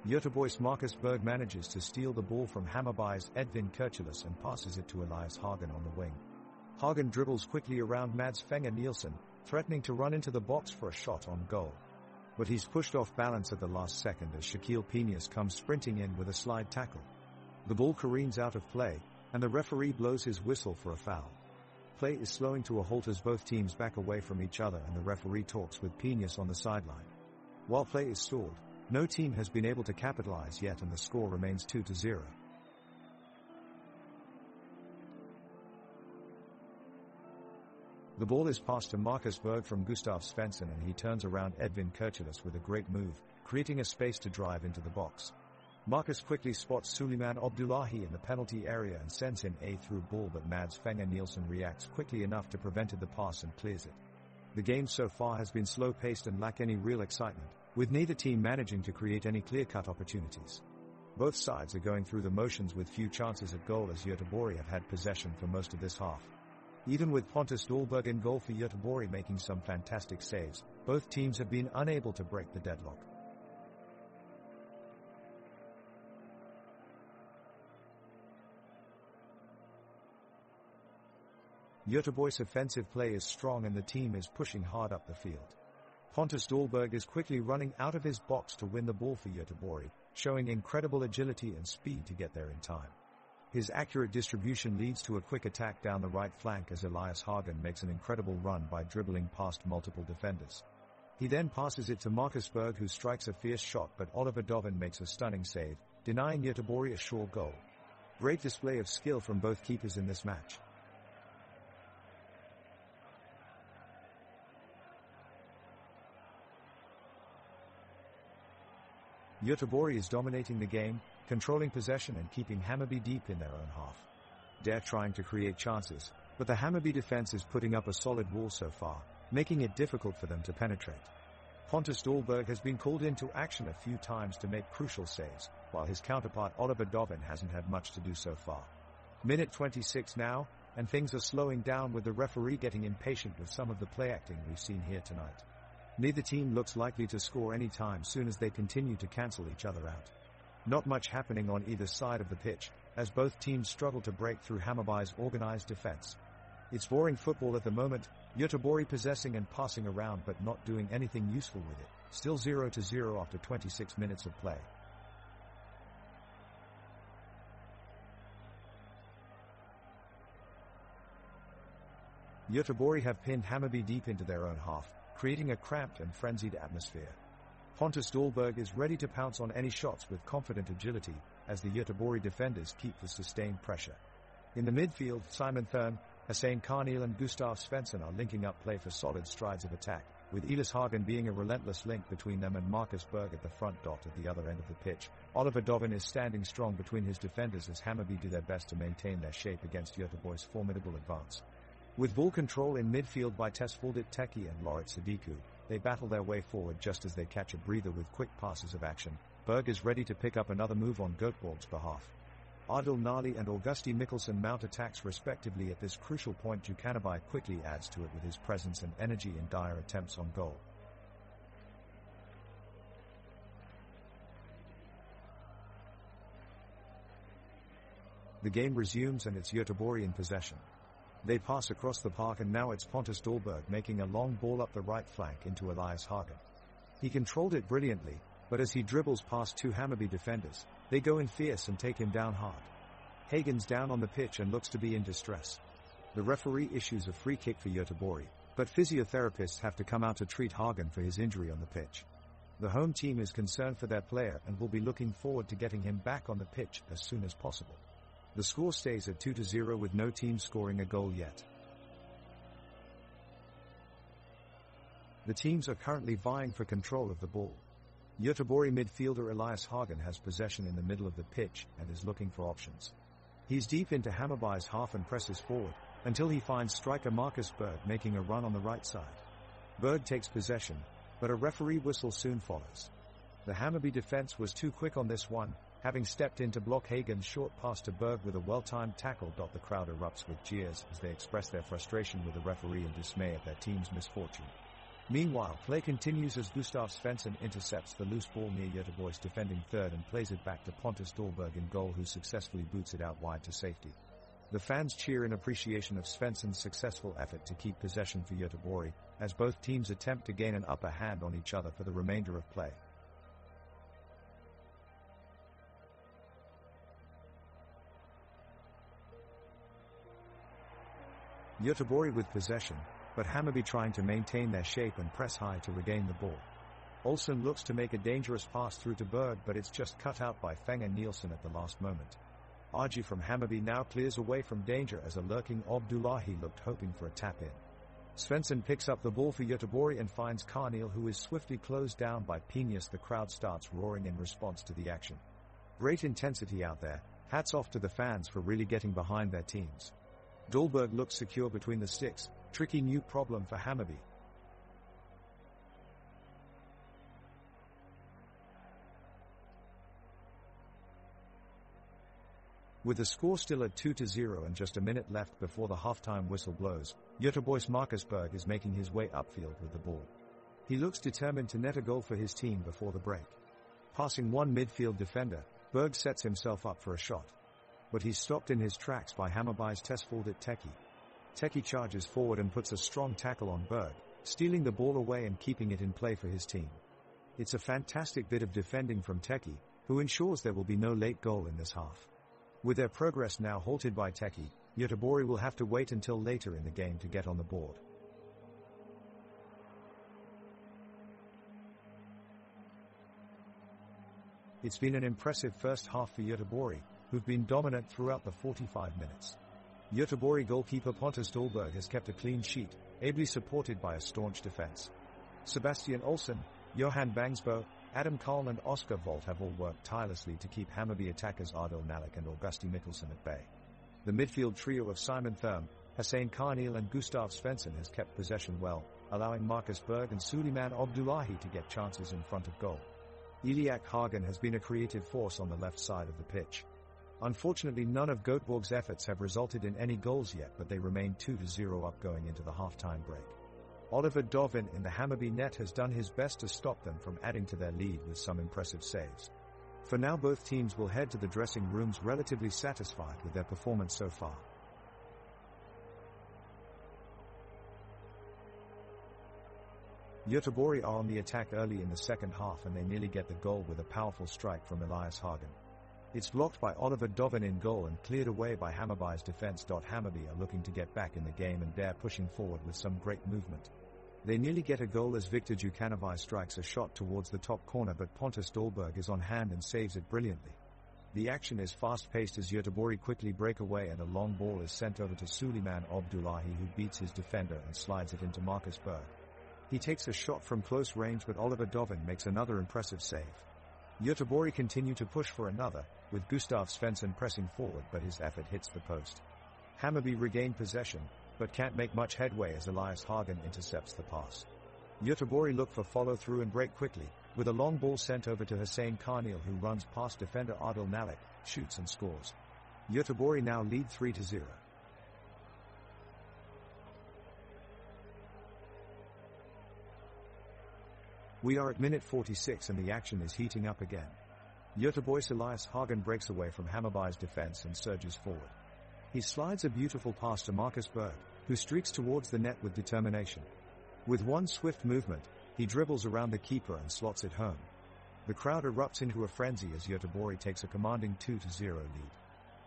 Göteborg's Marcus Berg manages to steal the ball from Hammarby's Edvin Kurtulus and passes it to Elias Hagen on the wing. Hagen dribbles quickly around Mads Fenger Nielsen, threatening to run into the box for a shot on goal. But he's pushed off balance at the last second as Shaquille Piñas comes sprinting in with a slide tackle. The ball careens out of play, and the referee blows his whistle for a foul. Play is slowing to a halt as both teams back away from each other, and the referee talks with Piñas on the sideline. While play is stalled, no team has been able to capitalize yet, and the score remains 2-0. The ball is passed to Marcus Berg from Gustav Svensson, and he turns around Edvin Kirchulus with a great move, creating a space to drive into the box. Marcus quickly spots Suleiman Abdullahi in the penalty area and sends him a through ball, but Mads Fenger Nielsen reacts quickly enough to prevent the pass and clears it. The game so far has been slow-paced and lack any real excitement, with neither team managing to create any clear-cut opportunities. Both sides are going through the motions with few chances at goal, as Göteborg have had possession for most of this half. Even with Pontus Dahlberg in goal for Göteborg making some fantastic saves, both teams have been unable to break the deadlock. Göteborg's offensive play is strong and the team is pushing hard up the field. Pontus Dahlberg is quickly running out of his box to win the ball for Göteborg, showing incredible agility and speed to get there in time. His accurate distribution leads to a quick attack down the right flank as Elias Hagen makes an incredible run by dribbling past multiple defenders. He then passes it to Marcus Berg, who strikes a fierce shot, but Oliver Dovin makes a stunning save, denying Göteborg a sure goal. Great display of skill from both keepers in this match. Göteborg is dominating the game, controlling possession and keeping Hammarby deep in their own half. They're trying to create chances, but the Hammarby defense is putting up a solid wall so far, making it difficult for them to penetrate. Pontus Dahlberg has been called into action a few times to make crucial saves, while his counterpart Oliver Dovin hasn't had much to do so far. Minute 26 now, and things are slowing down, with the referee getting impatient with some of the play acting we've seen here tonight. Neither team looks likely to score any time soon as they continue to cancel each other out. Not much happening on either side of the pitch, as both teams struggle to break through Hammarby's organized defense. It's boring football at the moment, Göteborg possessing and passing around but not doing anything useful with it, still 0-0 after 26 minutes of play. Göteborg have pinned Hammarby deep into their own half, creating a cramped and frenzied atmosphere. Pontus Dahlberg is ready to pounce on any shots with confident agility, as the Göteborg defenders keep the sustained pressure. In the midfield, Simon Thurn, Hussein Karnil and Gustav Svensson are linking up play for solid strides of attack, with Elias Hagen being a relentless link between them and Marcus Berg at the front dot at the other end of the pitch. Oliver Dovin is standing strong between his defenders as Hammarby do their best to maintain their shape against Göteborg's formidable advance. With ball control in midfield by Tesfaldit Teki and Lorit Sadiku, they battle their way forward just as they catch a breather with quick passes of action. Berg is ready to pick up another move on Göteborg's behalf. Adil Nali and Augusti Mikkelsen mount attacks respectively at this crucial point. Djukanovic quickly adds to it with his presence and energy in dire attempts on goal. The game resumes and it's Göteborg in possession. They pass across the park and now it's Pontus Dahlberg making a long ball up the right flank into Elias Hagen. He controlled it brilliantly, but as he dribbles past two Hammarby defenders, they go in fierce and take him down hard. Hagen's down on the pitch and looks to be in distress. The referee issues a free kick for Göteborg, but physiotherapists have to come out to treat Hagen for his injury on the pitch. The home team is concerned for their player and will be looking forward to getting him back on the pitch as soon as possible. The score stays at 2-0 with no team scoring a goal yet. The teams are currently vying for control of the ball. Göteborg midfielder Elias Hagen has possession in the middle of the pitch and is looking for options. He's deep into Hammarby's half and presses forward, until he finds striker Marcus Berg making a run on the right side. Berg takes possession, but a referee whistle soon follows. The Hammarby defense was too quick on this one, having stepped in to block Hagen's short pass to Berg with a well-timed tackle. The crowd erupts with cheers as they express their frustration with the referee and dismay at their team's misfortune. Meanwhile, play continues as Gustav Svensson intercepts the loose ball near Göteborg's defending third and plays it back to Pontus Dahlberg in goal, who successfully boots it out wide to safety. The fans cheer in appreciation of Svensson's successful effort to keep possession for Göteborg, as both teams attempt to gain an upper hand on each other for the remainder of play. Göteborg with possession, but Hammarby trying to maintain their shape and press high to regain the ball. Olsen looks to make a dangerous pass through to Berg, but it's just cut out by Fenger Nielsen at the last moment. Arji from Hammarby now clears away from danger as a lurking Abdullahi looked hoping for a tap-in. Svensson picks up the ball for Göteborg and finds Carneal, who is swiftly closed down by Penius. The crowd starts roaring in response to the action. Great intensity out there. Hats off to the fans for really getting behind their teams. Dahlberg looks secure between the sticks. Tricky new problem for Hammarby. With the score still at 2-0 and just a minute left before the halftime whistle blows, Göteborg's Marcus Berg is making his way upfield with the ball. He looks determined to net a goal for his team before the break. Passing one midfield defender, Berg sets himself up for a shot. But he's stopped in his tracks by Hammarby's Tesfaldet Teki. Teki charges forward and puts a strong tackle on Berg, stealing the ball away and keeping it in play for his team. It's a fantastic bit of defending from Teki, who ensures there will be no late goal in this half. With their progress now halted by Teki, Göteborg will have to wait until later in the game to get on the board. It's been an impressive first half for Göteborg, who've been dominant throughout the 45 minutes. Göteborg goalkeeper Pontus Dahlberg has kept a clean sheet, ably supported by a staunch defense. Sebastian Olsson, Johan Bangsbo, Adam Karl and Oscar Volt have all worked tirelessly to keep Hammarby attackers Adil Nalik and Augusti Mikkelsen at bay. The midfield trio of Simon Thurm, Hussein Carneal and Gustav Svensson has kept possession well, allowing Marcus Berg and Suleiman Abdullahi to get chances in front of goal. Eliak Hagen has been a creative force on the left side of the pitch. Unfortunately, none of Göteborg's efforts have resulted in any goals yet, but they remain 2-0 up going into the half-time break. Oliver Dovin in the Hammarby net has done his best to stop them from adding to their lead with some impressive saves. For now, both teams will head to the dressing rooms relatively satisfied with their performance so far. Göteborg are on the attack early in the second half and they nearly get the goal with a powerful strike from Elias Hagen. It's blocked by Oliver Dovin in goal and cleared away by Hammarby's defense. Hammarby are looking to get back in the game and they're pushing forward with some great movement. They nearly get a goal as Viktor Djukanovic strikes a shot towards the top corner, but Pontus Dahlberg is on hand and saves it brilliantly. The action is fast-paced as Göteborg quickly break away and a long ball is sent over to Suleiman Abdullahi, who beats his defender and slides it into Marcus Berg. He takes a shot from close range, but Oliver Dovin makes another impressive save. Göteborg continue to push for another, with Gustav Svensson pressing forward, but his effort hits the post. Hammarby regain possession, but can't make much headway as Elias Hagen intercepts the pass. Göteborg look for follow-through and break quickly, with a long ball sent over to Hussein Carneal, who runs past defender Adil Nalik, shoots and scores. Göteborg now lead 3-0. We are at minute 46 and the action is heating up again. Göteborg's Elias Hagen breaks away from Hammarby's defense and surges forward. He slides a beautiful pass to Marcus Berg, who streaks towards the net with determination. With one swift movement, he dribbles around the keeper and slots it home. The crowd erupts into a frenzy as Göteborg takes a commanding 2-0 lead.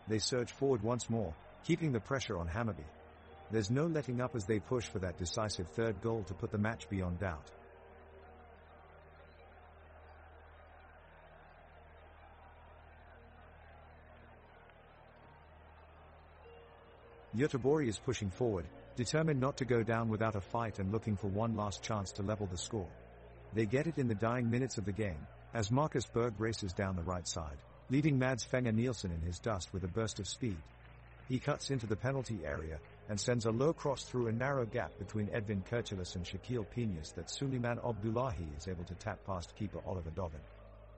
They surge forward once more, keeping the pressure on Hammarby. There's no letting up as they push for that decisive third goal to put the match beyond doubt. Göteborg is pushing forward, determined not to go down without a fight and looking for one last chance to level the score. They get it in the dying minutes of the game, as Marcus Berg races down the right side, leaving Mads Fenger Nielsen in his dust with a burst of speed. He cuts into the penalty area, and sends a low cross through a narrow gap between Edvin Kurtulis and Shaquille Penius that Suleiman Abdullahi is able to tap past keeper Oliver Dovin.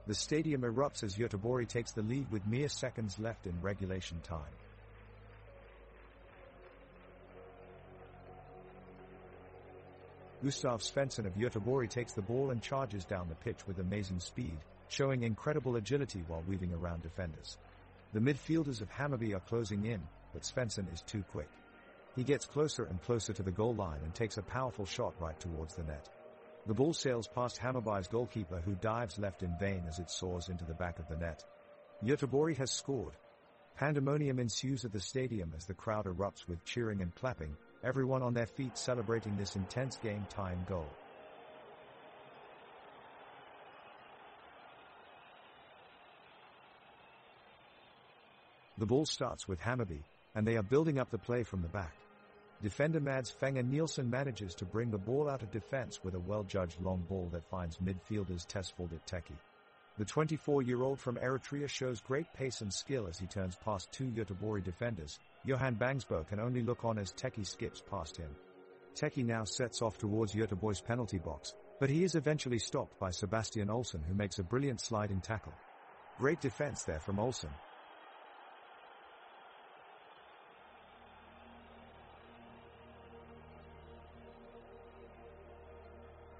The stadium erupts as Göteborg takes the lead with mere seconds left in regulation time. Gustav Svensson of Göteborg takes the ball and charges down the pitch with amazing speed, showing incredible agility while weaving around defenders. The midfielders of Hammarby are closing in, but Svensson is too quick. He gets closer and closer to the goal line and takes a powerful shot right towards the net. The ball sails past Hammarby's goalkeeper, who dives left in vain as it soars into the back of the net. Göteborg has scored. Pandemonium ensues at the stadium as the crowd erupts with cheering and clapping, everyone on their feet celebrating this intense game-time goal. The ball starts with Hammarby, and they are building up the play from the back. Defender Mads Fenger Nielsen manages to bring the ball out of defense with a well-judged long ball that finds midfielders Tesfaldet Teki. The 24-year-old from Eritrea shows great pace and skill as he turns past two Göteborg defenders. Johan Bangsbo can only look on as Teki skips past him. Teki now sets off towards Göteborg's penalty box, but he is eventually stopped by Sebastian Olsson, who makes a brilliant sliding tackle. Great defense there from Olsson.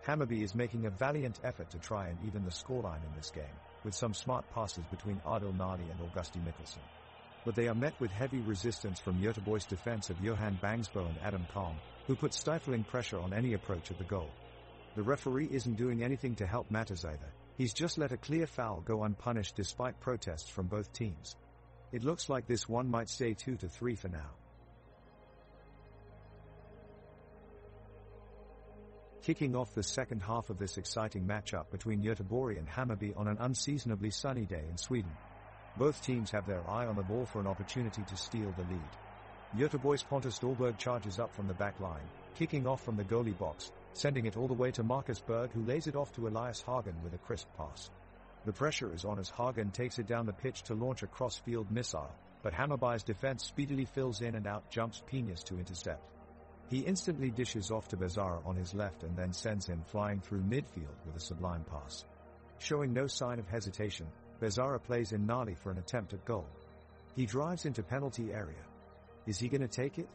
Hammarby is making a valiant effort to try and even the scoreline in this game, with some smart passes between Adil Nali and Augusti Mikkelsen. But they are met with heavy resistance from Göteborg's defense of Johan Bangsbo and Adam Kalm, who put stifling pressure on any approach at the goal. The referee isn't doing anything to help matters either. He's just let a clear foul go unpunished despite protests from both teams. It looks like this one might stay 2-3 for now. Kicking off the second half of this exciting matchup between Göteborg and Hammarby on an unseasonably sunny day in Sweden. Both teams have their eye on the ball for an opportunity to steal the lead. Göteborg's Pontus Dahlberg charges up from the back line, kicking off from the goalie box, sending it all the way to Marcus Berg, who lays it off to Elias Hagen with a crisp pass. The pressure is on as Hagen takes it down the pitch to launch a cross-field missile, but Hammarby's defense speedily fills in and out-jumps Pinas to intercept. He instantly dishes off to Bezzara on his left and then sends him flying through midfield with a sublime pass. Showing no sign of hesitation, Bezzara plays in Nali for an attempt at goal. He drives into penalty area. Is he going to take it?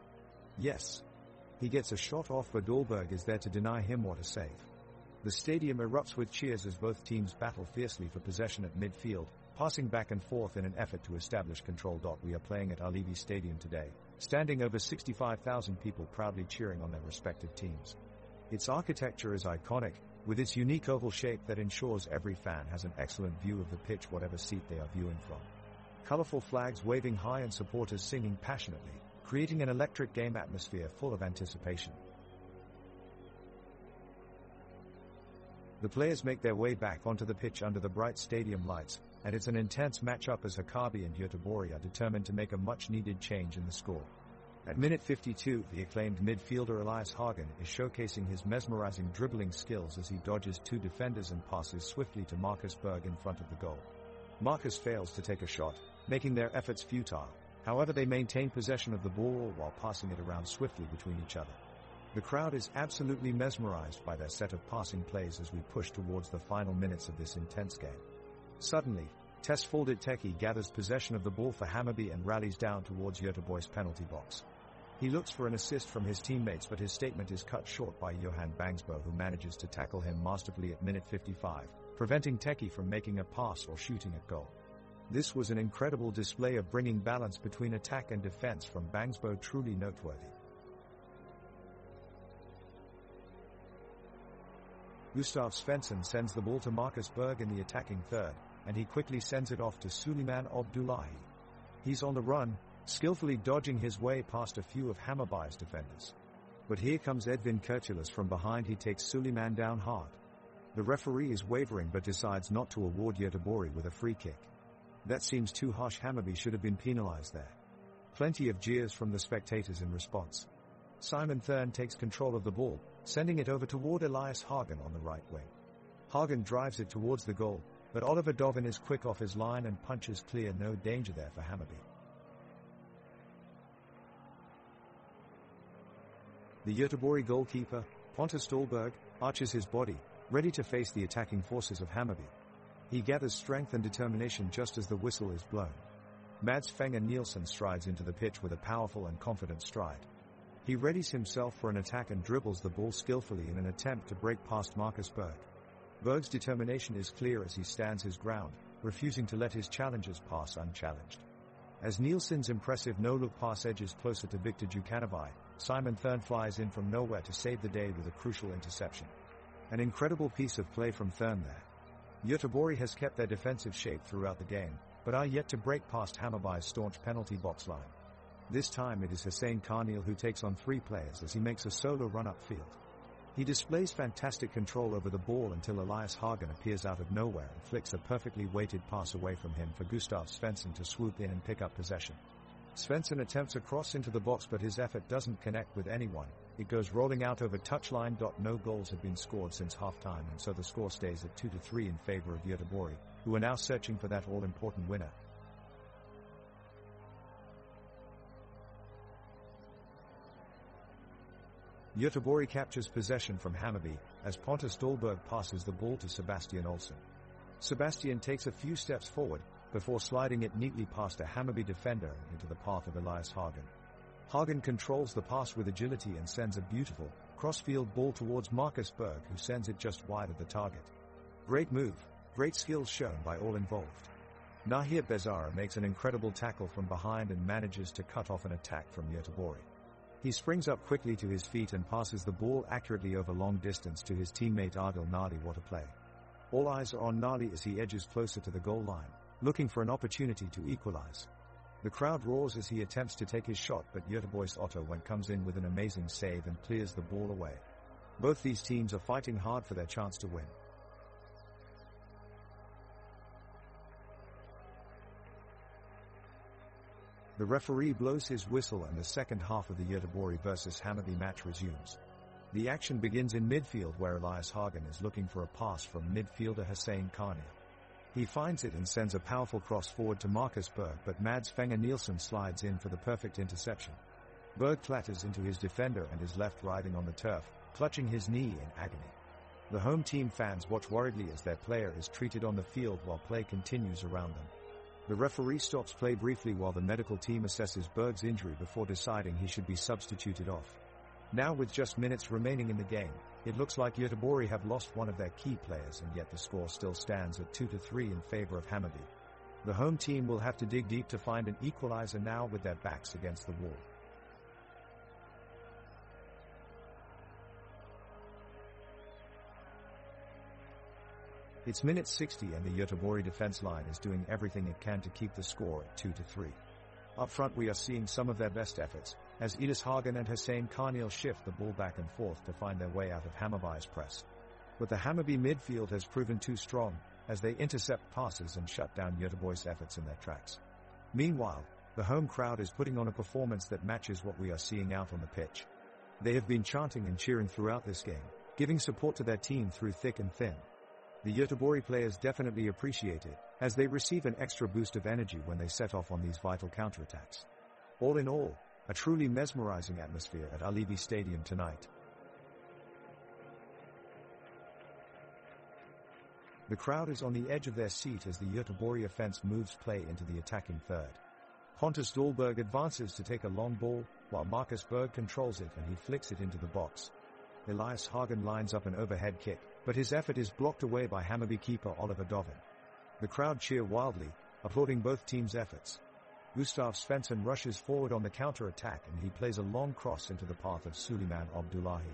Yes. He gets a shot off, but Dahlberg is there to deny him what a save. The stadium erupts with cheers as both teams battle fiercely for possession at midfield, passing back and forth in an effort to establish control. We are playing at Ullevi Stadium today, standing over 65,000 people proudly cheering on their respective teams. Its architecture is iconic, with its unique oval shape that ensures every fan has an excellent view of the pitch whatever seat they are viewing from. Colorful flags waving high and supporters singing passionately, creating an electric game atmosphere full of anticipation. The players make their way back onto the pitch under the bright stadium lights, and it's an intense matchup as Hammarby and Göteborg are determined to make a much-needed change in the score. At minute 52, the acclaimed midfielder Elias Hagen is showcasing his mesmerizing dribbling skills as he dodges two defenders and passes swiftly to Marcus Berg in front of the goal. Marcus fails to take a shot, making their efforts futile. However, they maintain possession of the ball while passing it around swiftly between each other. The crowd is absolutely mesmerized by their set of passing plays as we push towards the final minutes of this intense game. Suddenly, Tesfaldet Teki gathers possession of the ball for Hammarby and rallies down towards Göteborg's penalty box. He looks for an assist from his teammates, but his statement is cut short by Johan Bangsbo, who manages to tackle him masterfully at minute 55, preventing Teki from making a pass or shooting at goal. This was an incredible display of bringing balance between attack and defense from Bangsbo, truly noteworthy. Gustav Svensson sends the ball to Marcus Berg in the attacking third, and he quickly sends it off to Suleiman Abdullahi. He's on the run, skillfully dodging his way past a few of Hammarby's defenders. But here comes Edvin Kurtulis from behind. He takes Suleiman down hard. The referee is wavering but decides not to award Göteborg with a free kick. That seems too harsh. Hammarby should have been penalized there. Plenty of jeers from the spectators in response. Simon Thurn takes control of the ball, sending it over toward Elias Hagen on the right wing. Hagen drives it towards the goal, but Oliver Dovin is quick off his line and punches clear. No danger there for Hammarby. The Göteborg goalkeeper, Pontus Dahlberg, arches his body, ready to face the attacking forces of Hammarby. He gathers strength and determination just as the whistle is blown. Mads Fenger Nielsen strides into the pitch with a powerful and confident stride. He readies himself for an attack and dribbles the ball skillfully in an attempt to break past Marcus Berg. Berg's determination is clear as he stands his ground, refusing to let his challengers pass unchallenged. As Nielsen's impressive no-look pass edges closer to Victor Djukanovic, Simon Thurn flies in from nowhere to save the day with a crucial interception. An incredible piece of play from Thurn there. Göteborg has kept their defensive shape throughout the game, but are yet to break past Hammarby's staunch penalty box line. This time it is Hussein Karnil who takes on three players as he makes a solo run upfield. He displays fantastic control over the ball until Elias Hagen appears out of nowhere and flicks a perfectly weighted pass away from him for Gustav Svensson to swoop in and pick up possession. Svensson attempts a cross into the box, but his effort doesn't connect with anyone. It goes rolling out over touchline. No goals have been scored since halftime, and so the score stays at 2-3 in favor of Göteborg, who are now searching for that all-important winner. Göteborg captures possession from Hammarby as Pontus Dahlberg passes the ball to Sebastian Olsson. Sebastian takes a few steps forward before sliding it neatly past a Hammarby defender into the path of Elias Hagen. Hagen controls the pass with agility and sends a beautiful, cross-field ball towards Marcus Berg, who sends it just wide of the target. Great move, great skills shown by all involved. Nahir Bezara makes an incredible tackle from behind and manages to cut off an attack from Göteborg. He springs up quickly to his feet and passes the ball accurately over long distance to his teammate Adil Nali. What a play. All eyes are on Nali as he edges closer to the goal line, looking for an opportunity to equalize. The crowd roars as he attempts to take his shot, but Göteborg's Otto comes in with an amazing save and clears the ball away. Both these teams are fighting hard for their chance to win. The referee blows his whistle and the second half of the Göteborg vs Hammarby match resumes. The action begins in midfield, where Elias Hagen is looking for a pass from midfielder Hussein Karnia. He finds it and sends a powerful cross forward to Marcus Berg, but Mads Fenger Nielsen slides in for the perfect interception. Berg clatters into his defender and is left riding on the turf, clutching his knee in agony. The home team fans watch worriedly as their player is treated on the field while play continues around them. The referee stops play briefly while the medical team assesses Berg's injury before deciding he should be substituted off. Now, with just minutes remaining in the game, it looks like Göteborg have lost one of their key players, and yet the score still stands at 2-3 in favor of Hammarby. The home team will have to dig deep to find an equalizer now, with their backs against the wall. It's minute 60 and the Göteborg defense line is doing everything it can to keep the score at 2-3. Up front we are seeing some of their best efforts, as Elias Hagen and Hussein Karniel shift the ball back and forth to find their way out of Hammarby's press. But the Hammarby midfield has proven too strong, as they intercept passes and shut down Göteborg's efforts in their tracks. Meanwhile, the home crowd is putting on a performance that matches what we are seeing out on the pitch. They have been chanting and cheering throughout this game, giving support to their team through thick and thin. The Göteborg players definitely appreciate it, as they receive an extra boost of energy when they set off on these vital counterattacks. All in all, a truly mesmerizing atmosphere at Ullevi Stadium tonight. The crowd is on the edge of their seat as the Göteborg offense moves play into the attacking third. Pontus Dahlberg advances to take a long ball, while Marcus Berg controls it and he flicks it into the box. Elias Hagen lines up an overhead kick, but his effort is blocked away by Hammarby keeper Oliver Dovin. The crowd cheer wildly, applauding both teams' efforts. Gustav Svensson rushes forward on the counter-attack and he plays a long cross into the path of Suleiman Abdullahi.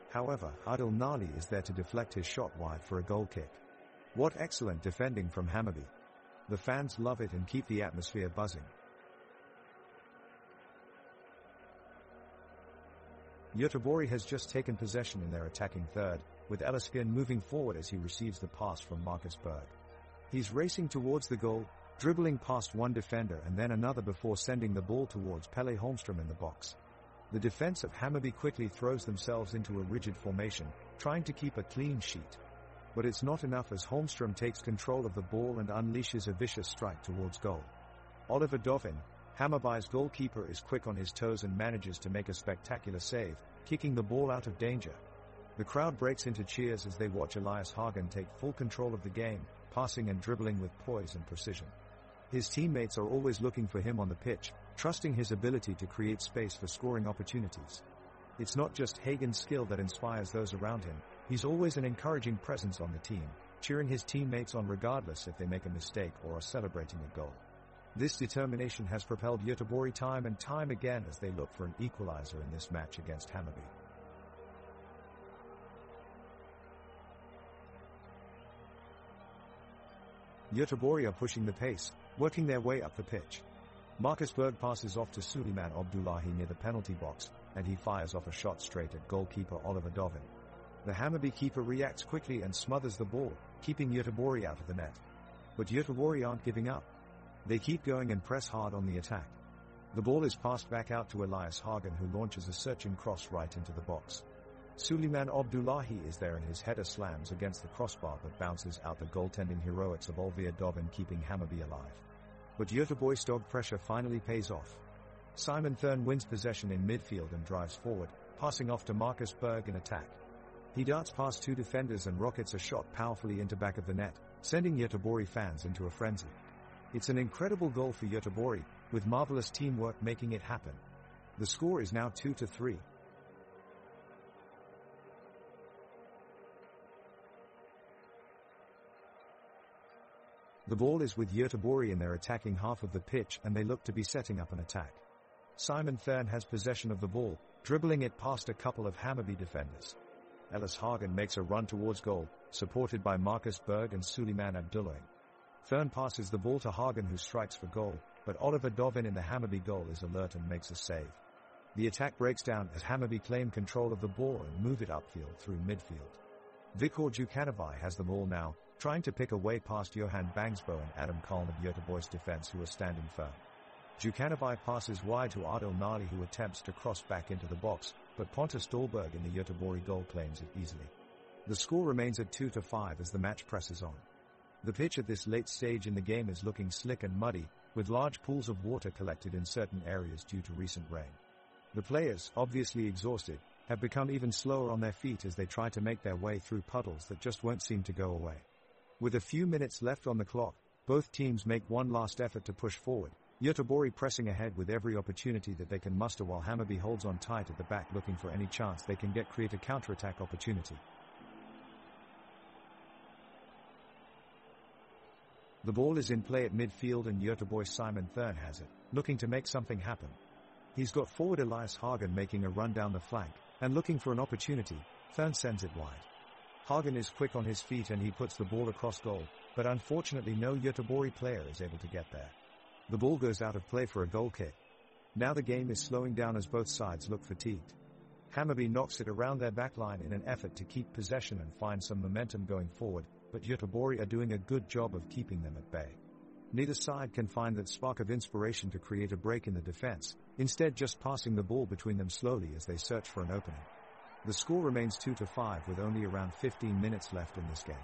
However, Adil Nali is there to deflect his shot wide for a goal kick. What excellent defending from Hammarby. The fans love it and keep the atmosphere buzzing. Göteborg has just taken possession in their attacking third, with Eliskin moving forward as he receives the pass from Marcus Berg. He's racing towards the goal, dribbling past one defender and then another before sending the ball towards Pelle Holmström in the box. The defense of Hammarby quickly throws themselves into a rigid formation, trying to keep a clean sheet. But it's not enough as Holmström takes control of the ball and unleashes a vicious strike towards goal. Oliver Dovin, Hammarby's goalkeeper, is quick on his toes and manages to make a spectacular save, kicking the ball out of danger. The crowd breaks into cheers as they watch Elias Hagen take full control of the game, passing and dribbling with poise and precision. His teammates are always looking for him on the pitch, trusting his ability to create space for scoring opportunities. It's not just Hagen's skill that inspires those around him, he's always an encouraging presence on the team, cheering his teammates on regardless if they make a mistake or are celebrating a goal. This determination has propelled Göteborg time and time again as they look for an equalizer in this match against Hammarby. Göteborg are pushing the pace, working their way up the pitch. Marcus Berg passes off to Suleiman Abdullahi near the penalty box, and he fires off a shot straight at goalkeeper Oliver Dovin. The Hammarby keeper reacts quickly and smothers the ball, keeping Göteborg out of the net. But Göteborg aren't giving up. They keep going and press hard on the attack. The ball is passed back out to Elias Hagen, who launches a searching cross right into the box. Suleiman Abdullahi is there and his header slams against the crossbar but bounces out. The goaltending heroics of Olivia Dovin keeping Hammarby alive. But Göteborg's dog pressure finally pays off. Simon Thurn wins possession in midfield and drives forward, passing off to Marcus Berg in attack. He darts past two defenders and rockets a shot powerfully into back of the net, sending Göteborg fans into a frenzy. It's an incredible goal for Göteborg, with marvelous teamwork making it happen. The score is now 2-3. The ball is with Göteborg in their attacking half of the pitch and they look to be setting up an attack. Simon Thurn has possession of the ball, dribbling it past a couple of Hammarby defenders. Elias Hagen makes a run towards goal, supported by Marcus Berg and Suleiman Abdullahi. Thurn passes the ball to Hagen, who strikes for goal, but Oliver Dovin in the Hammarby goal is alert and makes a save. The attack breaks down as Hammarby claim control of the ball and move it upfield through midfield. Viktor Djukanovic has the ball now, trying to pick a way past Johan Bangsbo and Adam Kalm of Göteborg's defense, who are standing firm. Djukanovic passes wide to Adil Nali, who attempts to cross back into the box, but Pontus Dahlberg in the Göteborg goal claims it easily. The score remains at 2-5 as the match presses on. The pitch at this late stage in the game is looking slick and muddy, with large pools of water collected in certain areas due to recent rain. The players, obviously exhausted, have become even slower on their feet as they try to make their way through puddles that just won't seem to go away. With a few minutes left on the clock, both teams make one last effort to push forward, Göteborg pressing ahead with every opportunity that they can muster, while Hammarby holds on tight at the back looking for any chance they can create a counter-attack opportunity. The ball is in play at midfield and Göteborg's Simon Thurn has it, looking to make something happen. He's got forward Elias Hagen making a run down the flank, and looking for an opportunity, Thurn sends it wide. Hagen is quick on his feet and he puts the ball across goal, but unfortunately no Göteborg player is able to get there. The ball goes out of play for a goal kick. Now the game is slowing down as both sides look fatigued. Hammarby knocks it around their backline in an effort to keep possession and find some momentum going forward, but Göteborg are doing a good job of keeping them at bay. Neither side can find that spark of inspiration to create a break in the defense, instead just passing the ball between them slowly as they search for an opening. The score remains 2-5 with only around 15 minutes left in this game.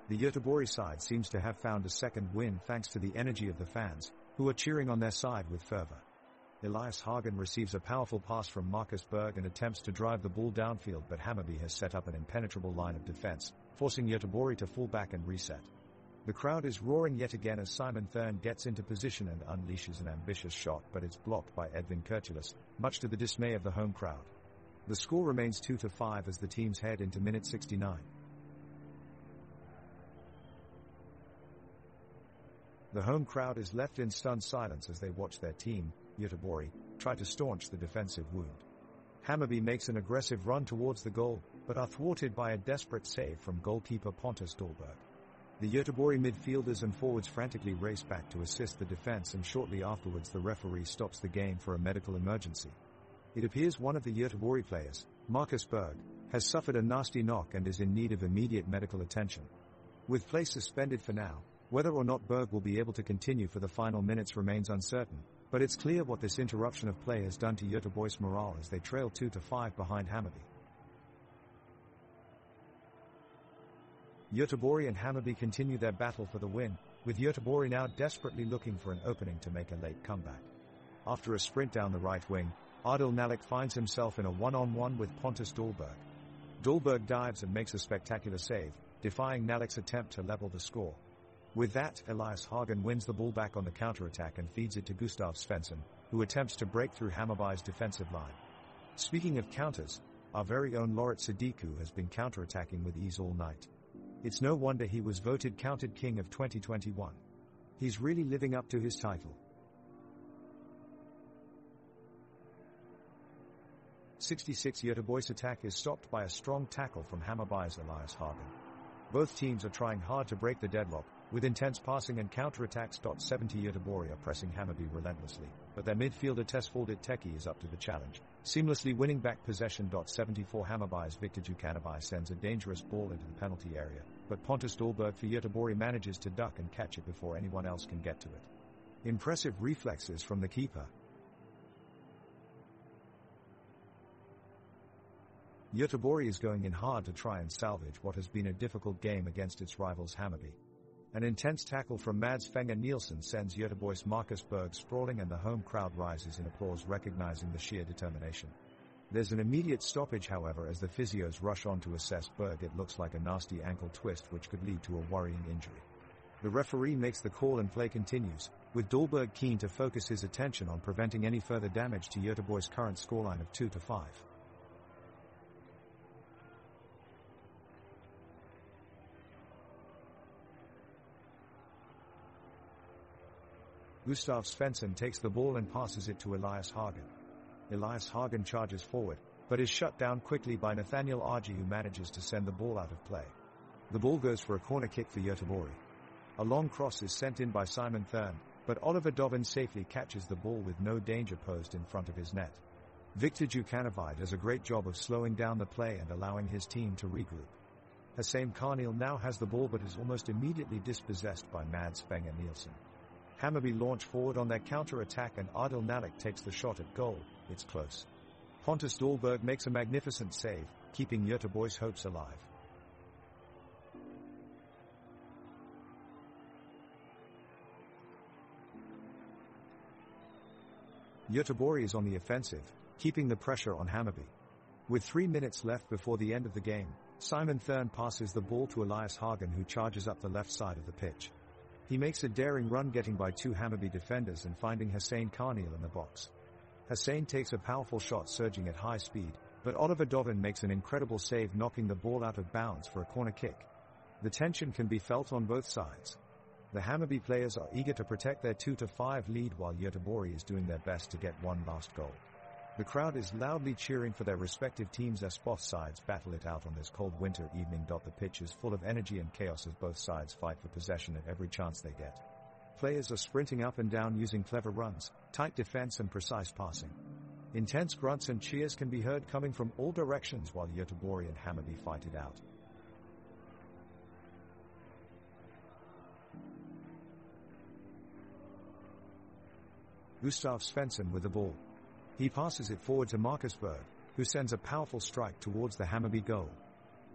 The Göteborg side seems to have found a second win thanks to the energy of the fans, who are cheering on their side with fervor. Elias Hagen receives a powerful pass from Marcus Berg and attempts to drive the ball downfield, but Hammarby has set up an impenetrable line of defense, forcing Göteborg to fall back and reset. The crowd is roaring yet again as Simon Thurn gets into position and unleashes an ambitious shot, but it's blocked by Edvin Kurtulus, much to the dismay of the home crowd. The score remains 2-5 as the teams head into minute 69. The home crowd is left in stunned silence as they watch their team, Göteborg, try to staunch the defensive wound. Hammarby makes an aggressive run towards the goal, but are thwarted by a desperate save from goalkeeper Pontus Dahlberg. The Göteborg midfielders and forwards frantically race back to assist the defense, and shortly afterwards the referee stops the game for a medical emergency. It appears one of the Göteborg players, Marcus Berg, has suffered a nasty knock and is in need of immediate medical attention. With play suspended for now, whether or not Berg will be able to continue for the final minutes remains uncertain, but it's clear what this interruption of play has done to Göteborg's morale as they trail 2-5 behind Hammarby. Göteborg and Hammarby continue their battle for the win, with Göteborg now desperately looking for an opening to make a late comeback. After a sprint down the right wing, Adil Nalik finds himself in a one-on-one with Pontus Dahlberg. Dahlberg dives and makes a spectacular save, defying Nalik's attempt to level the score. With that, Elias Hagen wins the ball back on the counter-attack and feeds it to Gustav Svensson, who attempts to break through Hammarby's defensive line. Speaking of counters, our very own Laurit Sadiku has been counter-attacking with ease all night. It's no wonder he was voted Counted King of 2021. He's really living up to his title. 66 Göteborg's attack is stopped by a strong tackle from Hammarby's Elias Hagen. Both teams are trying hard to break the deadlock, with intense passing and counter-attacks. 70 Göteborg are pressing Hammarby relentlessly, but their midfielder Tesfaldet Teki is up to the challenge, seamlessly winning back possession. 74 Hammarby's Viktor Djukanovic sends a dangerous ball into the penalty area, but Pontus Dahlberg for Göteborg manages to duck and catch it before anyone else can get to it. Impressive reflexes from the keeper. Göteborg is going in hard to try and salvage what has been a difficult game against its rivals Hammarby. An intense tackle from Mads Fenger Nielsen sends Göteborg's Marcus Berg sprawling, and the home crowd rises in applause, recognizing the sheer determination. There's an immediate stoppage, however, as the physios rush on to assess Berg. It looks like a nasty ankle twist which could lead to a worrying injury. The referee makes the call and play continues, with Dahlberg keen to focus his attention on preventing any further damage to Göteborg's current scoreline of 2-5. Gustav Svensson takes the ball and passes it to Elias Hagen. Elias Hagen charges forward, but is shut down quickly by Nathaniel Argy, who manages to send the ball out of play. The ball goes for a corner kick for Göteborg. A long cross is sent in by Simon Thurn, but Oliver Dovin safely catches the ball with no danger posed in front of his net. Victor Djukanovic does a great job of slowing down the play and allowing his team to regroup. Hussein Karnil now has the ball but is almost immediately dispossessed by Mads Fenger Nielsen. Hammarby launch forward on their counter-attack and Adil Nalik takes the shot at goal. It's close. Pontus Dahlberg makes a magnificent save, keeping Göteborg's hopes alive. Göteborg is on the offensive, keeping the pressure on Hammarby. With 3 minutes left before the end of the game, Simon Thurn passes the ball to Elias Hagen, who charges up the left side of the pitch. He makes a daring run, getting by 2 Hammarby defenders and finding Hussein Karnil in the box. Hussein takes a powerful shot surging at high speed, but Oliver Dovin makes an incredible save, knocking the ball out of bounds for a corner kick. The tension can be felt on both sides. The Hammarby players are eager to protect their 2-5 lead, while Göteborg is doing their best to get one last goal. The crowd is loudly cheering for their respective teams as both sides battle it out on this cold winter evening. The pitch is full of energy and chaos as both sides fight for possession at every chance they get. Players are sprinting up and down using clever runs, tight defense and precise passing. Intense grunts and cheers can be heard coming from all directions while Göteborg and Hammarby fight it out. Gustav Svensson with the ball. He passes it forward to Marcus Berg, who sends a powerful strike towards the Hammarby goal.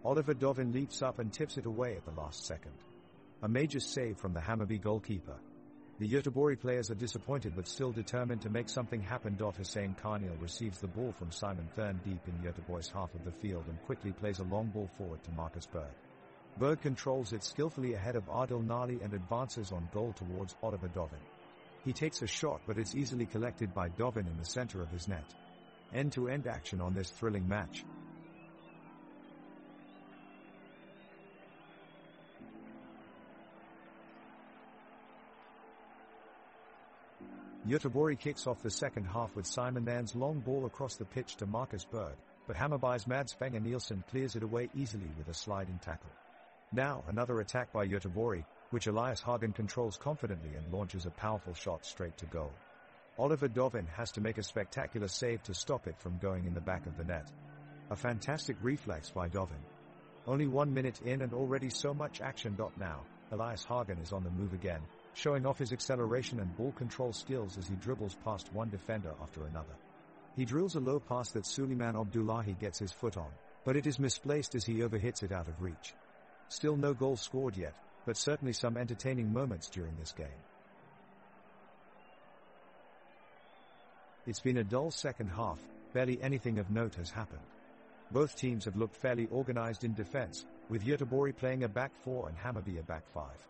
Oliver Dovin leaps up and tips it away at the last second. A major save from the Hammarby goalkeeper. The Göteborg players are disappointed but still determined to make something happen. Hussein Karnil receives the ball from Simon Thurn deep in Göteborg's half of the field and quickly plays a long ball forward to Marcus Berg. Berg controls it skillfully ahead of Adil Nali and advances on goal towards Oliver Dovin. He takes a shot but it's easily collected by Dovin in the center of his net. End-to-end action on this thrilling match. Göteborg kicks off the second half with Simon Thurn's long ball across the pitch to Marcus Berg, but Hammarby's Mads Fenger Nielsen clears it away easily with a sliding tackle. Now another attack by Göteborg, which Elias Hagen controls confidently and launches a powerful shot straight to goal. Oliver Dovin has to make a spectacular save to stop it from going in the back of the net. A fantastic reflex by Dovin. Only 1 minute in and already so much action. Now, Elias Hagen is on the move again, showing off his acceleration and ball control skills as he dribbles past one defender after another. He drills a low pass that Suleiman Abdullahi gets his foot on, but it is misplaced as he overhits it out of reach. Still no goal scored yet, but certainly some entertaining moments during this game. It's been a dull second half, barely anything of note has happened. Both teams have looked fairly organized in defense, with Göteborg playing a back four and Hammarby a back five.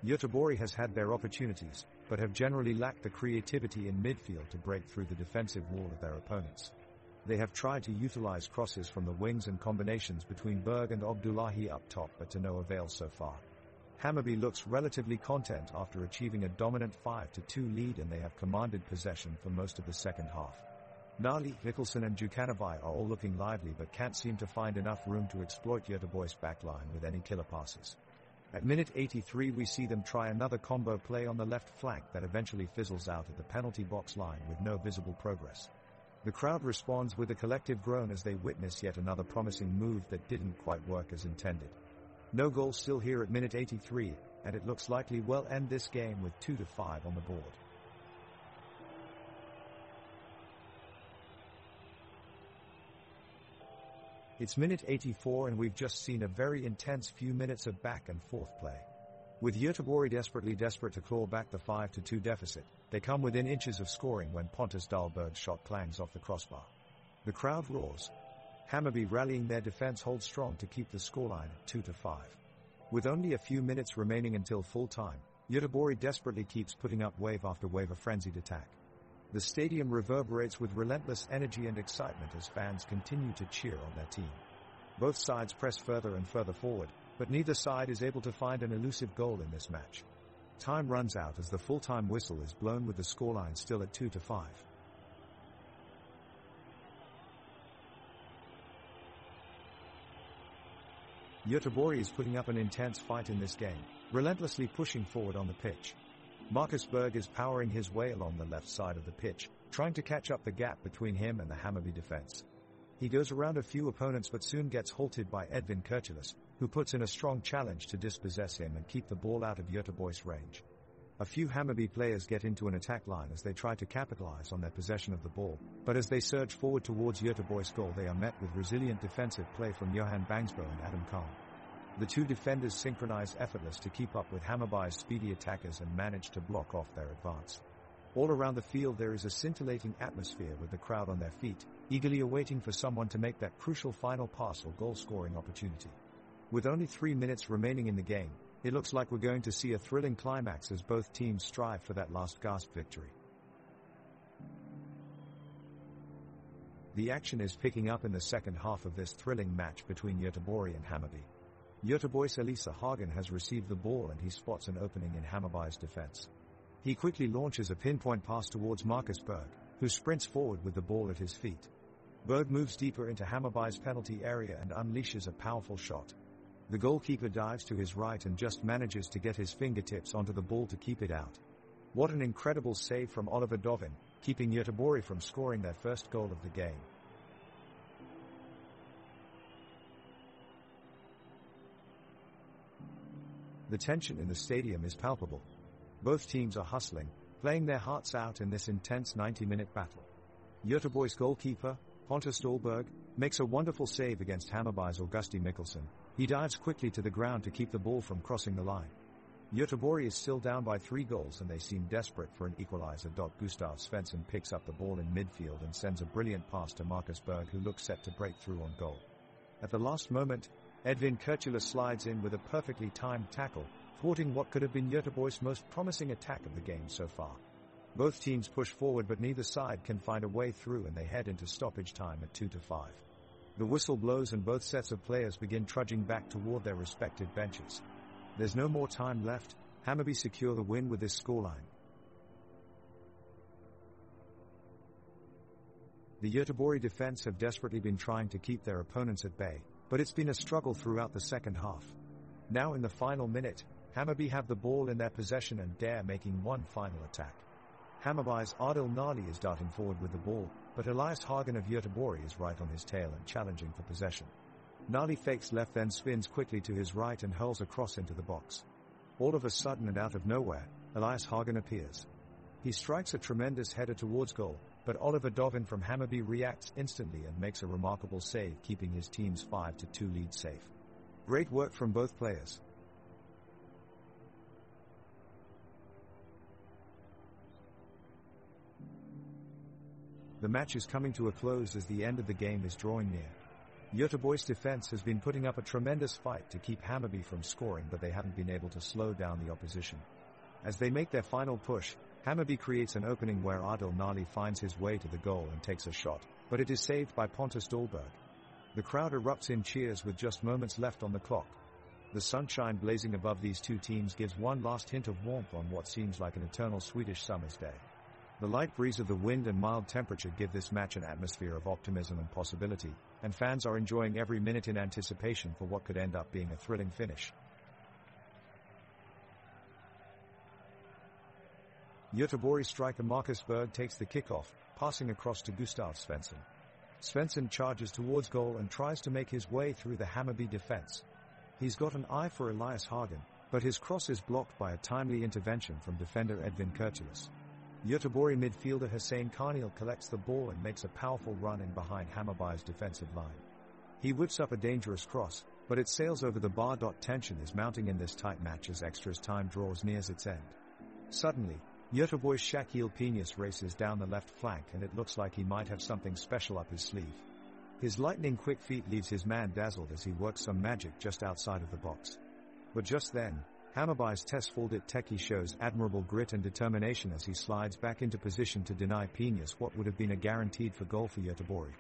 Göteborg has had their opportunities, but have generally lacked the creativity in midfield to break through the defensive wall of their opponents. They have tried to utilize crosses from the wings and combinations between Berg and Abdullahi up top, but to no avail so far. Hammarby looks relatively content after achieving a dominant 5-2 lead, and they have commanded possession for most of the second half. Nali, Mikkelsen and Djukanovic are all looking lively but can't seem to find enough room to exploit Göteborg's backline with any killer passes. At minute 83 we see them try another combo play on the left flank that eventually fizzles out at the penalty box line with no visible progress. The crowd responds with a collective groan as they witness yet another promising move that didn't quite work as intended. No goal still here at minute 83, and it looks likely we'll end this game with 2-5 on the board. It's minute 84 and we've just seen a very intense few minutes of back and forth play. With Göteborg desperate to claw back the 5-2 deficit, they come within inches of scoring when Pontus Dahlberg's shot clangs off the crossbar. The crowd roars. Hammarby rallying their defense holds strong to keep the scoreline at 2-5. With only a few minutes remaining until full time, Göteborg desperately keeps putting up wave after wave of frenzied attack. The stadium reverberates with relentless energy and excitement as fans continue to cheer on their team. Both sides press further and further forward, but neither side is able to find an elusive goal in this match. Time runs out as the full-time whistle is blown with the scoreline still at 2-5. Göteborg is putting up an intense fight in this game, relentlessly pushing forward on the pitch. Marcus Berg is powering his way along the left side of the pitch, trying to catch up the gap between him and the Hammarby defense. He goes around a few opponents but soon gets halted by Edvin Kurtulus, who puts in a strong challenge to dispossess him and keep the ball out of Göteborg's range. A few Hammarby players get into an attack line as they try to capitalize on their possession of the ball, but as they surge forward towards Göteborg's goal they are met with resilient defensive play from Johan Bangsbo and Adam Kahn. The two defenders synchronize effortless to keep up with Hammarby's speedy attackers and manage to block off their advance. All around the field there is a scintillating atmosphere with the crowd on their feet, eagerly awaiting for someone to make that crucial final pass or goal-scoring opportunity. With only 3 minutes remaining in the game, it looks like we're going to see a thrilling climax as both teams strive for that last gasp victory. The action is picking up in the second half of this thrilling match between Göteborg and Hammarby. Göteborg's Elisa Hagen has received the ball and he spots an opening in Hammarby's defense. He quickly launches a pinpoint pass towards Marcus Berg, who sprints forward with the ball at his feet. Berg moves deeper into Hammarby's penalty area and unleashes a powerful shot. The goalkeeper dives to his right and just manages to get his fingertips onto the ball to keep it out. What an incredible save from Oliver Dovin, keeping Göteborg from scoring their first goal of the game. The tension in the stadium is palpable. Both teams are hustling, playing their hearts out in this intense 90-minute battle. Göteborg's goalkeeper, Pontus Dahlberg, makes a wonderful save against Hammarby's Augusti Mikkelsen. He dives quickly to the ground to keep the ball from crossing the line. Göteborg is still down by 3 goals and they seem desperate for an equalizer. Gustav Svensson picks up the ball in midfield and sends a brilliant pass to Marcus Berg, who looks set to break through on goal. At the last moment, Edvin Kurtulus slides in with a perfectly timed tackle, thwarting what could have been Göteborg's most promising attack of the game so far. Both teams push forward but neither side can find a way through and they head into stoppage time at 2-5. The whistle blows and both sets of players begin trudging back toward their respective benches. There's no more time left. Hammarby secure the win with this scoreline. The Göteborg defense have desperately been trying to keep their opponents at bay, but it's been a struggle throughout the second half. Now in the final minute, Hammarby have the ball in their possession and dare making one final attack. Hammarby's Adil Nali is darting forward with the ball, but Elias Hagen of Göteborg is right on his tail and challenging for possession. Nali fakes left then spins quickly to his right and hurls a cross into the box. All of a sudden and out of nowhere, Elias Hagen appears. He strikes a tremendous header towards goal, but Oliver Dovin from Hammarby reacts instantly and makes a remarkable save, keeping his team's 5-2 lead safe. Great work from both players. The match is coming to a close as the end of the game is drawing near. Göteborg's defense has been putting up a tremendous fight to keep Hammarby from scoring, but they haven't been able to slow down the opposition. As they make their final push, Hammarby creates an opening where Adil Nali finds his way to the goal and takes a shot, but it is saved by Pontus Dahlberg. The crowd erupts in cheers with just moments left on the clock. The sunshine blazing above these two teams gives one last hint of warmth on what seems like an eternal Swedish summer's day. The light breeze of the wind and mild temperature give this match an atmosphere of optimism and possibility, and fans are enjoying every minute in anticipation for what could end up being a thrilling finish. Göteborg striker Marcus Berg takes the kickoff, passing across to Gustav Svensson. Svensson charges towards goal and tries to make his way through the Hammarby defense. He's got an eye for Elias Hagen, but his cross is blocked by a timely intervention from defender Edvin Kurtulus. Göteborg midfielder Hussein Karniel collects the ball and makes a powerful run in behind Hammarby's defensive line. He whips up a dangerous cross, but it sails over the bar. Tension is mounting in this tight match as extras time draws near its end. Suddenly, Göteborg's Shaquille Peñas races down the left flank and it looks like he might have something special up his sleeve. His lightning-quick feet leaves his man dazzled as he works some magic just outside of the box. But just then, Hammarby's Tesfaldet Teki shows admirable grit and determination as he slides back into position to deny Peñas what would have been a guaranteed for goal for Göteborg.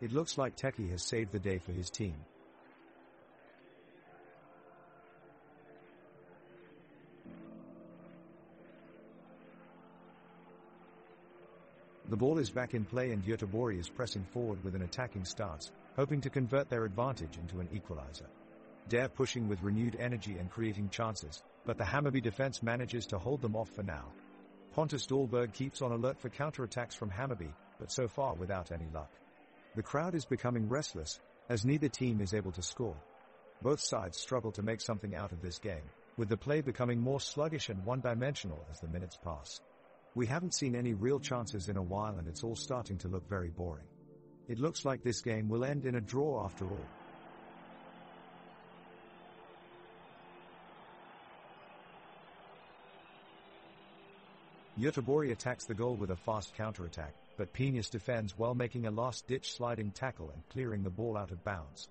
It looks like Teki has saved the day for his team. The ball is back in play and Göteborg is pressing forward with an attacking stance, hoping to convert their advantage into an equalizer. They're pushing with renewed energy and creating chances, but the Hammarby defense manages to hold them off for now. Pontus Dahlberg keeps on alert for counterattacks from Hammarby, but so far without any luck. The crowd is becoming restless, as neither team is able to score. Both sides struggle to make something out of this game, with the play becoming more sluggish and one-dimensional as the minutes pass. We haven't seen any real chances in a while and it's all starting to look very boring. It looks like this game will end in a draw after all. Göteborg attacks the goal with a fast counterattack, but Peñas defends well, making a last-ditch sliding tackle and clearing the ball out of bounds.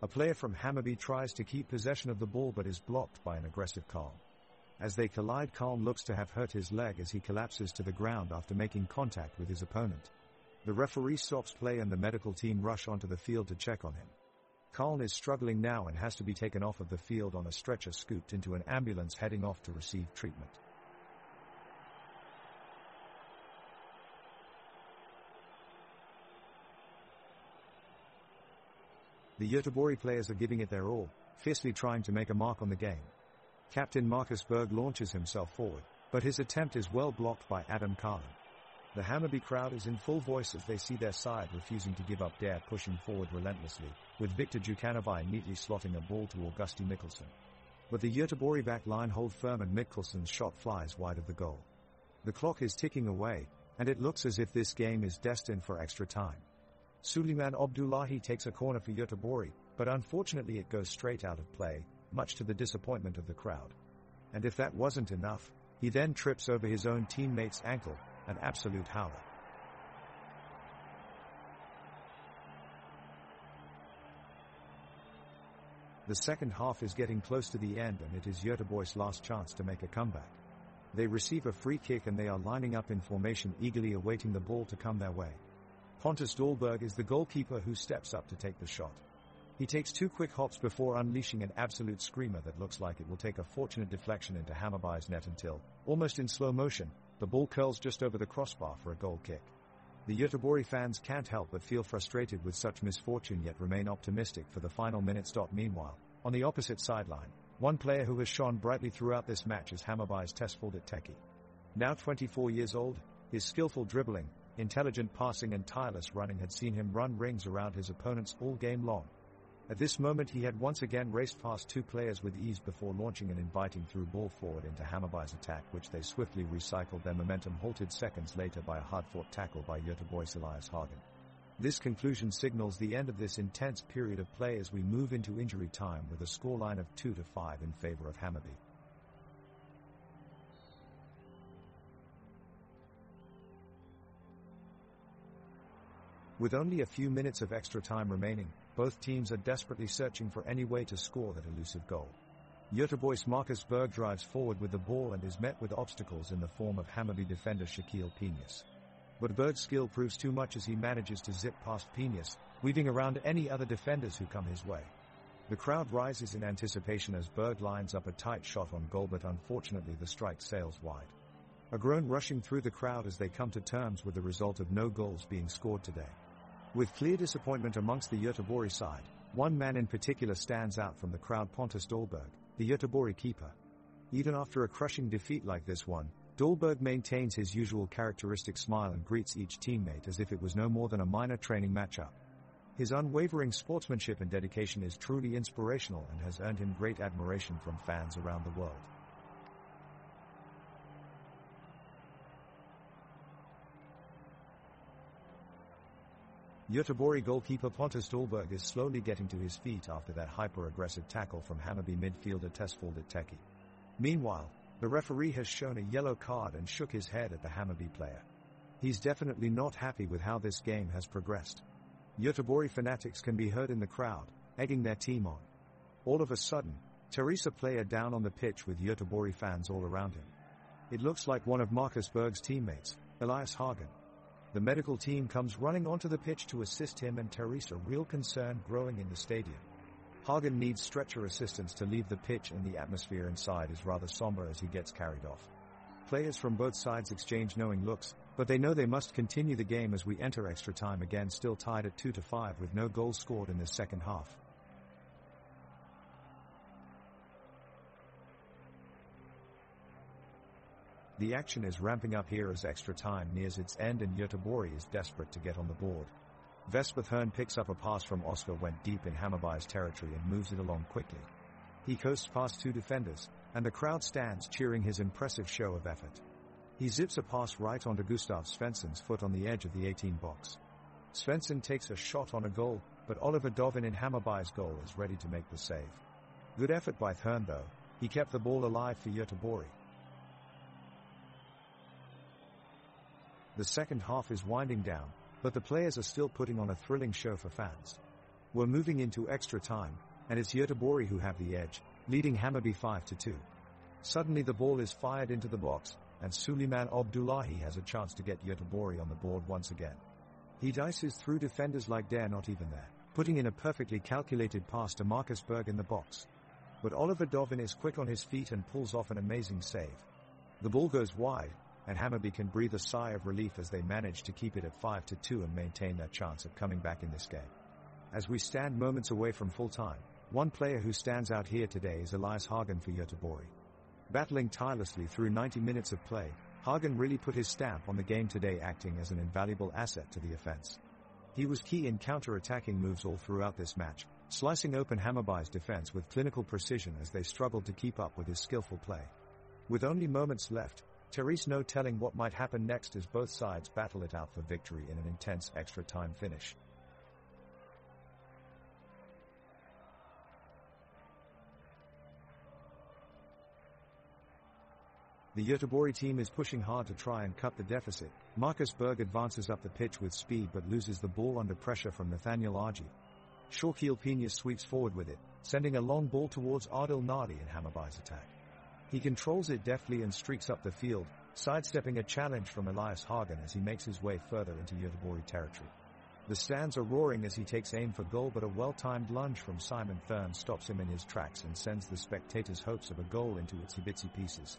A player from Hammarby tries to keep possession of the ball but is blocked by an aggressive Karl. As they collide, Karl looks to have hurt his leg as he collapses to the ground after making contact with his opponent. The referee stops play and the medical team rush onto the field to check on him. Karl is struggling now and has to be taken off of the field on a stretcher scooped into an ambulance heading off to receive treatment. The Göteborg players are giving it their all, fiercely trying to make a mark on the game. Captain Marcus Berg launches himself forward, but his attempt is well blocked by Adam Karlin. The Hammarby crowd is in full voice as they see their side refusing to give up. They're pushing forward relentlessly, with Victor Djukanovic neatly slotting a ball to Augusti Mikkelsen. But the Göteborg back line hold firm and Mikkelsen's shot flies wide of the goal. The clock is ticking away, and it looks as if this game is destined for extra time. Suleiman Abdullahi takes a corner for Göteborg, but unfortunately it goes straight out of play, much to the disappointment of the crowd. And if that wasn't enough, he then trips over his own teammate's ankle, an absolute howler. The second half is getting close to the end and it is Göteborg's last chance to make a comeback. They receive a free kick and they are lining up in formation, eagerly awaiting the ball to come their way. Pontus Dahlberg is the goalkeeper who steps up to take the shot. He takes two quick hops before unleashing an absolute screamer that looks like it will take a fortunate deflection into Hammarby's net until, almost in slow motion, the ball curls just over the crossbar for a goal kick. The Göteborg fans can't help but feel frustrated with such misfortune yet remain optimistic for the final minutes. Meanwhile, on the opposite sideline, one player who has shone brightly throughout this match is Hammarby's Tesfaldet Teki. Now 24 years old, his skillful dribbling, intelligent passing and tireless running had seen him run rings around his opponents all game long. At this moment he had once again raced past two players with ease before launching an inviting through ball forward into Hammarby's attack, which they swiftly recycled. Their momentum halted seconds later by a hard-fought tackle by Göteborg's Elias Hagen. This conclusion signals the end of this intense period of play as we move into injury time with a scoreline of 2-5 in favor of Hammarby. With only a few minutes of extra time remaining, both teams are desperately searching for any way to score that elusive goal. Göteborg's Marcus Berg drives forward with the ball and is met with obstacles in the form of Hammarby defender Shaquille Peñas. But Berg's skill proves too much as he manages to zip past Peñas, weaving around any other defenders who come his way. The crowd rises in anticipation as Berg lines up a tight shot on goal, but unfortunately the strike sails wide. A groan rushing through the crowd as they come to terms with the result of no goals being scored today. With clear disappointment amongst the Göteborg side, one man in particular stands out from the crowd: Pontus Dahlberg, the Göteborg keeper. Even after a crushing defeat like this one, Dahlberg maintains his usual characteristic smile and greets each teammate as if it was no more than a minor training matchup. His unwavering sportsmanship and dedication is truly inspirational and has earned him great admiration from fans around the world. Göteborg goalkeeper Pontus Dahlberg is slowly getting to his feet after that hyper-aggressive tackle from Hammarby midfielder Tesfaldet Teki. Meanwhile, the referee has shown a yellow card and shook his head at the Hammarby player. He's definitely not happy with how this game has progressed. Göteborg fanatics can be heard in the crowd, egging their team on. All of a sudden, Teresa player down on the pitch with Göteborg fans all around him. It looks like one of Marcus Berg's teammates, Elias Hagen. The medical team comes running onto the pitch to assist him and Teresa, real concern growing in the stadium. Hagen needs stretcher assistance to leave the pitch and the atmosphere inside is rather somber as he gets carried off. Players from both sides exchange knowing looks, but they know they must continue the game as we enter extra time again, still tied at 2-5 with no goals scored in the second half. The action is ramping up here as extra time nears its end and Göteborg is desperate to get on the board. Vespeth picks up a pass from Oscar, went deep in Hammarby's territory and moves it along quickly. He coasts past two defenders, and the crowd stands cheering his impressive show of effort. He zips a pass right onto Gustav Svensson's foot on the edge of the 18 box. Svensson takes a shot on a goal, but Oliver Dovin in Hammarby's goal is ready to make the save. Good effort by Thern though, he kept the ball alive for Göteborg. The second half is winding down, but the players are still putting on a thrilling show for fans. We're moving into extra time, and it's Göteborg who have the edge, leading Hammarby 5-2. Suddenly the ball is fired into the box, and Suleiman Abdullahi has a chance to get Göteborg on the board once again. He dices through defenders like they're not even there, putting in a perfectly calculated pass to Marcus Berg in the box. But Oliver Dovin is quick on his feet and pulls off an amazing save. The ball goes wide, and Hammarby can breathe a sigh of relief as they manage to keep it at 5-2 and maintain their chance of coming back in this game. As we stand moments away from full time, one player who stands out here today is Elias Hagen for Göteborg. Battling tirelessly through 90 minutes of play, Hagen really put his stamp on the game today, acting as an invaluable asset to the offense. He was key in counter-attacking moves all throughout this match, slicing open Hammarby's defense with clinical precision as they struggled to keep up with his skillful play. With only moments left, Therese no telling what might happen next as both sides battle it out for victory in an intense extra-time finish. The Göteborg team is pushing hard to try and cut the deficit. Marcus Berg advances up the pitch with speed but loses the ball under pressure from Nathaniel Argy. Shorkiel Pena sweeps forward with it, sending a long ball towards Adil Nadi in Hammarby's attack. He controls it deftly and streaks up the field, sidestepping a challenge from Elias Hagen as he makes his way further into Göteborg territory. The stands are roaring as he takes aim for goal, but a well-timed lunge from Simon Thern stops him in his tracks and sends the spectators' hopes of a goal into itsy-bitsy pieces.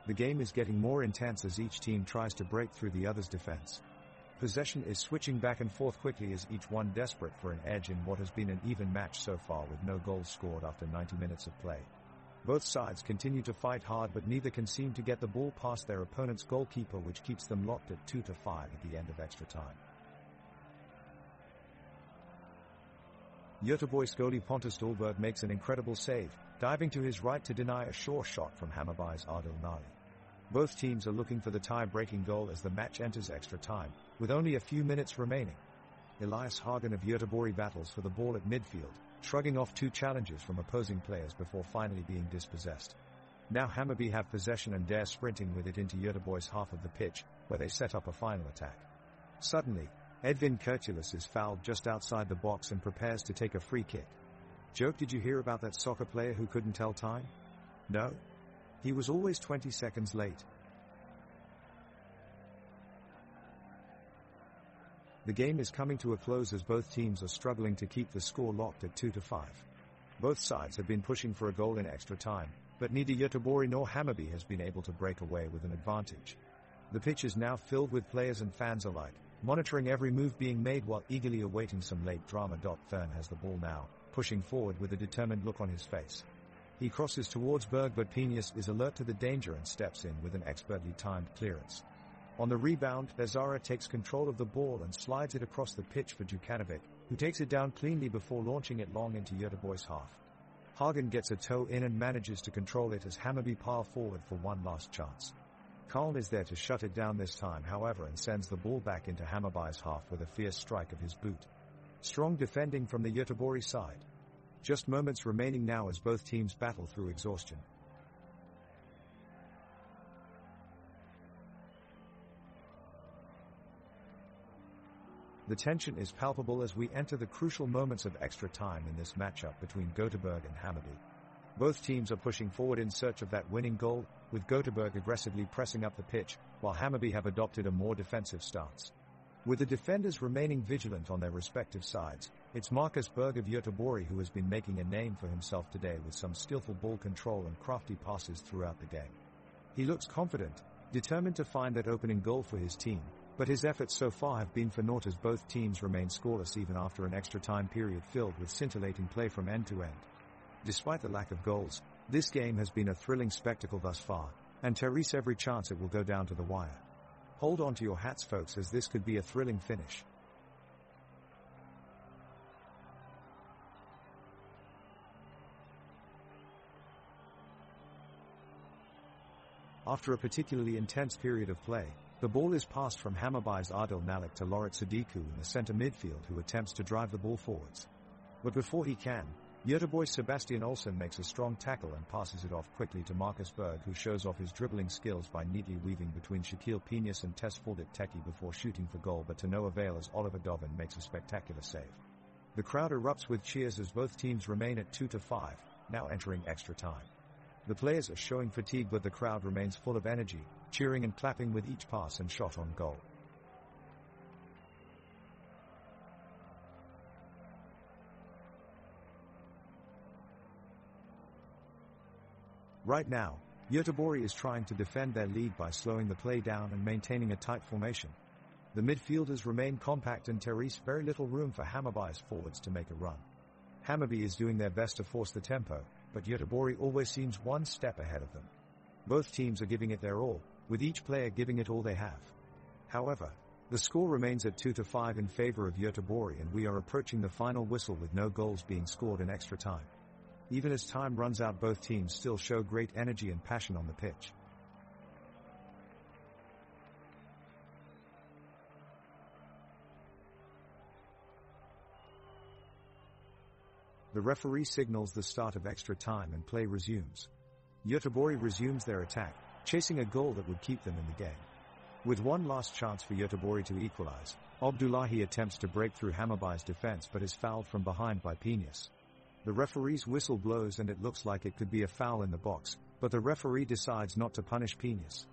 The game is getting more intense as each team tries to break through the other's defense. Possession is switching back and forth quickly as each one desperate for an edge in what has been an even match so far with no goals scored after 90 minutes of play. Both sides continue to fight hard, but neither can seem to get the ball past their opponent's goalkeeper, which keeps them locked at 2-5 at the end of extra time. Göteborg's goalie Pontus Dahlberg makes an incredible save, diving to his right to deny a sure shot from Hammarby's Adil Nadi. Both teams are looking for the tie-breaking goal as the match enters extra time, with only a few minutes remaining. Elias Hagen of Göteborg battles for the ball at midfield, shrugging off two challenges from opposing players before finally being dispossessed. Now Hammarby have possession and dare sprinting with it into Göteborg's half of the pitch, where they set up a final attack. Suddenly, Edvin Kurtulus is fouled just outside the box and prepares to take a free kick. Joke, did you hear about that soccer player who couldn't tell time? No? He was always 20 seconds late. The game is coming to a close as both teams are struggling to keep the score locked at 2-5. Both sides have been pushing for a goal in extra time, but neither Göteborg nor Hammarby has been able to break away with an advantage. The pitch is now filled with players and fans alike, monitoring every move being made while eagerly awaiting some late drama. Thern has the ball now, pushing forward with a determined look on his face. He crosses towards Berg, but Penius is alert to the danger and steps in with an expertly timed clearance. On the rebound, Bezara takes control of the ball and slides it across the pitch for Djukanovic, who takes it down cleanly before launching it long into Göteborg's half. Hagen gets a toe in and manages to control it as Hammarby pile forward for one last chance. Karl is there to shut it down this time, however, and sends the ball back into Hammarby's half with a fierce strike of his boot. Strong defending from the Göteborg side. Just moments remaining now as both teams battle through exhaustion. The tension is palpable as we enter the crucial moments of extra time in this matchup between Göteborg and Hammarby. Both teams are pushing forward in search of that winning goal, with Göteborg aggressively pressing up the pitch, while Hammarby have adopted a more defensive stance. With the defenders remaining vigilant on their respective sides, it's Marcus Berg of Göteborg who has been making a name for himself today with some skillful ball control and crafty passes throughout the game. He looks confident, determined to find that opening goal for his team, but his efforts so far have been for naught as both teams remain scoreless even after an extra time period filled with scintillating play from end to end. Despite the lack of goals, this game has been a thrilling spectacle thus far, and Therese every chance it will go down to the wire. Hold on to your hats, folks, as this could be a thrilling finish. After a particularly intense period of play, the ball is passed from Hammarby's Adil Malik to Loret Sadiku in the center midfield, who attempts to drive the ball forwards. But before he can, Göteborg's Sebastian Olsson makes a strong tackle and passes it off quickly to Marcus Berg, who shows off his dribbling skills by neatly weaving between Shaquille Peñas and Tesfaldet Teki before shooting for goal, but to no avail as Oliver Dovin makes a spectacular save. The crowd erupts with cheers as both teams remain at 2-5, now entering extra time. The players are showing fatigue, but the crowd remains full of energy, cheering and clapping with each pass and shot on goal. Right now, Göteborg is trying to defend their lead by slowing the play down and maintaining a tight formation. The midfielders remain compact and Therese very little room for Hammarby's forwards to make a run. Hammarby is doing their best to force the tempo, but Göteborg always seems one step ahead of them. Both teams are giving it their all, with each player giving it all they have. However, the score remains at 2-5 in favor of Göteborg, and we are approaching the final whistle with no goals being scored in extra time. Even as time runs out, both teams still show great energy and passion on the pitch. The referee signals the start of extra time and play resumes. Göteborg resumes their attack, chasing a goal that would keep them in the game. With one last chance for Göteborg to equalize, Abdullahi attempts to break through Hammarby's defense but is fouled from behind by Peñas. The referee's whistle blows and it looks like it could be a foul in the box, but the referee decides not to punish Peñas.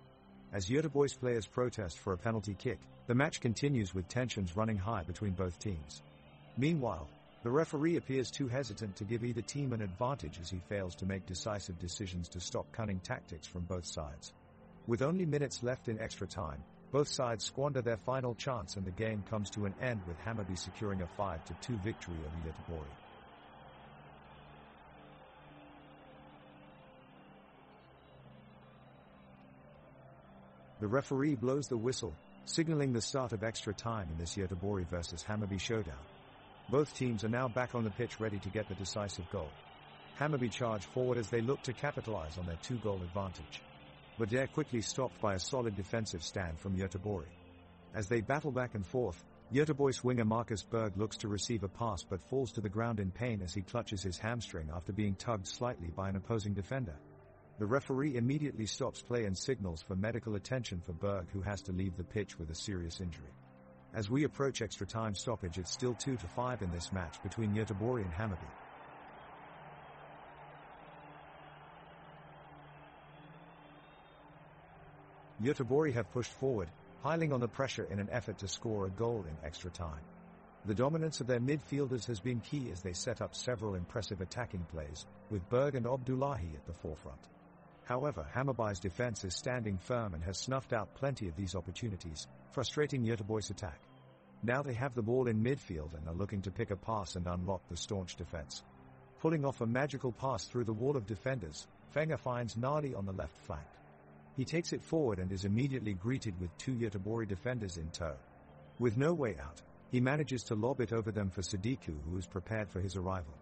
As Göteborg's players protest for a penalty kick, the match continues with tensions running high between both teams. Meanwhile, the referee appears too hesitant to give either team an advantage as he fails to make decisive decisions to stop cunning tactics from both sides. With only minutes left in extra time, both sides squander their final chance and the game comes to an end with Hammarby securing a 5-2 victory over Göteborg. The referee blows the whistle, signaling the start of extra time in this Göteborg vs Hammarby showdown. Both teams are now back on the pitch ready to get the decisive goal. Hammarby charge forward as they look to capitalize on their 2-goal advantage. But they're quickly stopped by a solid defensive stand from Göteborg. As they battle back and forth, Göteborg's winger Marcus Berg looks to receive a pass but falls to the ground in pain as he clutches his hamstring after being tugged slightly by an opposing defender. The referee immediately stops play and signals for medical attention for Berg, who has to leave the pitch with a serious injury. As we approach extra time stoppage, it's still 2-5 in this match between Göteborg and Hammarby. Göteborg have pushed forward, piling on the pressure in an effort to score a goal in extra time. The dominance of their midfielders has been key as they set up several impressive attacking plays, with Berg and Abdullahi at the forefront. However, Hammarby's defense is standing firm and has snuffed out plenty of these opportunities, frustrating Göteborg's attack. Now they have the ball in midfield and are looking to pick a pass and unlock the staunch defense. Pulling off a magical pass through the wall of defenders, Fenger finds Nadi on the left flank. He takes it forward and is immediately greeted with 2 Göteborg defenders in tow. With no way out, He manages to lob it over them for Sadiku, who is prepared for his arrival.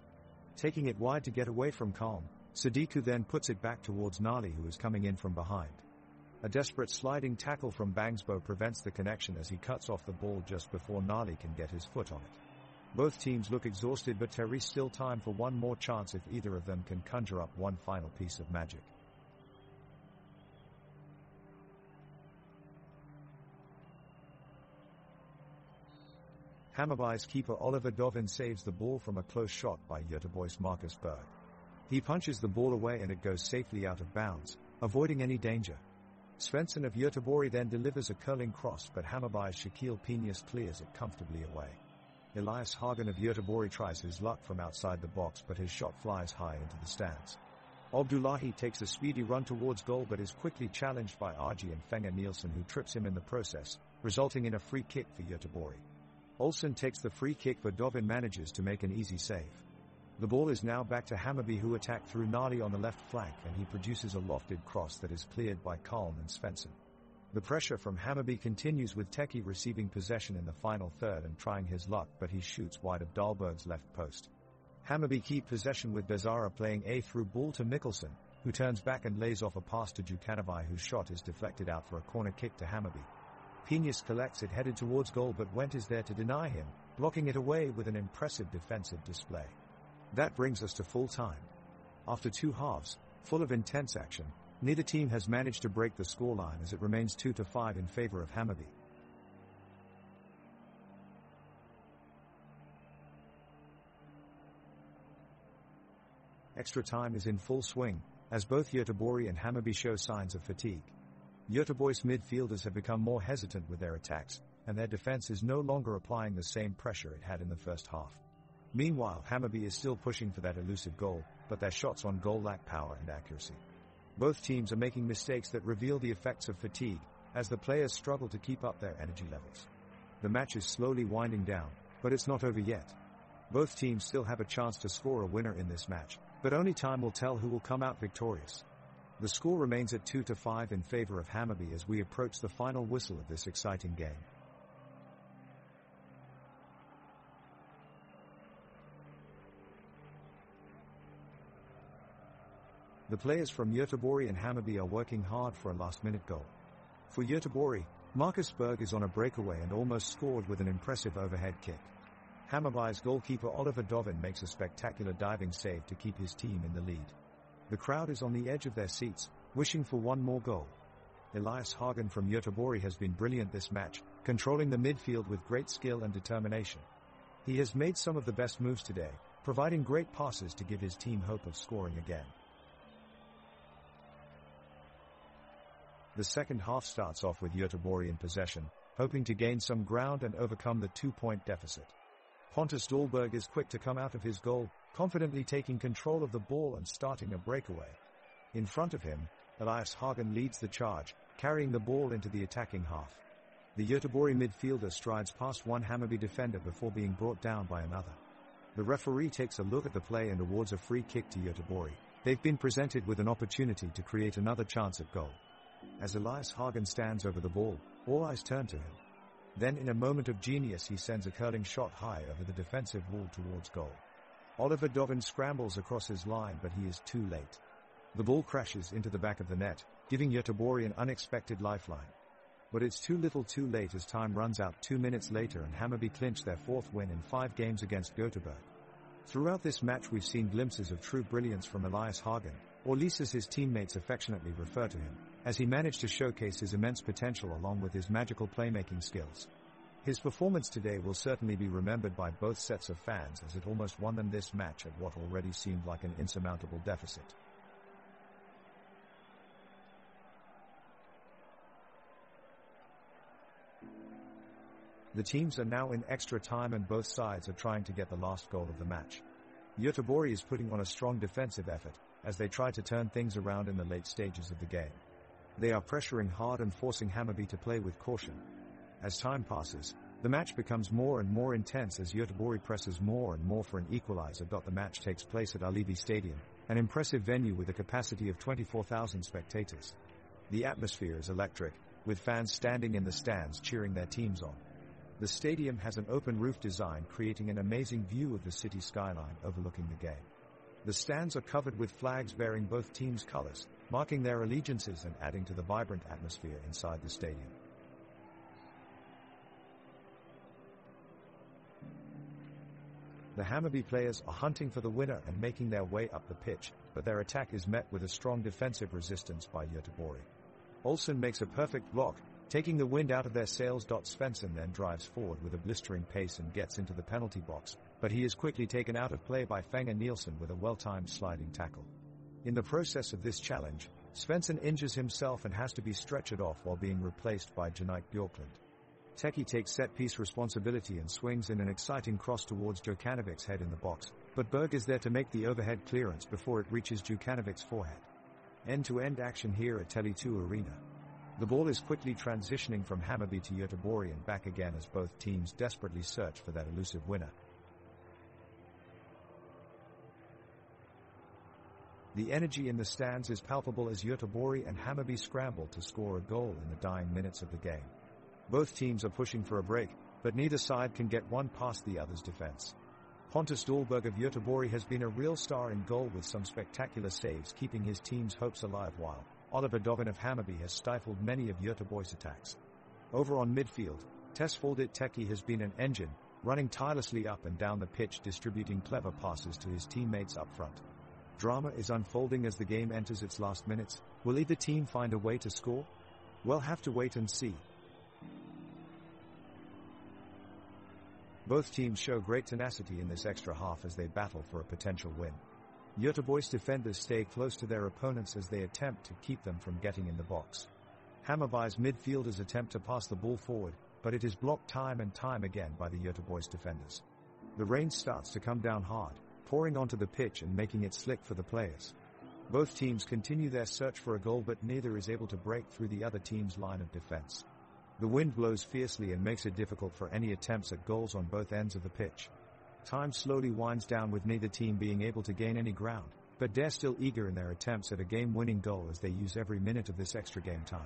Taking it wide to get away from Calm, Sadiku then puts it back towards Nali, who is coming in from behind. A desperate sliding tackle from Bangsbo prevents the connection as he cuts off the ball just before Nali can get his foot on it. Both teams look exhausted, but there is still time for one more chance if either of them can conjure up one final piece of magic. Hammarby's keeper Oliver Dovin saves the ball from a close shot by Göteborg's Marcus Berg. He punches the ball away and it goes safely out of bounds, avoiding any danger. Svensson of Göteborg then delivers a curling cross, but Hammarby's Shaquille Pinas clears it comfortably away. Elias Hagen of Göteborg tries his luck from outside the box, but his shot flies high into the stands. Abdullahi takes a speedy run towards goal but is quickly challenged by RG and Fenger Nielsen, who trips him in the process, resulting in a free kick for Göteborg. Olsen takes the free kick, but Dovin manages to make an easy save. The ball is now back to Hammarby, who attack through Nali on the left flank, and he produces a lofted cross that is cleared by Kalm and Svensson. The pressure from Hammarby continues, with Teki receiving possession in the final third and trying his luck, but he shoots wide of Dahlberg's left post. Hammarby keep possession with Bezara playing a through ball to Mikkelsen, who turns back and lays off a pass to Jukanovic, whose shot is deflected out for a corner kick to Hammarby. Pinas collects it headed towards goal, but Wendt is there to deny him, blocking it away with an impressive defensive display. That brings us to full time. After two halves, full of intense action, neither team has managed to break the scoreline as it remains 2-5 in favor of Hammarby. Extra time is in full swing, as both Göteborg and Hammarby show signs of fatigue. Göteborg's midfielders have become more hesitant with their attacks, and their defense is no longer applying the same pressure it had in the first half. Meanwhile, Hammarby is still pushing for that elusive goal, but their shots on goal lack power and accuracy. Both teams are making mistakes that reveal the effects of fatigue, as the players struggle to keep up their energy levels. The match is slowly winding down, but it's not over yet. Both teams still have a chance to score a winner in this match, but only time will tell who will come out victorious. The score remains at 2-5 in favor of Hammarby as we approach the final whistle of this exciting game. The players from Göteborg and Hammarby are working hard for a last-minute goal. For Göteborg, Marcus Berg is on a breakaway and almost scored with an impressive overhead kick. Hammarby's goalkeeper Oliver Dovin makes a spectacular diving save to keep his team in the lead. The crowd is on the edge of their seats, wishing for one more goal. Elias Hagen from Göteborg has been brilliant this match, controlling the midfield with great skill and determination. He has made some of the best moves today, providing great passes to give his team hope of scoring again. The second half starts off with Göteborg in possession, hoping to gain some ground and overcome the 2-point deficit. Pontus Dahlberg is quick to come out of his goal, confidently taking control of the ball and starting a breakaway. In front of him, Elias Hagen leads the charge, carrying the ball into the attacking half. The Göteborg midfielder strides past one Hammarby defender before being brought down by another. The referee takes a look at the play and awards a free kick to Göteborg. They've been presented with an opportunity to create another chance at goal. As Elias Hagen stands over the ball, all eyes turn to him. Then, in a moment of genius, he sends a curling shot high over the defensive wall towards goal. Oliver Dovin scrambles across his line, but he is too late. The ball crashes into the back of the net, giving Göteborg an unexpected lifeline. But it's too little too late as time runs out 2 minutes later and Hammarby clinch their fourth win in 5 games against Göteborg. Throughout this match we've seen glimpses of true brilliance from Elias Hagen, or Lise as his teammates affectionately refer to him, as he managed to showcase his immense potential along with his magical playmaking skills. His performance today will certainly be remembered by both sets of fans, as it almost won them this match at what already seemed like an insurmountable deficit. The teams are now in extra time and both sides are trying to get the last goal of the match. Göteborg is putting on a strong defensive effort, as they try to turn things around in the late stages of the game. They are pressuring hard and forcing Hammarby to play with caution. As time passes, the match becomes more and more intense as Göteborg presses more and more for an equalizer. The match takes place at Ullevi Stadium, an impressive venue with a capacity of 24,000 spectators. The atmosphere is electric, with fans standing in the stands cheering their teams on. The stadium has an open roof design creating an amazing view of the city skyline overlooking the game. The stands are covered with flags bearing both teams' colors, marking their allegiances and adding to the vibrant atmosphere inside the stadium. The Hammarby players are hunting for the winner and making their way up the pitch, but their attack is met with a strong defensive resistance by Göteborg. Olsen makes a perfect block, taking the wind out of their sails. Svensson then drives forward with a blistering pace and gets into the penalty box, but he is quickly taken out of play by Fenger Nielsen with a well-timed sliding tackle. In the process of this challenge, Svensson injures himself and has to be stretchered off while being replaced by Jannik Björklund. Teki takes set-piece responsibility and swings in an exciting cross towards Djukanovic's head in the box, but Berg is there to make the overhead clearance before it reaches Djukanovic's forehead. End-to-end action here at Tele2 Arena. The ball is quickly transitioning from Hammarby to Göteborg and back again as both teams desperately search for that elusive winner. The energy in the stands is palpable as Göteborg and Hammarby scramble to score a goal in the dying minutes of the game. Both teams are pushing for a break, but neither side can get one past the other's defense. Pontus Dahlberg of Göteborg has been a real star in goal with some spectacular saves keeping his team's hopes alive, while Oliver Dovin of Hammarby has stifled many of Göteborg's attacks. Over on midfield, Tesfaldit Teki has been an engine, running tirelessly up and down the pitch distributing clever passes to his teammates up front. Drama is unfolding as the game enters its last minutes. Will either team find a way to score? We'll have to wait and see. Both teams show great tenacity in this extra half as they battle for a potential win. Göteborg's defenders stay close to their opponents as they attempt to keep them from getting in the box. Hammarby's midfielders attempt to pass the ball forward, but it is blocked time and time again by the Göteborg's defenders. The rain starts to come down hard, pouring onto the pitch and making it slick for the players. Both teams continue their search for a goal, but neither is able to break through the other team's line of defense. The wind blows fiercely and makes it difficult for any attempts at goals on both ends of the pitch. Time slowly winds down with neither team being able to gain any ground, but they're still eager in their attempts at a game-winning goal as they use every minute of this extra game time.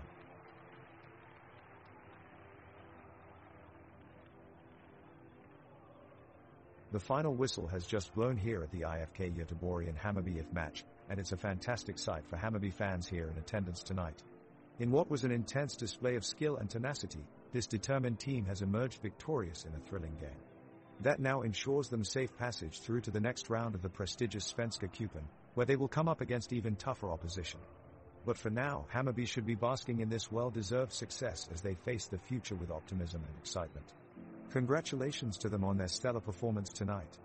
The final whistle has just blown here at the IFK Göteborg and Hammarby IF match, and it's a fantastic sight for Hammarby fans here in attendance tonight. In what was an intense display of skill and tenacity, this determined team has emerged victorious in a thrilling game. That now ensures them safe passage through to the next round of the prestigious Svenska Cupen, where they will come up against even tougher opposition. But for now, Hammarby should be basking in this well-deserved success as they face the future with optimism and excitement. Congratulations to them on their stellar performance tonight.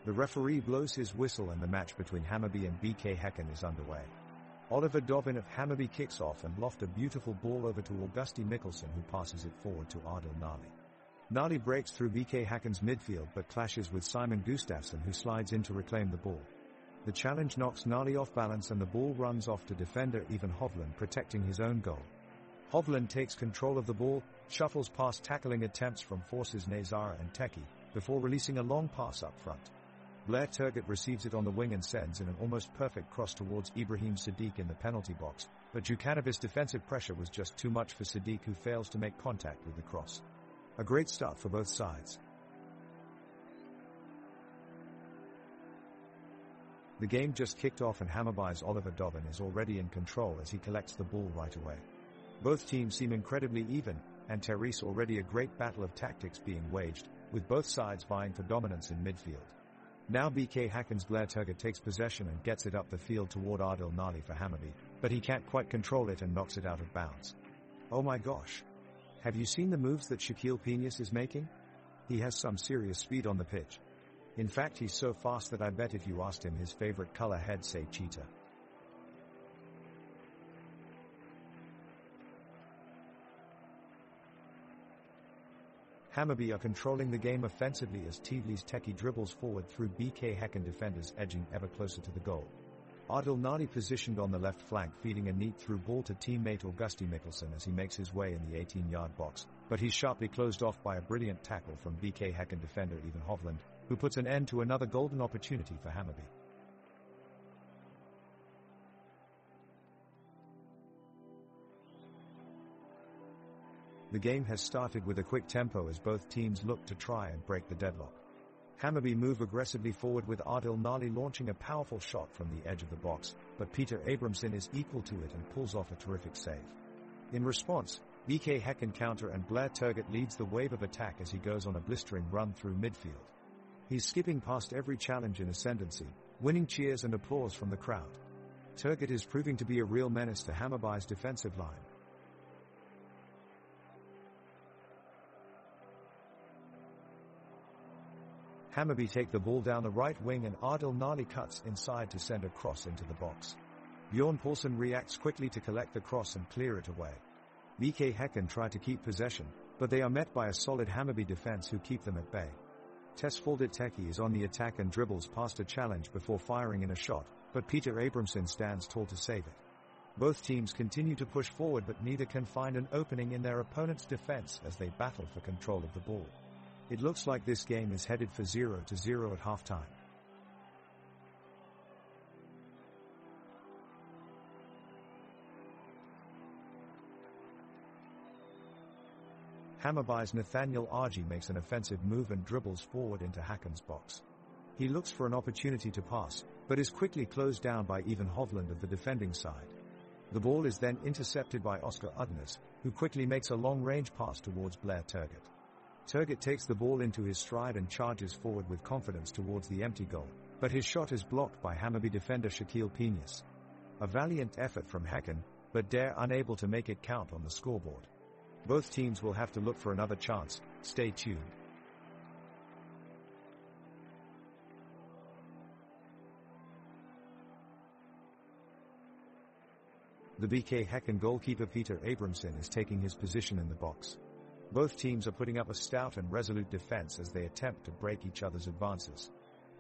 The referee blows his whistle and the match between Hammarby and BK Häcken is underway. Oliver Dovin of Hammarby kicks off and lofts a beautiful ball over to Augusti Mikkelsen, who passes it forward to Adil Nali. Nali breaks through BK Häcken's midfield but clashes with Simon Gustafsson, who slides in to reclaim the ball. The challenge knocks Nali off balance and the ball runs off to defender Ivan Hovland, protecting his own goal. Hovland takes control of the ball, shuffles past tackling attempts from forces Nazara and Teki, before releasing a long pass up front. Blair Turgott receives it on the wing and sends in an almost perfect cross towards Ibrahim Sadiq in the penalty box, but Djukanović's defensive pressure was just too much for Sadiq, who fails to make contact with the cross. A great start for both sides. The game just kicked off and Hammarby's Oliver Dovin is already in control as he collects the ball right away. Both teams seem incredibly even, and Therese already a great battle of tactics being waged, with both sides vying for dominance in midfield. Now BK Häcken's Blair Turgott takes possession and gets it up the field toward Adil Nali for Hammarby, but he can't quite control it and knocks it out of bounds. Oh my gosh! Have you seen the moves that Shaquille Penius is making? He has some serious speed on the pitch. In fact, he's so fast that I bet if you asked him his favorite color, he'd say cheetah. Hammarby are controlling the game offensively as Tivoli's Teki dribbles forward through BK Häcken defenders, edging ever closer to the goal. Adil Nali positioned on the left flank, feeding a neat through ball to teammate Augusti Mikkelsen as he makes his way in the 18-yard box, but he's sharply closed off by a brilliant tackle from BK Häcken defender Ivan Hovland, who puts an end to another golden opportunity for Hammarby. The game has started with a quick tempo as both teams look to try and break the deadlock. Hammarby move aggressively forward with Adil Nali launching a powerful shot from the edge of the box, but Peter Abramson is equal to it and pulls off a terrific save. In response, BK Häcken counter and Blair Turgott leads the wave of attack as he goes on a blistering run through midfield. He's skipping past every challenge in ascendancy, winning cheers and applause from the crowd. Turgott is proving to be a real menace to Hammarby's defensive line. Hammarby take the ball down the right wing and Adil Nali cuts inside to send a cross into the box. Bjorn Paulsen reacts quickly to collect the cross and clear it away. BK Häcken try to keep possession, but they are met by a solid Hammarby defense who keep them at bay. Tesfaldet Teki is on the attack and dribbles past a challenge before firing in a shot, but Peter Abramson stands tall to save it. Both teams continue to push forward, but neither can find an opening in their opponent's defense as they battle for control of the ball. It looks like this game is headed for 0-0 at halftime. Hammarby's Nathaniel Argy makes an offensive move and dribbles forward into Häcken's box. He looks for an opportunity to pass, but is quickly closed down by Ivan Hovland of the defending side. The ball is then intercepted by Oscar Udnes, who quickly makes a long-range pass towards Blair Turgott. Turgott takes the ball into his stride and charges forward with confidence towards the empty goal, but his shot is blocked by Hammarby defender Shaquille Penius. A valiant effort from Häcken, but they're unable to make it count on the scoreboard. Both teams will have to look for another chance. Stay tuned. The BK Häcken goalkeeper Peter Abramson is taking his position in the box. Both teams are putting up a stout and resolute defense as they attempt to break each other's advances.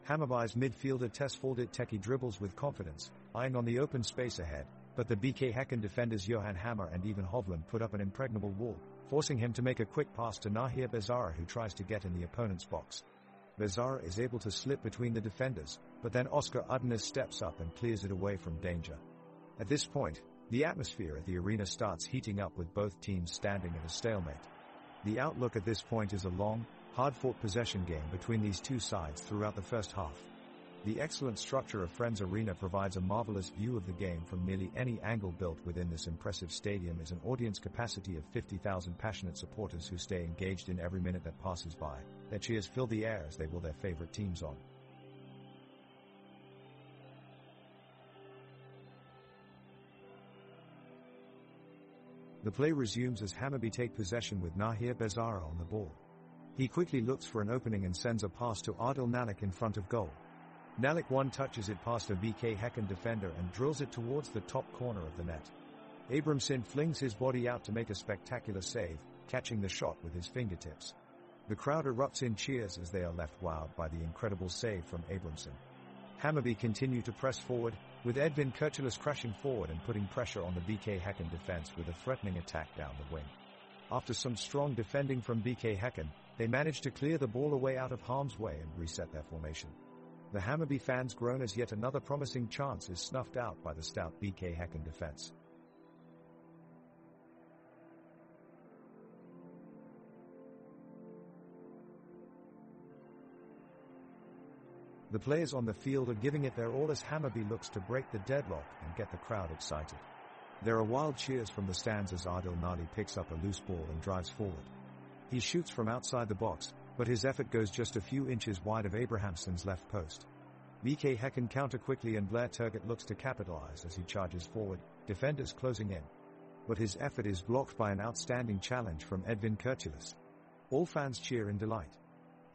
Hammarby's midfielder Tesfaldet Teki dribbles with confidence, eyeing on the open space ahead, but the BK Häcken defenders Johan Hammer and Ivan Hovland put up an impregnable wall, forcing him to make a quick pass to Nahir Bezara, who tries to get in the opponent's box. Bezara is able to slip between the defenders, but then Oscar Udnes steps up and clears it away from danger. At this point, the atmosphere at the arena starts heating up with both teams standing at a stalemate. The outlook at this point is a long, hard-fought possession game between these two sides throughout the first half. The excellent structure of Friends Arena provides a marvelous view of the game from nearly any angle. Built within this impressive stadium is an audience capacity of 50,000 passionate supporters who stay engaged in every minute that passes by. Their cheers fill the air as they will their favorite teams on. The play resumes as Hammarby take possession with Nahir Bezara on the ball. He quickly looks for an opening and sends a pass to Adil Nalik in front of goal. Nalik one-touches it past a BK Häcken defender and drills it towards the top corner of the net. Abramson flings his body out to make a spectacular save, catching the shot with his fingertips. The crowd erupts in cheers as they are left wowed by the incredible save from Abramson. Hammarby continue to press forward, with Edvin Kurtulus crashing forward and putting pressure on the BK Häcken defense with a threatening attack down the wing. After some strong defending from BK Häcken, they manage to clear the ball away out of harm's way and reset their formation. The Hammarby fans groan as yet another promising chance is snuffed out by the stout BK Häcken defense. The players on the field are giving it their all as Hammarby looks to break the deadlock and get the crowd excited. There are wild cheers from the stands as Adil Nali picks up a loose ball and drives forward. He shoots from outside the box, but his effort goes just a few inches wide of Abrahamsson's left post. BK Häcken counter quickly and Blair Turgott looks to capitalize as he charges forward, defenders closing in. But his effort is blocked by an outstanding challenge from Edvin Kurtulus. All fans cheer in delight.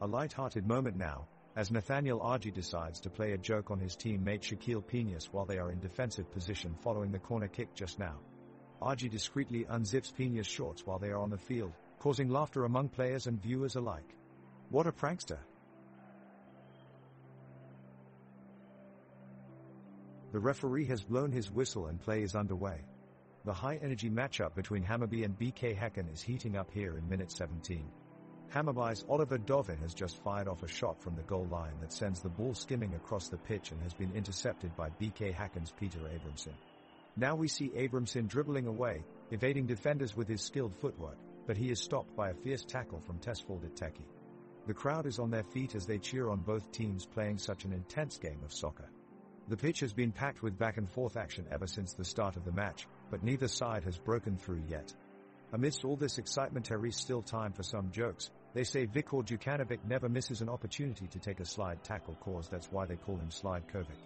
A light-hearted moment now, as Nathaniel Argy decides to play a joke on his teammate Shaquille Piñas while they are in defensive position following the corner kick just now. Argy discreetly unzips Piñas' shorts while they are on the field, causing laughter among players and viewers alike. What a prankster! The referee has blown his whistle and play is underway. The high-energy matchup between Hammarby and BK Häcken is heating up here in minute 17. Hammarby's Oliver Dovin has just fired off a shot from the goal line that sends the ball skimming across the pitch and has been intercepted by BK Häcken's Peter Abramson. Now we see Abramson dribbling away, evading defenders with his skilled footwork, but he is stopped by a fierce tackle from Tesfaldet Teki. The crowd is on their feet as they cheer on both teams playing such an intense game of soccer. The pitch has been packed with back-and-forth action ever since the start of the match, but neither side has broken through yet. Amidst all this excitement there is still time for some jokes. They say Viktor Djukanovic never misses an opportunity to take a slide tackle cause that's why they call him Slide Kovic.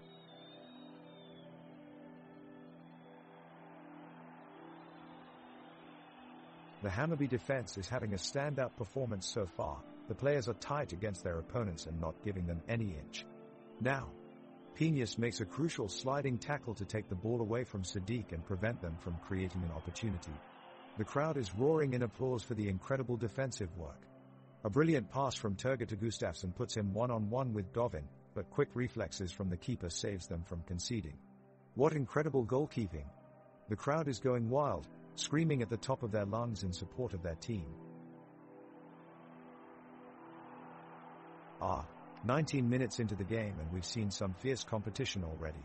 The Hammarby defense is having a standout performance so far. The players are tight against their opponents and not giving them any inch. Now, Piñas makes a crucial sliding tackle to take the ball away from Sadiq and prevent them from creating an opportunity. The crowd is roaring in applause for the incredible defensive work. A brilliant pass from Turgott to Gustafsson puts him one-on-one with Dovin, but quick reflexes from the keeper saves them from conceding. What incredible goalkeeping! The crowd is going wild, screaming at the top of their lungs in support of their team. 19 minutes into the game and we've seen some fierce competition already.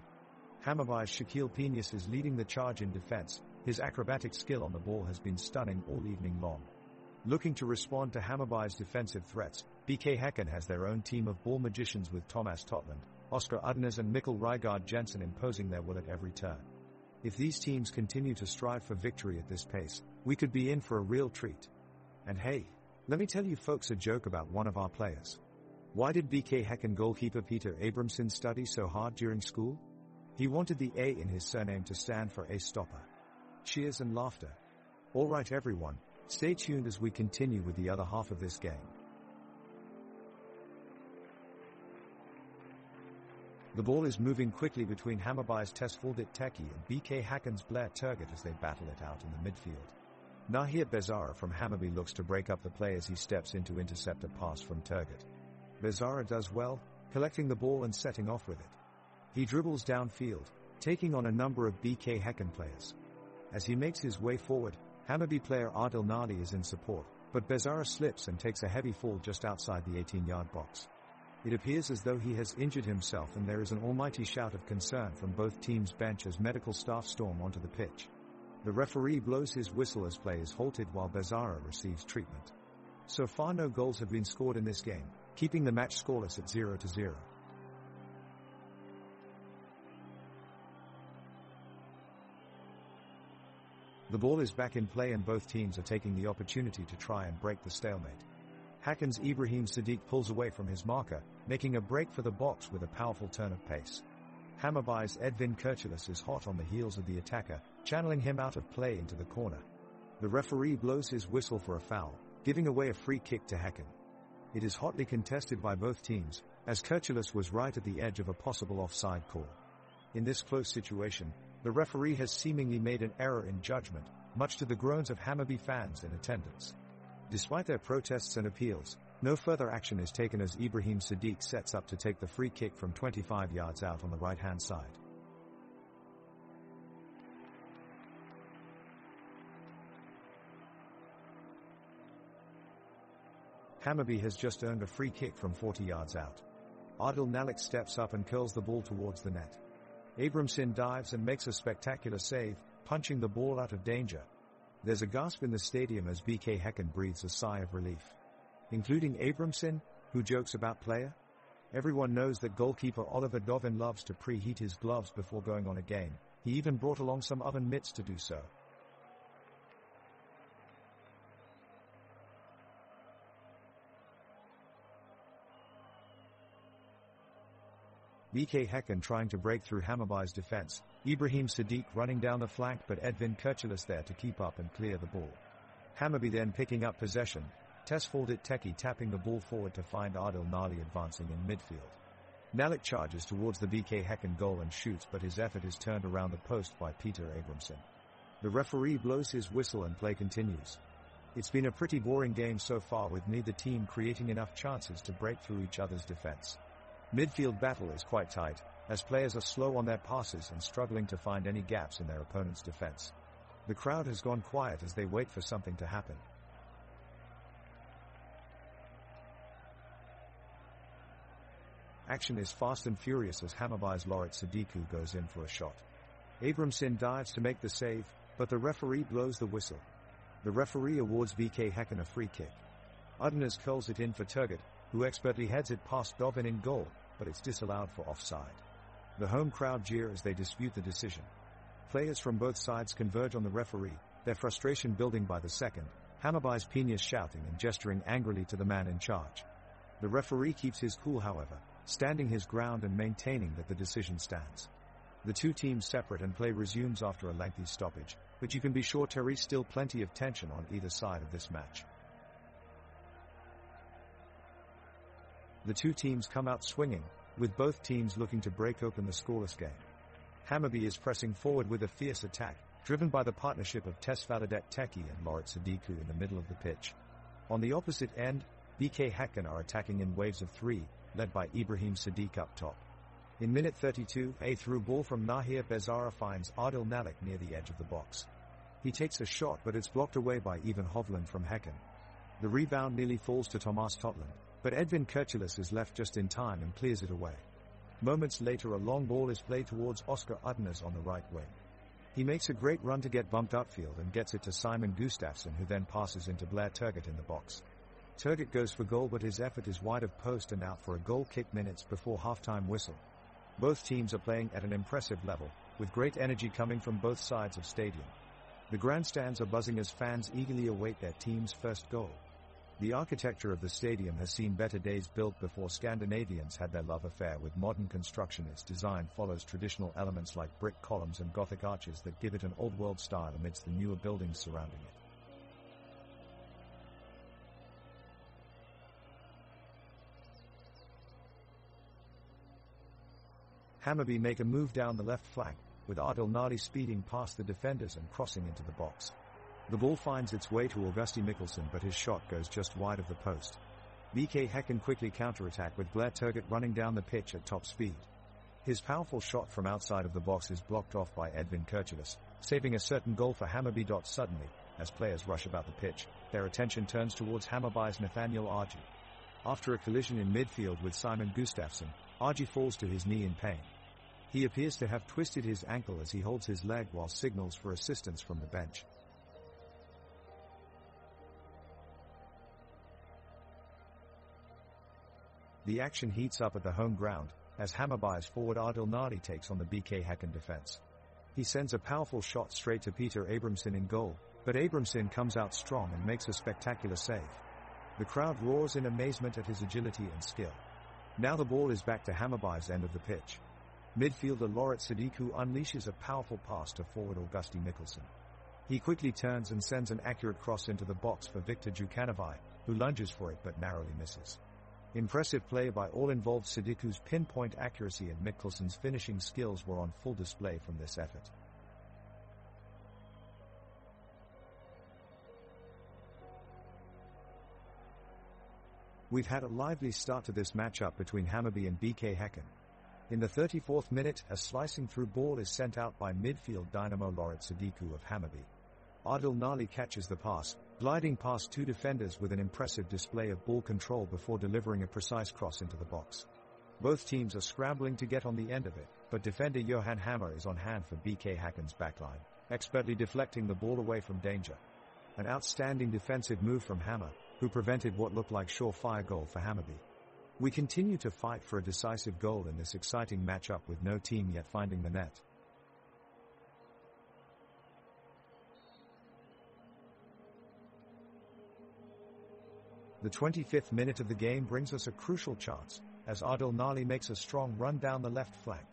Hammarby's Shaquille Piñas is leading the charge in defense. His acrobatic skill on the ball has been stunning all evening long. Looking to respond to Hammarby's defensive threats, BK Häcken has their own team of ball magicians with Thomas Totland, Oscar Udnes and Mikkel Rygaard Jensen imposing their will at every turn. If these teams continue to strive for victory at this pace, we could be in for a real treat. And hey, let me tell you folks a joke about one of our players. Why did BK Häcken goalkeeper Peter Abramson study so hard during school? He wanted the A in his surname to stand for A stopper. Cheers and laughter. Alright everyone, stay tuned as we continue with the other half of this game. The ball is moving quickly between Hammarby's Tesfaldet Teki and BK Häcken's Blair Turgott as they battle it out in the midfield. Nahir Bezara from Hammarby looks to break up the play as he steps in to intercept a pass from Turgott. Bezara does well, collecting the ball and setting off with it. He dribbles downfield, taking on a number of BK Häcken players. As he makes his way forward, Hammarby player Adil Nadi is in support, but Bezara slips and takes a heavy fall just outside the 18-yard box. It appears as though he has injured himself and there is an almighty shout of concern from both teams' bench as medical staff storm onto the pitch. The referee blows his whistle as play is halted while Bezara receives treatment. So far no goals have been scored in this game, keeping the match scoreless at 0-0. The ball is back in play and both teams are taking the opportunity to try and break the stalemate. Häcken's Ibrahim Sadiq pulls away from his marker, making a break for the box with a powerful turn of pace. Hammarby's Edvin Kurtulus is hot on the heels of the attacker, channeling him out of play into the corner. The referee blows his whistle for a foul, giving away a free kick to Häcken. It is hotly contested by both teams, as Kirchulus was right at the edge of a possible offside call. In this close situation, the referee has seemingly made an error in judgment, much to the groans of Hammarby fans in attendance. Despite their protests and appeals, no further action is taken as Ibrahim Sadiq sets up to take the free kick from 25 yards out on the right-hand side. Hammarby has just earned a free kick from 40 yards out. Adil Nalik steps up and curls the ball towards the net. Abramson dives and makes a spectacular save, punching the ball out of danger. There's a gasp in the stadium as BK Häcken breathes a sigh of relief. Including Abramson, who jokes about player. Everyone knows that goalkeeper Oliver Dovin loves to preheat his gloves before going on a game. He even brought along some oven mitts to do so. BK Häcken trying to break through Hammarby's defense, Ibrahim Sadiq running down the flank but Edvin Kirchulus there to keep up and clear the ball. Hammarby then picking up possession, Tesfaldit Teki tapping the ball forward to find Adil Nali advancing in midfield. Nalik charges towards the BK Häcken goal and shoots, but his effort is turned around the post by Peter Abramson. The referee blows his whistle and play continues. It's been a pretty boring game so far, with neither team creating enough chances to break through each other's defense. Midfield battle is quite tight, as players are slow on their passes and struggling to find any gaps in their opponent's defense. The crowd has gone quiet as they wait for something to happen. Action is fast and furious as Hammarby's Loret Sadiku goes in for a shot. Abramson dives to make the save, but the referee blows the whistle. The referee awards BK Häcken a free kick. Udinese curls it in for Turgut, who expertly heads it past Dovin in goal, but it's disallowed for offside. The home crowd jeer as they dispute the decision. Players from both sides converge on the referee, their frustration building by the second, Hammarby's Peñas shouting and gesturing angrily to the man in charge. The referee keeps his cool, however, standing his ground and maintaining that the decision stands. The two teams separate and play resumes after a lengthy stoppage, but you can be sure there is still plenty of tension on either side of this match. The two teams come out swinging, with both teams looking to break open the scoreless game. Hammarby is pressing forward with a fierce attack, driven by the partnership of Tesfaldit Teki and Loret Sadiku in the middle of the pitch. On the opposite end, BK Häcken are attacking in waves of three, led by Ibrahim Sadiq up top. In minute 32, a through ball from Nahir Bezara finds Adil Nalik near the edge of the box. He takes a shot, but it's blocked away by Ivan Hovland from Häcken. The rebound nearly falls to Thomas Totland, but Edvin Kirchulus is left just in time and clears it away. Moments later, a long ball is played towards Oscar Udinese on the right wing. He makes a great run to get bumped upfield and gets it to Simon Gustafsson, who then passes into Blair Turgut in the box. Turgut goes for goal, but his effort is wide of post and out for a goal kick minutes before halftime whistle. Both teams are playing at an impressive level, with great energy coming from both sides of stadium. The grandstands are buzzing as fans eagerly await their team's first goal. The architecture of the stadium has seen better days built before Scandinavians had their love affair with modern construction. Its design follows traditional elements like brick columns and Gothic arches that give it an old-world style amidst the newer buildings surrounding it. Hammarby make a move down the left flank, with Adil Nali speeding past the defenders and crossing into the box. The ball finds its way to Augusti Mikkelsen, but his shot goes just wide of the post. BK Häcken quickly counterattack with Blair Turgut running down the pitch at top speed. His powerful shot from outside of the box is blocked off by Edvin Kirchulus, saving a certain goal for Hammarby. Suddenly, as players rush about the pitch, their attention turns towards Hammarby's Nathaniel Arji. After a collision in midfield with Simon Gustafsson, Arji falls to his knee in pain. He appears to have twisted his ankle as he holds his leg while signals for assistance from the bench. The action heats up at the home ground, as Hammarby's forward Adil Nali takes on the BK Häcken defense. He sends a powerful shot straight to Peter Abramson in goal, but Abramson comes out strong and makes a spectacular save. The crowd roars in amazement at his agility and skill. Now the ball is back to Hammarby's end of the pitch. Midfielder Loret Sadiku unleashes a powerful pass to forward Augusti Mikkelsen. He quickly turns and sends an accurate cross into the box for Viktor Djukanovic, who lunges for it but narrowly misses. Impressive play by all involved. Sidiku's pinpoint accuracy and Mikkelsen's finishing skills were on full display from this effort. We've had a lively start to this matchup between Hammarby and BK Häcken. In the 34th minute, a slicing through ball is sent out by midfield dynamo Lauret Sidiku of Hammarby. Adil Nali catches the pass, gliding past two defenders with an impressive display of ball control before delivering a precise cross into the box. Both teams are scrambling to get on the end of it, but defender Johan Hammer is on hand for BK Häcken's backline, expertly deflecting the ball away from danger. An outstanding defensive move from Hammer, who prevented what looked like surefire goal for Hammarby. We continue to fight for a decisive goal in this exciting matchup with no team yet finding the net. The 25th minute of the game brings us a crucial chance, as Adil Nali makes a strong run down the left flank.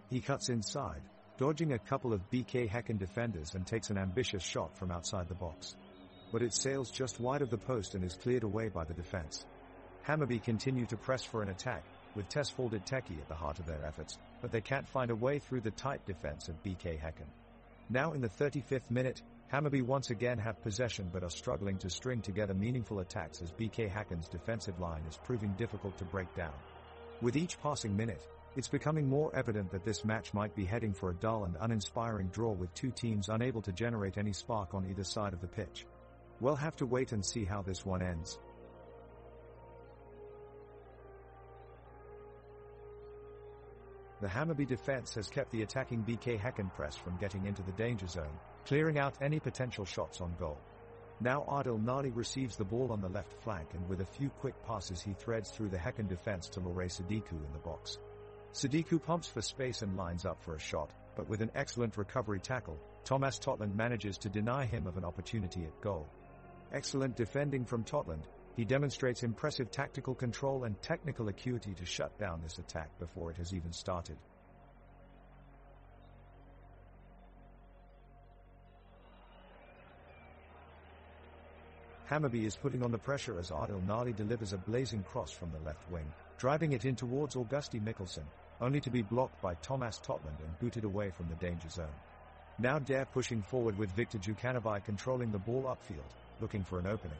He cuts inside, dodging a couple of BK Häcken defenders and takes an ambitious shot from outside the box. But it sails just wide of the post and is cleared away by the defense. Hammarby continue to press for an attack, with Tesfaldet Teki at the heart of their efforts, but they can't find a way through the tight defense of BK Häcken. Now in the 35th minute, Hammarby once again have possession but are struggling to string together meaningful attacks as BK Häcken's defensive line is proving difficult to break down. With each passing minute, it's becoming more evident that this match might be heading for a dull and uninspiring draw with two teams unable to generate any spark on either side of the pitch. We'll have to wait and see how this one ends. The Hammarby defense has kept the attacking BK Häcken press from getting into the danger zone, clearing out any potential shots on goal. Now Adil Nali receives the ball on the left flank and with a few quick passes he threads through the Häcken defense to Lauret Sidiku in the box. Sidiku pumps for space and lines up for a shot, but with an excellent recovery tackle, Thomas Totland manages to deny him of an opportunity at goal. Excellent defending from Totland, he demonstrates impressive tactical control and technical acuity to shut down this attack before it has even started. Hammarby is putting on the pressure as Adil Nali delivers a blazing cross from the left wing, driving it in towards Augusti Mikkelsen, only to be blocked by Thomas Totland and booted away from the danger zone. Now Dare pushing forward with Viktor Djukanovic controlling the ball upfield, looking for an opening.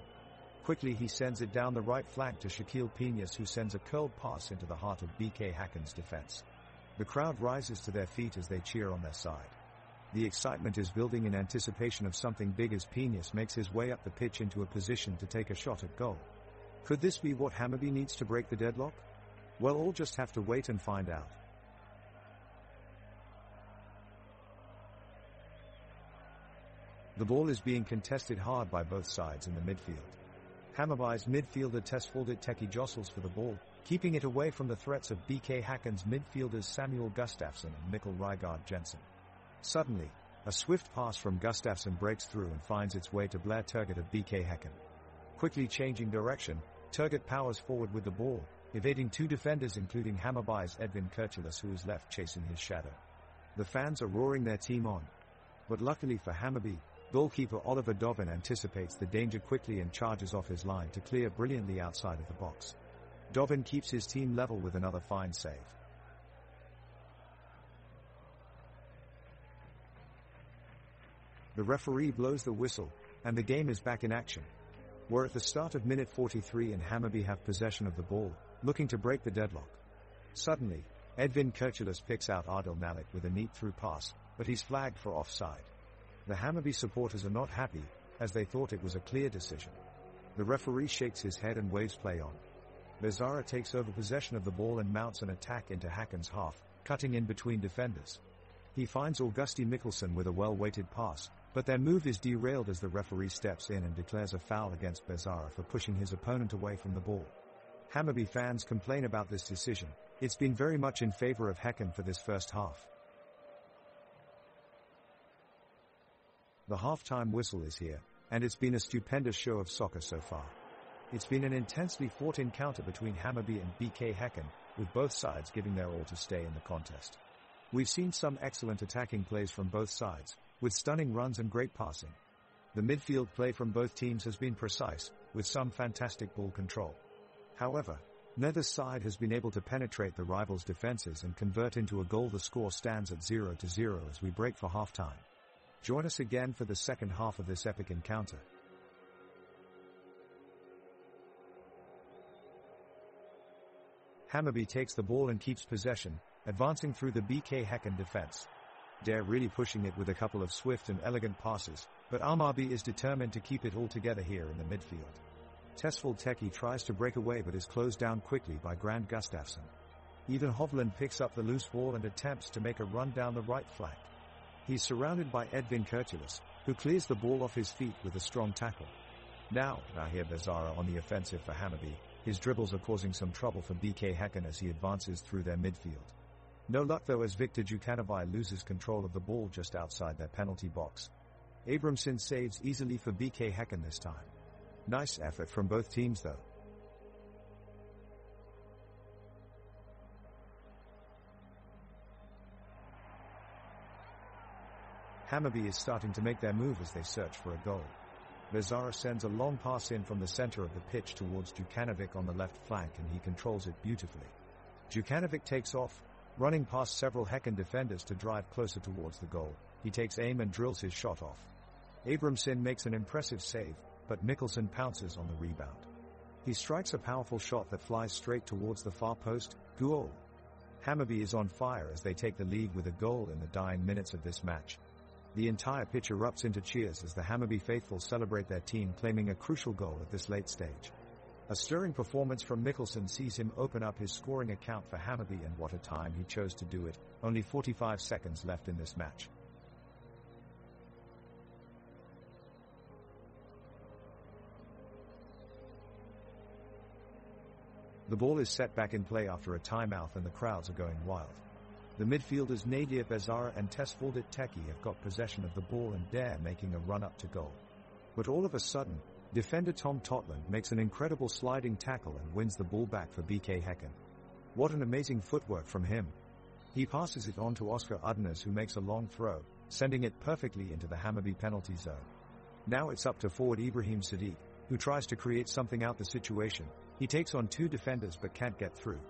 Quickly he sends it down the right flank to Shaquille Piñas, who sends a curled pass into the heart of BK Häcken's defense. The crowd rises to their feet as they cheer on their side. The excitement is building in anticipation of something big as Piñas makes his way up the pitch into a position to take a shot at goal. Could this be what Hammarby needs to break the deadlock? Well, we'll just have to wait and find out. The ball is being contested hard by both sides in the midfield. Hammarby's midfielder Tesfaldet Teki jostles for the ball, keeping it away from the threats of BK Häcken's midfielders Samuel Gustafsson and Mikkel Rygaard Jensen. Suddenly, a swift pass from Gustafsson breaks through and finds its way to Blair Turgut of BK Häcken. Quickly changing direction, Turgut powers forward with the ball, evading two defenders including Hammarby's Edvin Kurtulus, who is left chasing his shadow. The fans are roaring their team on. But luckily for Hammarby, goalkeeper Oliver Dovin anticipates the danger quickly and charges off his line to clear brilliantly outside of the box. Dovin keeps his team level with another fine save. The referee blows the whistle, and the game is back in action. We're at the start of minute 43 and Hammarby have possession of the ball, looking to break the deadlock. Suddenly, Edvin Kurtulus picks out Adil Nali with a neat through pass, but he's flagged for offside. The Hammarby supporters are not happy, as they thought it was a clear decision. The referee shakes his head and waves play on. Bezzara takes over possession of the ball and mounts an attack into Häcken's half, cutting in between defenders. He finds Augusti Mikkelsen with a well-weighted pass, but their move is derailed as the referee steps in and declares a foul against Bezzara for pushing his opponent away from the ball. Hammarby fans complain about this decision. It's been very much in favor of Häcken for this first half. The half-time whistle is here, and it's been a stupendous show of soccer so far. It's been an intensely fought encounter between Hammarby and BK Häcken, with both sides giving their all to stay in the contest. We've seen some excellent attacking plays from both sides, with stunning runs and great passing. The midfield play from both teams has been precise, with some fantastic ball control. However, neither side has been able to penetrate the rivals' defenses and convert into a goal. The score stands at 0-0 as we break for halftime. Join us again for the second half of this epic encounter. Hammarby takes the ball and keeps possession, advancing through the BK Häcken defense. They're really pushing it with a couple of swift and elegant passes, but Hammarby is determined to keep it all together here in the midfield. Tesfald Teki tries to break away but is closed down quickly by Grand Gustafsson. Even Hovland picks up the loose ball and attempts to make a run down the right flank. He's surrounded by Edvin Kurtulus, who clears the ball off his feet with a strong tackle. Now Nahir Bezara on the offensive for Hammarby. His dribbles are causing some trouble for BK Häcken as he advances through their midfield. No luck though as Viktor Jukanovic loses control of the ball just outside their penalty box. Abramson saves easily for BK Häcken this time. Nice effort from both teams though. Hammarby is starting to make their move as they search for a goal. Bezara sends a long pass in from the center of the pitch towards Jukanovic on the left flank and he controls it beautifully. Jukanovic takes off, running past several Häcken defenders to drive closer towards the goal. He takes aim and drills his shot off. Abramson makes an impressive save, but Mikkelsen pounces on the rebound. He strikes a powerful shot that flies straight towards the far post. Goal! Hammarby is on fire as they take the lead with a goal in the dying minutes of this match. The entire pitch erupts into cheers as the Hammarby faithful celebrate their team claiming a crucial goal at this late stage. A stirring performance from Mikkelsen sees him open up his scoring account for Hammarby, and what a time he chose to do it. Only 45 seconds left in this match. The ball is set back in play after a timeout and the crowds are going wild. The midfielders Nadir Bezara and Tesfald Teki have got possession of the ball and they're making a run up to goal. But all of a sudden, defender Tom Totland makes an incredible sliding tackle and wins the ball back for BK Häcken. What an amazing footwork from him. He passes it on to Oscar Udnes, who makes a long throw, sending it perfectly into the Hammarby penalty zone. Now it's up to forward Ibrahim Sadiq, who tries to create something out the situation. He takes on two defenders but can't get through.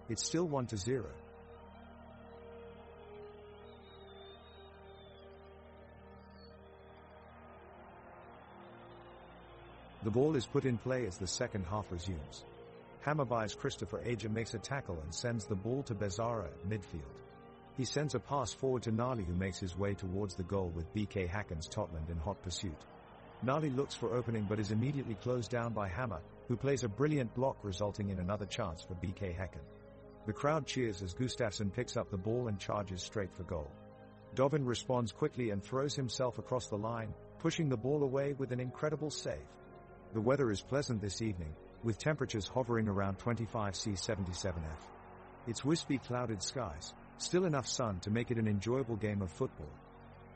It's still 1-0. The ball is put in play as the second half resumes. Hammarby's Christopher Aja makes a tackle and sends the ball to Bezara at midfield. He sends a pass forward to Nali, who makes his way towards the goal with BK Häcken's Totland in hot pursuit. Nali looks for opening but is immediately closed down by Hammer, who plays a brilliant block resulting in another chance for BK Häcken. The crowd cheers as Gustafsson picks up the ball and charges straight for goal. Dobbin responds quickly and throws himself across the line, pushing the ball away with an incredible save. The weather is pleasant this evening, with temperatures hovering around 25°C-77°F. It's wispy clouded skies, still enough sun to make it an enjoyable game of football.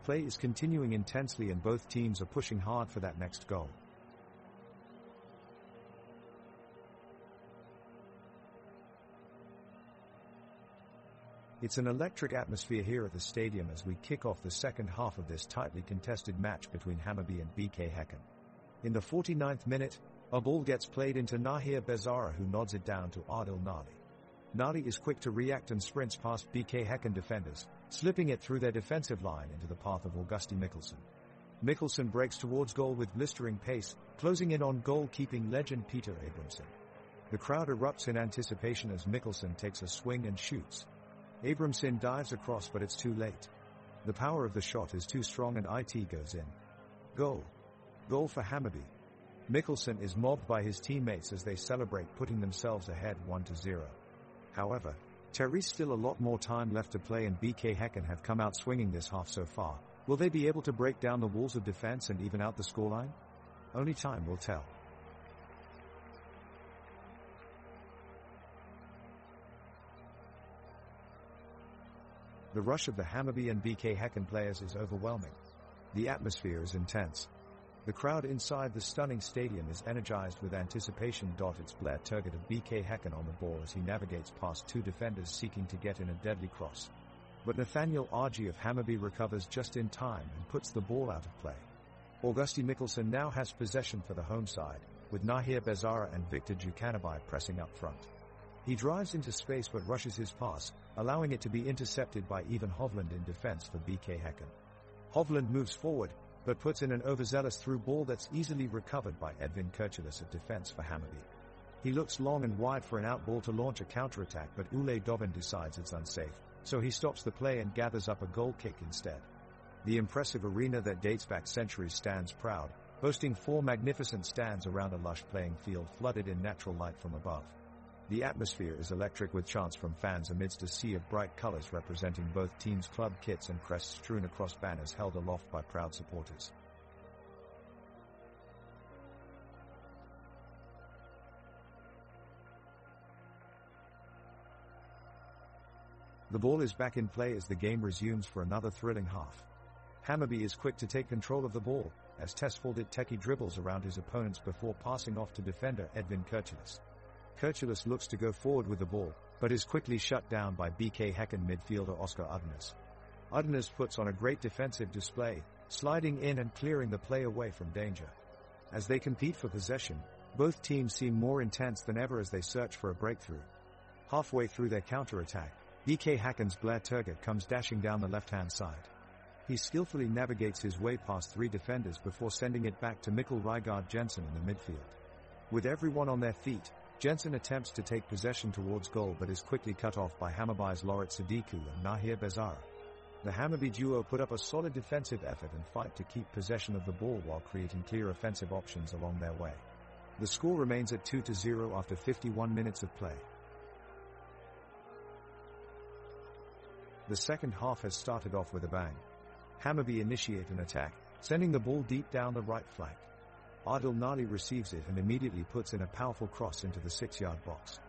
Play is continuing intensely and both teams are pushing hard for that next goal. It's an electric atmosphere here at the stadium as we kick off the second half of this tightly contested match between Hammarby and BK Häcken. In the 49th minute, a ball gets played into Nahir Bezara, who nods it down to Adil Nali. Nali is quick to react and sprints past BK Häcken defenders, slipping it through their defensive line into the path of Augusti Mikkelsen. Mikkelsen breaks towards goal with blistering pace, closing in on goalkeeping legend Peter Abramson. The crowd erupts in anticipation as Mikkelsen takes a swing and shoots. Abramson dives across but it's too late. The power of the shot is too strong and it goes in. Goal. Goal for Hammarby. Mikkelsen is mobbed by his teammates as they celebrate, putting themselves ahead 1-0. However, there is still a lot more time left to play and BK Häcken have come out swinging this half so far. Will they be able to break down the walls of defense and even out the scoreline? Only time will tell. The rush of the Hammarby and BK Häcken players is overwhelming. The atmosphere is intense. The crowd inside the stunning stadium is energized with anticipation. It's Blair Turgott of BK Häcken on the ball as he navigates past two defenders seeking to get in a deadly cross. But Nathaniel Argy of Hammarby recovers just in time and puts the ball out of play. Augusti Mikkelsen now has possession for the home side, with Nahir Bezara and Viktor Djukanovic pressing up front. He drives into space but rushes his pass, allowing it to be intercepted by Ivan Hovland in defense for BK Häcken. Hovland moves forward, but puts in an overzealous through ball that's easily recovered by Edvin Kurtulus at defense for Hammarby. He looks long and wide for an outball to launch a counterattack, but Ule Dovin decides it's unsafe, so he stops the play and gathers up a goal kick instead. The impressive arena that dates back centuries stands proud, boasting 4 magnificent stands around a lush playing field flooded in natural light from above. The atmosphere is electric with chants from fans amidst a sea of bright colors representing both teams' club kits and crests strewn across banners held aloft by proud supporters. The ball is back in play as the game resumes for another thrilling half. Hammarby is quick to take control of the ball, as Tesfaldet Teki dribbles around his opponents before passing off to defender Edvin Kurtulus. Kurtulus looks to go forward with the ball, but is quickly shut down by BK Häcken midfielder Oscar Udnes. Udnes puts on a great defensive display, sliding in and clearing the play away from danger. As they compete for possession, both teams seem more intense than ever as they search for a breakthrough. Halfway through their counter-attack, BK Häcken's Blair Turgut comes dashing down the left-hand side. He skillfully navigates his way past 3 defenders before sending it back to Mikkel Rygaard Jensen in the midfield. With everyone on their feet, Jensen attempts to take possession towards goal but is quickly cut off by Hammarby's Loret Sadiku and Nahir Bezara. The Hammarby duo put up a solid defensive effort and fight to keep possession of the ball while creating clear offensive options along their way. The score remains at 2-0 after 51 minutes of play. The second half has started off with a bang. Hammarby initiate an attack, sending the ball deep down the right flank. Adil Nali receives it and immediately puts in a powerful cross into the 6-yard box.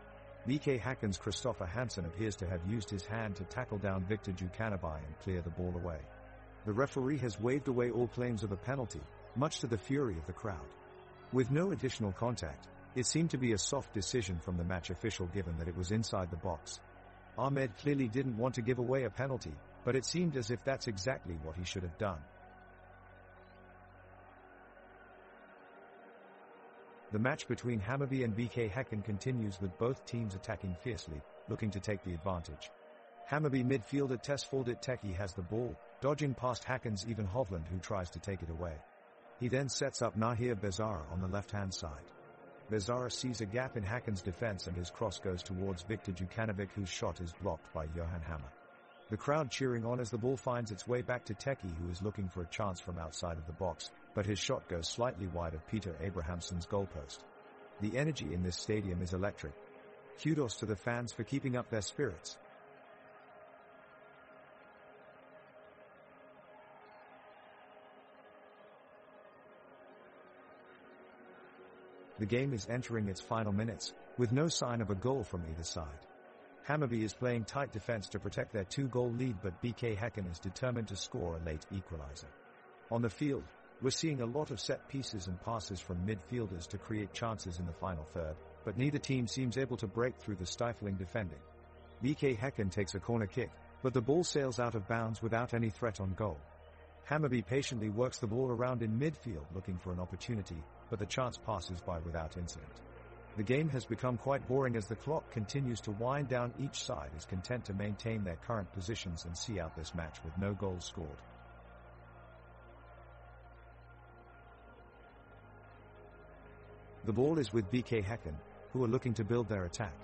BK Häcken's Christopher Hansen appears to have used his hand to tackle down Viktor Djukanovic and clear the ball away. The referee has waved away all claims of a penalty, much to the fury of the crowd. With no additional contact, it seemed to be a soft decision from the match official given that it was inside the box. Ahmed clearly didn't want to give away a penalty, but it seemed as if that's exactly what he should have done. The match between Hammarby and BK Häcken continues with both teams attacking fiercely, looking to take the advantage. Hammarby midfielder Tesfaldet Teki has the ball, dodging past Häcken's Ivan Hovland who tries to take it away. He then sets up Nahir Bezara on the left-hand side. Bezara sees a gap in Häcken's defense and his cross goes towards Viktor Djukanovic whose shot is blocked by Johan Hammer. The crowd cheering on as the ball finds its way back to Teki who is looking for a chance from outside of the box, but his shot goes slightly wide of Peter Abrahamsson's goalpost. The energy in this stadium is electric. Kudos to the fans for keeping up their spirits. The game is entering its final minutes, with no sign of a goal from either side. Hammarby is playing tight defense to protect their 2-goal lead, but BK Häcken is determined to score a late equalizer. On the field, we're seeing a lot of set pieces and passes from midfielders to create chances in the final third, but neither team seems able to break through the stifling defending. BK Häcken takes a corner kick, but the ball sails out of bounds without any threat on goal. Hammarby patiently works the ball around in midfield looking for an opportunity, but the chance passes by without incident. The game has become quite boring as the clock continues to wind down. Each side is content to maintain their current positions and see out this match with no goals scored. The ball is with BK Häcken, who are looking to build their attack.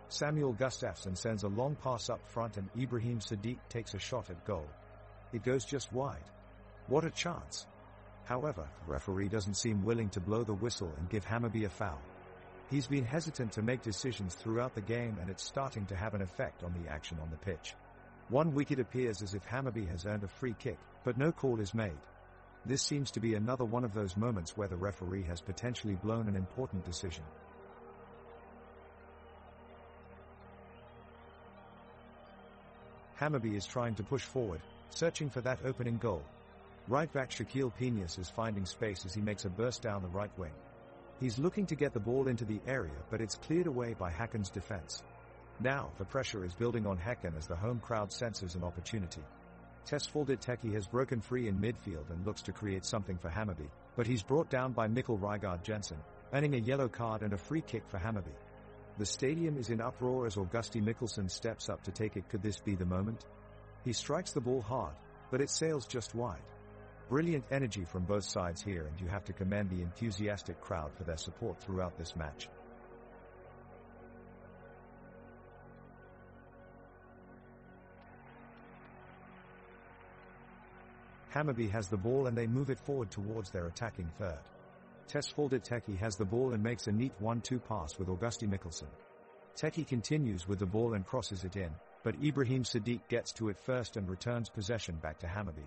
Samuel Gustafsson sends a long pass up front and Ibrahim Sadiq takes a shot at goal. It goes just wide. What a chance! However, the referee doesn't seem willing to blow the whistle and give Hammarby a foul. He's been hesitant to make decisions throughout the game and it's starting to have an effect on the action on the pitch. One week it appears as if Hammarby has earned a free kick, but no call is made. This seems to be another one of those moments where the referee has potentially blown an important decision. Hammarby is trying to push forward, searching for that opening goal. Right back Shaquille Peñas is finding space as he makes a burst down the right wing. He's looking to get the ball into the area, but it's cleared away by Häcken's defense. Now, the pressure is building on Häcken as the home crowd senses an opportunity. Tesfaldet Teki has broken free in midfield and looks to create something for Hammarby, but he's brought down by Mikkel Rygaard Jensen, earning a yellow card and a free kick for Hammarby. The stadium is in uproar as Augusti Mikkelsen steps up to take it. Could this be the moment? He strikes the ball hard, but it sails just wide. Brilliant energy from both sides here, and you have to commend the enthusiastic crowd for their support throughout this match. Hammarby has the ball and they move it forward towards their attacking third. Tesfaldet Teki has the ball and makes a neat 1-2 pass with Augusti Mikkelsen. Teki continues with the ball and crosses it in, but Ibrahim Sadiq gets to it first and returns possession back to Hammarby.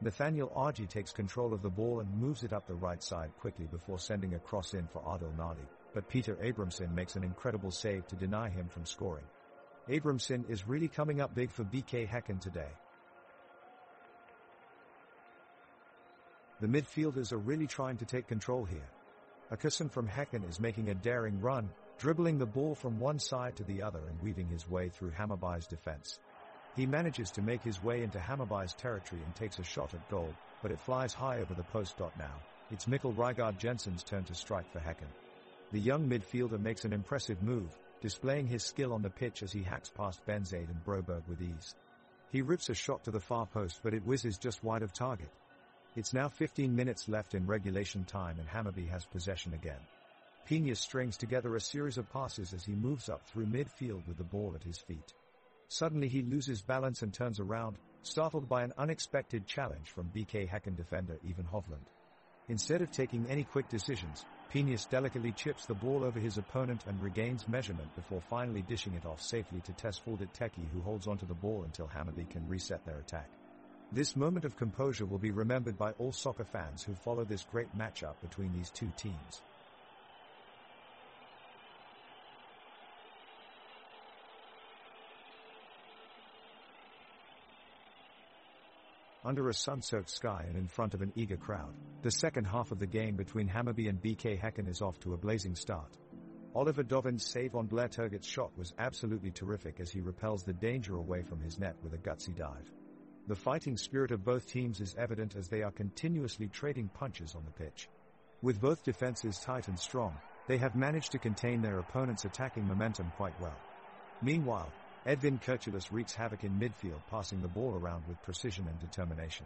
Nathaniel Arji takes control of the ball and moves it up the right side quickly before sending a cross in for Adil Nali, but Peter Abramson makes an incredible save to deny him from scoring. Abramson is really coming up big for BK Häcken today. The midfielders are really trying to take control here. Akasson from Häcken is making a daring run, dribbling the ball from one side to the other and weaving his way through Hammarby's defense. He manages to make his way into Hammarby's territory and takes a shot at goal, but it flies high over the post. Now, it's Mikkel Rygaard Jensen's turn to strike for Häcken. The young midfielder makes an impressive move, displaying his skill on the pitch as he hacks past Benzaid and Broberg with ease. He rips a shot to the far post, but it whizzes just wide of target. It's now 15 minutes left in regulation time and Hammarby has possession again. Pena strings together a series of passes as he moves up through midfield with the ball at his feet. Suddenly he loses balance and turns around, startled by an unexpected challenge from BK Häcken defender Ivan Hovland. Instead of taking any quick decisions, Penius delicately chips the ball over his opponent and regains measurement before finally dishing it off safely to Tesfaldet Teki, who holds onto the ball until Hammarby can reset their attack. This moment of composure will be remembered by all soccer fans who follow this great matchup between these two teams. Under a sun-soaked sky and in front of an eager crowd, the second half of the game between Hammarby and BK Häcken is off to a blazing start. Oliver Dovin's save on Blair Turgot's shot was absolutely terrific as he repels the danger away from his net with a gutsy dive. The fighting spirit of both teams is evident as they are continuously trading punches on the pitch. With both defenses tight and strong, they have managed to contain their opponent's attacking momentum quite well. Meanwhile, Edvin Kirchulus wreaks havoc in midfield, passing the ball around with precision and determination.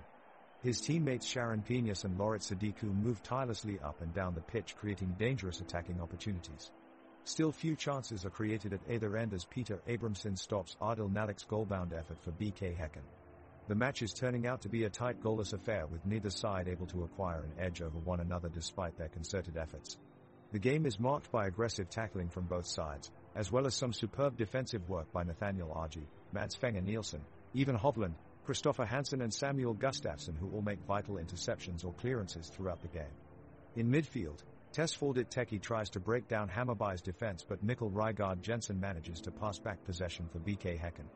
His teammates Sharon Penius and Lorit Sadiku move tirelessly up and down the pitch, creating dangerous attacking opportunities. Still few chances are created at either end as Peter Abramson stops Adil Nalik's goal-bound effort for BK Häcken. The match is turning out to be a tight goalless affair, with neither side able to acquire an edge over one another despite their concerted efforts. The game is marked by aggressive tackling from both sides, as well as some superb defensive work by Nathaniel Arji, Mads Fenger Nielsen, Ivan Hovland, Christopher Hansen and Samuel Gustafsson, who all make vital interceptions or clearances throughout the game. In midfield, Tesfaldet Teki tries to break down Hammarby's defense, but Mikkel Rygaard Jensen manages to pass back possession for BK Häcken.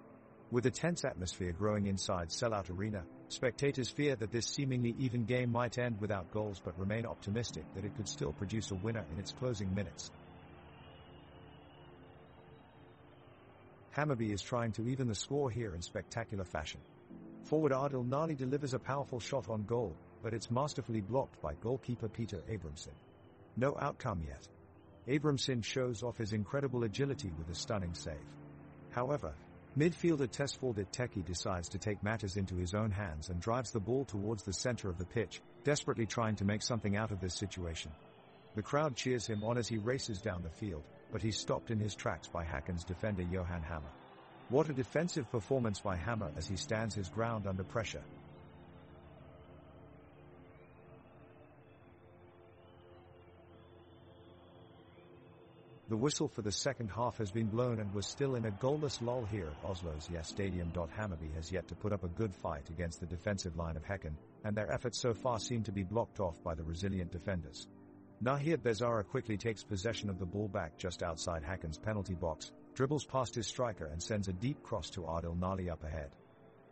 With a tense atmosphere growing inside Sellout Arena, spectators fear that this seemingly even game might end without goals, but remain optimistic that it could still produce a winner in its closing minutes. Hammarby is trying to even the score here in spectacular fashion. Forward Adil Nali delivers a powerful shot on goal, but it's masterfully blocked by goalkeeper Peter Abramson. No outcome yet. Abramson shows off his incredible agility with a stunning save. However, midfielder Tesfaldet Teki decides to take matters into his own hands and drives the ball towards the center of the pitch, desperately trying to make something out of this situation. The crowd cheers him on as he races down the field, but he's stopped in his tracks by Häcken's defender Johan Hammer. What a defensive performance by Hammer as he stands his ground under pressure. The whistle for the second half has been blown and we're still in a goalless lull here at Oslo's Yes Stadium. Hammarby has yet to put up a good fight against the defensive line of Häcken, and their efforts so far seem to be blocked off by the resilient defenders. Nahir Bezara quickly takes possession of the ball back just outside Häcken's penalty box, dribbles past his striker and sends a deep cross to Adil Nali up ahead.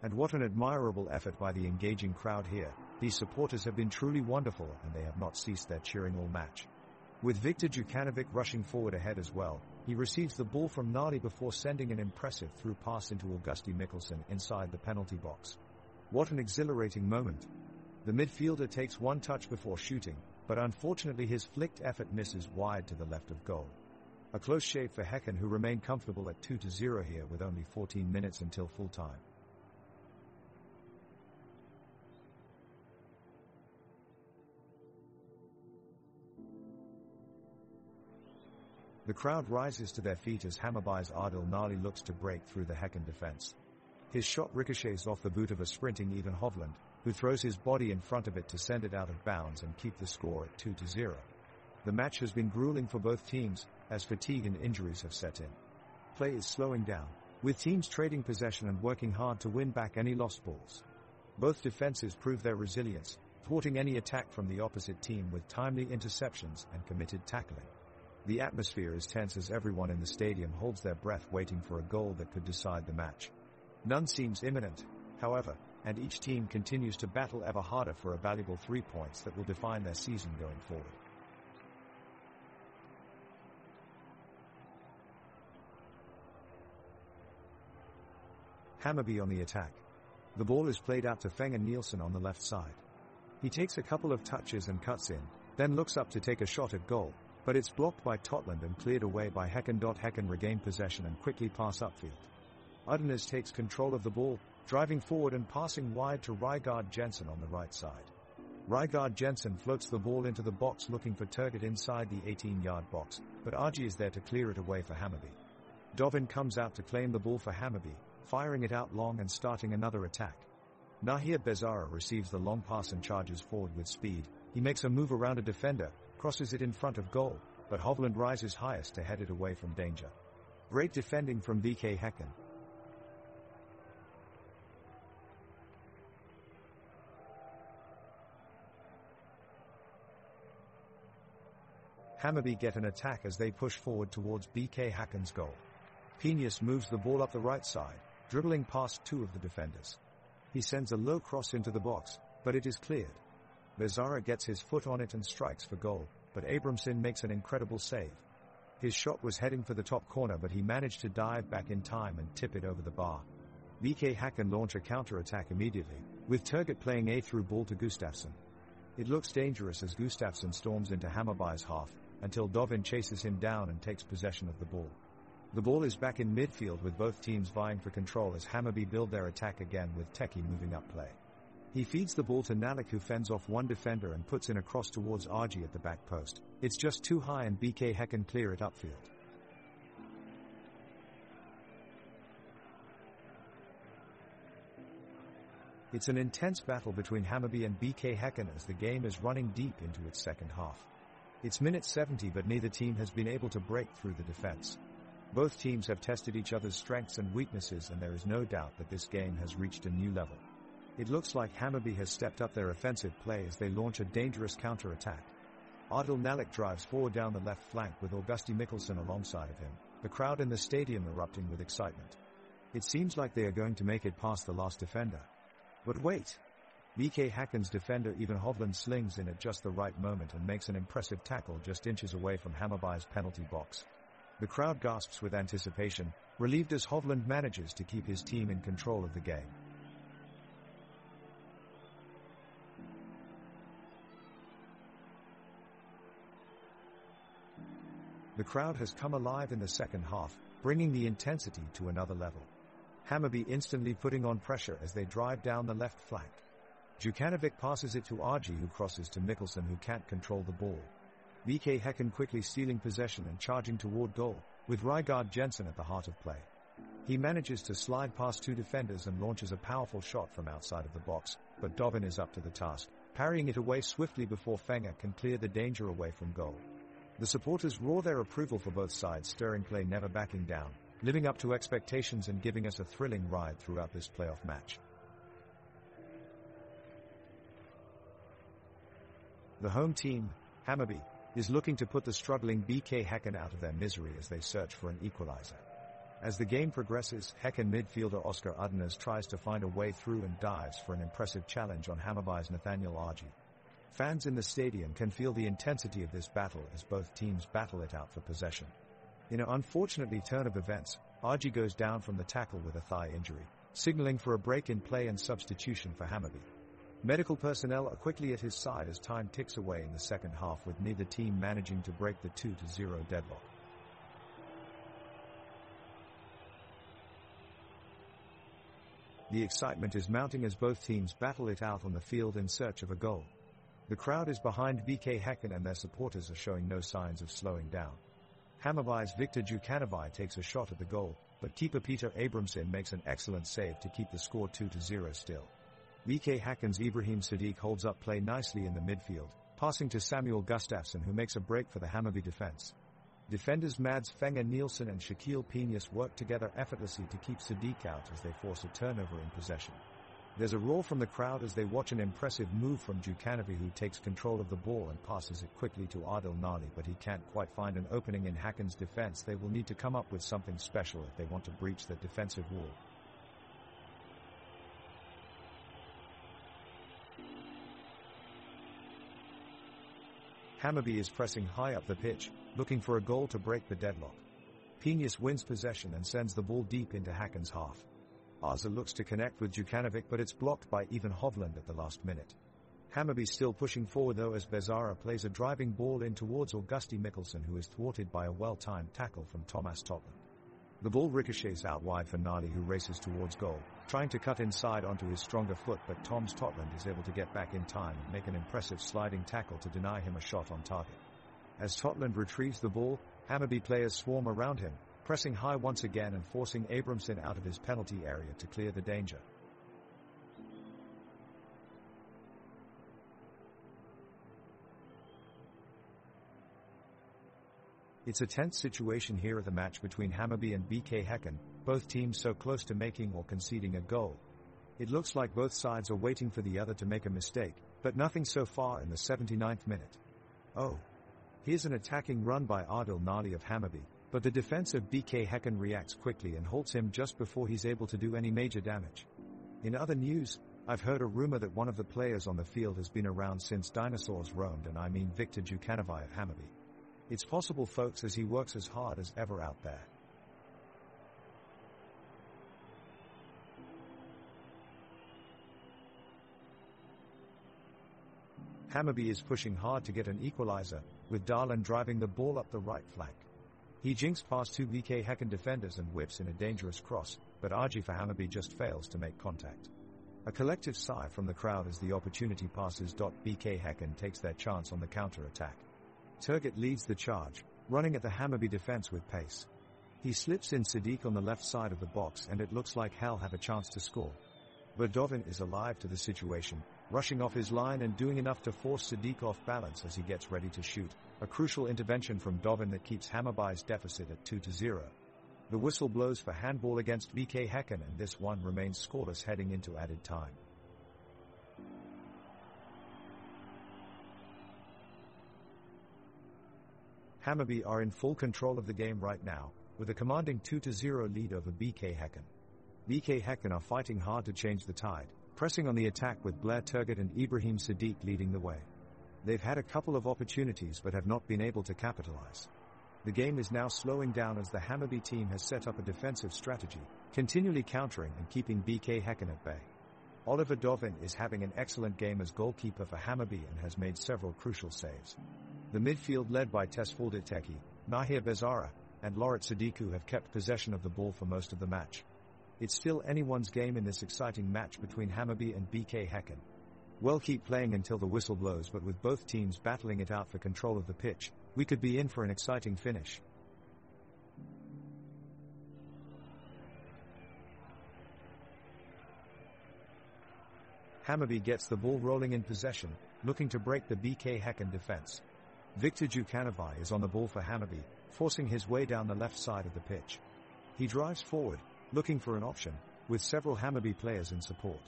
And what an admirable effort by the engaging crowd here. These supporters have been truly wonderful and they have not ceased their cheering all match. With Viktor Jukanovic rushing forward ahead as well, he receives the ball from Nali before sending an impressive through pass into Augusti Mikkelsen inside the penalty box. What an exhilarating moment. The midfielder takes one touch before shooting, but unfortunately his flicked effort misses wide to the left of goal. A close shave for Häcken, who remain comfortable at 2-0 here with only 14 minutes until full time. The crowd rises to their feet as Hammarby's Adil Nali looks to break through the Häcken defense. His shot ricochets off the boot of a sprinting Even Hovland, who throws his body in front of it to send it out of bounds and keep the score at 2-0. The match has been grueling for both teams, as fatigue and injuries have set in. Play is slowing down, with teams trading possession and working hard to win back any lost balls. Both defenses prove their resilience, thwarting any attack from the opposite team with timely interceptions and committed tackling. The atmosphere is tense as everyone in the stadium holds their breath waiting for a goal that could decide the match. None seems imminent, however, and each team continues to battle ever harder for a valuable 3 points that will define their season going forward. Hammarby on the attack. The ball is played out to Fenger Nielsen on the left side. He takes a couple of touches and cuts in, then looks up to take a shot at goal, but it's blocked by Totland and cleared away by Häcken. Häcken regain possession and quickly pass upfield. Udinese takes control of the ball, driving forward and passing wide to Rygaard Jensen on the right side. Rygaard Jensen floats the ball into the box looking for Turgut inside the 18-yard box, but Arji is there to clear it away for Hammarby. Dovin comes out to claim the ball for Hammarby, firing it out long and starting another attack. Nahir Bezara receives the long pass and charges forward with speed. He makes a move around a defender, crosses it in front of goal, but Hovland rises highest to head it away from danger. Great defending from VK Häcken. Hammarby get an attack as they push forward towards BK Häcken's goal. Penius moves the ball up the right side, dribbling past two of the defenders. He sends a low cross into the box, but it is cleared. Bezara gets his foot on it and strikes for goal, but Abramson makes an incredible save. His shot was heading for the top corner, but he managed to dive back in time and tip it over the bar. VK Häcken launch a counter-attack immediately, with Turgut playing a through ball to Gustafsson. It looks dangerous as Gustafsson storms into Hammarby's half, until Dovin chases him down and takes possession of the ball. The ball is back in midfield with both teams vying for control as Hammarby build their attack again with Teki moving up play. He feeds the ball to Nalik, who fends off one defender and puts in a cross towards Arji at the back post. It's just too high and BK Häcken clear it upfield. It's an intense battle between Hammarby and BK Häcken as the game is running deep into its second half. It's minute 70, but neither team has been able to break through the defense. Both teams have tested each other's strengths and weaknesses, and there is no doubt that this game has reached a new level. It looks like Hammarby has stepped up their offensive play as they launch a dangerous counter-attack. Adil Nalik drives forward down the left flank with Augusti Mikkelsen alongside of him, the crowd in the stadium erupting with excitement. It seems like they are going to make it past the last defender. But wait! VK Häcken's defender Even Hovland slings in at just the right moment and makes an impressive tackle just inches away from Hammarby's penalty box. The crowd gasps with anticipation, relieved as Hovland manages to keep his team in control of the game. The crowd has come alive in the second half, bringing the intensity to another level. Hammarby instantly putting on pressure as they drive down the left flank. Jukanovic passes it to Arji, who crosses to Mikkelsen, who can't control the ball. VK Häcken quickly stealing possession and charging toward goal, with Rygaard Jensen at the heart of play. He manages to slide past two defenders and launches a powerful shot from outside of the box, but Dovin is up to the task, parrying it away swiftly before Fenger can clear the danger away from goal. The supporters roar their approval for both sides, stirring play, never backing down, living up to expectations and giving us a thrilling ride throughout this playoff match. The home team, Hammarby, is looking to put the struggling BK Häcken out of their misery as they search for an equalizer. As the game progresses, Häcken midfielder Oscar Udinese tries to find a way through and dives for an impressive challenge on Hammarby's Nathaniel Arji. Fans in the stadium can feel the intensity of this battle as both teams battle it out for possession. In an unfortunately turn of events, Arji goes down from the tackle with a thigh injury, signaling for a break in play and substitution for Hammarby. Medical personnel are quickly at his side as time ticks away in the second half, with neither team managing to break the 2-0 deadlock. The excitement is mounting as both teams battle it out on the field in search of a goal. The crowd is behind BK Häcken and their supporters are showing no signs of slowing down. Hammarby's Viktor Djukanovic takes a shot at the goal, but keeper Peter Abramson makes an excellent save to keep the score 2-0 still. BK Häcken's Ibrahim Sadiq holds up play nicely in the midfield, passing to Samuel Gustafsson, who makes a break for the Hammarby defense. Defenders Mads Fenger Nielsen and Shaquille Penius work together effortlessly to keep Sadiq out as they force a turnover in possession. There's a roar from the crowd as they watch an impressive move from Djukanovic, who takes control of the ball and passes it quickly to Adil Nali, but he can't quite find an opening in Häcken's defense. They will need to come up with something special if they want to breach the defensive wall. Hammarby is pressing high up the pitch, looking for a goal to break the deadlock. Penius wins possession and sends the ball deep into Häcken's half. Arza looks to connect with Djukanovic, but it's blocked by Ivan Hovland at the last minute. Hammarby still pushing forward though, as Bezara plays a driving ball in towards Augusti Mikkelsen, who is thwarted by a well-timed tackle from Thomas Totland. The ball ricochets out wide for Nali, who races towards goal, trying to cut inside onto his stronger foot, but Thomas Totland is able to get back in time and make an impressive sliding tackle to deny him a shot on target. As Totland retrieves the ball, Hammarby players swarm around him, pressing high once again and forcing Abramson out of his penalty area to clear the danger. It's a tense situation here at the match between Hammarby and BK Häcken, both teams so close to making or conceding a goal. It looks like both sides are waiting for the other to make a mistake, but nothing so far in the 79th minute. Oh. Here's an attacking run by Adil Nali of Hammarby, but the defense of BK Häcken reacts quickly and halts him just before he's able to do any major damage. In other news, I've heard a rumor that one of the players on the field has been around since dinosaurs roamed, and I mean Viktor Djukanovic of Hammarby. It's possible, folks, as he works as hard as ever out there. Hammarby is pushing hard to get an equalizer, with Darlan driving the ball up the right flank. He jinks past two BK Häcken defenders and whips in a dangerous cross, but RG for Hammarby just fails to make contact. A collective sigh from the crowd as the opportunity passes. BK Häcken takes their chance on the counter-attack. Turgut leads the charge, running at the Hammarby defense with pace. He slips in Sadiq on the left side of the box, and it looks like Hell have a chance to score. But Dovin is alive to the situation, rushing off his line and doing enough to force Sadiq off balance as he gets ready to shoot, a crucial intervention from Dovin that keeps Hammarby's deficit at 2-0. The whistle blows for handball against BK Häcken, and this one remains scoreless heading into added time. Hammarby are in full control of the game right now, with a commanding 2-0 lead over BK Häcken. BK Häcken are fighting hard to change the tide, pressing on the attack with Blair Turgut and Ibrahim Sadiq leading the way. They've had a couple of opportunities but have not been able to capitalize. The game is now slowing down as the Hammarby team has set up a defensive strategy, continually countering and keeping BK Häcken at bay. Oliver Dovin is having an excellent game as goalkeeper for Hammarby and has made several crucial saves. The midfield, led by Tesfalde Teki, Nahir Bezara, and Loret Sadiku, have kept possession of the ball for most of the match. It's still anyone's game in this exciting match between Hammarby and BK Häcken. We'll keep playing until the whistle blows, but with both teams battling it out for control of the pitch, we could be in for an exciting finish. Hammarby gets the ball rolling in possession, looking to break the BK Häcken defense. Viktor Djukanovic is on the ball for Hammarby, forcing his way down the left side of the pitch. He drives forward, looking for an option, with several Hammarby players in support.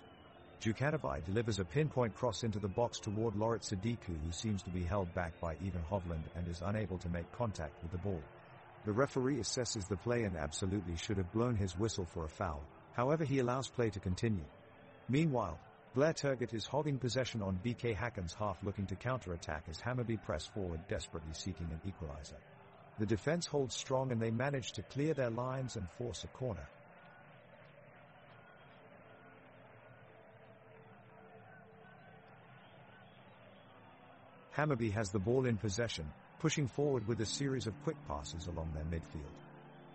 Djukanovic delivers a pinpoint cross into the box toward Loret Sadiku, who seems to be held back by Ivan Hovland and is unable to make contact with the ball. The referee assesses the play and absolutely should have blown his whistle for a foul, however he allows play to continue. Meanwhile, Blair Turgut is hogging possession on BK Häcken's half, looking to counter-attack as Hammarby press forward, desperately seeking an equalizer. The defense holds strong and they manage to clear their lines and force a corner. Hammarby has the ball in possession, pushing forward with a series of quick passes along their midfield.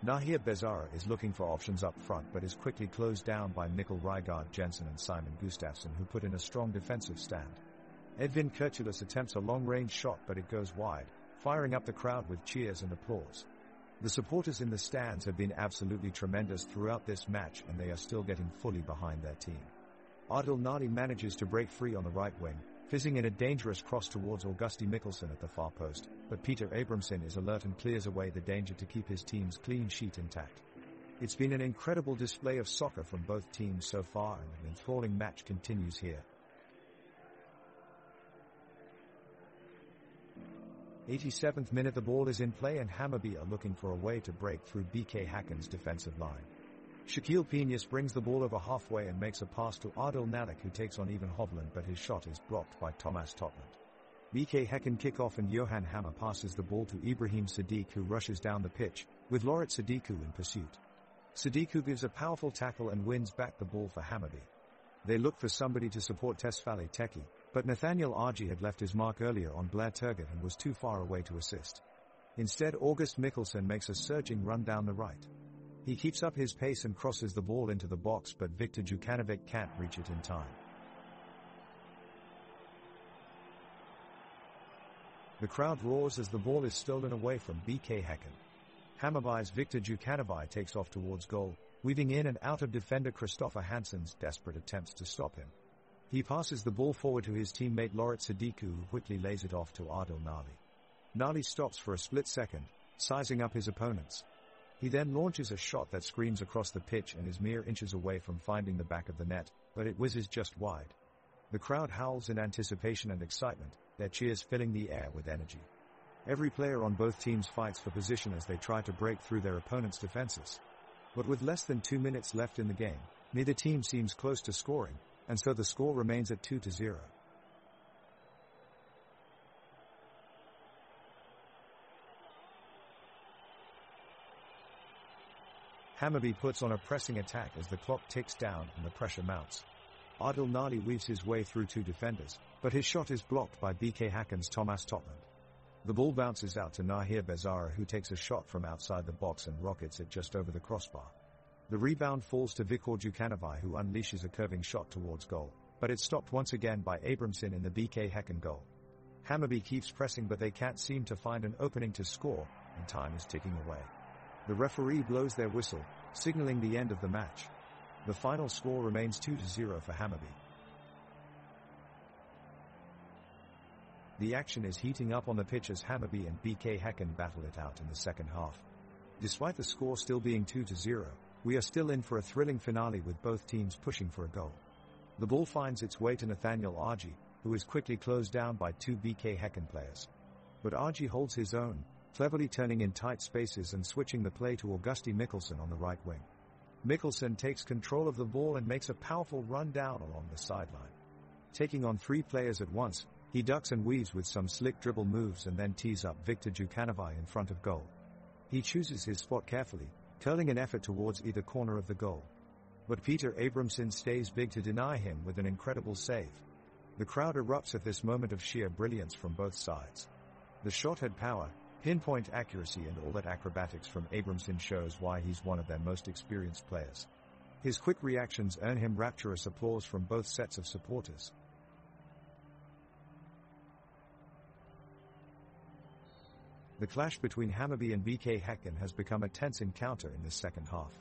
Nahir Bezara is looking for options up front but is quickly closed down by Mikkel Rygaard Jensen and Simon Gustafsson, who put in a strong defensive stand. Edvin Kurtulus attempts a long-range shot but it goes wide, firing up the crowd with cheers and applause. The supporters in the stands have been absolutely tremendous throughout this match and they are still getting fully behind their team. Adil Nadi manages to break free on the right wing, fizzing in a dangerous cross towards Augusti Mikkelsen at the far post, but Peter Abramson is alert and clears away the danger to keep his team's clean sheet intact. It's been an incredible display of soccer from both teams so far and an enthralling match continues here. 87th minute, the ball is in play and Hammarby are looking for a way to break through BK Häcken's defensive line. Shaquille Peñas brings the ball over halfway and makes a pass to Adil Nalik, who takes on Ivan Hovland, but his shot is blocked by Thomas Totland. BK Häcken kick off and Johan Hammer passes the ball to Ibrahim Sadiq, who rushes down the pitch, with Loret Sadiku in pursuit. Sadiku gives a powerful tackle and wins back the ball for Hammarby. They look for somebody to support Tesfaye Teki, but Nathaniel Argy had left his mark earlier on Blair Turgut and was too far away to assist. Instead, August Mikkelsen makes a surging run down the right. He keeps up his pace and crosses the ball into the box, but Viktor Jukanovic can't reach it in time. The crowd roars as the ball is stolen away from BK Häcken. Hammarby's Viktor Jukanovic takes off towards goal, weaving in and out of defender Christopher Hansen's desperate attempts to stop him. He passes the ball forward to his teammate Loret Sadiku, who quickly lays it off to Adil Nali. Nali stops for a split second, sizing up his opponents. He then launches a shot that screams across the pitch and is mere inches away from finding the back of the net, but it whizzes just wide. The crowd howls in anticipation and excitement, their cheers filling the air with energy. Every player on both teams fights for position as they try to break through their opponent's defenses. But with less than 2 minutes left in the game, neither team seems close to scoring, and so the score remains at 2-0. Hammarby puts on a pressing attack as the clock ticks down and the pressure mounts. Adil Nadi weaves his way through two defenders, but his shot is blocked by BK Häcken's Thomas Totland. The ball bounces out to Nahir Bezara, who takes a shot from outside the box and rockets it just over the crossbar. The rebound falls to Viktor Jukanovic, who unleashes a curving shot towards goal, but it's stopped once again by Abramson in the BK Häcken goal. Hammarby keeps pressing, but they can't seem to find an opening to score, and time is ticking away. The referee blows their whistle, signaling the end of the match. The final score remains 2-0 for Hammarby. The action is heating up on the pitch as Hammarby and BK Häcken battle it out in the second half. Despite the score still being 2-0, we are still in for a thrilling finale with both teams pushing for a goal. The ball finds its way to Nathaniel Argy, who is quickly closed down by two BK Häcken players. But Argy holds his own, cleverly turning in tight spaces and switching the play to Augusti Mikkelsen on the right wing. Mikkelsen takes control of the ball and makes a powerful run down along the sideline. Taking on three players at once, he ducks and weaves with some slick dribble moves and then tees up Viktor Jukanovic in front of goal. He chooses his spot carefully, curling an effort towards either corner of the goal. But Peter Abramson stays big to deny him with an incredible save. The crowd erupts at this moment of sheer brilliance from both sides. The shot had power, pinpoint accuracy, and all that acrobatics from Abramson shows why he's one of their most experienced players. His quick reactions earn him rapturous applause from both sets of supporters. The clash between Hammarby and BK Häcken has become a tense encounter in this second half.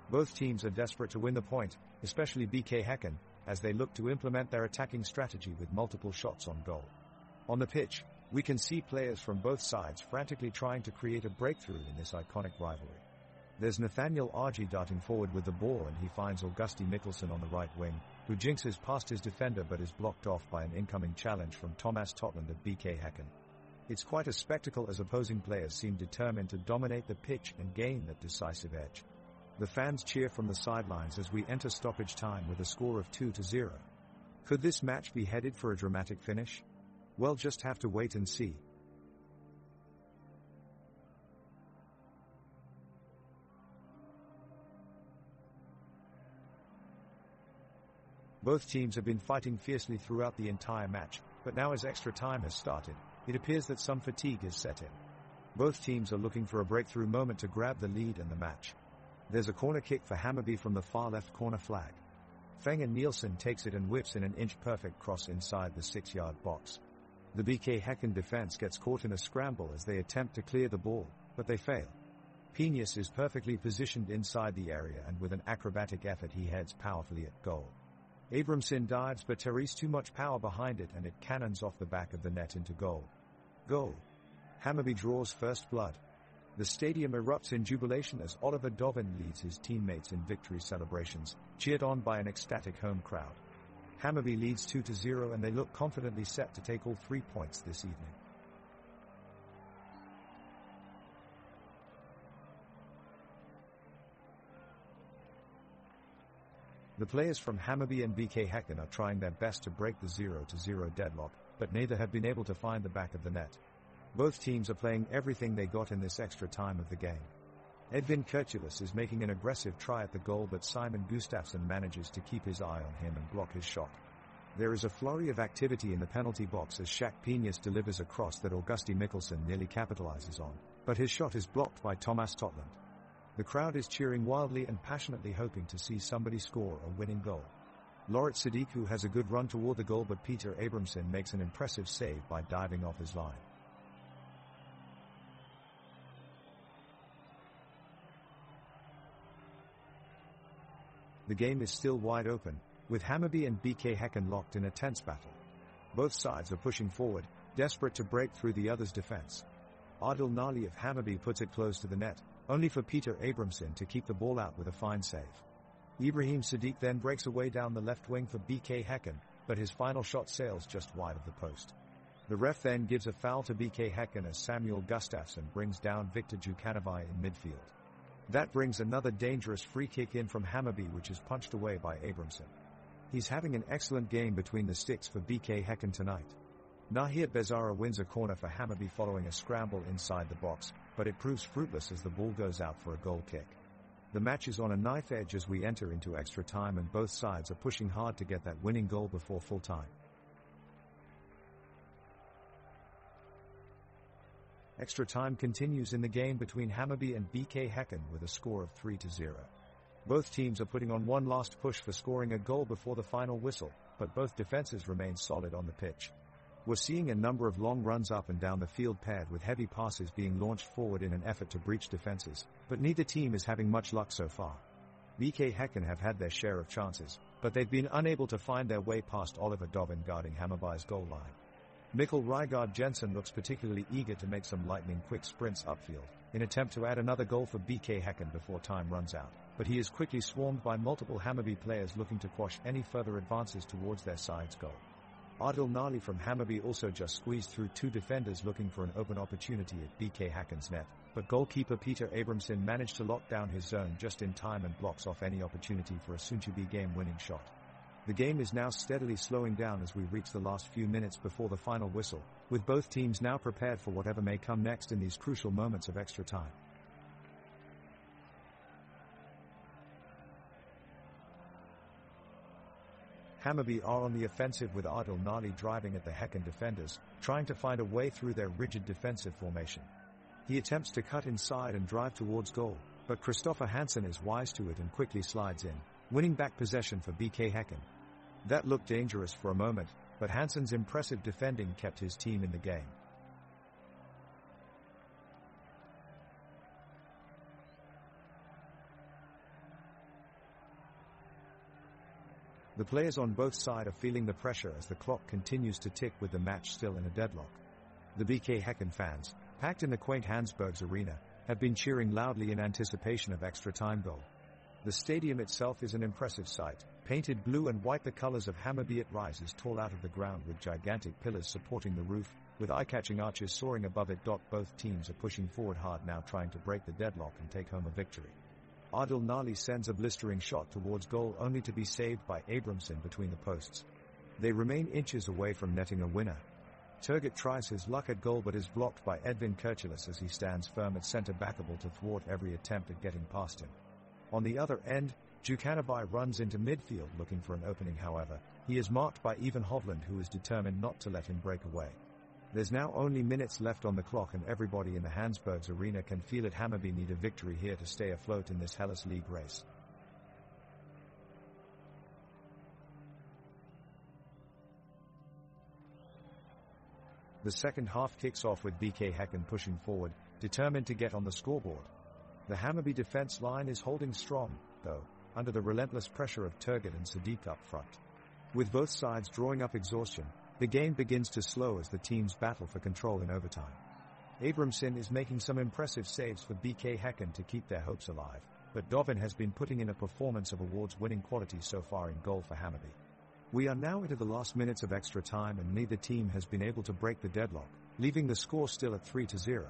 Both teams are desperate to win the point, especially BK Häcken, as they look to implement their attacking strategy with multiple shots on goal. On the pitch, we can see players from both sides frantically trying to create a breakthrough in this iconic rivalry. There's Nathaniel Argy darting forward with the ball and he finds Augusti Mikkelsen on the right wing, who jinxes past his defender but is blocked off by an incoming challenge from Thomas Totland of BK Häcken. It's quite a spectacle as opposing players seem determined to dominate the pitch and gain that decisive edge. The fans cheer from the sidelines as we enter stoppage time with a score of 2-0. Could this match be headed for a dramatic finish? We'll just have to wait and see. Both teams have been fighting fiercely throughout the entire match, But now as extra time has started, it appears that some fatigue is set in. Both teams are looking for a breakthrough moment to grab the lead in the match. There's a corner kick for Hammarby from the far left corner flag. Feng and Nielsen takes it and whips in an inch-perfect cross inside the 6-yard box. The BK Häcken defense gets caught in a scramble as they attempt to clear the ball, but they fail. Peñas is perfectly positioned inside the area and with an acrobatic effort he heads powerfully at goal. Abramson dives but carries too much power behind it and it cannons off the back of the net into goal. Goal. Hammarby draws first blood. The stadium erupts in jubilation as Oliver Dovin leads his teammates in victory celebrations, cheered on by an ecstatic home crowd. Hammarby leads 2-0 and they look confidently set to take all 3 points this evening. The players from Hammarby and BK Häcken are trying their best to break the 0-0 deadlock, but neither have been able to find the back of the net. Both teams are playing everything they got in this extra time of the game. Edvin Kurtulus is making an aggressive try at the goal, but Simon Gustafsson manages to keep his eye on him and block his shot. There is a flurry of activity in the penalty box as Shaq Peñas delivers a cross that Augusti Mikkelsen nearly capitalizes on, but his shot is blocked by Thomas Totland. The crowd is cheering wildly and passionately hoping to see somebody score a winning goal. Loret Sadiku has a good run toward the goal, but Peter Abramson makes an impressive save by diving off his line. The game is still wide open, with Hammarby and BK Häcken locked in a tense battle. Both sides are pushing forward, desperate to break through the other's defense. Adil Nali of Hammarby puts it close to the net, only for Peter Abramson to keep the ball out with a fine save. Ibrahim Sadiq then breaks away down the left wing for BK Häcken, but his final shot sails just wide of the post. The ref then gives a foul to BK Häcken as Samuel Gustafsson brings down Victor Djukanovic in midfield. That brings another dangerous free kick in from Hammarby, which is punched away by Abramson. He's having an excellent game between the sticks for BK Häcken tonight. Nahir Bezara wins a corner for Hammarby following a scramble inside the box, but it proves fruitless as the ball goes out for a goal kick. The match is on a knife edge as we enter into extra time and both sides are pushing hard to get that winning goal before full time. Extra time continues in the game between Hammarby and BK Häcken with a score of 3-0. Both teams are putting on one last push for scoring a goal before the final whistle, but both defenses remain solid on the pitch. We're seeing a number of long runs up and down the field paired with heavy passes being launched forward in an effort to breach defenses, but neither team is having much luck so far. BK Häcken have had their share of chances, but they've been unable to find their way past Oliver Dovin guarding Hammarby's goal line. Mikkel Rygaard Jensen looks particularly eager to make some lightning-quick sprints upfield, in attempt to add another goal for BK Häcken before time runs out, but he is quickly swarmed by multiple Hammarby players looking to quash any further advances towards their side's goal. Adil Nali from Hammarby also just squeezed through two defenders looking for an open opportunity at BK Häcken's net, but goalkeeper Peter Abramson managed to lock down his zone just in time and blocks off any opportunity for a soon-to-be game-winning shot. The game is now steadily slowing down as we reach the last few minutes before the final whistle, with both teams now prepared for whatever may come next in these crucial moments of extra time. Hammarby are on the offensive with Adil Nali driving at the Häcken defenders, trying to find a way through their rigid defensive formation. He attempts to cut inside and drive towards goal, but Christopher Hansen is wise to it and quickly slides in, winning back possession for BK Häcken. That looked dangerous for a moment, but Hansen's impressive defending kept his team in the game. The players on both sides are feeling the pressure as the clock continues to tick with the match still in a deadlock. The BK Häcken fans, packed in the quaint Hansbergs arena, have been cheering loudly in anticipation of extra time goal. The stadium itself is an impressive sight, painted blue and white, the colors of Hammarby. It rises tall out of the ground with gigantic pillars supporting the roof, with eye-catching arches soaring above it. Both teams are pushing forward hard now, trying to break the deadlock and take home a victory. Adil Nali sends a blistering shot towards goal only to be saved by Abramson between the posts. They remain inches away from netting a winner. Turgut tries his luck at goal but is blocked by Edvin Kurtulus as he stands firm at centre-backable to thwart every attempt at getting past him. On the other end, Djukanovic runs into midfield looking for an opening. However, he is marked by Ivan Hovland, who is determined not to let him break away. There's now only minutes left on the clock, and everybody in the Hansbergs arena can feel it. Hammarby need a victory here to stay afloat in this hellish league race. The second half kicks off with BK Häcken pushing forward, determined to get on the scoreboard. The Hammarby defense line is holding strong, though, under the relentless pressure of Turgut and Sadiq up front. With both sides drawing up exhaustion, the game begins to slow as the teams battle for control in overtime. Abramson is making some impressive saves for BK Häcken to keep their hopes alive, but Dovin has been putting in a performance of awards-winning quality so far in goal for Hammarby. We are now into the last minutes of extra time, and neither team has been able to break the deadlock, leaving the score still at 3-0.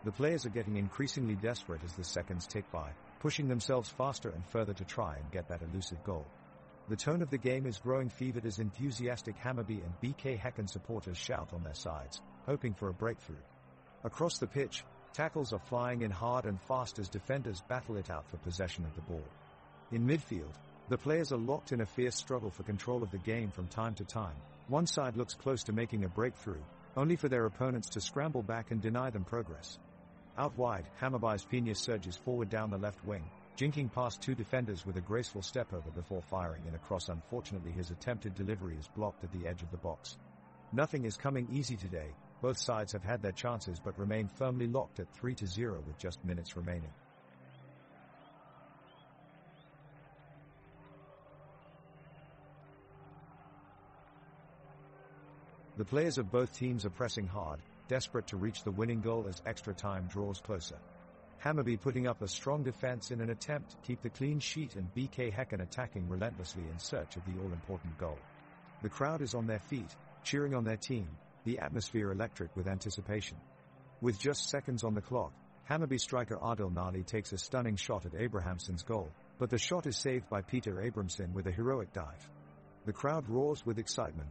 The players are getting increasingly desperate as the seconds tick by, pushing themselves faster and further to try and get that elusive goal. The tone of the game is growing fevered as enthusiastic Hammarby and BK Häcken supporters shout on their sides, hoping for a breakthrough. Across the pitch, tackles are flying in hard and fast as defenders battle it out for possession of the ball. In midfield, the players are locked in a fierce struggle for control of the game from time to time. One side looks close to making a breakthrough, only for their opponents to scramble back and deny them progress. Out wide, Hammarby's Pina surges forward down the left wing, jinking past two defenders with a graceful step-over before firing in a cross. Unfortunately, his attempted delivery is blocked at the edge of the box. Nothing is coming easy today. Both sides have had their chances but remain firmly locked at 3-0 with just minutes remaining. The players of both teams are pressing hard, desperate to reach the winning goal as extra time draws closer. Hammarby putting up a strong defense in an attempt to keep the clean sheet, and BK Häcken attacking relentlessly in search of the all-important goal. The crowd is on their feet, cheering on their team, the atmosphere electric with anticipation. With just seconds on the clock, Hammarby striker Adil Nali takes a stunning shot at Abrahamsson's goal, but the shot is saved by Peter Abramson with a heroic dive. The crowd roars with excitement.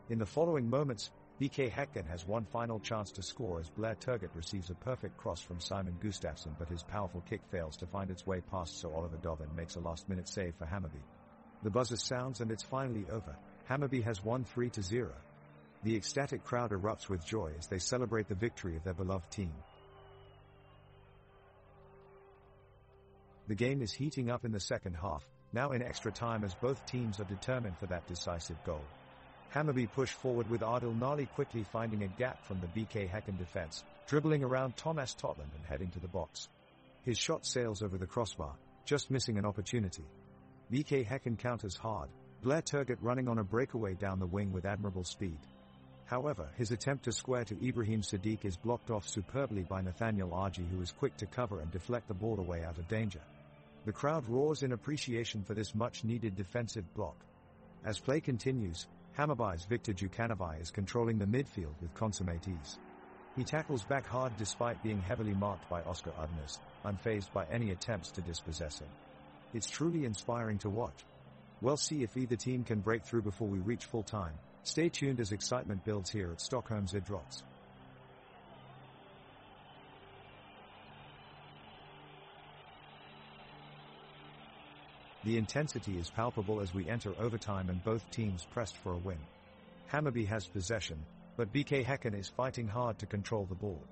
In the following moments, BK Häcken has one final chance to score as Blair Turgut receives a perfect cross from Simon Gustafsson, but his powerful kick fails to find its way past, so Oliver Dovin makes a last-minute save for Hammarby. The buzzer sounds and it's finally over. Hammarby has won 3-0. The ecstatic crowd erupts with joy as they celebrate the victory of their beloved team. The game is heating up in the second half, now in extra time, as both teams are determined for that decisive goal. Hammarby push forward with Adil Nali quickly finding a gap from the BK Häcken defense, dribbling around Thomas Totland and heading to the box. His shot sails over the crossbar, just missing an opportunity. BK Häcken counters hard, Blair Turgut running on a breakaway down the wing with admirable speed. However, his attempt to square to Ibrahim Sadiq is blocked off superbly by Nathaniel Arji, who is quick to cover and deflect the ball away out of danger. The crowd roars in appreciation for this much-needed defensive block. As play continues, Hammarby's Viktor Djukanovic is controlling the midfield with consummate ease. He tackles back hard despite being heavily marked by Oscar Udnes, unfazed by any attempts to dispossess him. It's truly inspiring to watch. We'll see if either team can break through before we reach full time. Stay tuned as excitement builds here at Stockholm's Idrotts. The intensity is palpable as we enter overtime and both teams pressed for a win. Hammarby has possession, but BK Häcken is fighting hard to control the ball.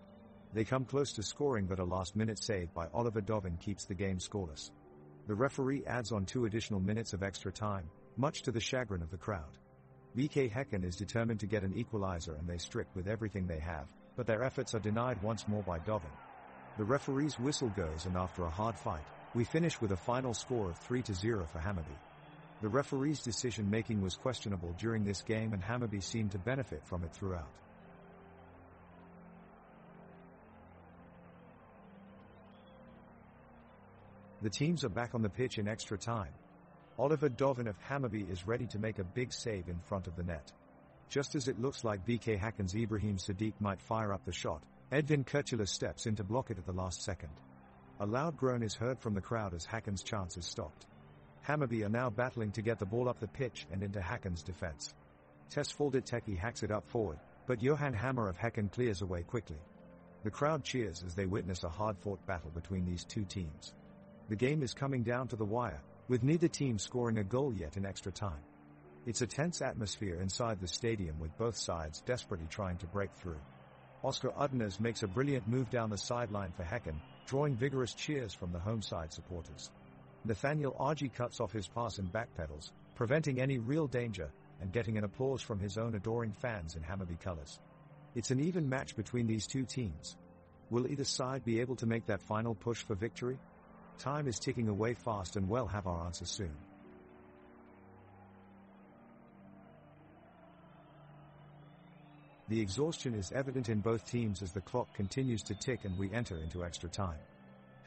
They come close to scoring, but a last-minute save by Oliver Dovin keeps the game scoreless. The referee adds on 2 additional minutes of extra time, much to the chagrin of the crowd. BK Häcken is determined to get an equalizer and they strict with everything they have, but their efforts are denied once more by Dovin. The referee's whistle goes, and after a hard fight, we finish with a final score of 3-0 for Hammarby. The referee's decision-making was questionable during this game, and Hammarby seemed to benefit from it throughout. The teams are back on the pitch in extra time. Oliver Dovin of Hammarby is ready to make a big save in front of the net. Just as it looks like BK Häcken's Ibrahim Sadiq might fire up the shot, Edvin Kurtula steps in to block it at the last second. A loud groan is heard from the crowd as Häcken's chance is stopped. Hammarby are now battling to get the ball up the pitch and into Häcken's defense. Tesfaldet Teki hacks it up forward, but Johan Hammer of Häcken clears away quickly. The crowd cheers as they witness a hard-fought battle between these two teams. The game is coming down to the wire, with neither team scoring a goal yet in extra time. It's a tense atmosphere inside the stadium with both sides desperately trying to break through. Oscar Udinese makes a brilliant move down the sideline for Häcken, drawing vigorous cheers from the home side supporters. Nathaniel Argy cuts off his pass and backpedals, preventing any real danger, and getting an applause from his own adoring fans in Hammarby colours. It's an even match between these two teams. Will either side be able to make that final push for victory? Time is ticking away fast and we'll have our answer soon. The exhaustion is evident in both teams as the clock continues to tick and we enter into extra time.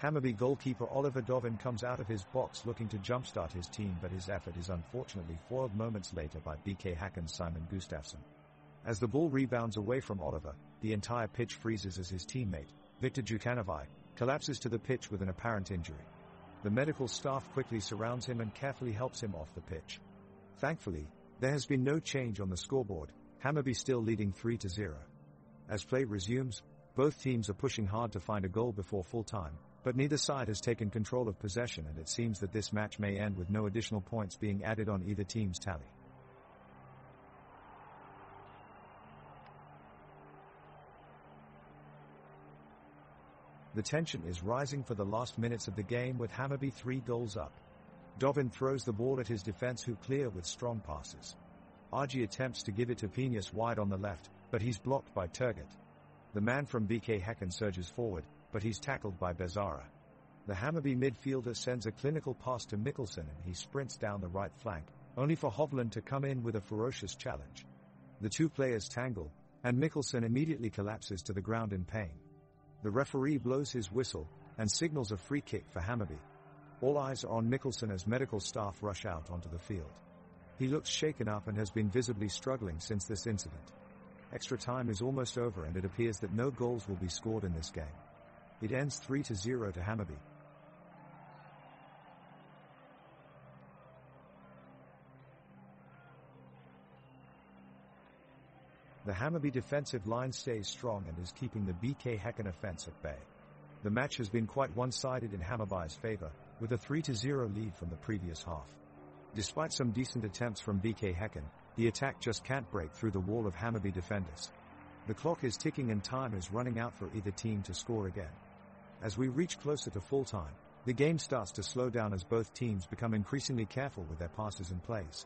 Hammarby goalkeeper Oliver Dovin comes out of his box looking to jumpstart his team, but his effort is unfortunately foiled moments later by BK Häcken's Simon Gustafsson. As the ball rebounds away from Oliver, the entire pitch freezes as his teammate, Viktor Djukanovic, collapses to the pitch with an apparent injury. The medical staff quickly surrounds him and carefully helps him off the pitch. Thankfully, there has been no change on the scoreboard, Hammarby still leading 3-0. As play resumes, both teams are pushing hard to find a goal before full time, but neither side has taken control of possession and it seems that this match may end with no additional points being added on either team's tally. The tension is rising for the last minutes of the game with Hammarby 3 goals up. Dovin throws the ball at his defense who clear with strong passes. Argy attempts to give it to Peñas wide on the left, but he's blocked by Turgut. The man from BK Häcken surges forward, but he's tackled by Bezzara. The Hammarby midfielder sends a clinical pass to Mikkelsen and he sprints down the right flank, only for Hovland to come in with a ferocious challenge. The two players tangle, and Mikkelsen immediately collapses to the ground in pain. The referee blows his whistle and signals a free kick for Hammarby. All eyes are on Mikkelsen as medical staff rush out onto the field. He looks shaken up and has been visibly struggling since this incident. Extra time is almost over and it appears that no goals will be scored in this game. It ends 3-0 to Hammarby. The Hammarby defensive line stays strong and is keeping the BK Häcken offense at bay. The match has been quite one-sided in Hammarby's favour, with a 3-0 lead from the previous half. Despite some decent attempts from BK Häcken, the attack just can't break through the wall of Hammarby defenders. The clock is ticking and time is running out for either team to score again. As we reach closer to full time, the game starts to slow down as both teams become increasingly careful with their passes and plays.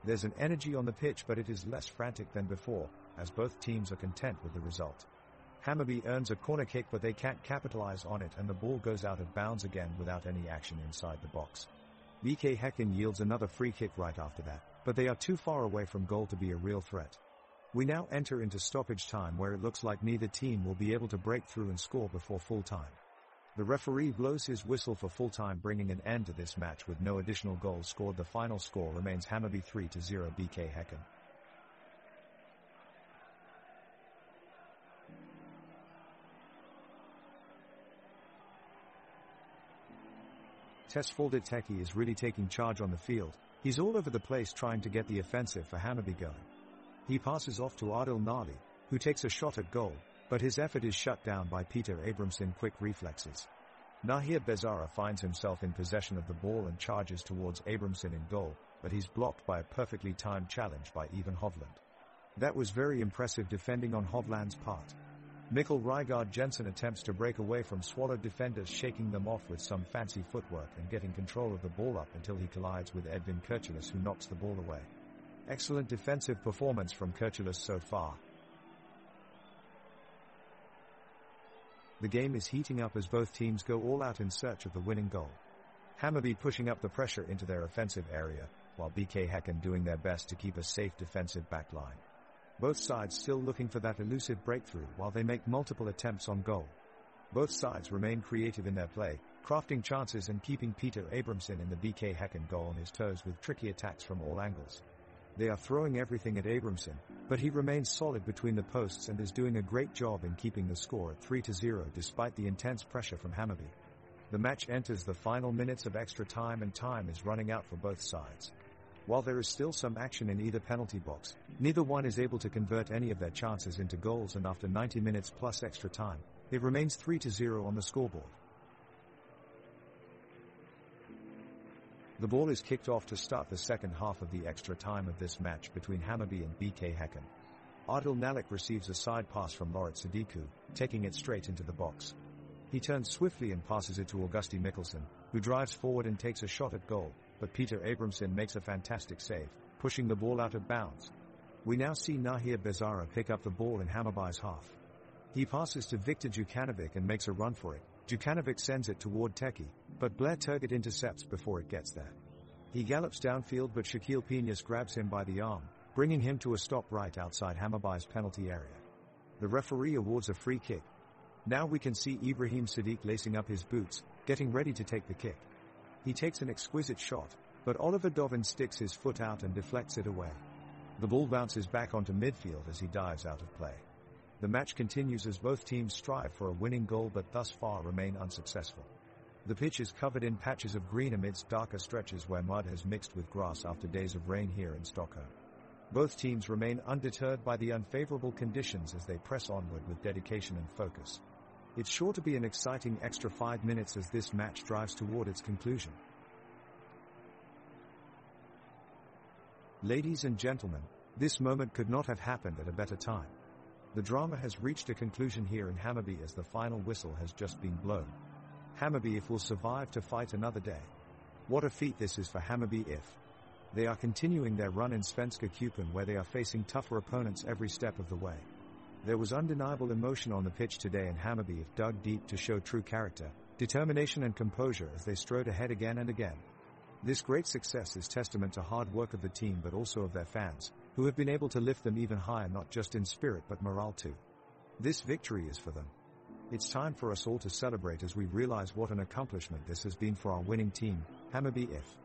There's an energy on the pitch, but it is less frantic than before, as both teams are content with the result. Hammarby earns a corner kick but they can't capitalize on it and the ball goes out of bounds again without any action inside the box. BK Häcken yields another free kick right after that, but they are too far away from goal to be a real threat. We now enter into stoppage time where it looks like neither team will be able to break through and score before full time. The referee blows his whistle for full time, bringing an end to this match with no additional goals scored. The final score remains Hammarby 3-0 BK Häcken. Tesfalde Teki is really taking charge on the field. He's all over the place trying to get the offensive for Hammarby going. He passes off to Adil Nali, who takes a shot at goal, but his effort is shut down by Peter Abramson quick reflexes. Nahir Bezzara finds himself in possession of the ball and charges towards Abramson in goal, but he's blocked by a perfectly timed challenge by Ivan Hovland. That was very impressive defending on Hovland's part. Mikkel Rygaard Jensen attempts to break away from swallowed defenders, shaking them off with some fancy footwork and getting control of the ball up until he collides with Edvin Kurtulus, who knocks the ball away. Excellent defensive performance from Kurtulus so far. The game is heating up as both teams go all out in search of the winning goal. Hammarby pushing up the pressure into their offensive area, while BK Häcken doing their best to keep a safe defensive backline. Both sides still looking for that elusive breakthrough while they make multiple attempts on goal. Both sides remain creative in their play, crafting chances and keeping Peter Abramson in the BK Häcken goal on his toes with tricky attacks from all angles. They are throwing everything at Abramson, but he remains solid between the posts and is doing a great job in keeping the score at 3-0 despite the intense pressure from Hammarby. The match enters the final minutes of extra time and time is running out for both sides. While there is still some action in either penalty box, neither one is able to convert any of their chances into goals, and after 90 minutes plus extra time, It remains 3-0 on the scoreboard. The ball is kicked off to start the second half of the extra time of this match between Hammarby and BK Häcken. Adil Malik receives a side pass from Loret Sadiku, taking it straight into the box. He turns swiftly and passes it to Augusti Mikkelsen, who drives forward and takes a shot at goal, but Peter Abramson makes a fantastic save, pushing the ball out of bounds. We now see Nahir Bezara pick up the ball in Hammarby's half. He passes to Viktor Djukanovic and makes a run for it. Djukanovic sends it toward Teki, but Blair Turgut intercepts before it gets there. He gallops downfield, but Shaquille Piñas grabs him by the arm, bringing him to a stop right outside Hammarby's penalty area. The referee awards a free kick. Now we can see Ibrahim Sadiq lacing up his boots, getting ready to take the kick. He takes an exquisite shot, but Oliver Dovin sticks his foot out and deflects it away. The ball bounces back onto midfield as he dives out of play. The match continues as both teams strive for a winning goal but thus far remain unsuccessful. The pitch is covered in patches of green amidst darker stretches where mud has mixed with grass after days of rain here in Stockholm. Both teams remain undeterred by the unfavorable conditions as they press onward with dedication and focus. It's sure to be an exciting extra 5 minutes as this match drives toward its conclusion. Ladies and gentlemen, this moment could not have happened at a better time. The drama has reached a conclusion here in Hammarby as the final whistle has just been blown. Hammarby if will survive to fight another day. What a feat this is for Hammarby if. They are continuing their run in Svenska Cupen where they are facing tougher opponents every step of the way. There was undeniable emotion on the pitch today and Hammarby if dug deep to show true character, determination and composure as they strode ahead again and again. This great success is testament to hard work of the team but also of their fans, who have been able to lift them even higher not just in spirit but morale too. This victory is for them. It's time for us all to celebrate as we realize what an accomplishment this has been for our winning team, Hammarby if.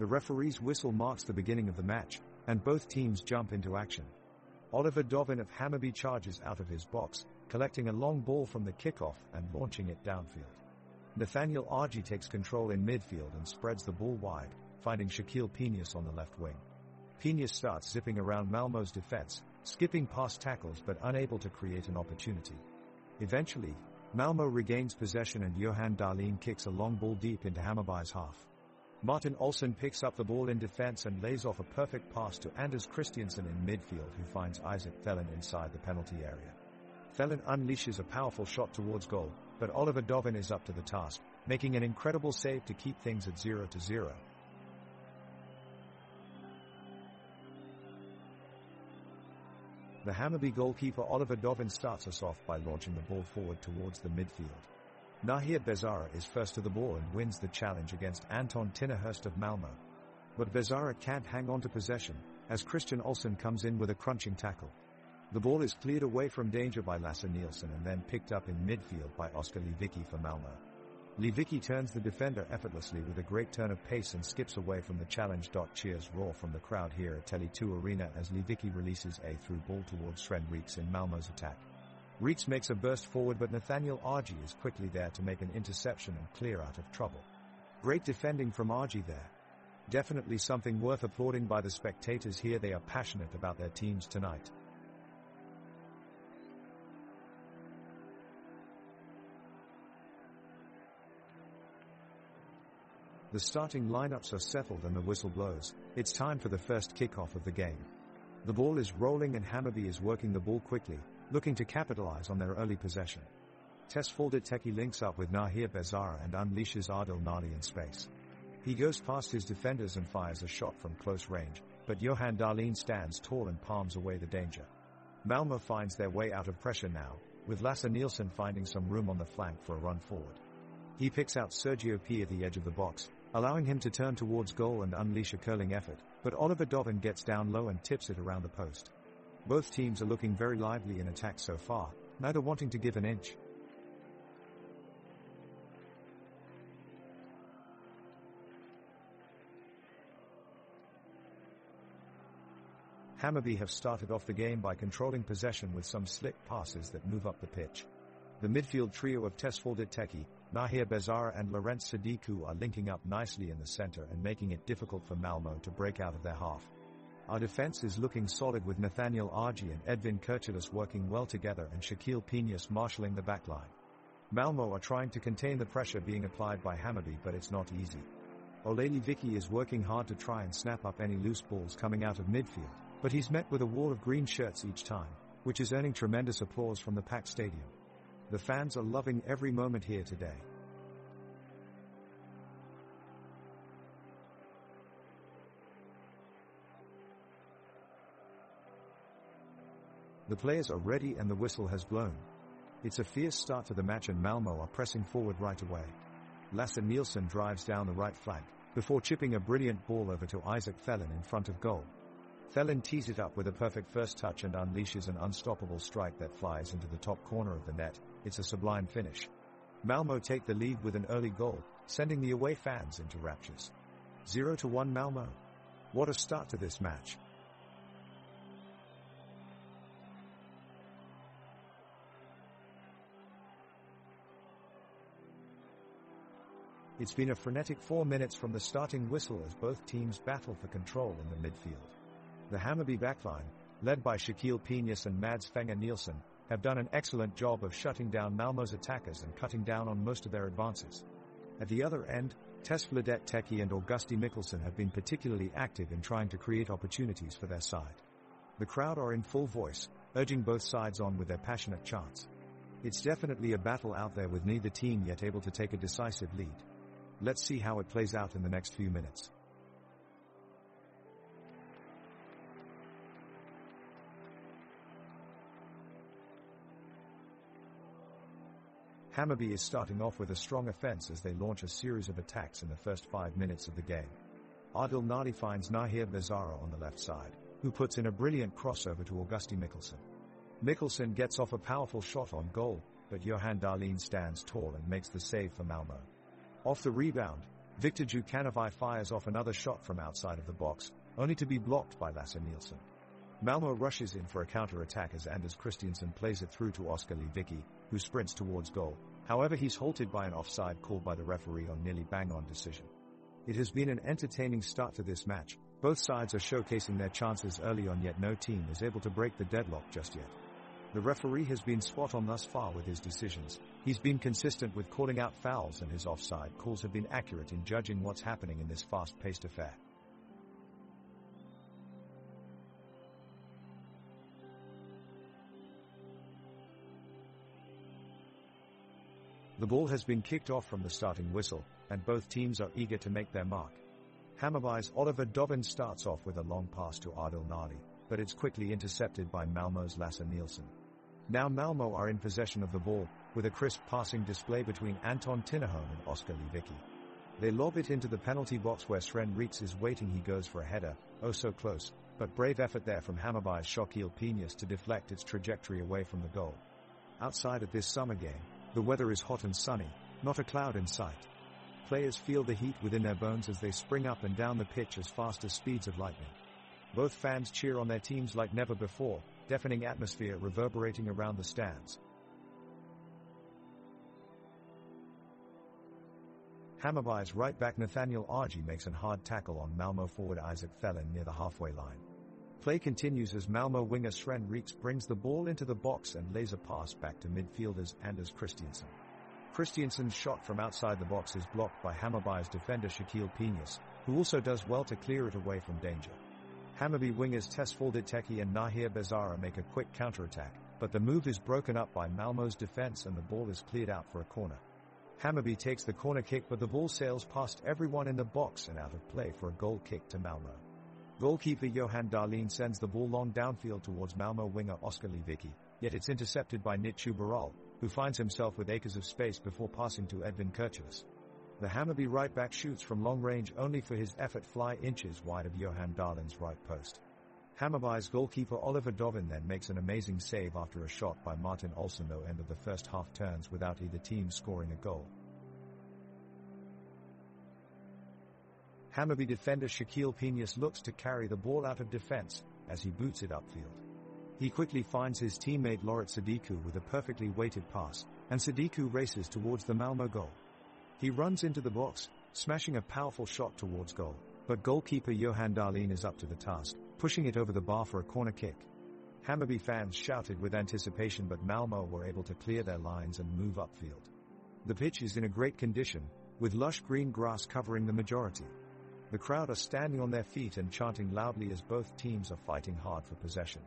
The referee's whistle marks the beginning of the match, and both teams jump into action. Oliver Dovin of Hammarby charges out of his box, collecting a long ball from the kickoff and launching it downfield. Nathaniel Argy takes control in midfield and spreads the ball wide, finding Shaquille Peñas on the left wing. Peñas starts zipping around Malmo's defense, skipping past tackles but unable to create an opportunity. Eventually, Malmo regains possession and Johan Dahlin kicks a long ball deep into Hammarby's half. Martin Olsson picks up the ball in defense and lays off a perfect pass to Anders Christiansen in midfield, who finds Isaac Thelen inside the penalty area. Thelen unleashes a powerful shot towards goal, but Oliver Dovin is up to the task, making an incredible save to keep things at 0-0. The Hammarby goalkeeper Oliver Dovin starts us off by launching the ball forward towards the midfield. Nahir Bezara is first to the ball and wins the challenge against Anton Tinnerhurst of Malmo. But Bezara can't hang on to possession, as Christian Olsson comes in with a crunching tackle. The ball is cleared away from danger by Lasse Nielsen and then picked up in midfield by Oskar Lewicki for Malmo. Lewicki turns the defender effortlessly with a great turn of pace and skips away from the challenge. Cheers roar from the crowd here at Tele2 Arena as Lewicki releases a through ball towards Sven Reeks in Malmo's attack. Reeks makes a burst forward, but Nathaniel Argy is quickly there to make an interception and clear out of trouble. Great defending from Argy there. Definitely something worth applauding by the spectators here. They are passionate about their teams tonight. The starting lineups are settled and the whistle blows. It's time for the first kickoff of the game. The ball is rolling and Hammarby is working the ball quickly, looking to capitalize on their early possession. Tesfaldet Teki links up with Nahir Bezara and unleashes Adil Nali in space. He goes past his defenders and fires a shot from close range, but Johan Dahlin stands tall and palms away the danger. Malmo finds their way out of pressure now, with Lasse Nielsen finding some room on the flank for a run forward. He picks out Sergio P at the edge of the box, allowing him to turn towards goal and unleash a curling effort, but Oliver Dovin gets down low and tips it around the post. Both teams are looking very lively in attack so far, neither wanting to give an inch. Hammarby have started off the game by controlling possession with some slick passes that move up the pitch. The midfield trio of Tesfaldet Teki, Nahir Bezara and Laurent Sadiku are linking up nicely in the center and making it difficult for Malmo to break out of their half. Our defense is looking solid with Nathaniel Argy and Edvin Kirchilas working well together and Shaquille Peñas marshalling the backline. Malmo are trying to contain the pressure being applied by Hammarby, but it's not easy. Ole Lewicki is working hard to try and snap up any loose balls coming out of midfield, but he's met with a wall of green shirts each time, which is earning tremendous applause from the packed stadium. The fans are loving every moment here today. The players are ready and the whistle has blown. It's a fierce start to the match and Malmo are pressing forward right away. Lasse Nielsen drives down the right flank, before chipping a brilliant ball over to Isaac Thelen in front of goal. Thelen tees it up with a perfect first touch and unleashes an unstoppable strike that flies into the top corner of the net. It's a sublime finish. Malmo take the lead with an early goal, sending the away fans into raptures. 0-1 Malmo. What a start to this match. It's been a frenetic 4 minutes from the starting whistle as both teams battle for control in the midfield. The Hammarby backline, led by Shaquille Peñas and Mads Fenger Nielsen, have done an excellent job of shutting down Malmo's attackers and cutting down on most of their advances. At the other end, Tesfaldet Teki and Augusti Mikkelsen have been particularly active in trying to create opportunities for their side. The crowd are in full voice, urging both sides on with their passionate chants. It's definitely a battle out there with neither team yet able to take a decisive lead. Let's see how it plays out in the next few minutes. Hammarby is starting off with a strong offense as they launch a series of attacks in the first 5 minutes of the game. Adil Nali finds Nahir Bezara on the left side, who puts in a brilliant crossover to Augusti Mikkelsen. Mikkelsen gets off a powerful shot on goal, but Johan Dahlin stands tall and makes the save for Malmo. Off the rebound, Victor Jukanovic fires off another shot from outside of the box, only to be blocked by Lasse Nielsen. Malmö rushes in for a counter-attack as Anders Christiansen plays it through to Oskar Lewicki, who sprints towards goal. However, he's halted by an offside called by the referee on nearly bang-on decision. It has been an entertaining start to this match. Both sides are showcasing their chances early on, yet no team is able to break the deadlock just yet. The referee has been spot on thus far with his decisions. He's been consistent with calling out fouls, and his offside calls have been accurate in judging what's happening in this fast-paced affair. The ball has been kicked off from the starting whistle, and both teams are eager to make their mark. Hammarby's Oliver Dovin starts off with a long pass to Adil Nadi, but it's quickly intercepted by Malmö's Lasse Nielsen. Now Malmö are in possession of the ball, with a crisp passing display between Anton Tinnerholm and Oskar Lewicki. They lob it into the penalty box where Sven Rieks is waiting. He goes for a header, oh so close, but brave effort there from Hammarby's Shakil Penius to deflect its trajectory away from the goal. Outside at this summer game, the weather is hot and sunny, not a cloud in sight. Players feel the heat within their bones as they spring up and down the pitch as fast as speeds of lightning. Both fans cheer on their teams like never before, deafening atmosphere reverberating around the stands. Hammarby's right back Nathaniel Argy makes a hard tackle on Malmö forward Isaac Thelen near the halfway line. Play continues as Malmö winger Sven Rieks brings the ball into the box and lays a pass back to midfielders Anders Christiansen. Christiansen's shot from outside the box is blocked by Hammarby's defender Shakil Penius, who also does well to clear it away from danger. Hammarby wingers Tesfalde Teki and Nahir Bezara make a quick counter-attack, but the move is broken up by Malmö's defense and the ball is cleared out for a corner. Hammarby takes the corner kick, but the ball sails past everyone in the box and out of play for a goal kick to Malmö. Goalkeeper Johan Dahlin sends the ball long downfield towards Malmö winger Oskar Lewicki, yet it's intercepted by Nichu Baral, who finds himself with acres of space before passing to Edvin Kurtulus. The Hammarby right-back shoots from long range only for his effort fly inches wide of Johan Dahlin's right post. Hammarby's goalkeeper Oliver Dovin then makes an amazing save after a shot by Martin Olsson, though end of the first half turns without either team scoring a goal. Hammarby defender Shakil Penius looks to carry the ball out of defense as he boots it upfield. He quickly finds his teammate Loret Sadiku with a perfectly weighted pass, and Sadiku races towards the Malmö goal. He runs into the box, smashing a powerful shot towards goal, but goalkeeper Johan Dahlin is up to the task, pushing it over the bar for a corner kick. Hammarby fans shouted with anticipation, but Malmö were able to clear their lines and move upfield. The pitch is in a great condition, with lush green grass covering the majority. The crowd are standing on their feet and chanting loudly as both teams are fighting hard for possession.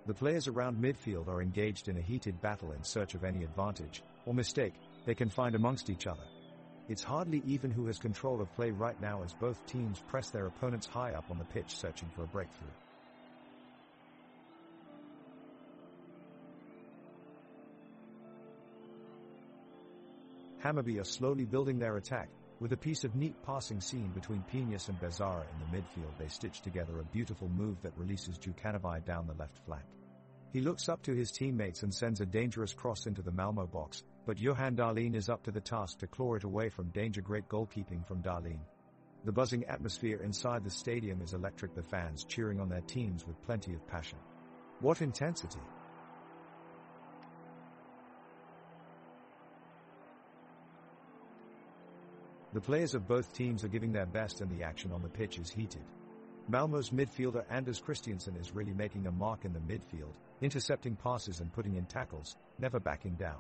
The players around midfield are engaged in a heated battle in search of any advantage, or mistake, they can find amongst each other. It's hardly even who has control of play right now as both teams press their opponents high up on the pitch searching for a breakthrough. Hammarby are slowly building their attack. With a piece of neat passing scene between Penius and Bezara in the midfield, they stitch together a beautiful move that releases Jukanovic down the left flank. He looks up to his teammates and sends a dangerous cross into the Malmö box, but Johan Dahlin is up to the task to claw it away from danger. Great goalkeeping from Dahlin. The buzzing atmosphere inside the stadium is electric, the fans cheering on their teams with plenty of passion. What intensity! The players of both teams are giving their best and the action on the pitch is heated. Malmö's midfielder Anders Christiansen is really making a mark in the midfield, intercepting passes and putting in tackles, never backing down.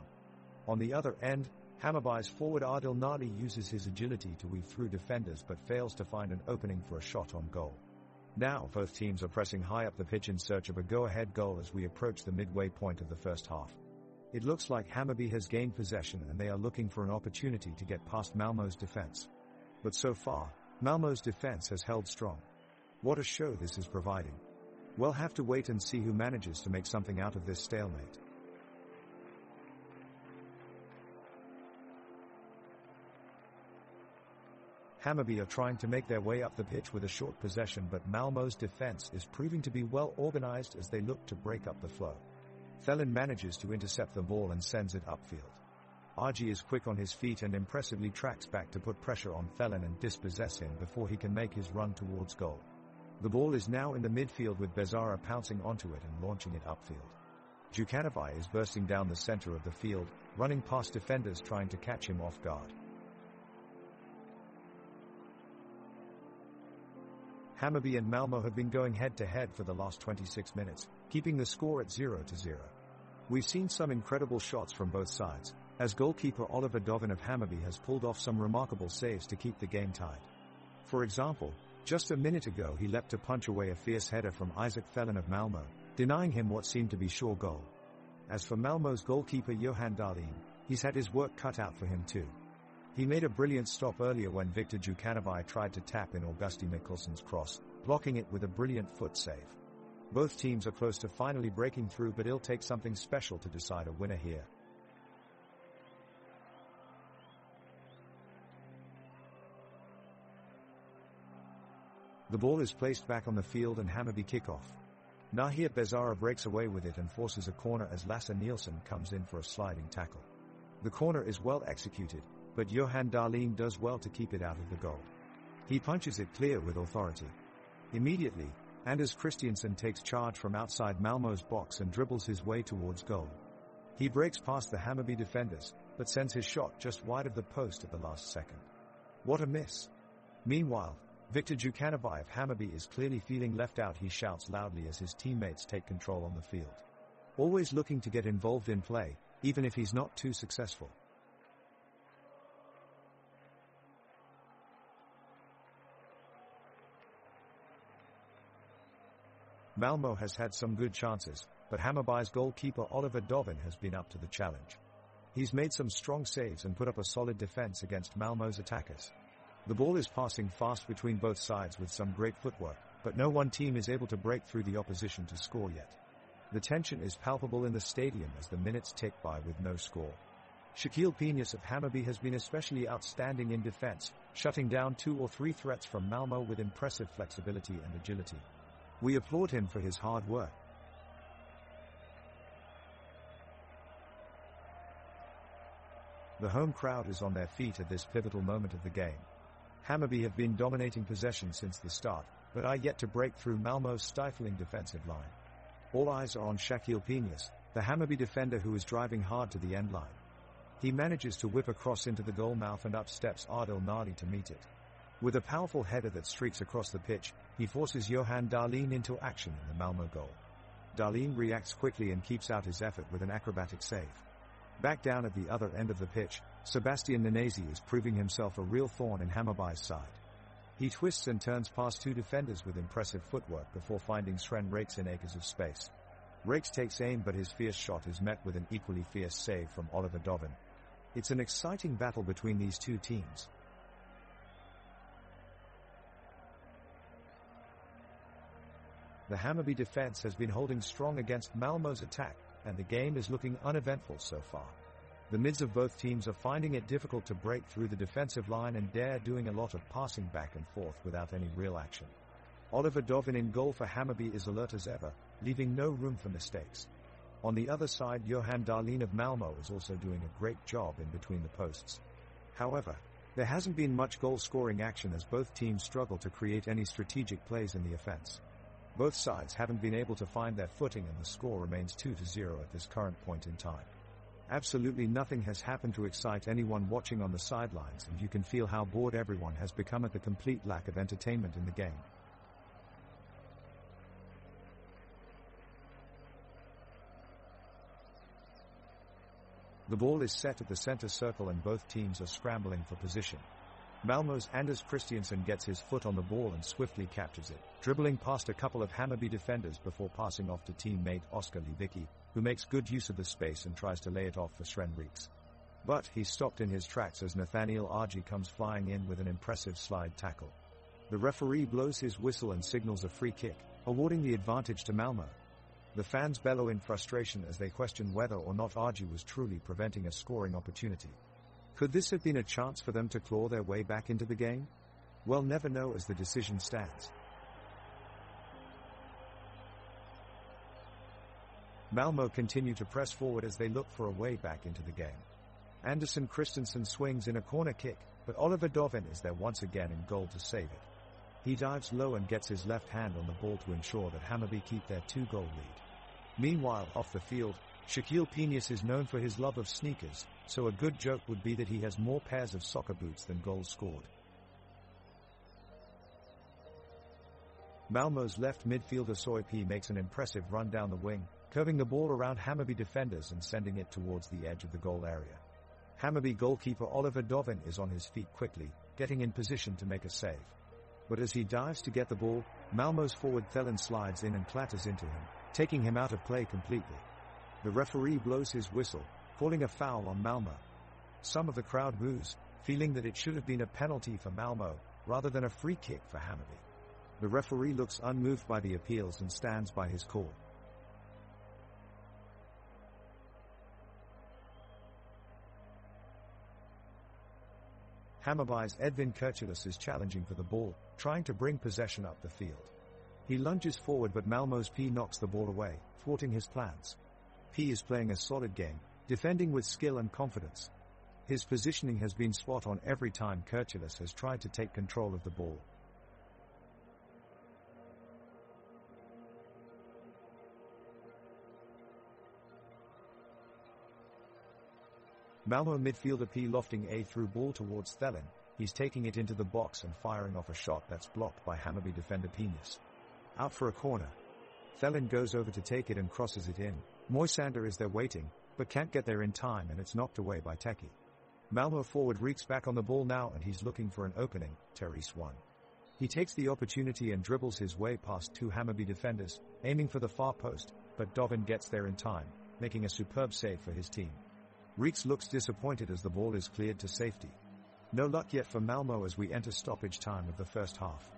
On the other end, Hammarby's forward Adil Nadi uses his agility to weave through defenders but fails to find an opening for a shot on goal. Now both teams are pressing high up the pitch in search of a go-ahead goal as we approach the midway point of the first half. It looks like Hammarby has gained possession and they are looking for an opportunity to get past Malmö's defense. But so far, Malmö's defense has held strong. What a show this is providing. We'll have to wait and see who manages to make something out of this stalemate. Hammarby are trying to make their way up the pitch with a short possession, but Malmö's defense is proving to be well organized as they look to break up the flow. Thelen manages to intercept the ball and sends it upfield. Argy is quick on his feet and impressively tracks back to put pressure on Felon and dispossess him before he can make his run towards goal. The ball is now in the midfield with Bezzara pouncing onto it and launching it upfield. Djukanovic is bursting down the center of the field, running past defenders trying to catch him off guard. Hammarby and Malmö have been going head-to-head for the last 26 minutes, keeping the score at 0-0. We've seen some incredible shots from both sides, as goalkeeper Oliver Dovin of Hammarby has pulled off some remarkable saves to keep the game tied. For example, just a minute ago he leapt to punch away a fierce header from Isaac Felon of Malmö, denying him what seemed to be sure goal. As for Malmö's goalkeeper Johan Dahlin, he's had his work cut out for him too. He made a brilliant stop earlier when Viktor Djukanovic tried to tap in Augusti Mikkelsen's cross, blocking it with a brilliant foot save. Both teams are close to finally breaking through, but it'll take something special to decide a winner here. The ball is placed back on the field and Hammarby kick off. Nahir Bezzara breaks away with it and forces a corner as Lasse Nielsen comes in for a sliding tackle. The corner is well executed, but Johan Dahlin does well to keep it out of the goal. He punches it clear with authority. Immediately, Anders Christiansen takes charge from outside Malmö's box and dribbles his way towards goal. He breaks past the Hammarby defenders, but sends his shot just wide of the post at the last second. What a miss! Meanwhile, Viktor Djukanovic of Hammarby is clearly feeling left out. He shouts loudly as his teammates take control on the field. Always looking to get involved in play, even if he's not too successful. Malmö has had some good chances, but Hammarby's goalkeeper Oliver Dovin has been up to the challenge. He's made some strong saves and put up a solid defense against Malmö's attackers. The ball is passing fast between both sides with some great footwork, but no one team is able to break through the opposition to score yet. The tension is palpable in the stadium as the minutes tick by with no score. Shaquille Peñas of Hammarby has been especially outstanding in defense, shutting down 2 or 3 threats from Malmö with impressive flexibility and agility. We applaud him for his hard work. The home crowd is on their feet at this pivotal moment of the game. Hammarby have been dominating possession since the start, but are yet to break through Malmö's stifling defensive line. All eyes are on Shaquille Peñas, the Hammarby defender who is driving hard to the end line. He manages to whip a cross into the goal mouth and up steps Adil Nadi to meet it. With a powerful header that streaks across the pitch, he forces Johan Dahlin into action in the Malmö goal. Dahlin reacts quickly and keeps out his effort with an acrobatic save. Back down at the other end of the pitch, Sebastian Nanesi is proving himself a real thorn in Hammarby's side. He twists and turns past 2 defenders with impressive footwork before finding Sven Rakes in acres of space. Rakes takes aim, but his fierce shot is met with an equally fierce save from Oliver Dovin. It's an exciting battle between these two teams. The Hammarby defense has been holding strong against Malmö's attack, and the game is looking uneventful so far. The mids of both teams are finding it difficult to break through the defensive line and they're doing a lot of passing back and forth without any real action. Oliver Dovin in goal for Hammarby is alert as ever, leaving no room for mistakes. On the other side, Johan Dahlin of Malmö is also doing a great job in between the posts. However, there hasn't been much goal-scoring action as both teams struggle to create any strategic plays in the offense. Both sides haven't been able to find their footing and the score remains 2-0 at this current point in time. Absolutely nothing has happened to excite anyone watching on the sidelines, and you can feel how bored everyone has become at the complete lack of entertainment in the game. The ball is set at the center circle and both teams are scrambling for position. Malmö's Anders Christiansen gets his foot on the ball and swiftly captures it, dribbling past a couple of Hammarby defenders before passing off to teammate Oskar Lewicki, who makes good use of the space and tries to lay it off for Sven Rakes. But he's stopped in his tracks as Nathaniel Argy comes flying in with an impressive slide tackle. The referee blows his whistle and signals a free kick, awarding the advantage to Malmö. The fans bellow in frustration as they question whether or not Argy was truly preventing a scoring opportunity. Could this have been a chance for them to claw their way back into the game? We'll never know as the decision stands. Malmö continue to press forward as they look for a way back into the game. Anderson Christensen swings in a corner kick, but Oliver Dovin is there once again in goal to save it. He dives low and gets his left hand on the ball to ensure that Hammarby keep their 2-goal lead. Meanwhile, off the field, Shaquille Penius is known for his love of sneakers, so a good joke would be that he has more pairs of soccer boots than goals scored. Malmö's left midfielder Soy P makes an impressive run down the wing, curving the ball around Hammarby defenders and sending it towards the edge of the goal area. Hammarby goalkeeper Oliver Dovin is on his feet quickly, getting in position to make a save. But as he dives to get the ball, Malmö's forward Thelen slides in and clatters into him, taking him out of play completely. The referee blows his whistle, calling a foul on Malmö. Some of the crowd boos, feeling that it should have been a penalty for Malmö, rather than a free kick for Hammarby. The referee looks unmoved by the appeals and stands by his call. Hammarby's Edvin Kurtulus is challenging for the ball, trying to bring possession up the field. He lunges forward but Malmö's P knocks the ball away, thwarting his plans. P is playing a solid game, defending with skill and confidence. His positioning has been spot on every time Kurtulus has tried to take control of the ball. Malmö midfielder P lofting a through ball towards Thelen. He's taking it into the box and firing off a shot that's blocked by Hammarby defender Penius. Out for a corner. Thelen goes over to take it and crosses it in. Moisander is there waiting, but can't get there in time and it's knocked away by Teki. Malmö forward Reeks back on the ball now and he's looking for an opening, Therese 1. He takes the opportunity and dribbles his way past 2 Hammarby defenders, aiming for the far post, but Dovin gets there in time, making a superb save for his team. Reeks looks disappointed as the ball is cleared to safety. No luck yet for Malmö as we enter stoppage time of the first half.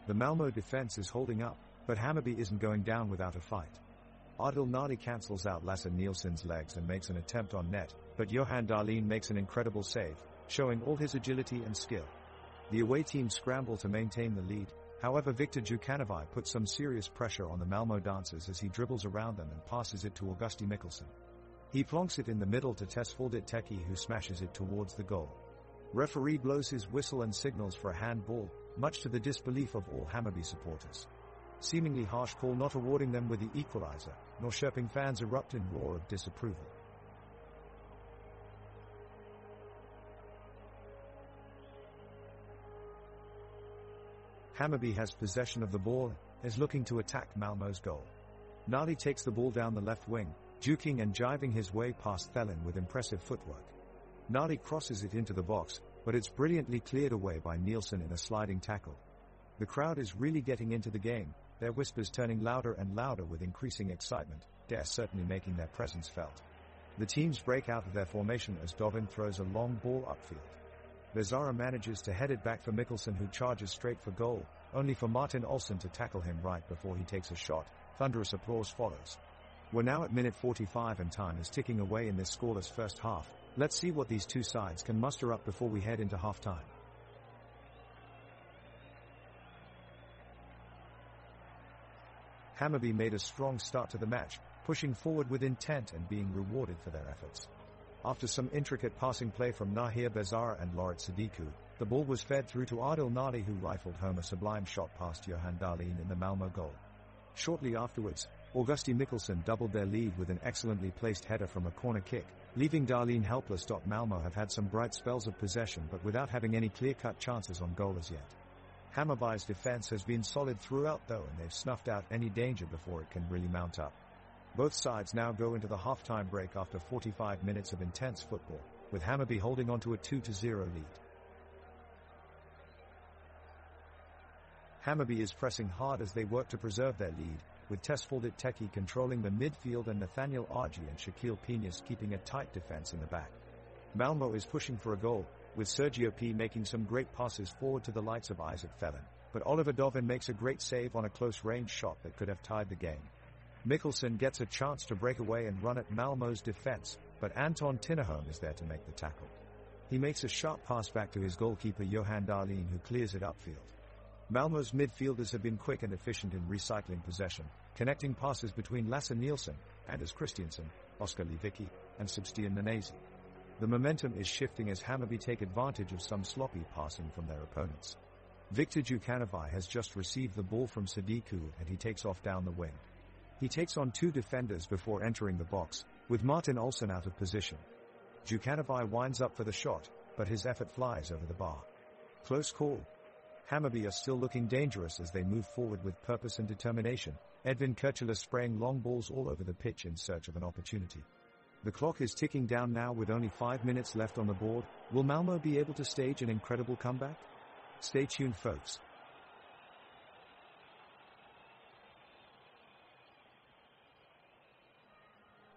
The Malmö defense is holding up, but Hammarby isn't going down without a fight. Adil Nadi cancels out Lasse Nielsen's legs and makes an attempt on net, but Johan Dahlin makes an incredible save, showing all his agility and skill. The away team scramble to maintain the lead, however Viktor Djukanovic puts some serious pressure on the Malmö dancers as he dribbles around them and passes it to Augusti Mikkelsen. He plonks it in the middle to Tesfaldit Teki who smashes it towards the goal. Referee blows his whistle and signals for a handball, much to the disbelief of all Hammarby supporters. Seemingly harsh call not awarding them with the equalizer, Norrköping fans erupt in roar of disapproval. Hammarby has possession of the ball and is looking to attack Malmö's goal. Nadi takes the ball down the left wing, juking and jiving his way past Thelen with impressive footwork. Nadi crosses it into the box, but it's brilliantly cleared away by Nielsen in a sliding tackle. The crowd is really getting into the game, their whispers turning louder and louder with increasing excitement, they're certainly making their presence felt. The teams break out of their formation as Dovin throws a long ball upfield. Bezara manages to head it back for Mikkelsen who charges straight for goal, only for Martin Olsson to tackle him right before he takes a shot. Thunderous applause follows. We're now at minute 45 and time is ticking away in this scoreless first half. Let's see what these two sides can muster up before we head into halftime. Hammarby made a strong start to the match, pushing forward with intent and being rewarded for their efforts. After some intricate passing play from Nahir Bezara and Lorit Sadiku, the ball was fed through to Adil Nadi who rifled home a sublime shot past Johan Dahlin in the Malmö goal. Shortly afterwards, Augusti Mikkelsen doubled their lead with an excellently placed header from a corner kick, leaving Dahlin helpless. Malmö have had some bright spells of possession but without having any clear-cut chances on goal as yet. Hammarby's defense has been solid throughout though and they've snuffed out any danger before it can really mount up. Both sides now go into the halftime break after 45 minutes of intense football, with Hammarby holding on to a 2-0 lead. Hammarby is pressing hard as they work to preserve their lead, with Tesfaldit Teki controlling the midfield and Nathaniel Argy and Shaquille Penius keeping a tight defense in the back. Malmö is pushing for a goal, with Sergio P making some great passes forward to the likes of Isaac Thelen, but Oliver Dovin makes a great save on a close-range shot that could have tied the game. Mikkelsen gets a chance to break away and run at Malmö's defense, but Anton Tinnerholm is there to make the tackle. He makes a sharp pass back to his goalkeeper Johan Dahlin who clears it upfield. Malmö's midfielders have been quick and efficient in recycling possession, connecting passes between Lasse Nielsen, Anders Christiansen, Oskar Lewicki, and Sebastian Nanesi. The momentum is shifting as Hammarby take advantage of some sloppy passing from their opponents. Viktor Djukanovic has just received the ball from Sadiku and he takes off down the wing. He takes on 2 defenders before entering the box, with Martin Olsson out of position. Djukanovic winds up for the shot, but his effort flies over the bar. Close call. Hammarby are still looking dangerous as they move forward with purpose and determination, Edvin Kurtula spraying long balls all over the pitch in search of an opportunity. The clock is ticking down now with only 5 minutes left on the board. Will Malmö be able to stage an incredible comeback? Stay tuned, folks.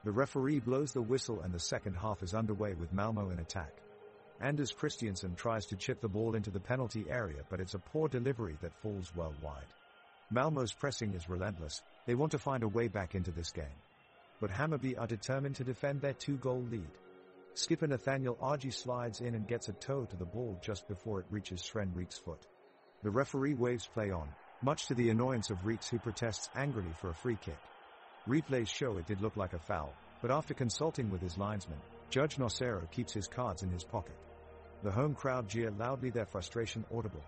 The referee blows the whistle and the second half is underway with Malmö in attack. Anders Christiansen tries to chip the ball into the penalty area, but it's a poor delivery that falls well wide. Malmö's pressing is relentless. They want to find a way back into this game. But Hammarby are determined to defend their 2-goal lead. Skipper Nathaniel Argy slides in and gets a toe to the ball just before it reaches Sven Riek's foot. The referee waves play on, much to the annoyance of Rieks, who protests angrily for a free kick. Replays show it did look like a foul, but after consulting with his linesman, Judge Nocero keeps his cards in his pocket. The home crowd jeer loudly, their frustration audible.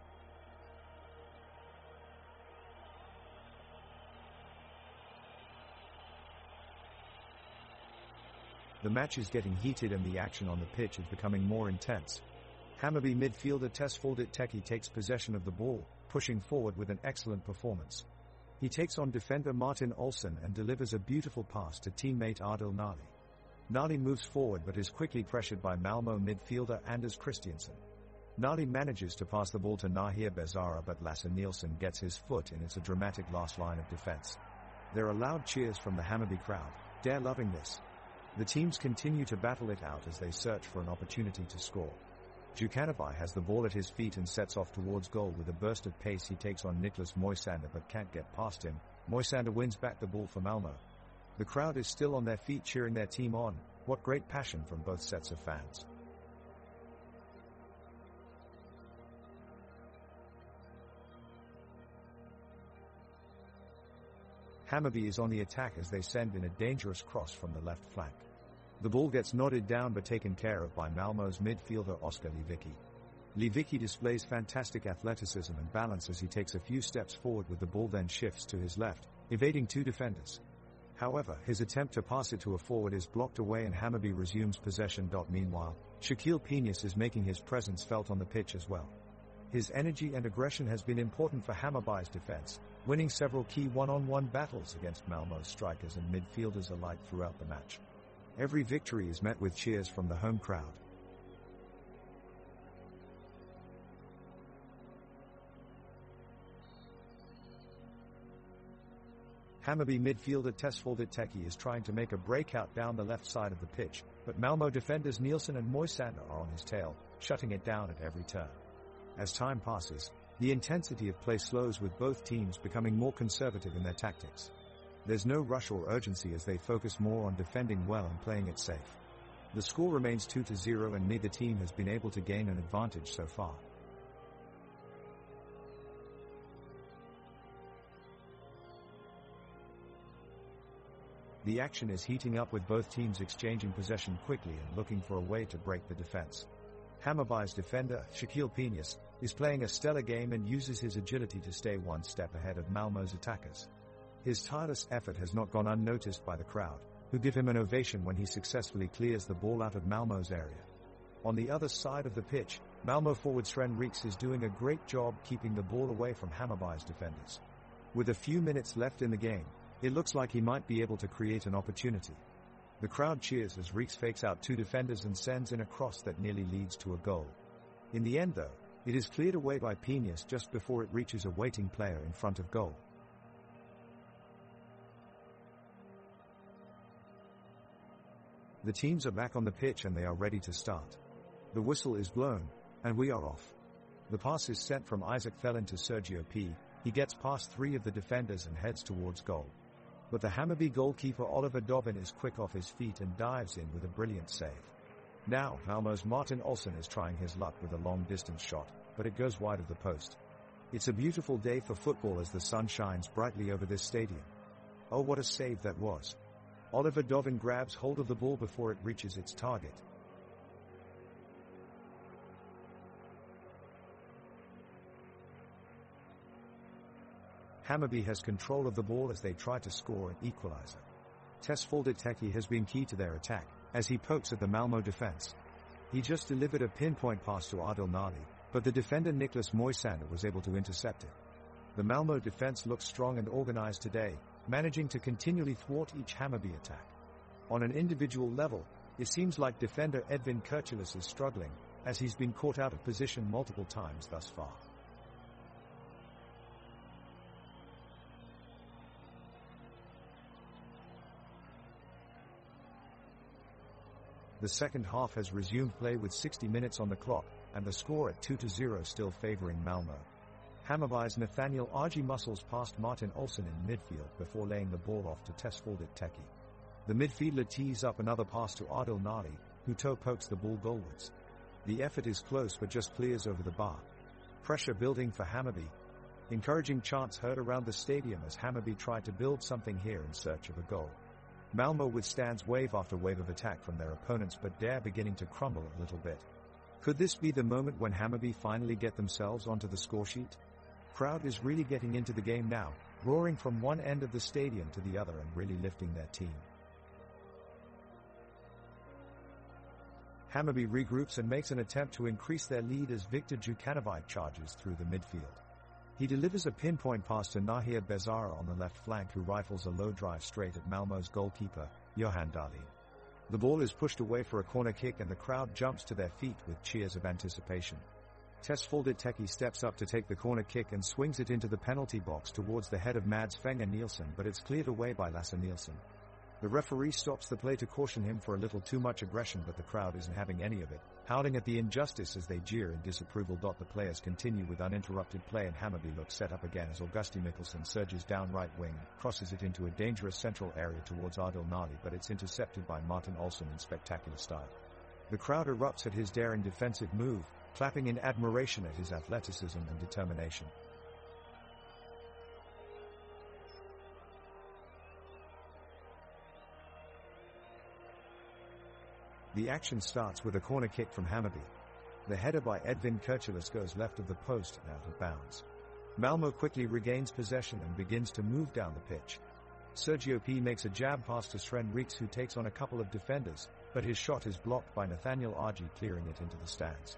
The match is getting heated and the action on the pitch is becoming more intense. Hammarby midfielder Tesfaldet Teki takes possession of the ball, pushing forward with an excellent performance. He takes on defender Martin Olsson and delivers a beautiful pass to teammate Adil Nali. Nali moves forward but is quickly pressured by Malmö midfielder Anders Christiansen. Nali manages to pass the ball to Nahir Bezara, but Lasse Nielsen gets his foot in. It's a dramatic last line of defense. There are loud cheers from the Hammarby crowd. They're loving this. The teams continue to battle it out as they search for an opportunity to score. Djukanovic has the ball at his feet and sets off towards goal. With a burst of pace he takes on Niklas Moisander but can't get past him. Moisander wins back the ball for Malmö. The crowd is still on their feet cheering their team on. What great passion from both sets of fans. Hammarby is on the attack as they send in a dangerous cross from the left flank. The ball gets nodded down but taken care of by Malmö's midfielder Oskar Lewicki. Lewicki displays fantastic athleticism and balance as he takes a few steps forward with the ball, then shifts to his left, evading 2 defenders. However, his attempt to pass it to a forward is blocked away and Hammarby resumes possession. Meanwhile, Shaquille Peñas is making his presence felt on the pitch as well. His energy and aggression has been important for Hammarby's defense, winning several key one-on-one battles against Malmö's strikers and midfielders alike throughout the match. Every victory is met with cheers from the home crowd. Hammarby midfielder Tesfaldet Teki is trying to make a breakout down the left side of the pitch, but Malmö defenders Nielsen and Moisander are on his tail, shutting it down at every turn. As time passes, the intensity of play slows, with both teams becoming more conservative in their tactics. There's no rush or urgency as they focus more on defending well and playing it safe. The score remains 2-0 and neither team has been able to gain an advantage so far. The action is heating up with both teams exchanging possession quickly and looking for a way to break the defense. Hammarby's defender, Shaquille Peñas, is playing a stellar game and uses his agility to stay one step ahead of Malmö's attackers. His tireless effort has not gone unnoticed by the crowd, who give him an ovation when he successfully clears the ball out of Malmö's area. On the other side of the pitch, Malmö forward Sven Rieks is doing a great job keeping the ball away from Hammarby's defenders. With a few minutes left in the game, it looks like he might be able to create an opportunity. The crowd cheers as Rieks fakes out 2 defenders and sends in a cross that nearly leads to a goal. In the end though, it is cleared away by Peñas just before it reaches a waiting player in front of goal. The teams are back on the pitch and they are ready to start. The whistle is blown, and we are off. The pass is sent from Isaac Fellin to Sergio P. He gets past 3 of the defenders and heads towards goal. But the Hammarby goalkeeper Oliver Dobbin is quick off his feet and dives in with a brilliant save. Now, Malmö's Martin Olsson is trying his luck with a long-distance shot, but it goes wide of the post. It's a beautiful day for football as the sun shines brightly over this stadium. Oh, what a save that was. Oliver Dovin grabs hold of the ball before it reaches its target. Hammarby has control of the ball as they try to score an equalizer. Tesfaldet Teki has been key to their attack, as he pokes at the Malmö defense. He just delivered a pinpoint pass to Adil Nali, but the defender Niklas Moisander was able to intercept it. The Malmö defense looks strong and organized today, managing to continually thwart each Hammarby attack. On an individual level, it seems like defender Edvin Kurtulus is struggling, as he's been caught out of position multiple times thus far. The second half has resumed play with 60 minutes on the clock, and the score at 2-0 still favoring Malmö. Hammarby's Nathaniel Argy muscles past Martin Olsson in midfield before laying the ball off to Tesfaldet Teki. The midfielder tees up another pass to Adil Nali, who toe pokes the ball goalwards. The effort is close but just clears over the bar. Pressure building for Hammarby. Encouraging chants heard around the stadium as Hammarby tried to build something here in search of a goal. Malmö withstands wave after wave of attack from their opponents, but they're beginning to crumble a little bit. Could this be the moment when Hammarby finally get themselves onto the scoresheet? Crowd is really getting into the game now, roaring from one end of the stadium to the other and really lifting their team. Hammarby regroups and makes an attempt to increase their lead as Viktor Jukanovic charges through the midfield. He delivers a pinpoint pass to Nahir Bezara on the left flank, who rifles a low drive straight at Malmö's goalkeeper, Johan Dahlin. The ball is pushed away for a corner kick and the crowd jumps to their feet with cheers of anticipation. Tesfaldet Teki steps up to take the corner kick and swings it into the penalty box towards the head of Mads Fenger Nielsen, but it's cleared away by Lasse Nielsen. The referee stops the play to caution him for a little too much aggression, but the crowd isn't having any of it, howling at the injustice as they jeer in disapproval. The players continue with uninterrupted play and Hammarby looks set up again as Augusti Mikkelsen surges down right wing, crosses it into a dangerous central area towards Adil Nali, but it's intercepted by Martin Olsson in spectacular style. The crowd erupts at his daring defensive move, clapping in admiration at his athleticism and determination. The action starts with a corner kick from Hammarby. The header by Edvin Kurtulus goes left of the post and out of bounds. Malmö quickly regains possession and begins to move down the pitch. Sergio P makes a jab pass to Sven Rieks, who takes on a couple of defenders, but his shot is blocked by Nathaniel Argy, clearing it into the stands.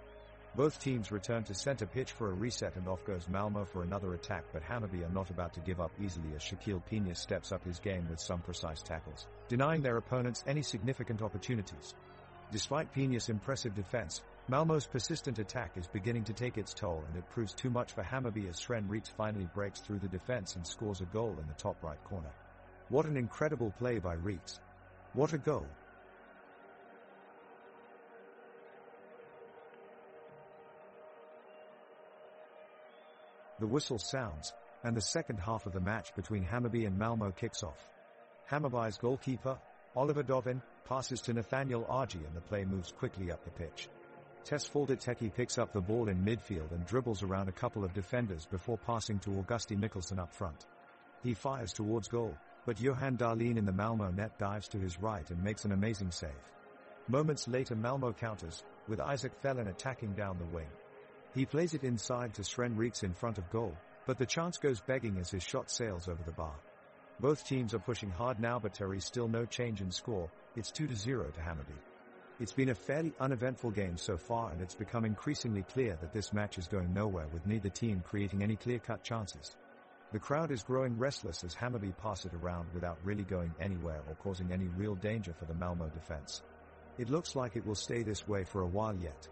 Both teams return to center pitch for a reset and off goes Malmö for another attack, but Hammarby are not about to give up easily as Shaquille Pena steps up his game with some precise tackles, denying their opponents any significant opportunities. Despite Pena's impressive defense, Malmö's persistent attack is beginning to take its toll, and it proves too much for Hammarby as Sven Rieks finally breaks through the defense and scores a goal in the top right corner. What an incredible play by Rieks. What a goal. The whistle sounds, and the second half of the match between Hammarby and Malmö kicks off. Hammarby's goalkeeper, Oliver Dovin, passes to Nathaniel Argy and the play moves quickly up the pitch. Tesfaldet Teki picks up the ball in midfield and dribbles around a couple of defenders before passing to Augusti Mikkelsen up front. He fires towards goal, but Johan Dahlin in the Malmö net dives to his right and makes an amazing save. Moments later Malmö counters, with Isaac Thelen attacking down the wing. He plays it inside to Sven Rieks in front of goal, but the chance goes begging as his shot sails over the bar. Both teams are pushing hard now, but there is still no change in score. It's 2-0 to Hammarby. It's been a fairly uneventful game so far, and it's become increasingly clear that this match is going nowhere, with neither team creating any clear-cut chances. The crowd is growing restless as Hammarby pass it around without really going anywhere or causing any real danger for the Malmö defense. It looks like it will stay this way for a while yet.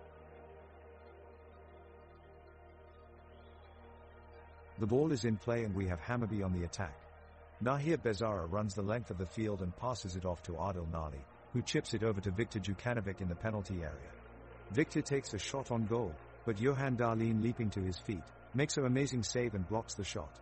The ball is in play and we have Hammarby on the attack. Nahir Bezara runs the length of the field and passes it off to Adil Nali, who chips it over to Viktor Jukanovic in the penalty area. Viktor takes a shot on goal, but Johan Dahlin, leaping to his feet, makes an amazing save and blocks the shot.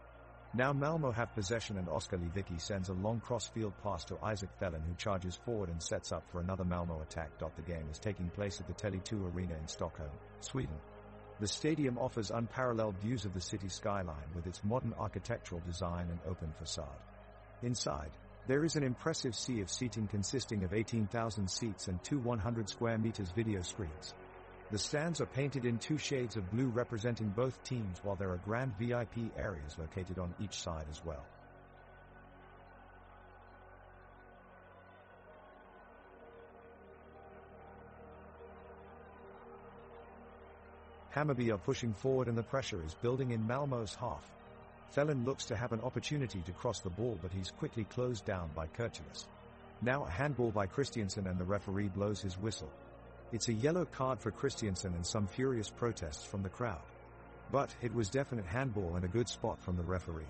Now Malmö have possession and Oskar Lewicki sends a long cross-field pass to Isaac Thelen, who charges forward and sets up for another Malmö attack. The game is taking place at the Tele2 Arena in Stockholm, Sweden. The stadium offers unparalleled views of the city skyline with its modern architectural design and open facade. Inside, there is an impressive sea of seating consisting of 18,000 seats and two 100 square meters video screens. The stands are painted in two shades of blue representing both teams, while there are grand VIP areas located on each side as well. Hammarby are pushing forward and the pressure is building in Malmö's half. Felin looks to have an opportunity to cross the ball, but he's quickly closed down by Kurtulus. Now a handball by Christiansen and the referee blows his whistle. It's a yellow card for Christiansen and some furious protests from the crowd. But it was definite handball and a good spot from the referee.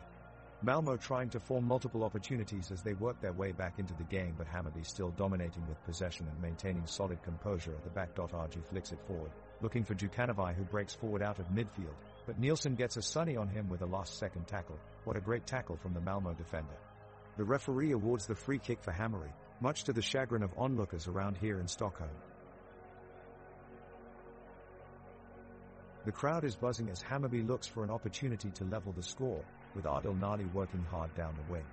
Malmö trying to form multiple opportunities as they work their way back into the game, but Hammarby still dominating with possession and maintaining solid composure at the back. RG flicks it forward, looking for Djukanovic, who breaks forward out of midfield, but Nielsen gets a sunny on him with a last-second tackle. What a great tackle from the Malmö defender. The referee awards the free kick for Hammarby, much to the chagrin of onlookers around here in Stockholm. The crowd is buzzing as Hammarby looks for an opportunity to level the score, with Adil Nali working hard down the wing.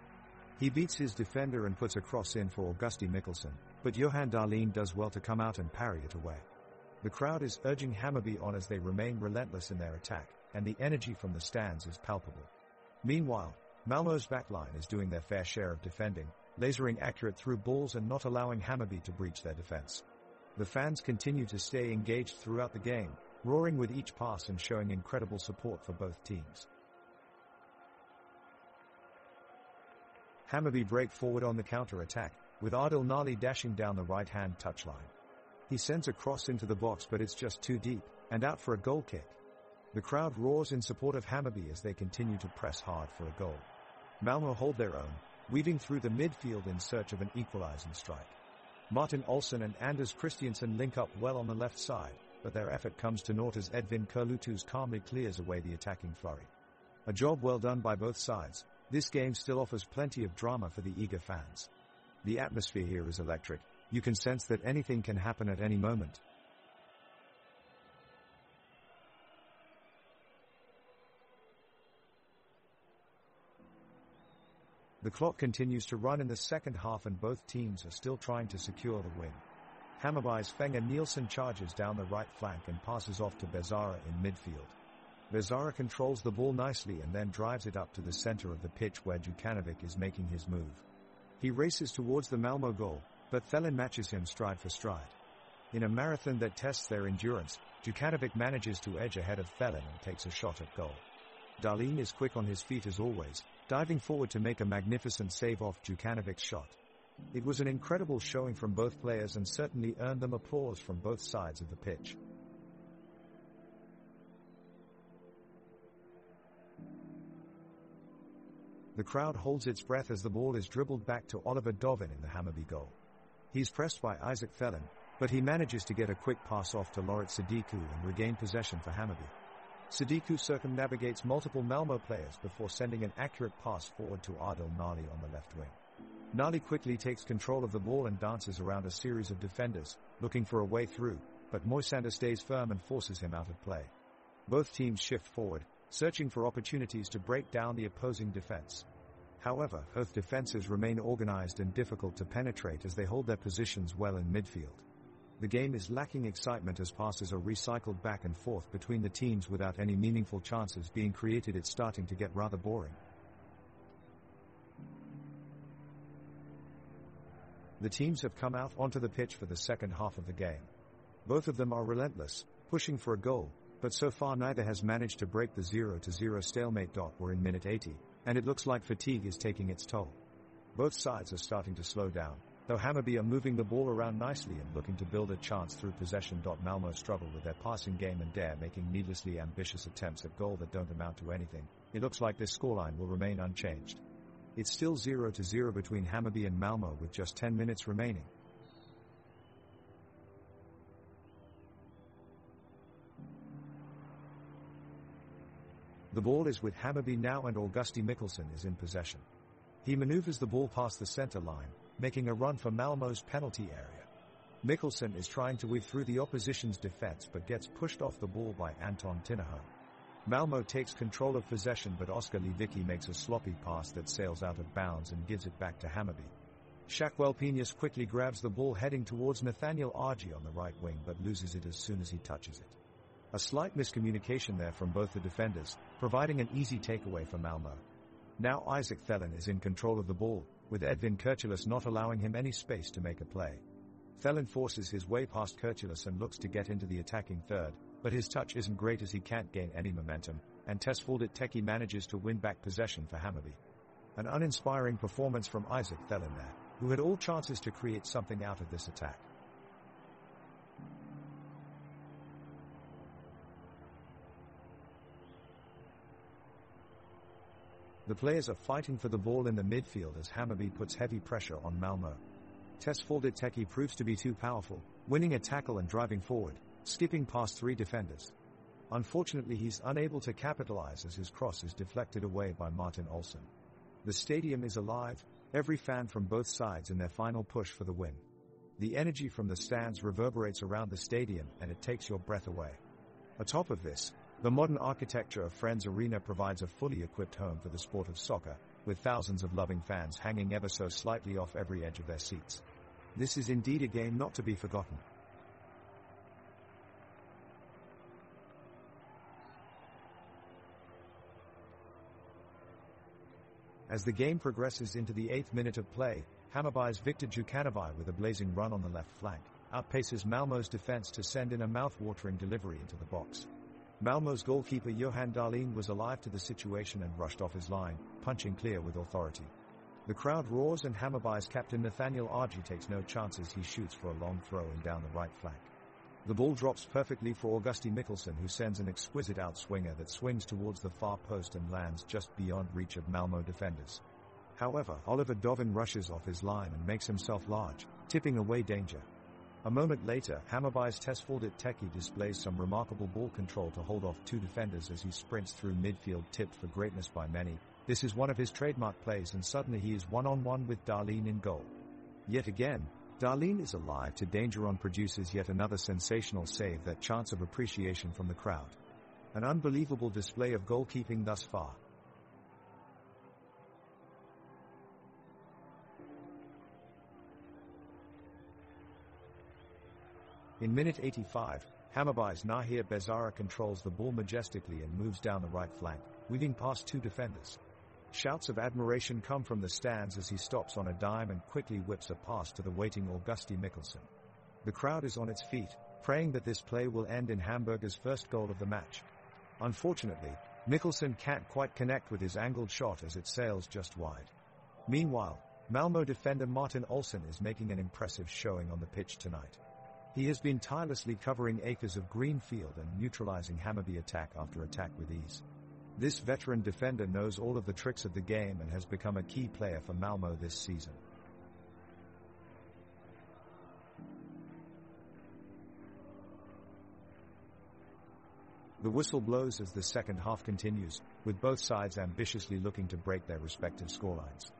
He beats his defender and puts a cross in for Augusti Mikkelsen, but Johan Dahlin does well to come out and parry it away. The crowd is urging Hammarby on as they remain relentless in their attack, and the energy from the stands is palpable. Meanwhile, Malmö's backline is doing their fair share of defending, lasering accurate through balls and not allowing Hammarby to breach their defense. The fans continue to stay engaged throughout the game, roaring with each pass and showing incredible support for both teams. Hammarby break forward on the counter-attack, with Adil Nali dashing down the right-hand touchline. He sends a cross into the box, but it's just too deep, and out for a goal kick. The crowd roars in support of Hammarby as they continue to press hard for a goal. Malmö hold their own, weaving through the midfield in search of an equalizing strike. Martin Olsson and Anders Christiansen link up well on the left side, but their effort comes to naught as Edvin Kurlutus calmly clears away the attacking flurry. A job well done by both sides. This game still offers plenty of drama for the eager fans. The atmosphere here is electric. You can sense that anything can happen at any moment. The clock continues to run in the second half and both teams are still trying to secure the win. Hammarby's Fenga Nielsen charges down the right flank and passes off to Bezara in midfield. Bezara controls the ball nicely and then drives it up to the center of the pitch where Djukanovic is making his move. He races towards the Malmö goal, but Felin matches him stride for stride. In a marathon that tests their endurance, Djukanovic manages to edge ahead of Felin and takes a shot at goal. Dahlin is quick on his feet as always, diving forward to make a magnificent save off Djukanovic's shot. It was an incredible showing from both players and certainly earned them applause from both sides of the pitch. The crowd holds its breath as the ball is dribbled back to Oliver Dovin in the Hammarby goal. He's pressed by Isaac Felin, but he manages to get a quick pass off to Loret Sadiku and regain possession for Hammarby. Sadiku circumnavigates multiple Malmö players before sending an accurate pass forward to Adil Nali on the left wing. Nali quickly takes control of the ball and dances around a series of defenders, looking for a way through, but Moisander stays firm and forces him out of play. Both teams shift forward, searching for opportunities to break down the opposing defense. However, both defenses remain organized and difficult to penetrate as they hold their positions well in midfield. The game is lacking excitement as passes are recycled back and forth between the teams without any meaningful chances being created. It's starting to get rather boring. The teams have come out onto the pitch for the second half of the game. Both of them are relentless, pushing for a goal, but so far neither has managed to break the 0-0 stalemate. We're in minute 80, and it looks like fatigue is taking its toll. Both sides are starting to slow down, though Hammarby are moving the ball around nicely and looking to build a chance through possession. Malmö struggle with their passing game and dare making needlessly ambitious attempts at goal that don't amount to anything. It looks like this scoreline will remain unchanged. It's still 0-0 between Hammarby and Malmö with just 10 minutes remaining. The ball is with Hammarby now and Augusti Mikkelsen is in possession. He maneuvers the ball past the center line, making a run for Malmö's penalty area. Mikkelsen is trying to weave through the opposition's defense but gets pushed off the ball by Anton Tinnerholm. Malmö takes control of possession, but Oskar Lewicki makes a sloppy pass that sails out of bounds and gives it back to Hammarby. Shakwell Pinas quickly grabs the ball heading towards Nathaniel Argy on the right wing but loses it as soon as he touches it. A slight miscommunication there from both the defenders, providing an easy takeaway for Malmö. Now Isaac Thelen is in control of the ball, with Edvin Kurtulus not allowing him any space to make a play. Thelen forces his way past Kurtulus and looks to get into the attacking third, but his touch isn't great as he can't gain any momentum, and Tesfaldet Teki manages to win back possession for Hammarby. An uninspiring performance from Isaac Thelen there, who had all chances to create something out of this attack. The players are fighting for the ball in the midfield as Hammarby puts heavy pressure on Malmö. Tesfaldet Teki proves to be too powerful, winning a tackle and driving forward, skipping past 3 defenders. Unfortunately, he's unable to capitalize as his cross is deflected away by Martin Olsson. The stadium is alive, every fan from both sides in their final push for the win. The energy from the stands reverberates around the stadium and it takes your breath away. Atop of this, the modern architecture of Friends Arena provides a fully equipped home for the sport of soccer, with thousands of loving fans hanging ever so slightly off every edge of their seats. This is indeed a game not to be forgotten. As the game progresses into the 8th minute of play, Hammarby's Viktor Djukanovic with a blazing run on the left flank outpaces Malmö's defense to send in a mouth-watering delivery into the box. Malmö's goalkeeper Johan Dahlin was alive to the situation and rushed off his line, punching clear with authority. The crowd roars and Hammarby's captain Nathaniel Argy takes no chances. He shoots for a long throw in down the right flank. The ball drops perfectly for Augusti Mikkelsen, who sends an exquisite outswinger that swings towards the far post and lands just beyond reach of Malmö defenders. However, Oliver Dovin rushes off his line and makes himself large, tipping away danger. A moment later, Hammarby's Tesfaldet Teki displays some remarkable ball control to hold off 2 defenders as he sprints through midfield, tipped for greatness by many. This is one of his trademark plays, and suddenly he is one-on-one with Dahlin in goal. Yet again, Dahlin is alive to danger and produces yet another sensational save, that chance of appreciation from the crowd. An unbelievable display of goalkeeping thus far. In minute 85, Hammarby's Nahir Bezara controls the ball majestically and moves down the right flank, weaving past 2 defenders. Shouts of admiration come from the stands as he stops on a dime and quickly whips a pass to the waiting Augusti Mikkelsen. The crowd is on its feet, praying that this play will end in Hamburger's first goal of the match. Unfortunately, Mikkelsen can't quite connect with his angled shot as it sails just wide. Meanwhile, Malmö defender Martin Olsson is making an impressive showing on the pitch tonight. He has been tirelessly covering acres of green field and neutralizing Hammarby attack after attack with ease. This veteran defender knows all of the tricks of the game and has become a key player for Malmö this season. The whistle blows as the second half continues, with both sides ambitiously looking to break their respective scorelines.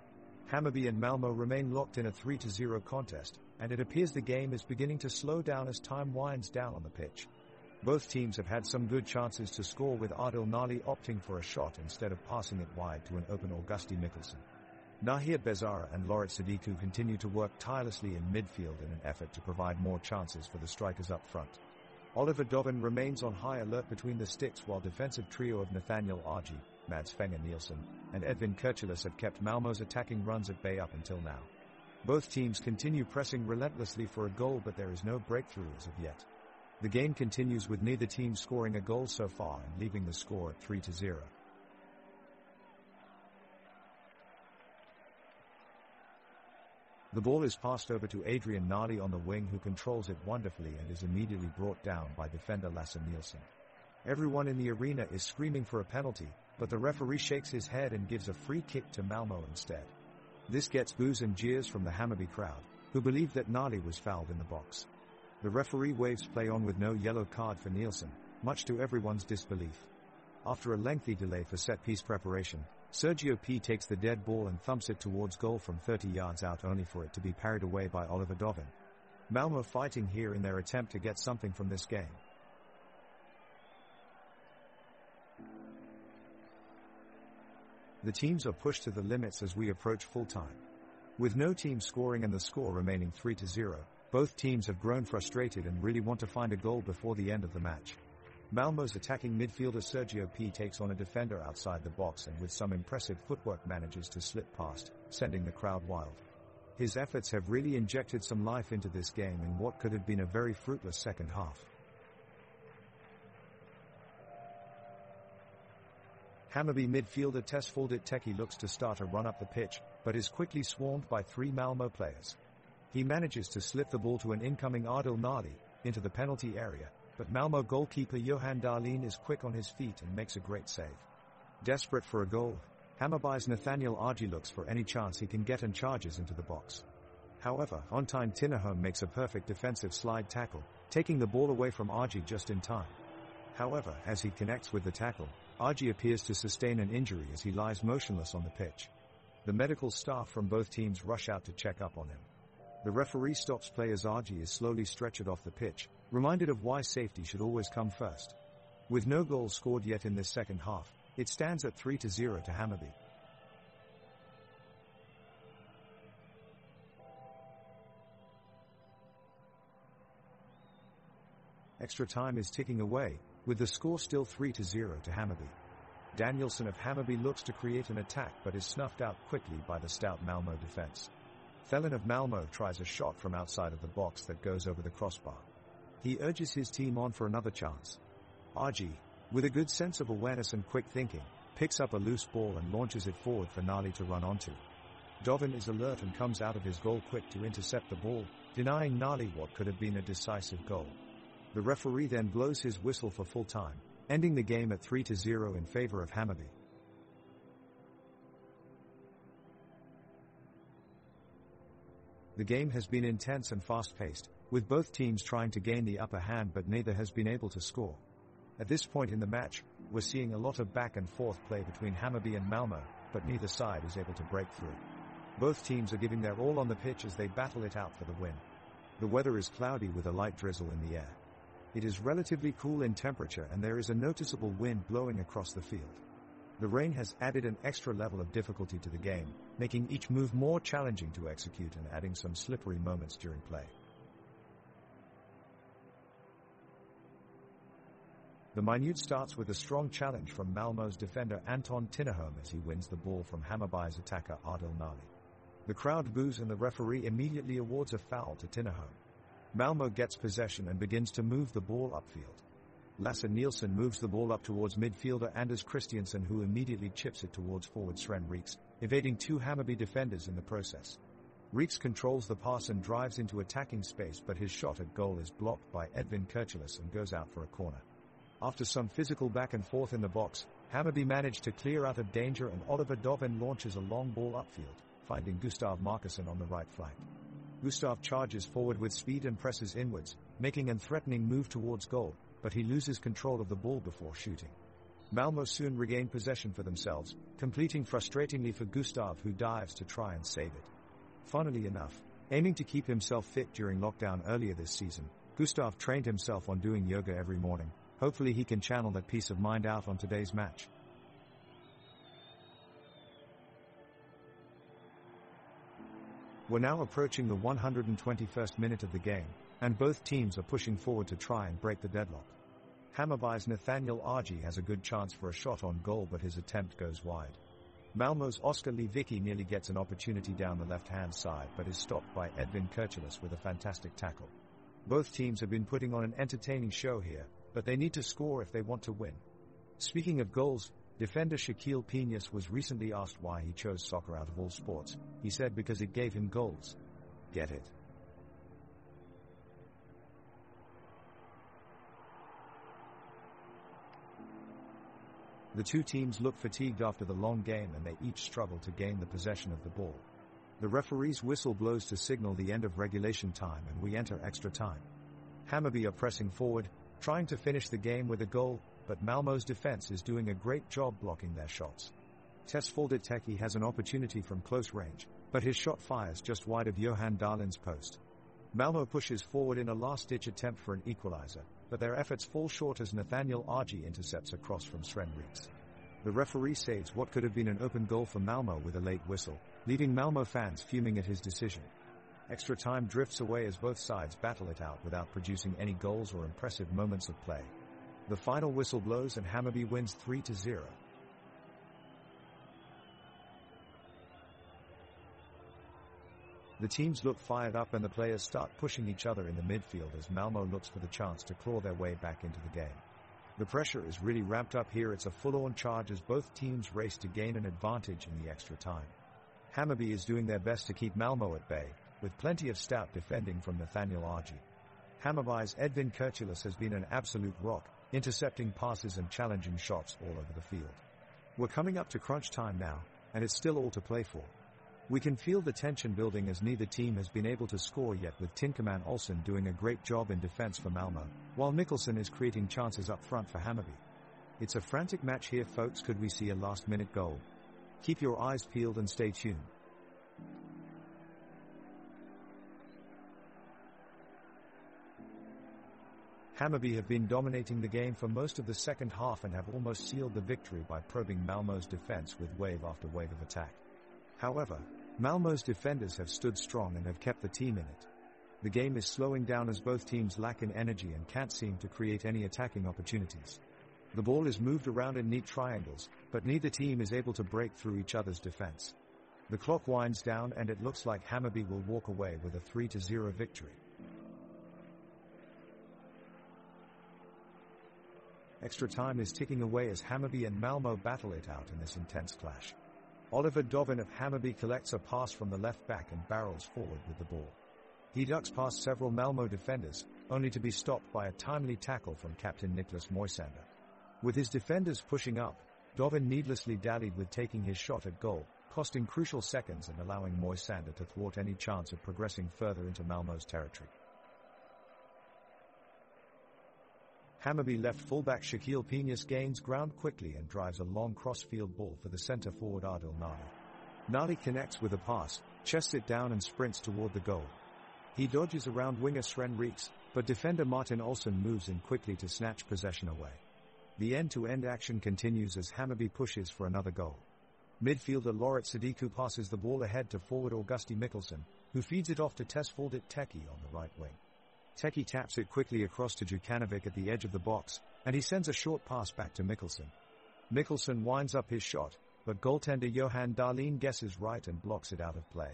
Hammarby and Malmö remain locked in a 3-0 contest, and it appears the game is beginning to slow down as time winds down on the pitch. Both teams have had some good chances to score, with Adil Nali opting for a shot instead of passing it wide to an open Augusti Mikkelsen. Nahir Bezara and Loret Sadiku continue to work tirelessly in midfield in an effort to provide more chances for the strikers up front. Oliver Dovin remains on high alert between the sticks, while defensive trio of Nathaniel Argy, Mads Fenger Nielsen, and Edvin Kurtulus have kept Malmö's attacking runs at bay up until now. Both teams continue pressing relentlessly for a goal, but there is no breakthrough as of yet. The game continues with neither team scoring a goal so far and leaving the score at 3-0. The ball is passed over to Adrian Nali on the wing, who controls it wonderfully and is immediately brought down by defender Lasse Nielsen. Everyone in the arena is screaming for a penalty, but the referee shakes his head and gives a free kick to Malmö instead. This gets boos and jeers from the Hammarby crowd, who believe that Nali was fouled in the box. The referee waves play on with no yellow card for Nielsen, much to everyone's disbelief. After a lengthy delay for set-piece preparation, Sergio P takes the dead ball and thumps it towards goal from 30 yards out, only for it to be parried away by Oliver Dovin. Malmö fighting here in their attempt to get something from this game. The teams are pushed to the limits as we approach full time. With no team scoring and the score remaining 3-0, both teams have grown frustrated and really want to find a goal before the end of the match. Malmö's attacking midfielder Sergio P takes on a defender outside the box and with some impressive footwork manages to slip past, sending the crowd wild. His efforts have really injected some life into this game in what could have been a very fruitless second half. Hammarby midfielder Tesfaldet Teki looks to start a run up the pitch, but is quickly swarmed by 3 Malmö players. He manages to slip the ball to an incoming Adil Nali into the penalty area, but Malmö goalkeeper Johan Dahlin is quick on his feet and makes a great save. Desperate for a goal, Hammarby's Nathaniel Argy looks for any chance he can get and charges into the box. However, on-time Tinnerholm makes a perfect defensive slide tackle, taking the ball away from Argy just in time. However, as he connects with the tackle, Argy appears to sustain an injury as he lies motionless on the pitch. The medical staff from both teams rush out to check up on him. The referee stops play as Argy is slowly stretchered off the pitch, reminded of why safety should always come first. With no goals scored yet in this second half, it stands at 3-0 to Hammarby. Extra time is ticking away, with the score still 3-0 to Hammarby. Danielsson of Hammarby looks to create an attack but is snuffed out quickly by the stout Malmö defense. Thelen of Malmö tries a shot from outside of the box that goes over the crossbar. He urges his team on for another chance. Argy, with a good sense of awareness and quick thinking, picks up a loose ball and launches it forward for Nali to run onto. Dovin is alert and comes out of his goal quick to intercept the ball, denying Nali what could have been a decisive goal. The referee then blows his whistle for full time, ending the game at 3-0 in favor of Hammarby. The game has been intense and fast-paced, with both teams trying to gain the upper hand but neither has been able to score. At this point in the match, we're seeing a lot of back and forth play between Hammarby and Malmö, but neither side is able to break through. Both teams are giving their all on the pitch as they battle it out for the win. The weather is cloudy with a light drizzle in the air. It is relatively cool in temperature and there is a noticeable wind blowing across the field. The rain has added an extra level of difficulty to the game, making each move more challenging to execute and adding some slippery moments during play. The minute starts with a strong challenge from Malmö's defender Anton Tinnerholm as he wins the ball from Hammarby's attacker Adil Nali. The crowd boos and the referee immediately awards a foul to Tinnerholm. Malmö gets possession and begins to move the ball upfield. Lasse Nielsen moves the ball up towards midfielder Anders Christiansen, who immediately chips it towards forward Sven Reeks, evading 2 Hammarby defenders in the process. Reeks controls the pass and drives into attacking space, but his shot at goal is blocked by Edvin Kirchelis and goes out for a corner. After some physical back and forth in the box, Hammarby managed to clear out of danger and Oliver Dovin launches a long ball upfield, finding Gustav Markusson on the right flank. Gustav charges forward with speed and presses inwards, making a threatening move towards goal, but he loses control of the ball before shooting. Malmö soon regain possession for themselves, completing frustratingly for Gustav, who dives to try and save it. Funnily enough, aiming to keep himself fit during lockdown earlier this season, Gustav trained himself on doing yoga every morning. Hopefully he can channel that peace of mind out on today's match. We're now approaching the 121st minute of the game, and both teams are pushing forward to try and break the deadlock. Hammarby's Nathaniel Argy has a good chance for a shot on goal, but his attempt goes wide. Malmö's Oskar Lewicki nearly gets an opportunity down the left-hand side but is stopped by Edvin Kirchelis with a fantastic tackle. Both teams have been putting on an entertaining show here, but they need to score if they want to win. Speaking of goals, defender Shaquille Piñas was recently asked why he chose soccer out of all sports. He said because it gave him goals. Get it? The two teams look fatigued after the long game and they each struggle to gain the possession of the ball. The referee's whistle blows to signal the end of regulation time and we enter extra time. Hammarby are pressing forward, trying to finish the game with a goal, but Malmö's defense is doing a great job blocking their shots. Tesfaldet Teki has an opportunity from close range, but his shot fires just wide of Johan Dahlin's post. Malmo pushes forward in a last-ditch attempt for an equalizer, but their efforts fall short as Nathaniel Argy intercepts a cross from Sven Reeks. The referee saves what could have been an open goal for Malmo with a late whistle, leaving Malmo fans fuming at his decision. Extra time drifts away as both sides battle it out without producing any goals or impressive moments of play. The final whistle blows and Hammarby wins 3-0. The teams look fired up and the players start pushing each other in the midfield as Malmo looks for the chance to claw their way back into the game. The pressure is really ramped up here. It's a full-on charge as both teams race to gain an advantage in the extra time. Hammarby is doing their best to keep Malmo at bay, with plenty of stout defending from Nathaniel Argy. Hammarby's Edvin Kurtulus has been an absolute rock, intercepting passes and challenging shots all over the field. We're coming up to crunch time now, and it's still all to play for. We can feel the tension building as neither team has been able to score yet, with Tinkerman Olsen doing a great job in defense for Malmo, while Mikkelsen is creating chances up front for Hammarby. It's a frantic match here, folks. Could we see a last-minute goal? Keep your eyes peeled and stay tuned. Hammarby have been dominating the game for most of the second half and have almost sealed the victory by probing Malmo's defense with wave after wave of attack. However, Malmo's defenders have stood strong and have kept the team in it. The game is slowing down as both teams lack in energy and can't seem to create any attacking opportunities. The ball is moved around in neat triangles, but neither team is able to break through each other's defense. The clock winds down and it looks like Hammarby will walk away with a 3-0 victory. Extra time is ticking away as Hammarby and Malmo battle it out in this intense clash. Oliver Dovin of Hammarby collects a pass from the left back and barrels forward with the ball. He ducks past several Malmo defenders, only to be stopped by a timely tackle from captain Niklas Moisander. With his defenders pushing up, Dovin needlessly dallied with taking his shot at goal, costing crucial seconds and allowing Moisander to thwart any chance of progressing further into Malmo's territory. Hammarby left fullback Shaquille Piñas gains ground quickly and drives a long cross-field ball for the centre-forward Adil Nali. Nali connects with a pass, chests it down and sprints toward the goal. He dodges around winger Sven Reeks, but defender Martin Olsen moves in quickly to snatch possession away. The end-to-end action continues as Hammarby pushes for another goal. Midfielder Loret Sadiku passes the ball ahead to forward Augusti Mikkelsen, who feeds it off to Tesfaldet Teki on the right wing. Teki taps it quickly across to Jukanovic at the edge of the box, and he sends a short pass back to Mikkelsen. Mikkelsen winds up his shot, but goaltender Johan Dahlin guesses right and blocks it out of play.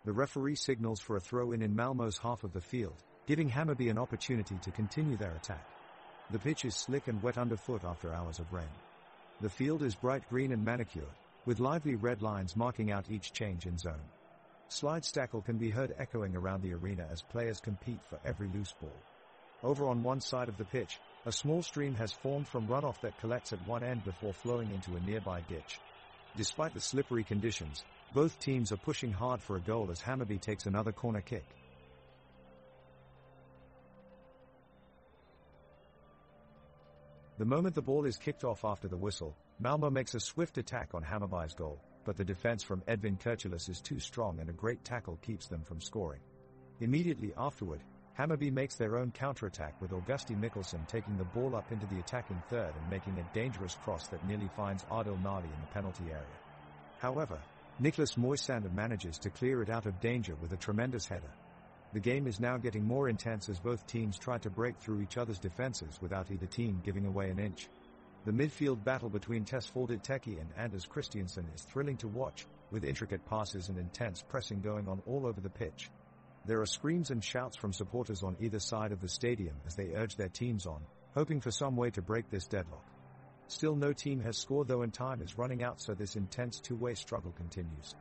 The referee signals for a throw-in in Malmo's half of the field, giving Hammarby an opportunity to continue their attack. The pitch is slick and wet underfoot after hours of rain. The field is bright green and manicured, with lively red lines marking out each change in zone. Slide stackle can be heard echoing around the arena as players compete for every loose ball. Over on one side of the pitch, a small stream has formed from runoff that collects at one end before flowing into a nearby ditch. Despite the slippery conditions, both teams are pushing hard for a goal as Hammarby takes another corner kick. The moment the ball is kicked off after the whistle, Malmo makes a swift attack on Hammarby's goal, but the defense from Edvin Kurtulus is too strong and a great tackle keeps them from scoring. Immediately afterward, Hammarby makes their own counterattack with Augusti Mikkelsen taking the ball up into the attacking third and making a dangerous cross that nearly finds Adil Nali in the penalty area. However, Niklas Moisander manages to clear it out of danger with a tremendous header. The game is now getting more intense as both teams try to break through each other's defenses without either team giving away an inch. The midfield battle between Tesfaldet Teki and Anders Christiansen is thrilling to watch, with intricate passes and intense pressing going on all over the pitch. There are screams and shouts from supporters on either side of the stadium as they urge their teams on, hoping for some way to break this deadlock. Still no team has scored though, and time is running out, so this intense two-way struggle continues.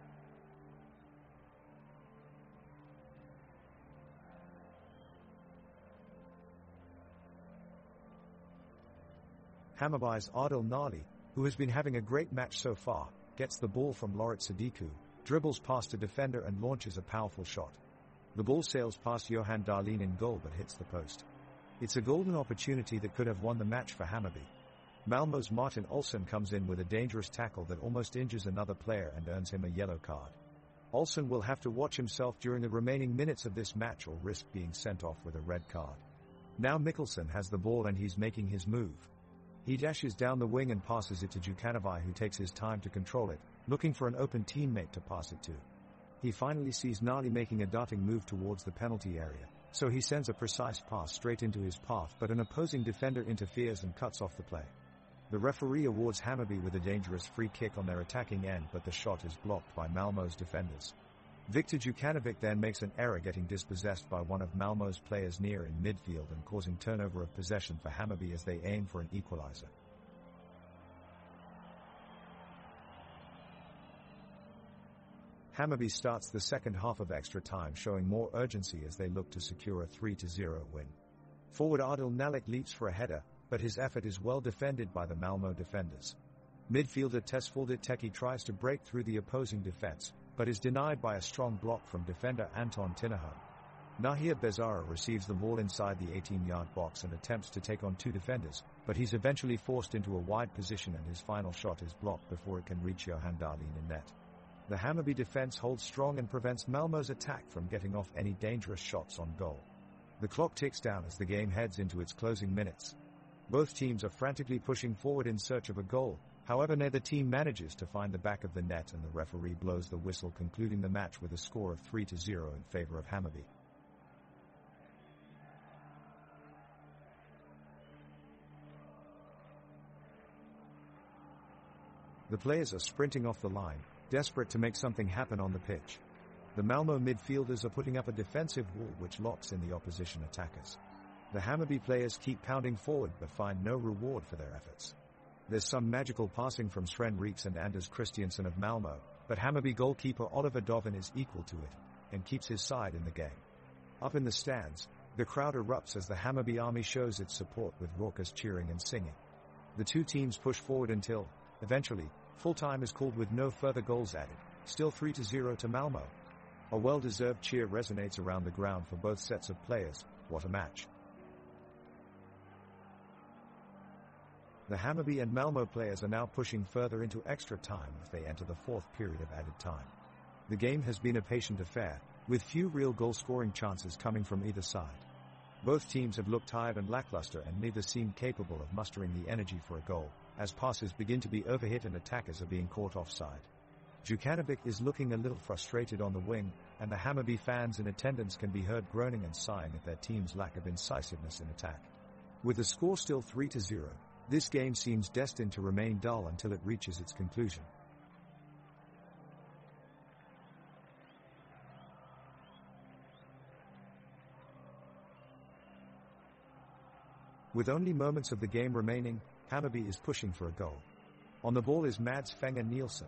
Hammarby's Adil Nali, who has been having a great match so far, gets the ball from Loret Sadiku, dribbles past a defender and launches a powerful shot. The ball sails past Johan Dahlin in goal but hits the post. It's a golden opportunity that could have won the match for Hammarby. Malmo's Martin Olsen comes in with a dangerous tackle that almost injures another player and earns him a yellow card. Olsen will have to watch himself during the remaining minutes of this match or risk being sent off with a red card. Now Mikkelsen has the ball and he's making his move. He dashes down the wing and passes it to Djukanovic, who takes his time to control it, looking for an open teammate to pass it to. He finally sees Nali making a darting move towards the penalty area, so he sends a precise pass straight into his path, but an opposing defender interferes and cuts off the play. The referee awards Hammarby with a dangerous free kick on their attacking end, but the shot is blocked by Malmö's defenders. Viktor Djukanovic then makes an error, getting dispossessed by one of Malmö's players near in midfield and causing turnover of possession for Hammarby as they aim for an equalizer. Hammarby starts the second half of extra time showing more urgency as they look to secure a 3-0 win. Forward Adil Nalik leaps for a header, but his effort is well defended by the Malmö defenders. Midfielder Tesfaldet Teki tries to break through the opposing defense, but is denied by a strong block from defender Anton Tinnerholm. Nahir Bezara receives the ball inside the 18-yard box and attempts to take on two defenders, but he's eventually forced into a wide position and his final shot is blocked before it can reach Johan Dahlin in net. The Hammarby defense holds strong and prevents Malmö's attack from getting off any dangerous shots on goal. The clock ticks down as the game heads into its closing minutes. Both teams are frantically pushing forward in search of a goal, however neither team manages to find the back of the net and the referee blows the whistle, concluding the match with a score of 3-0 in favor of Hammarby. The players are sprinting off the line, desperate to make something happen on the pitch. The Malmö midfielders are putting up a defensive wall which locks in the opposition attackers. The Hammarby players keep pounding forward but find no reward for their efforts. There's some magical passing from Sven Reeks and Anders Christiansen of Malmö, but Hammarby goalkeeper Oliver Dovin is equal to it, and keeps his side in the game. Up in the stands, the crowd erupts as the Hammarby army shows its support with raucous cheering and singing. The two teams push forward until, eventually, full-time is called with no further goals added, still 3-0 to Malmö. A well-deserved cheer resonates around the ground for both sets of players. What a match. The Hammarby and Malmö players are now pushing further into extra time as they enter the fourth period of added time. The game has been a patient affair, with few real goal-scoring chances coming from either side. Both teams have looked tired and lackluster and neither seem capable of mustering the energy for a goal, as passes begin to be overhit and attackers are being caught offside. Djukanovic is looking a little frustrated on the wing, and the Hammarby fans in attendance can be heard groaning and sighing at their team's lack of incisiveness in attack. With the score still 3-0, this game seems destined to remain dull until it reaches its conclusion. With only moments of the game remaining, Hammarby is pushing for a goal. On the ball is Mads Fenger Nielsen.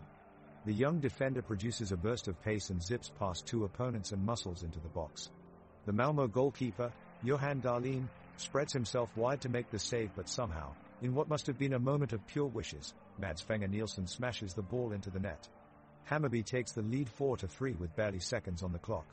The young defender produces a burst of pace and zips past two opponents and muscles into the box. The Malmö goalkeeper, Johan Dahlin, spreads himself wide to make the save, but somehow, in what must have been a moment of pure wishes, Mads Fenger Nielsen smashes the ball into the net. Hammarby takes the lead 4-3 with barely seconds on the clock.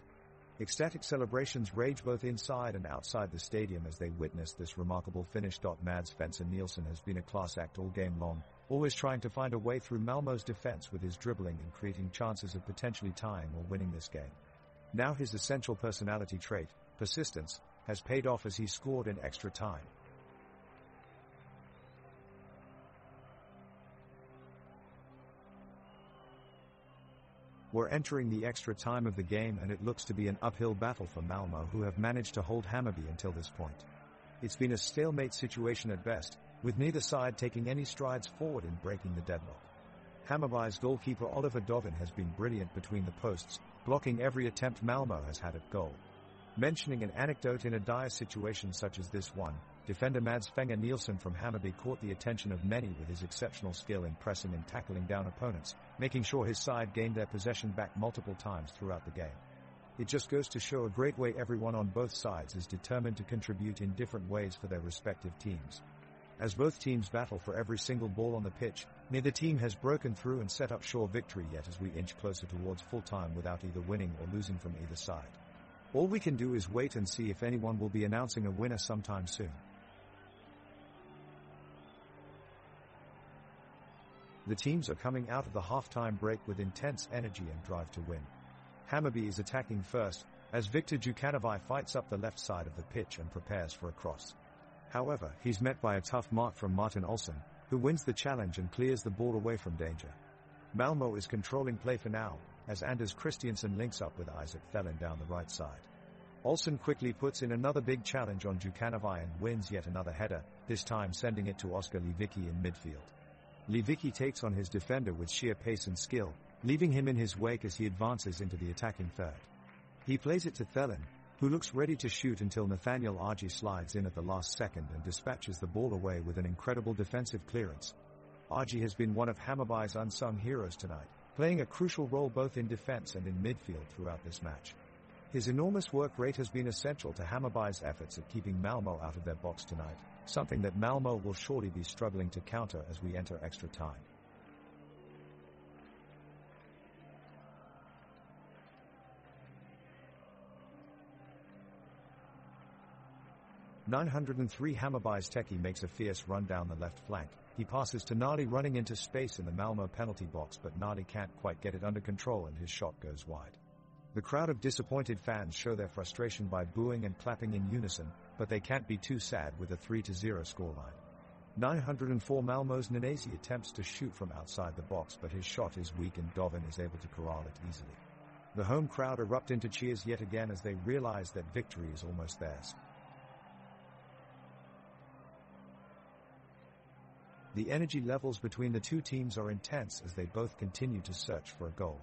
Ecstatic celebrations rage both inside and outside the stadium as they witness this remarkable finish. Mads Fenger Nielsen has been a class act all game long, always trying to find a way through Malmö's defense with his dribbling and creating chances of potentially tying or winning this game. Now his essential personality trait, persistence, has paid off as he scored in extra time. We're entering the extra time of the game and it looks to be an uphill battle for Malmö, who have managed to hold Hammarby until this point. It's been a stalemate situation at best, with neither side taking any strides forward in breaking the deadlock. Hammarby's goalkeeper Oliver Dovin has been brilliant between the posts, blocking every attempt Malmö has had at goal. Mentioning an anecdote, in a dire situation such as this one, defender Mads Fenger Nielsen from Hammarby caught the attention of many with his exceptional skill in pressing and tackling down opponents, making sure his side gained their possession back multiple times throughout the game. It just goes to show a great way everyone on both sides is determined to contribute in different ways for their respective teams. As both teams battle for every single ball on the pitch, neither team has broken through and set up sure victory yet as we inch closer towards full time without either winning or losing from either side. All we can do is wait and see if anyone will be announcing a winner sometime soon. The teams are coming out of the halftime break with intense energy and drive to win. Hammarby is attacking first, as Viktor Djukanovic fights up the left side of the pitch and prepares for a cross. However, he's met by a tough mark from Martin Olsson, who wins the challenge and clears the ball away from danger. Malmö is controlling play for now, as Anders Christiansen links up with Isaac Thelen down the right side. Olsson quickly puts in another big challenge on Djukanovic and wins yet another header, this time sending it to Oskar Lewicki in midfield. Lewicki takes on his defender with sheer pace and skill, leaving him in his wake as he advances into the attacking third. He plays it to Thelen, who looks ready to shoot until Nathaniel Argy slides in at the last second and dispatches the ball away with an incredible defensive clearance. Argy has been one of Hammarby's unsung heroes tonight, playing a crucial role both in defense and in midfield throughout this match. His enormous work rate has been essential to Hammarby's efforts at keeping Malmö out of their box tonight, something that Malmö will surely be struggling to counter as we enter extra time. (903) Hammarby's Teki makes a fierce run down the left flank. He passes to Nali running into space in the Malmö penalty box, but Nali can't quite get it under control and his shot goes wide. The crowd of disappointed fans show their frustration by booing and clapping in unison, but they can't be too sad with a 3-0 scoreline. 904 Malmö's Nanesi attempts to shoot from outside the box, but his shot is weak and Dovin is able to corral it easily. The home crowd erupt into cheers yet again as they realize that victory is almost theirs. The energy levels between the two teams are intense as they both continue to search for a goal.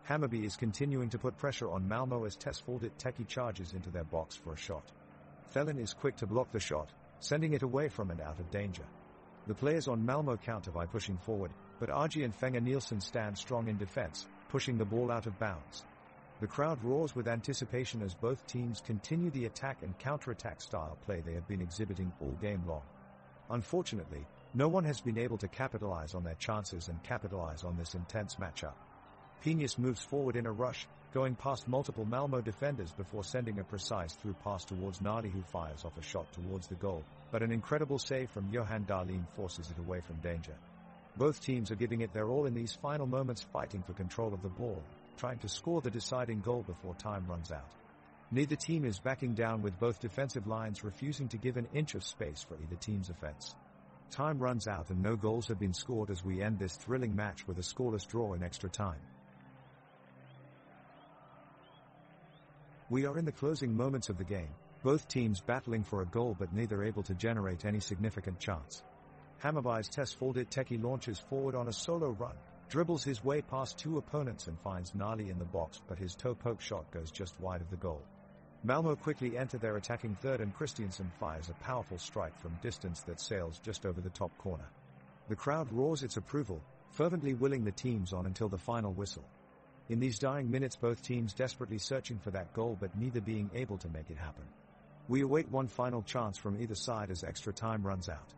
Hammarby is continuing to put pressure on Malmö as Tesfaldet Teki charges into their box for a shot. Thelen is quick to block the shot, sending it away from and out of danger. The players on Malmö counter by pushing forward, but Argy and Fenger Nielsen stand strong in defense, pushing the ball out of bounds. The crowd roars with anticipation as both teams continue the attack and counter-attack style play they have been exhibiting all game long. Unfortunately, no one has been able to capitalize on their chances and capitalize on this intense matchup. Penius moves forward in a rush, going past multiple Malmö defenders before sending a precise through pass towards Nadi, who fires off a shot towards the goal, but an incredible save from Johan Dahlin forces it away from danger. Both teams are giving it their all in these final moments, fighting for control of the ball, trying to score the deciding goal before time runs out. Neither team is backing down, with both defensive lines refusing to give an inch of space for either team's offense. Time runs out and no goals have been scored as we end this thrilling match with a scoreless draw in extra time. We are in the closing moments of the game, both teams battling for a goal but neither able to generate any significant chance. Hammarby's Tesfaldet Teki launches forward on a solo run, dribbles his way past two opponents and finds Nali in the box, but his toe poke shot goes just wide of the goal. Malmö quickly enter their attacking third and Christiansen fires a powerful strike from distance that sails just over the top corner. The crowd roars its approval, fervently willing the teams on until the final whistle. In these dying minutes, both teams desperately searching for that goal but neither being able to make it happen. We await one final chance from either side as extra time runs out.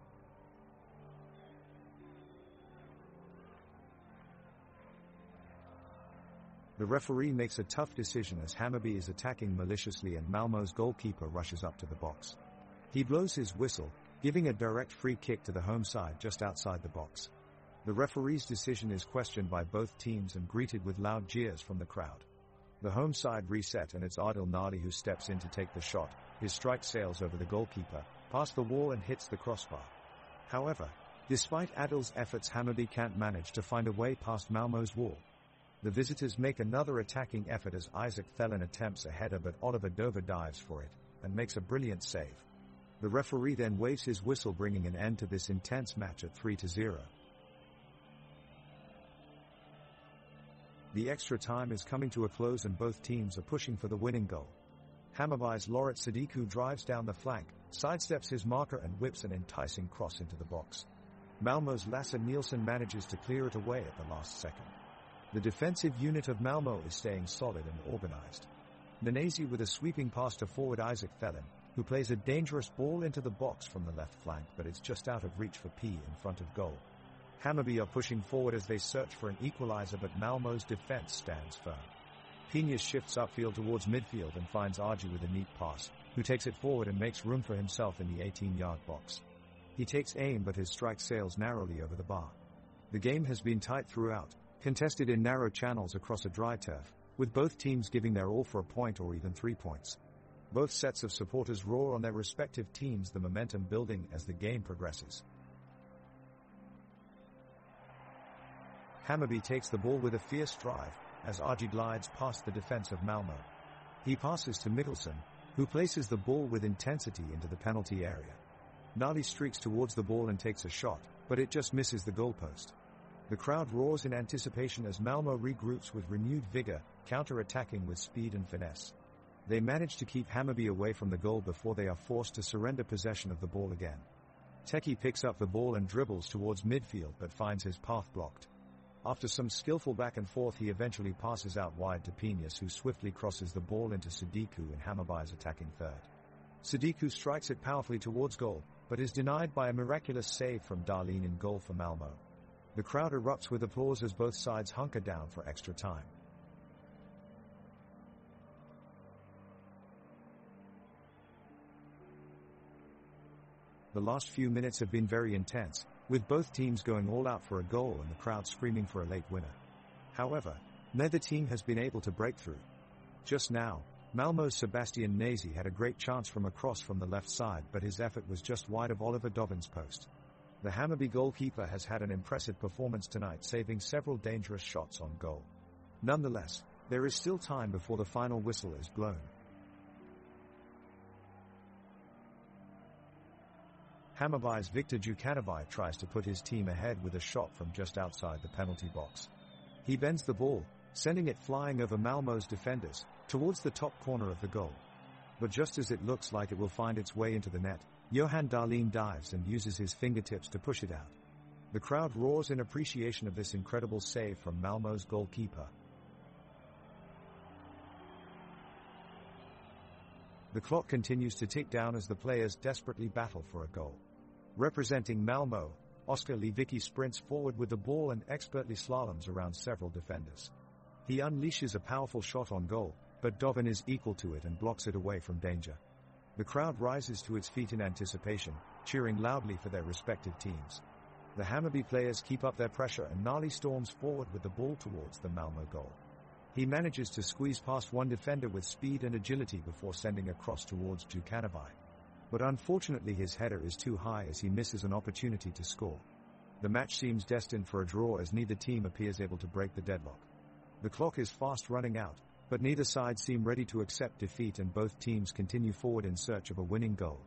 The referee makes a tough decision as Hammarby is attacking maliciously and Malmö's goalkeeper rushes up to the box. He blows his whistle, giving a direct free kick to the home side just outside the box. The referee's decision is questioned by both teams and greeted with loud jeers from the crowd. The home side reset and it's Adil Nadi who steps in to take the shot. His strike sails over the goalkeeper, past the wall and hits the crossbar. However, despite Adil's efforts, Hammarby can't manage to find a way past Malmö's wall. The visitors make another attacking effort as Isaac Thelen attempts a header, but Oliver Dover dives for it and makes a brilliant save. The referee then waves his whistle, bringing an end to this intense match at 3-0. The extra time is coming to a close and both teams are pushing for the winning goal. Hammarby's Loret Sadiku drives down the flank, sidesteps his marker and whips an enticing cross into the box. Malmö's Lasse Nielsen manages to clear it away at the last second. The defensive unit of Malmö is staying solid and organized. Nanesi with a sweeping pass to forward Isaac Thelen, who plays a dangerous ball into the box from the left flank, but it's just out of reach for P in front of goal. Hammarby are pushing forward as they search for an equalizer, but Malmö's defense stands firm. Penius shifts upfield towards midfield and finds Argy with a neat pass, who takes it forward and makes room for himself in the 18-yard box. He takes aim, but his strike sails narrowly over the bar. The game has been tight throughout, contested in narrow channels across a dry turf, with both teams giving their all for a point or even 3 points. Both sets of supporters roar on their respective teams, the momentum building as the game progresses. Hammarby takes the ball with a fierce drive, as Argy glides past the defense of Malmö. He passes to Mikkelsen, who places the ball with intensity into the penalty area. Nali streaks towards the ball and takes a shot, but it just misses the goalpost. The crowd roars in anticipation as Malmö regroups with renewed vigor, counter-attacking with speed and finesse. They manage to keep Hammarby away from the goal before they are forced to surrender possession of the ball again. Teki picks up the ball and dribbles towards midfield but finds his path blocked. After some skillful back and forth, he eventually passes out wide to Pinas, who swiftly crosses the ball into Sadiku in Hammarby's attacking third. Sadiku strikes it powerfully towards goal, but is denied by a miraculous save from Darlene in goal for Malmö. The crowd erupts with applause as both sides hunker down for extra time. The last few minutes have been very intense, with both teams going all out for a goal and the crowd screaming for a late winner. However, neither team has been able to break through. Just now, Malmö's Sebastian Nazy had a great chance from a cross from the left side, but his effort was just wide of Oliver Dovin's post. The Hammarby goalkeeper has had an impressive performance tonight, saving several dangerous shots on goal. Nonetheless, there is still time before the final whistle is blown. Hammarby's Viktor Djukanovic tries to put his team ahead with a shot from just outside the penalty box. He bends the ball, sending it flying over Malmö's defenders, towards the top corner of the goal. But just as it looks like it will find its way into the net, Johan Dahlin dives and uses his fingertips to push it out. The crowd roars in appreciation of this incredible save from Malmö's goalkeeper. The clock continues to tick down as the players desperately battle for a goal. Representing Malmö, Oskar Lewicki sprints forward with the ball and expertly slaloms around several defenders. He unleashes a powerful shot on goal, but Dovin is equal to it and blocks it away from danger. The crowd rises to its feet in anticipation, cheering loudly for their respective teams. The Hammarby players keep up their pressure and Nali storms forward with the ball towards the Malmö goal. He manages to squeeze past one defender with speed and agility before sending a cross towards Djukanovic. But unfortunately his header is too high as he misses an opportunity to score. The match seems destined for a draw as neither team appears able to break the deadlock. The clock is fast running out, but neither side seem ready to accept defeat and both teams continue forward in search of a winning goal.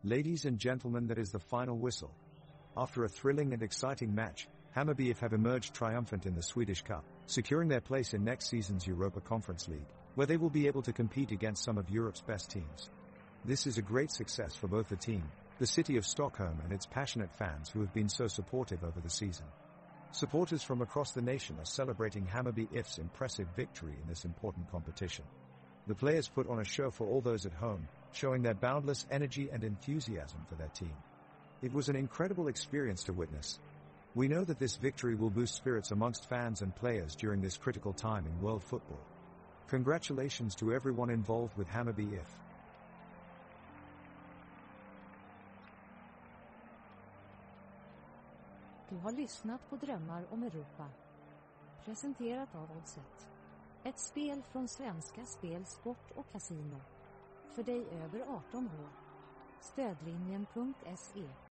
Ladies and gentlemen, that is the final whistle. After a thrilling and exciting match, Hammarby have emerged triumphant in the Swedish Cup, securing their place in next season's Europa Conference League, where they will be able to compete against some of Europe's best teams. This is a great success for both the team, the city of Stockholm, and its passionate fans who have been so supportive over the season. Supporters from across the nation are celebrating Hammarby IF's impressive victory in this important competition. The players put on a show for all those at home, showing their boundless energy and enthusiasm for their team. It was an incredible experience to witness. We know that this victory will boost spirits amongst fans and players during this critical time in world football. Congratulations to everyone involved with Hammarby IF. Du har lyssnat på Drömmar om Europa. Presenterat av Oddset. Ett spel från Svenska Spel, Sport och Casino. För dig över 18 år. Stödlinjen.se